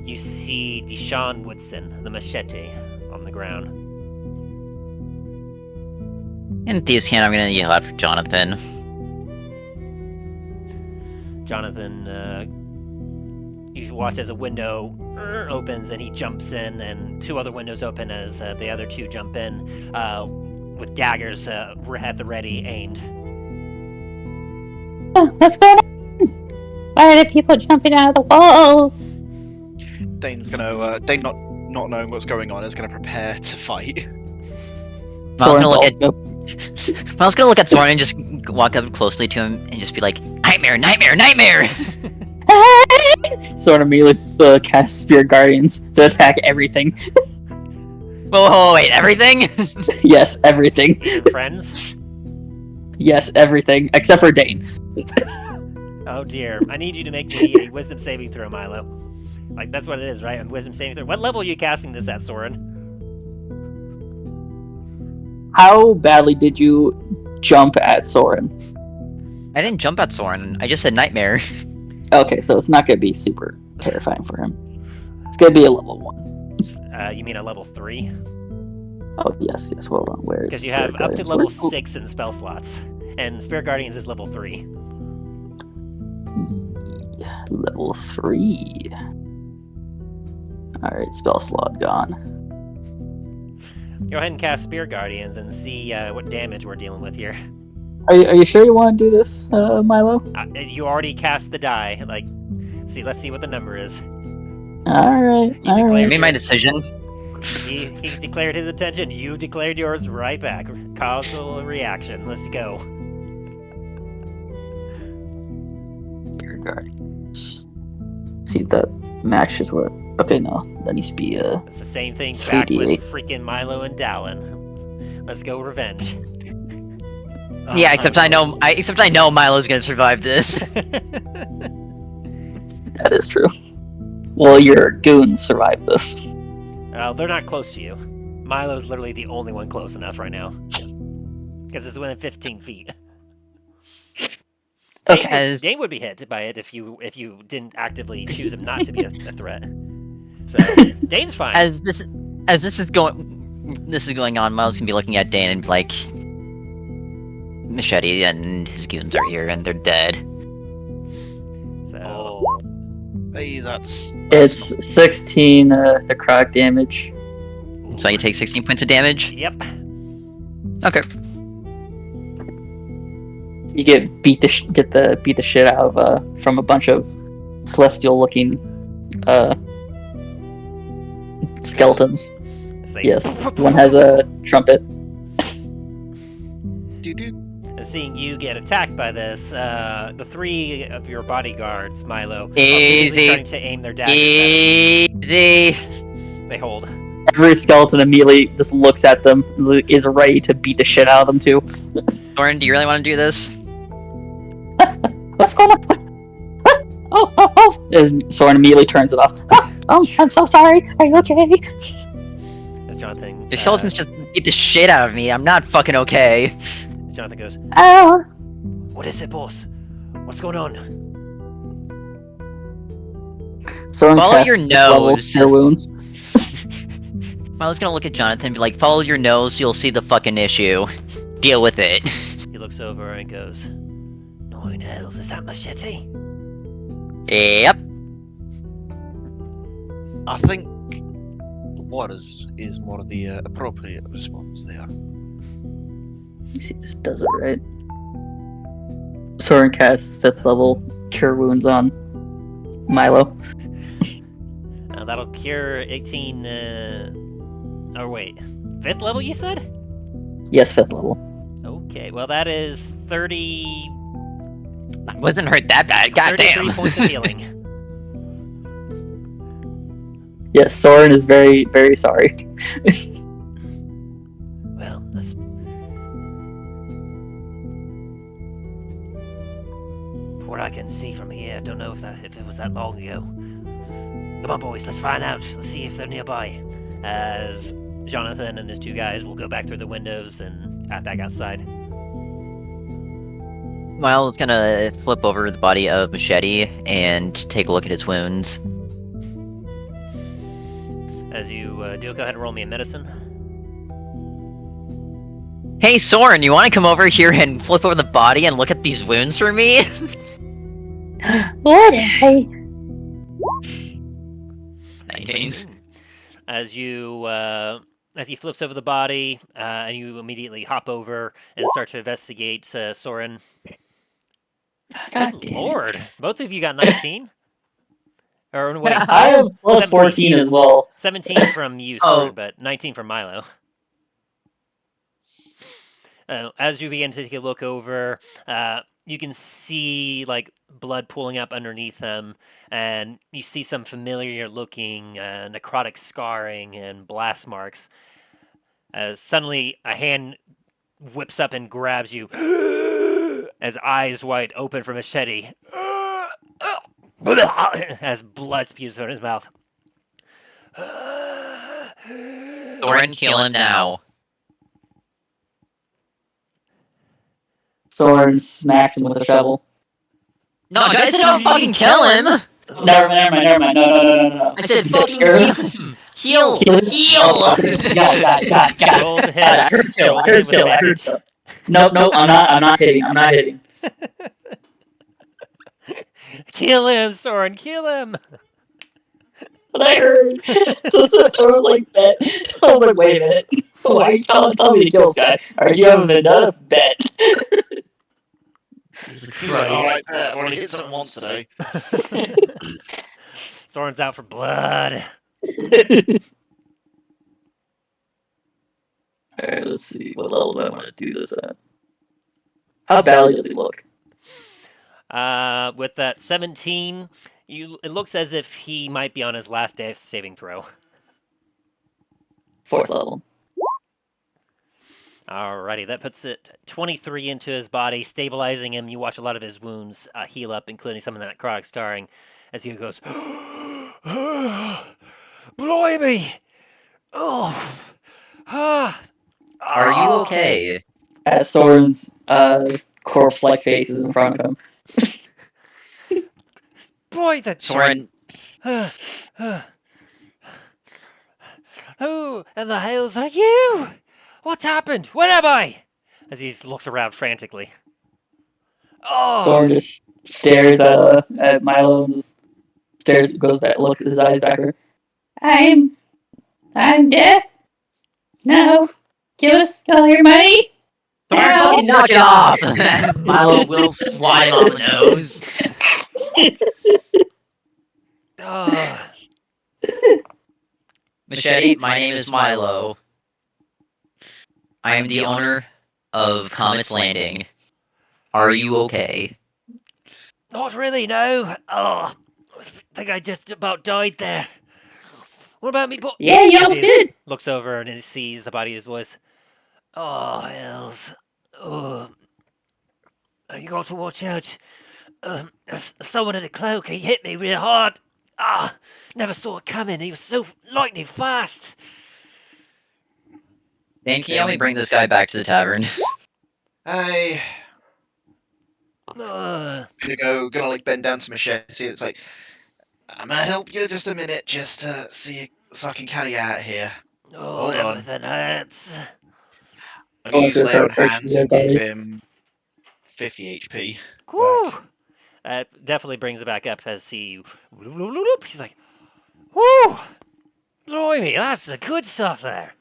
You see Deshaun Woodson, the machete, on the ground. In Thieves' Hand, I'm gonna yell out for Jonathan. Jonathan, you watch as a window opens and he jumps in, and 2 other windows open as the other 2 jump in with daggers at the ready, aimed. Oh, what's going on? Why are the people jumping out of the walls? Dane's gonna, Dane not knowing what's going on, is gonna prepare to fight. Miles Soren's gonna look at Soren and just walk up closely to him and just be like, "Nightmare, nightmare, nightmare!" Soren immediately casts Spirit Guardians to attack everything. Whoa, wait, everything? Yes, everything. Your friends? Yes, everything except for Dain. Oh dear. I need you to make me a wisdom saving throw, Milo. That's what it is, right? A wisdom saving throw. What level are you casting this at, Soren? How badly did you jump at Soren? I didn't jump at Soren, I just said nightmare. Okay, so it's not gonna be super terrifying for him. It's gonna be a level 1. You mean a level 3? Oh, yes, hold on, where is Because you Spirit have up to Guardians? level Where's- 6 in spell slots. And Spirit Guardians is level 3. Level 3. Alright, spell slot gone. Go ahead and cast Spear Guardians and see what damage we're dealing with here. Are you sure you want to do this, Milo? You already cast the die. Like, let's see what the number is. Alright, I alright. made my decision. He declared his attention. You declared yours right back. Causal reaction. Let's go. Spear Guardians. See if that matches what. Okay, no. That needs to be It's the same thing back 3d8. with freaking Milo and Dallin. Let's go revenge. Yeah, except I know Milo's gonna survive this. That is true. Well, your goons survived this. They're not close to you. Milo's literally the only one close enough right now. Because it's within 15 feet. Okay. Dain would be hit by it if you didn't actively choose him not to be a threat. So Dain's fine. As this is going on, Milo's gonna be looking at Dain and be like, Machete and his goons are here and they're dead. So Hey, that's It's 16 necrotic damage. So you take 16 points of damage? yep. Okay. You get beat the shit out of from a bunch of celestial looking skeletons. It's like- Yes, one has a trumpet. And seeing you get attacked by this, the 3 of your bodyguards, Milo, are Easy. immediately starting to aim their daggers at Easy. him. They hold. Every skeleton immediately just looks at them, is ready to beat the shit out of them too. Soren, do you really want to do this? What's going on? What? Oh! And Soren immediately turns it off. Oh, I'm so sorry. Are you okay? As Jonathan, Your skeletons just beat the shit out of me. I'm not fucking okay. Jonathan goes, Oh. "What is it, boss? What's going on?" Soren Follow casts your level nose. Cure Wounds. Milo's gonna look at Jonathan and be like, follow your nose, you'll see the fucking issue. Deal with it. He looks over and goes, "9 hells, is that machete?" Yep. I think what is more the appropriate response there. He just does it right. Soren casts 5th level Cure Wounds on Milo. That'll cure 18. Oh wait, 5th level you said? Yes, 5th level. Okay, well that is 30. I wasn't hurt that bad, 33 goddamn. points of healing. Yes, Soren is very, very sorry. Well, that's. What I can see from here, I don't know if it was that long ago. Come on, boys, let's find out. Let's see if they're nearby. As Jonathan and his 2 guys will go back through the windows and back outside. Milo's gonna flip over the body of Machete and take a look at his wounds. As you do, go ahead and roll me a medicine. Hey Soren, you wanna come over here and flip over the body and look at these wounds for me? What? Hey. 19. As he flips over the body, and you immediately hop over and start to investigate Soren. God Good damn it. lord, both of you got 19. Or wait, I have plus 14 as well. 17 from you, Soren, but 19 from Milo. As you begin to take a look over, you can see like blood pooling up underneath them, and you see some familiar-looking necrotic scarring and blast marks. As suddenly a hand whips up and grabs you, as eyes wide open for Machete, as blood spews from his mouth. Soren, kill him now. Soren smacks him with a shovel. No, I said don't fucking kill him! Never mind. No. I said fucking Heal. heal him! Heal! Oh, okay. Got it. Roll the hit. I heard kill. Roll the hit with advantage. No, I'm not hitting. Kill him, Soren, kill him! But I heard. So sort of like bet. I was like, wait a minute. Why are you telling me to kill this guy? Or you have a vendetta? Bet. He's like, alright, I've already hit something once today. Soren's out for blood. Alright, let's see. What level do I want to do this at? How badly does he look? With that 17, it looks as if he might be on his last death saving throw. 4th level. Alrighty, that puts it 23 into his body, stabilizing him. You watch a lot of his wounds heal up, including some of that necrotic scarring, as he goes, Blimey! Oh! Are you okay? As Soren's corpse-like face is in front of him. Boy, that Soren, Who in the hells are you? What happened? Where am I? As he looks around frantically. Oh! Soren just stares at Milo and just goes back, looks at his eyes back at her. I'm deaf. No. Give us all your money. Soren, No. fucking knock it off! Milo will swat him on the nose. Oh. Machete, my name is Milo. I am the owner of Comet's Landing. Are you okay? Not really, no. Oh, I think I just about died there. What about me, boy? Yeah, you did. Looks over and he sees the body of his voice. Oh, hells. Oh. You got to watch out. Someone in a cloak, he hit me real hard. Ah, never saw it coming. He was so lightning fast. Dan, can you help me bring this guy back to the tavern? Hey, Uh, gonna like bend down to Machete. It's like, I'm gonna help you just a minute, just to see so I can carry you out of here. oh, Hold on. everything hurts. I'm gonna use so lay on start hands searching and dead give bodies. him 50 HP. Woo! That definitely brings it back up as he... He's like, whoo! Blimey, that's the good stuff there.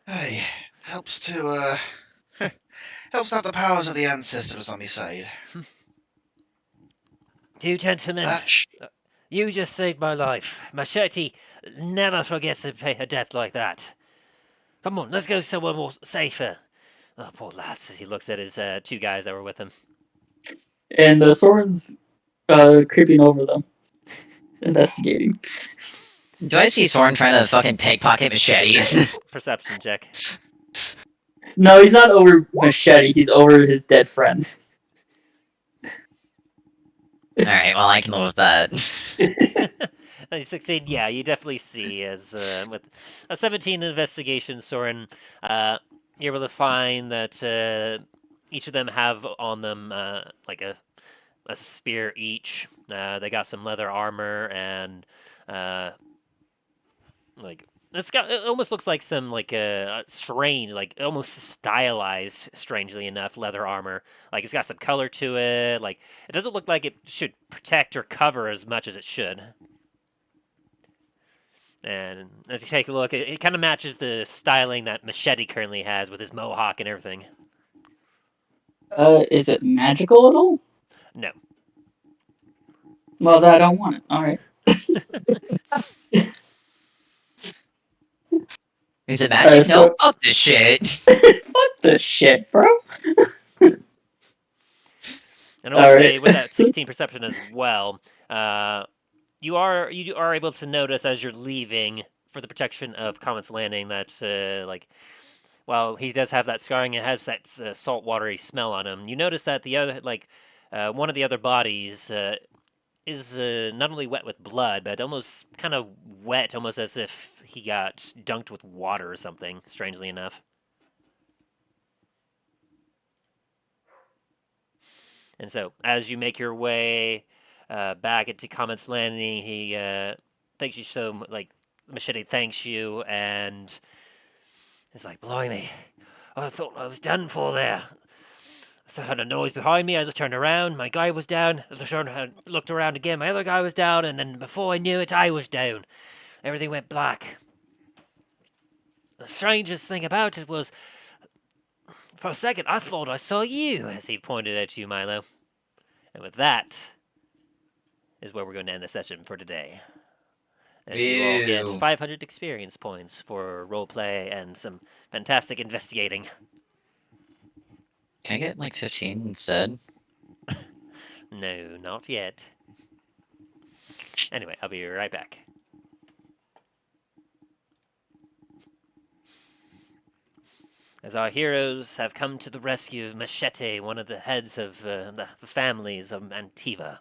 Hey, helps to helps to have the powers of the ancestors on my side. You gentlemen, That you just saved my life. Machete never forgets to pay a debt like that. Come on, let's go somewhere more safer. Oh, poor lads, as he looks at his 2 guys that were with him. And Soren's creeping over them, investigating. Do I see Soren trying to fucking pickpocket Machete? Perception check. No, he's not over Machete. He's over his dead friends. Alright, well, I can live with that. 16, yeah, you definitely see as with a 17 investigation, Soren, you're able to find that each of them have on them like a spear each. They got some leather armor and like it almost looks like some like a strange, like almost stylized, strangely enough, leather armor. Like it's got some color to it. Like it doesn't look like it should protect or cover as much as it should. And as you take a look, it kind of matches the styling that Machete currently has with his mohawk and everything. Is it magical at all? No. Well, then I don't want it. Alright. Is it magic? so- No, fuck this shit. Fuck this shit, bro. And I will say Alright. with that 16 perception as well, you are able to notice as you're leaving for the protection of Comet's Landing that like, while he does have that scarring, it has that salt watery smell on him. You notice that the other one of the other bodies is not only wet with blood, but almost kind of wet, almost as if he got dunked with water or something, strangely enough. And so, as you make your way back into Comet's Landing, he thanks you so much, like, Machete thanks you, and it's like, blimey, I thought I was done for there. So I heard a noise behind me. I just turned around. My guy was down. I looked around again. My other guy was down. And then before I knew it, I was down. Everything went black. The strangest thing about it was, for a second, I thought I saw you, as he pointed at you, Milo. And with that is where we're going to end the session for today. As you all get Ew. 500 experience points for roleplay and some fantastic investigating. Can I get like 15 instead? No, not yet. Anyway, I'll be right back. As our heroes have come to the rescue of Machete, one of the heads of the families of Antiva.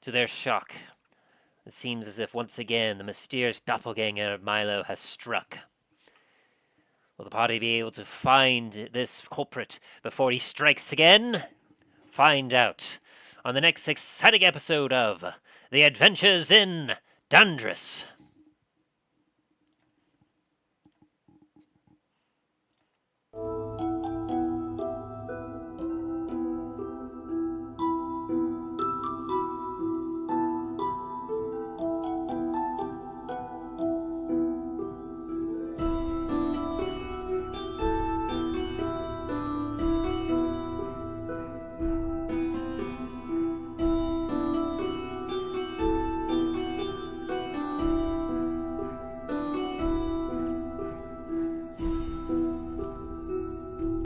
To their shock, it seems as if once again the mysterious doppelganger of Milo has struck. Will the party be able to find this culprit before he strikes again? Find out on the next exciting episode of The Adventures in Dundras.